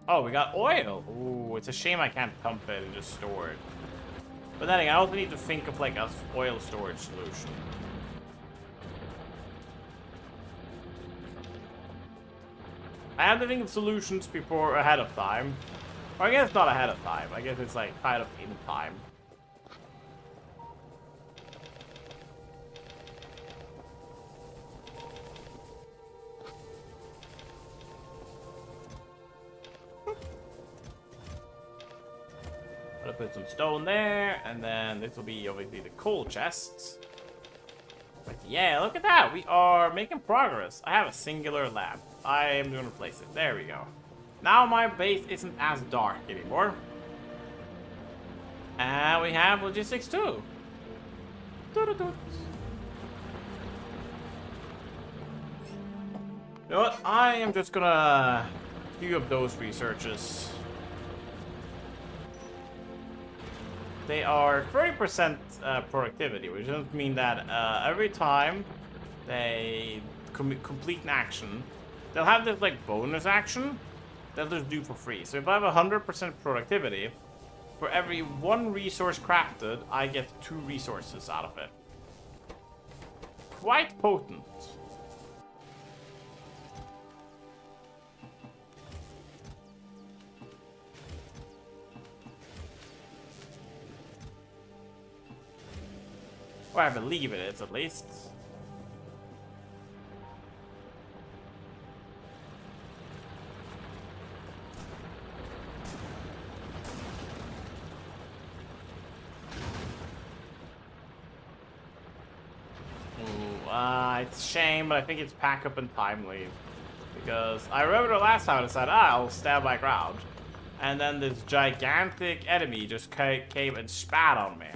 Speaker 1: Oh, we got oil. Ooh, it's a shame I can't pump it and just store it. But then again, I also need to think of like a oil storage solution. I have to think of solutions before ahead of time. Or I guess not ahead of time. I guess it's like kind of in time. Gotta put some stone there, and then this will be obviously the coal chests. But yeah, look at that. We are making progress. I have a singular lamp. I am going to place it. There we go. Now my base isn't as dark anymore. And we have logistics too. You know what? I am just gonna queue up those researches. They are 30% productivity, which doesn't mean that every time they complete an action, they'll have this like bonus action that they'll do for free. So if I have 100% productivity, for every 1 resource crafted, I get 2 resources out of it. Quite potent. Or I believe it is, at least. It's a shame, but I think it's pack up and time leave. Because I remember the last time I said, I'll stand my ground. And then this gigantic enemy just came and spat on me.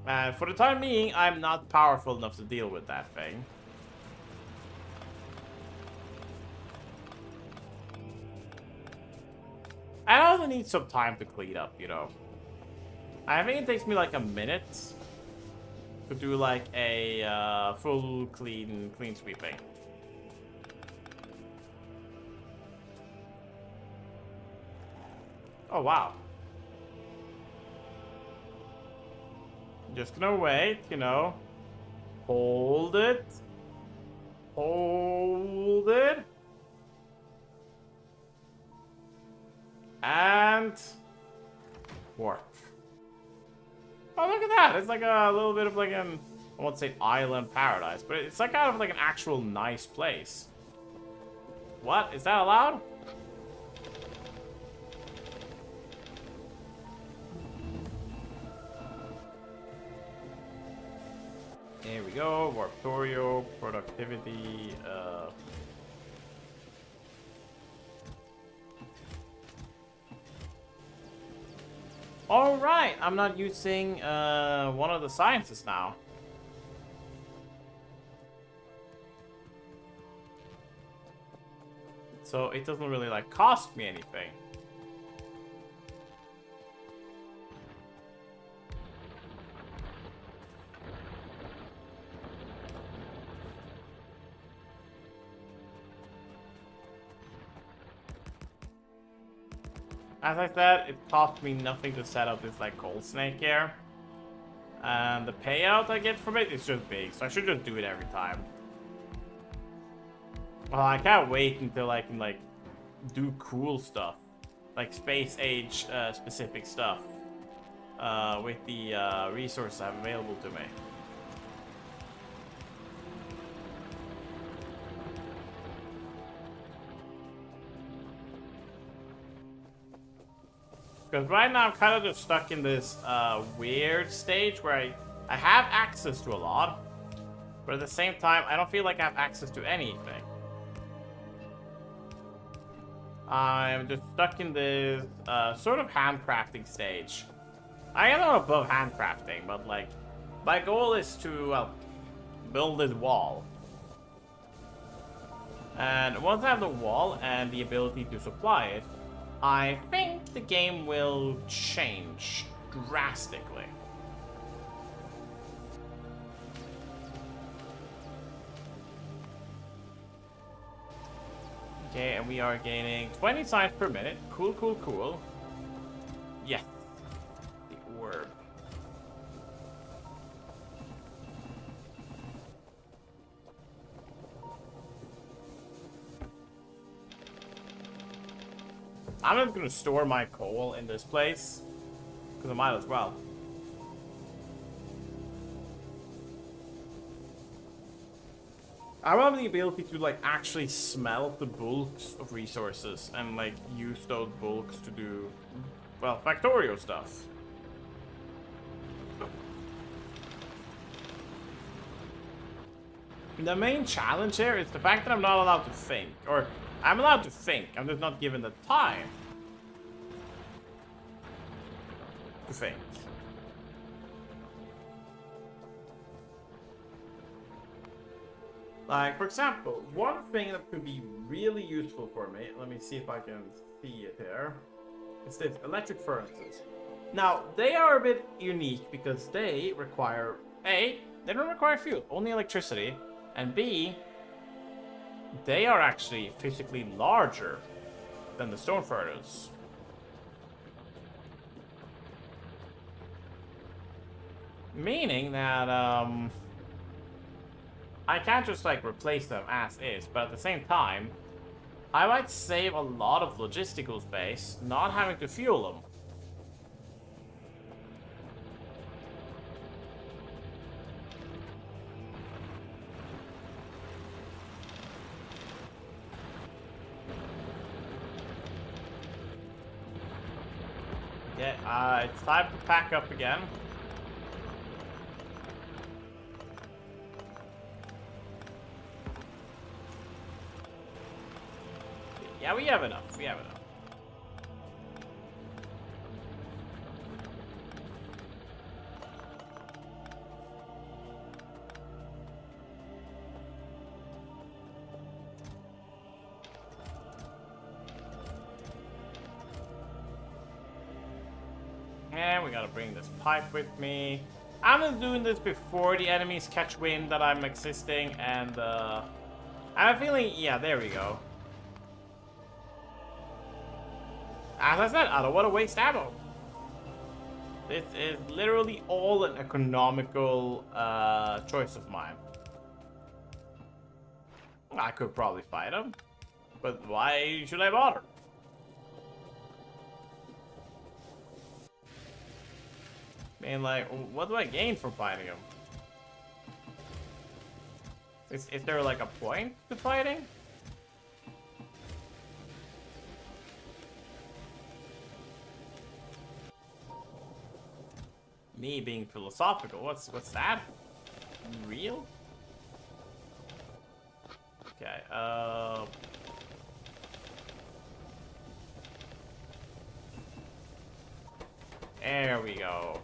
Speaker 1: And for the time being, I'm not powerful enough to deal with that thing. I also need some time to clean up, you know. I think it takes me like a minute to do like a full clean sweeping. Oh wow. Just gonna wait, you know. Hold it. Hold it. And warp. Oh, look at that. It's like a little bit of like an, I won't say island paradise, but it's like kind of like an actual nice place. What? Is that allowed? There we go. Warptorio, productivity, Alright, I'm not using one of the sciences now. So it doesn't really like cost me anything. As I said, it cost me nothing to set up this like cold snake here. And the payout I get from it is just big, so I should just do it every time. Well, I can't wait until I can like do cool stuff. Like space age specific stuff. With the resources I have available to me. Because right now I'm kind of just stuck in this weird stage where I have access to a lot, but at the same time I don't feel like I have access to anything. I'm just stuck in this sort of handcrafting stage. I am not above handcrafting, but like my goal is to build this wall. And once I have the wall and the ability to supply it, I think the game will change drastically. Okay, and we are gaining 20 signs per minute. Cool, cool, cool. Yeah. The orb. I'm not gonna store my coal in this place, because I might as well. I want the ability to like actually smell the bulks of resources and like use those bulks to do, well, Factorio stuff. The main challenge here is the fact that I'm not allowed to think, or I'm allowed to think, I'm just not given the time to think. Like, for example, one thing that could be really useful for me, let me see if I can see it here, is this, electric furnaces. Now, they are a bit unique because they require, A, they don't require fuel, only electricity, and B, they are actually physically larger than the stone furnace. Meaning that, I can't just like replace them as is, but at the same time, I might save a lot of logistical space not having to fuel them. Okay, it's time to pack up again. Yeah, we have enough. We have enough. And we gotta bring this pipe with me. I'm just doing this before the enemies catch wind that I'm existing, and I'm feeling, yeah, there we go. As I said, I don't want to waste ammo. This is literally all an economical choice of mine. I could probably fight him, but why should I bother? I mean, like, what do I gain from fighting him? Is there like a point to fighting? Me being philosophical, what's that? Real? Okay, there we go.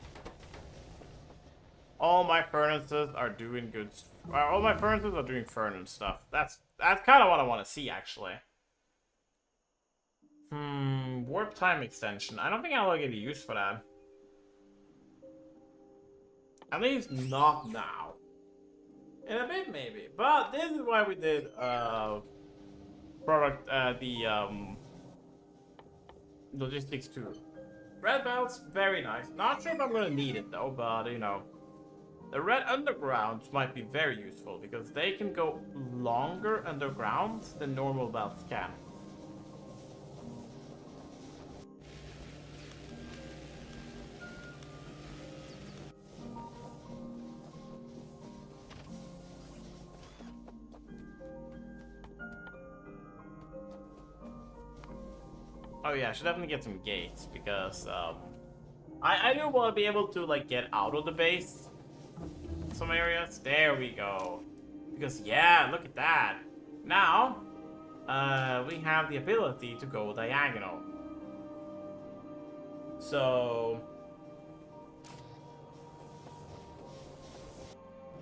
Speaker 1: All my furnaces are doing good. All my furnaces are doing furnace stuff. That's kind of what I want to see, actually. Warp time extension. I don't think I'll get a use for that. At least not now. In a bit, maybe. But this is why we did logistics too. Red belts, very nice. Not sure if I'm gonna need it though, but you know. The red undergrounds might be very useful because they can go longer underground than normal belts can. Oh yeah, I should definitely get some gates because I do want to be able to like get out of the base. Some areas. There we go. Because yeah, look at that. Now we have the ability to go diagonal. So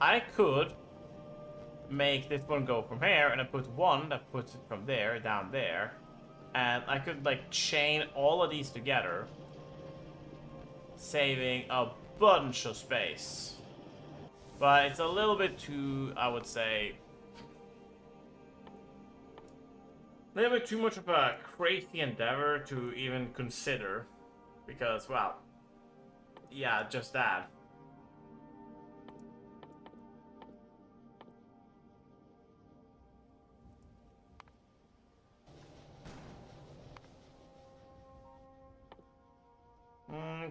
Speaker 1: I could make this one go from here and I put one that puts it from there down there. And I could like chain all of these together, saving a bunch of space. But it's a little bit too, I would say, A little bit too much of a crazy endeavor to even consider. Because, well, yeah, just that.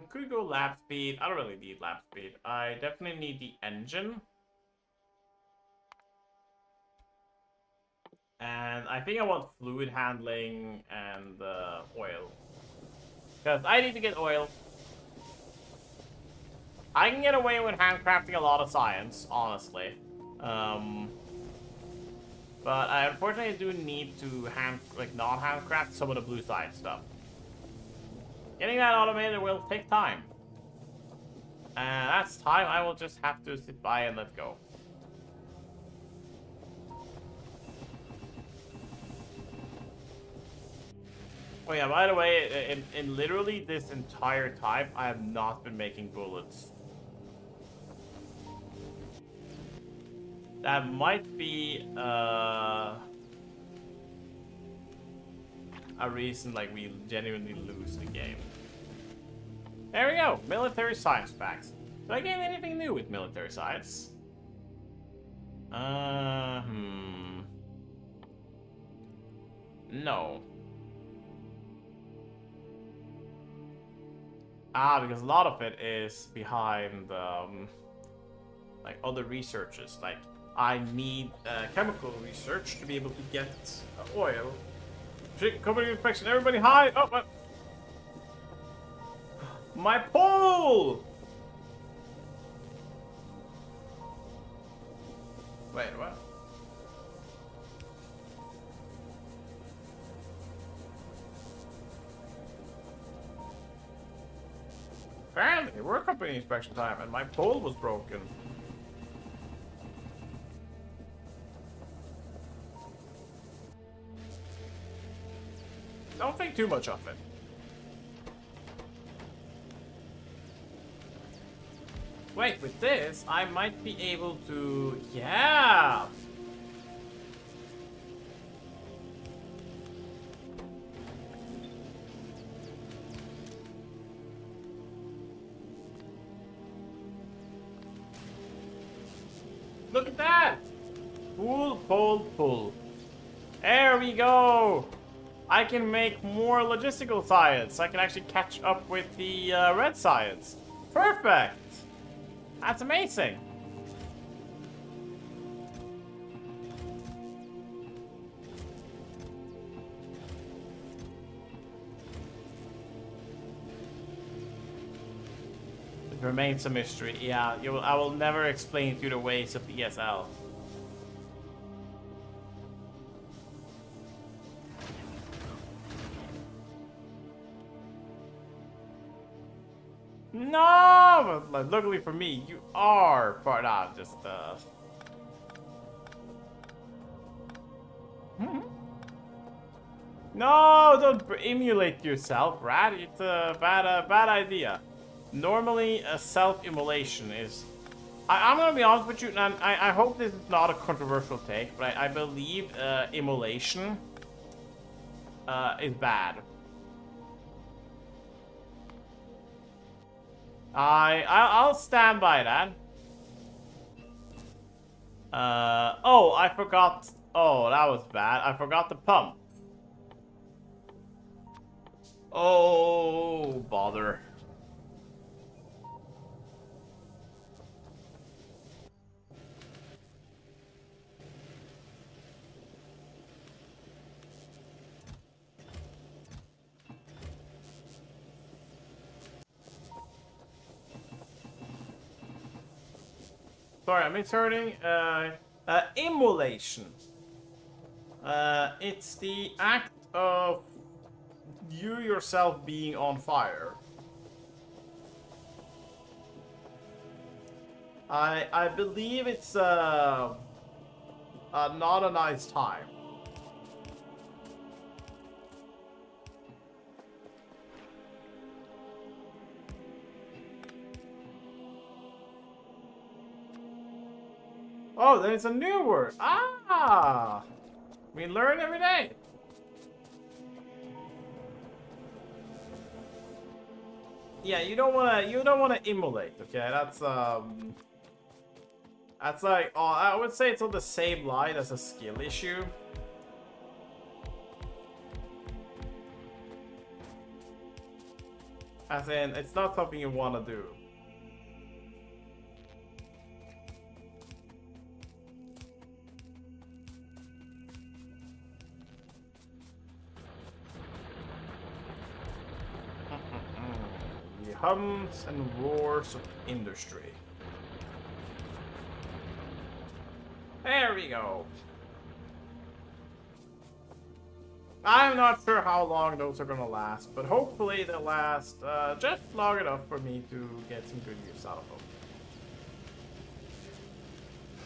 Speaker 1: Could go lap speed. I don't really need lap speed. I definitely need the engine. And I think I want fluid handling and oil. Because I need to get oil. I can get away with handcrafting a lot of science, honestly. But I unfortunately do need to not handcraft some of the blue science stuff. Getting that automated will take time. And that's time I will just have to sit by and let go. Oh yeah, by the way, in literally this entire time, I have not been making bullets. That might be a reason like we genuinely lose the game. There we go, military science facts. Do I gain anything new with military science? No. Because a lot of it is behind like other researches. Like I need chemical research to be able to get oil. Shit, company inspection. Everybody hide. Oh, my pole! Wait, what? Apparently, we're company inspection time, and my pole was broken. Don't think too much of it. Wait, with this, I might be able to... Yeah! Look at that! Pull, pull, pull. There we go! I can make more logistical science. I can actually catch up with the red science. Perfect! That's amazing. It remains a mystery. Yeah, I will never explain to you the ways of ESL. No, but luckily for me, you are part of just No, don't emulate yourself, Rat. It's a bad idea. Normally, a self-immolation is... I'm gonna be honest with you, and I hope this is not a controversial take, but I believe immolation is bad. I'll stand by that. Oh, I forgot. Oh, that was bad. I forgot the pump. Oh, bother. Sorry, I'm inserting immolation. It's the act of you yourself being on fire. I believe it's not a nice time. Oh, then it's a new word. Ah! We learn every day. Yeah, you don't wanna immolate, okay? That's like, oh, I would say it's on the same line as a skill issue. As in, it's not something you wanna do. The hums and roars of industry. There we go. I'm not sure how long those are gonna last, but hopefully they'll last just long enough for me to get some good use out of them.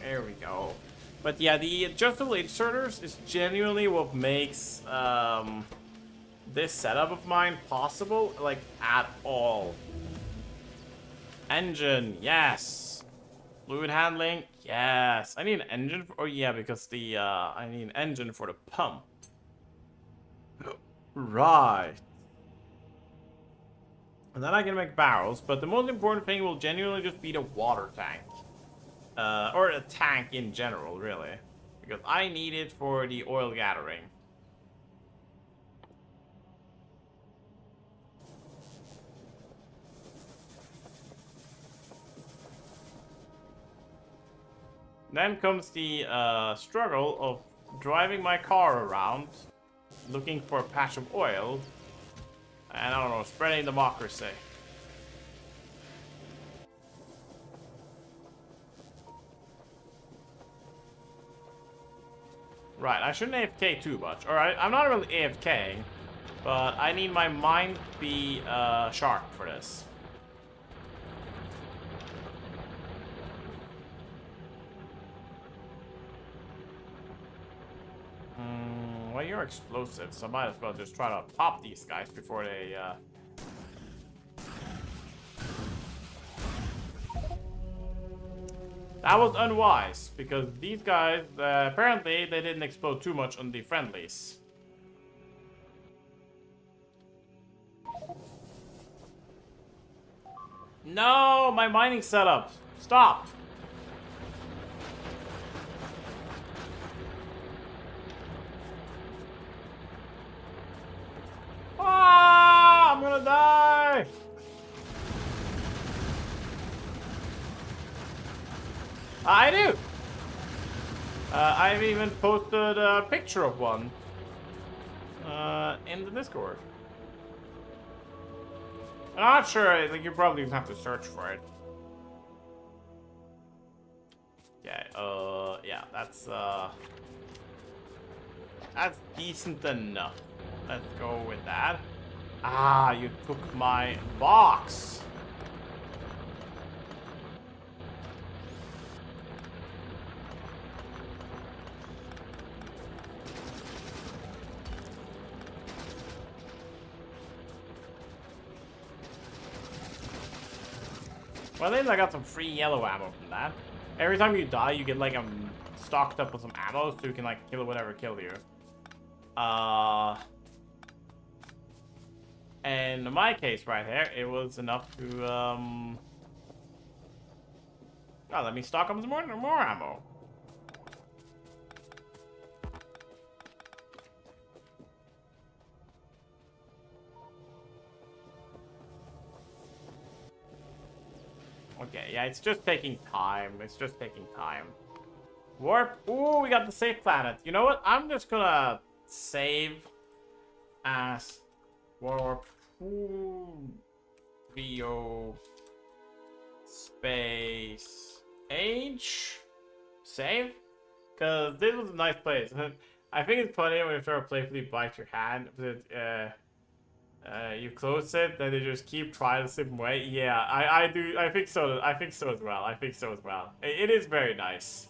Speaker 1: There we go. But yeah, the adjustable inserters is genuinely what makes this setup of mine possible, like, at all. Engine, yes. Fluid handling, yes. I need an engine for, oh yeah, because the I need an engine for the pump. Right. And then I can make barrels, but the most important thing will genuinely just be the water tank. Or a tank in general, really. Because I need it for the oil gathering. Then comes the struggle of driving my car around, looking for a patch of oil, and I don't know, spreading democracy. Right, I shouldn't AFK too much. Alright, I'm not really AFKing, but I need my mind to be sharp for this. Well, you're explosive, so I might as well just try to pop these guys before they, That was unwise, because these guys, apparently, they didn't explode too much on the friendlies. No, my mining setup. Stop. Ah, I'm gonna die. I do. I've even posted a picture of one in the Discord. I'm not sure. Like, you probably have to search for it. Okay. Yeah. That's decent enough. Let's go with that. Ah, you took my box. Well, at least I got some free yellow ammo from that. Every time you die, you get, like, stocked up with some ammo, so you can, like, kill whatever killed you. And in my case right here, it was enough to, oh, let me stock up some more ammo. Okay, yeah, it's just taking time. It's just taking time. Warp. Ooh, we got the safe planet. You know what? I'm just gonna save as Warptorio space age save, because this was a nice place. I think it's funny when you sort of playfully bite your hand, but you close it, then they just keep trying the same way. Yeah, I do. I think so. I think so as well. I think so as well. It is very nice.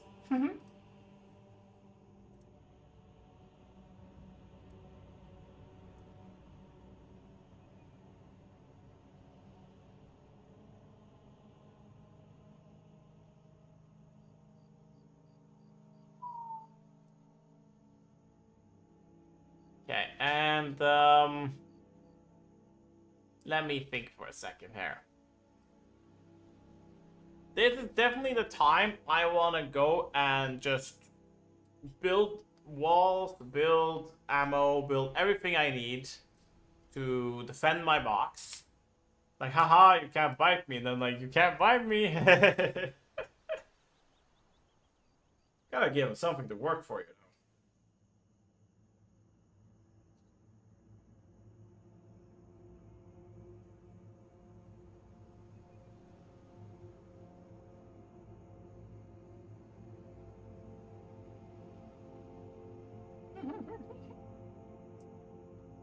Speaker 1: Okay, and Let me think for a second here. This is definitely the time I want to go and just build walls, build ammo, build everything I need to defend my box. Like, haha, you can't bite me. And then, like, you can't bite me. Gotta give him something to work for, you know.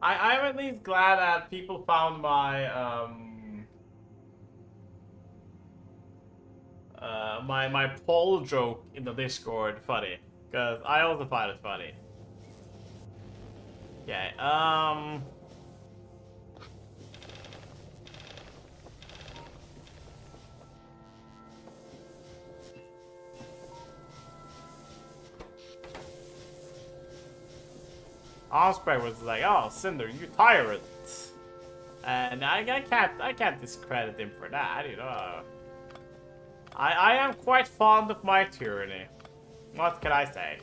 Speaker 1: I'm at least glad that people found my, my poll joke in the Discord funny. Because I also find it funny. Okay, Osprey was like, "Oh, Cinder, you tyrant," and I can't discredit him for that, you know. I am quite fond of my tyranny. What can I say?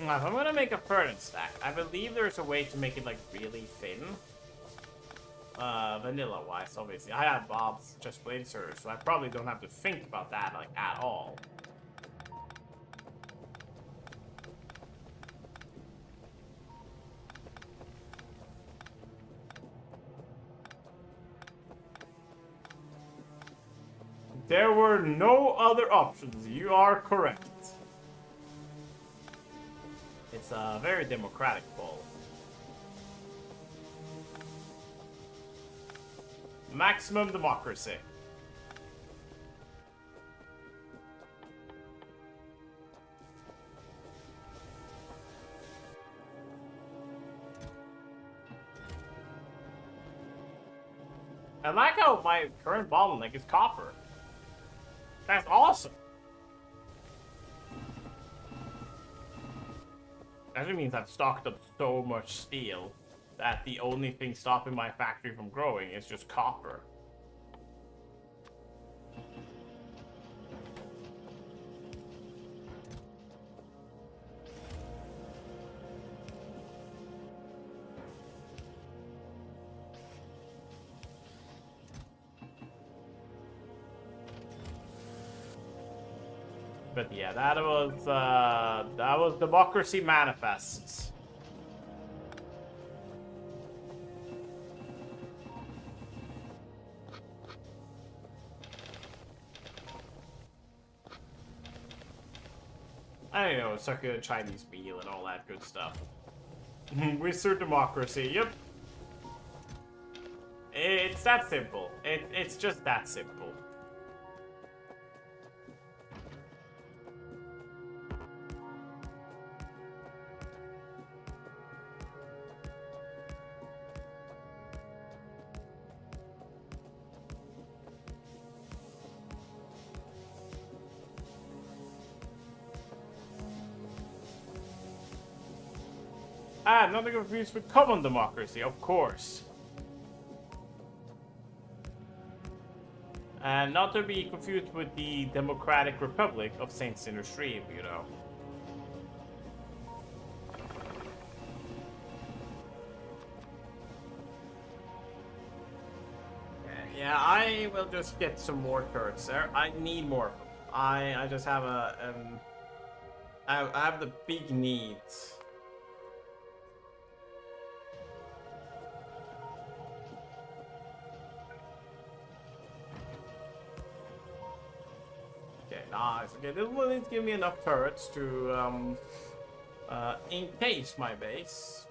Speaker 1: If I'm gonna make a furnace stack, I believe there's a way to make it like really thin. Vanilla wise, obviously. I have Bob's just blazer, so I probably don't have to think about that like at all. There were no other options. You are correct. It's a very democratic poll. Maximum democracy. I like how my current bottleneck is copper. That's awesome. That means I've stocked up so much steel that the only thing stopping my factory from growing is just copper. But yeah, that was Democracy Manifests. I know, it's like a Chinese meal and all that good stuff. Wizard democracy, yep. It's that simple. It's just that simple. Ah, not to be confused with common democracy, of course. And not to be confused with the Democratic Republic of Saint Cinder Stream, you know. Yeah, I will just get some more turrets there. I need more of them. I just have a I have the big needs. nice. Okay, this will need to give me enough turrets to encase my base.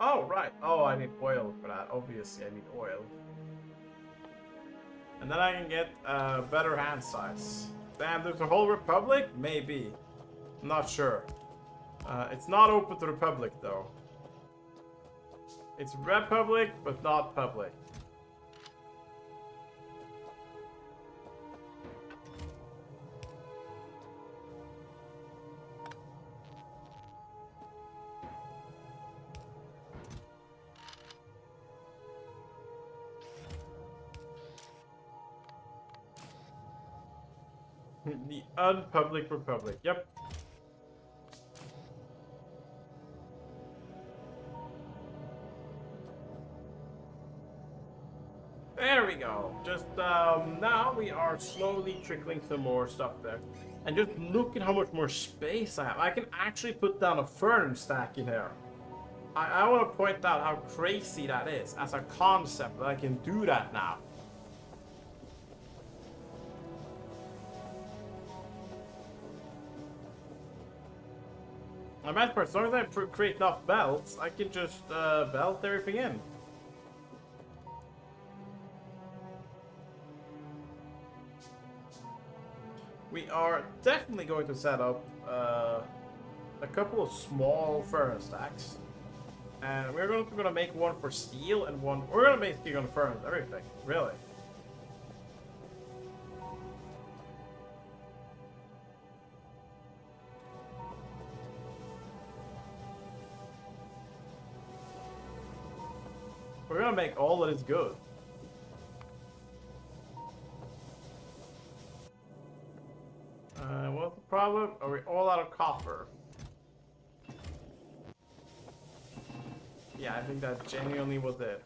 Speaker 1: Oh, right. Oh, I need oil for that. Obviously, I need oil. And then I can get better hand size. Damn, there's a whole republic? Maybe. I'm not sure. It's not open to the public, though. It's republic, but not public. The unpublic republic. Yep. There we go. Just now we are slowly trickling some more stuff there. And just look at how much more space I have. I can actually put down a fern stack in here. I want to point out how crazy that is as a concept that I can do that now. I meant for as long as I create enough belts, I can just belt everything in. We are definitely going to set up a couple of small furnace stacks. And we're going to make one for steel and one... We're going to basically going to furnace everything, really. We're going to make all that is good. What's the problem? Are we all out of copper? Yeah, I think that genuinely was it.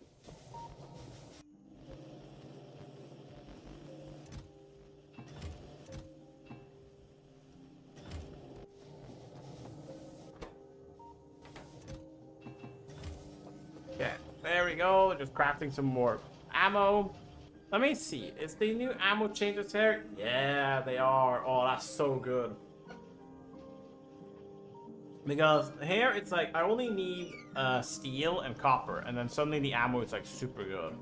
Speaker 1: Okay, there we go. Just crafting some more ammo. Let me see. Is the new ammo changes here? Yeah, they are. Oh, that's so good. Because here it's like I only need steel and copper, and then suddenly the ammo is like super good.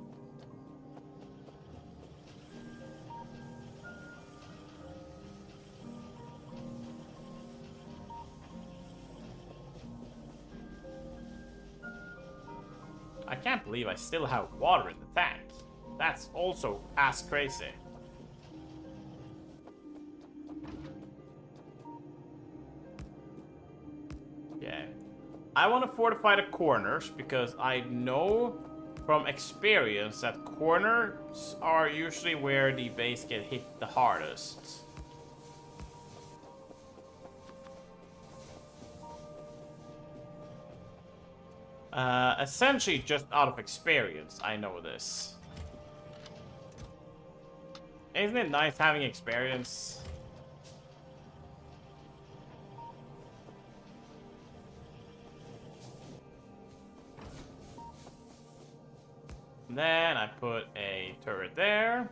Speaker 1: I can't believe I still have water in the tank. That's also as crazy. Okay. I want to fortify the corners because I know from experience that corners are usually where the base get hit the hardest. Essentially just out of experience, I know this. Isn't it nice having experience? And then I put a turret there.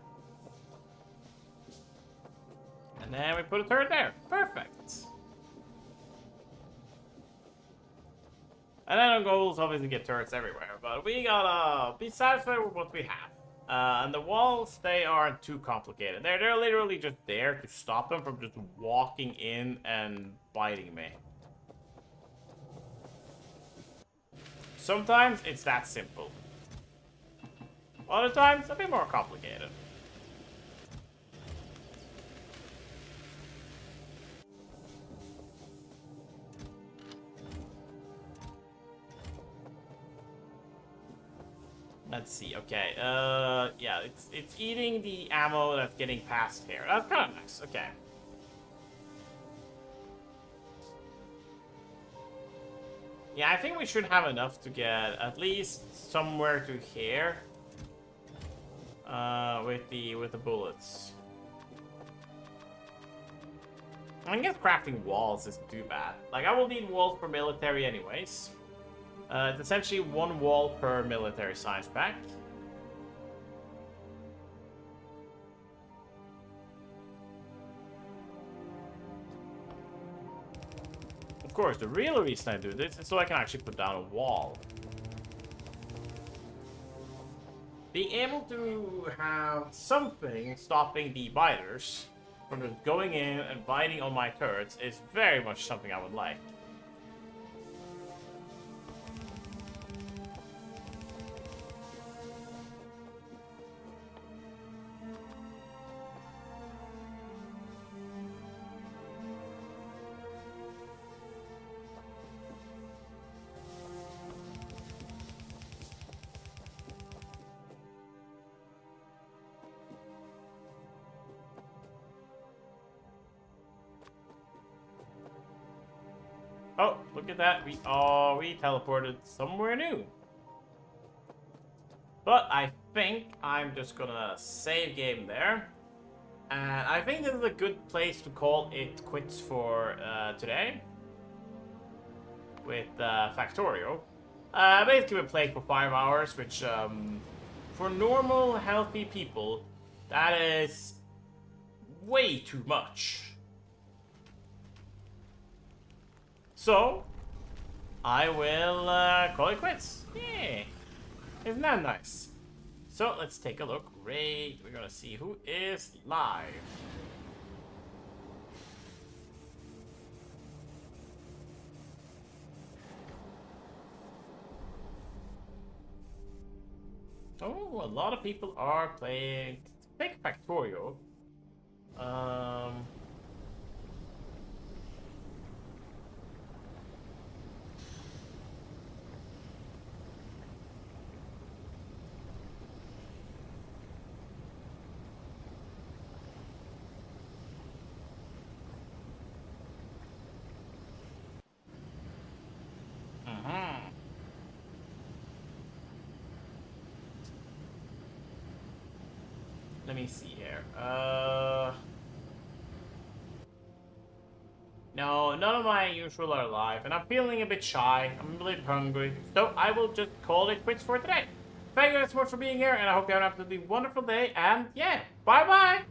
Speaker 1: And then we put a turret there. Perfect. And then our goal is obviously get turrets everywhere, but we gotta be satisfied with what we have. And the walls, they aren't too complicated. They're literally just there to stop them from just walking in and biting me. Sometimes it's that simple. Other times, a bit more complicated. Let's see. Okay. Yeah, it's eating the ammo that's getting past here. That's kind of nice. Okay. Yeah, I think we should have enough to get at least somewhere to here. With the bullets. I guess crafting walls isn't too bad. Like, I will need walls for military anyways. It's essentially 1 wall per military science pack. Of course, the real reason I do this is so I can actually put down a wall. Being able to have something stopping the biters from just going in and biting on my turrets is very much something I would like. Oh, look at that. We teleported somewhere new. But I think I'm just gonna save game there. And I think this is a good place to call it quits for today. With Factorio. Basically we played for 5 hours, which for normal, healthy people, that is way too much. So, I will call it quits. Yeah. Isn't that nice? So, let's take a look. Great. We're gonna see who is live. Oh, a lot of people are playing. Take Factorio. Let me see here. No, none of my usual are live, and I'm feeling a bit shy. I'm a bit hungry, so I will just call it quits for today. Thank you guys so much for being here, and I hope you have an absolutely wonderful day, and yeah, bye-bye!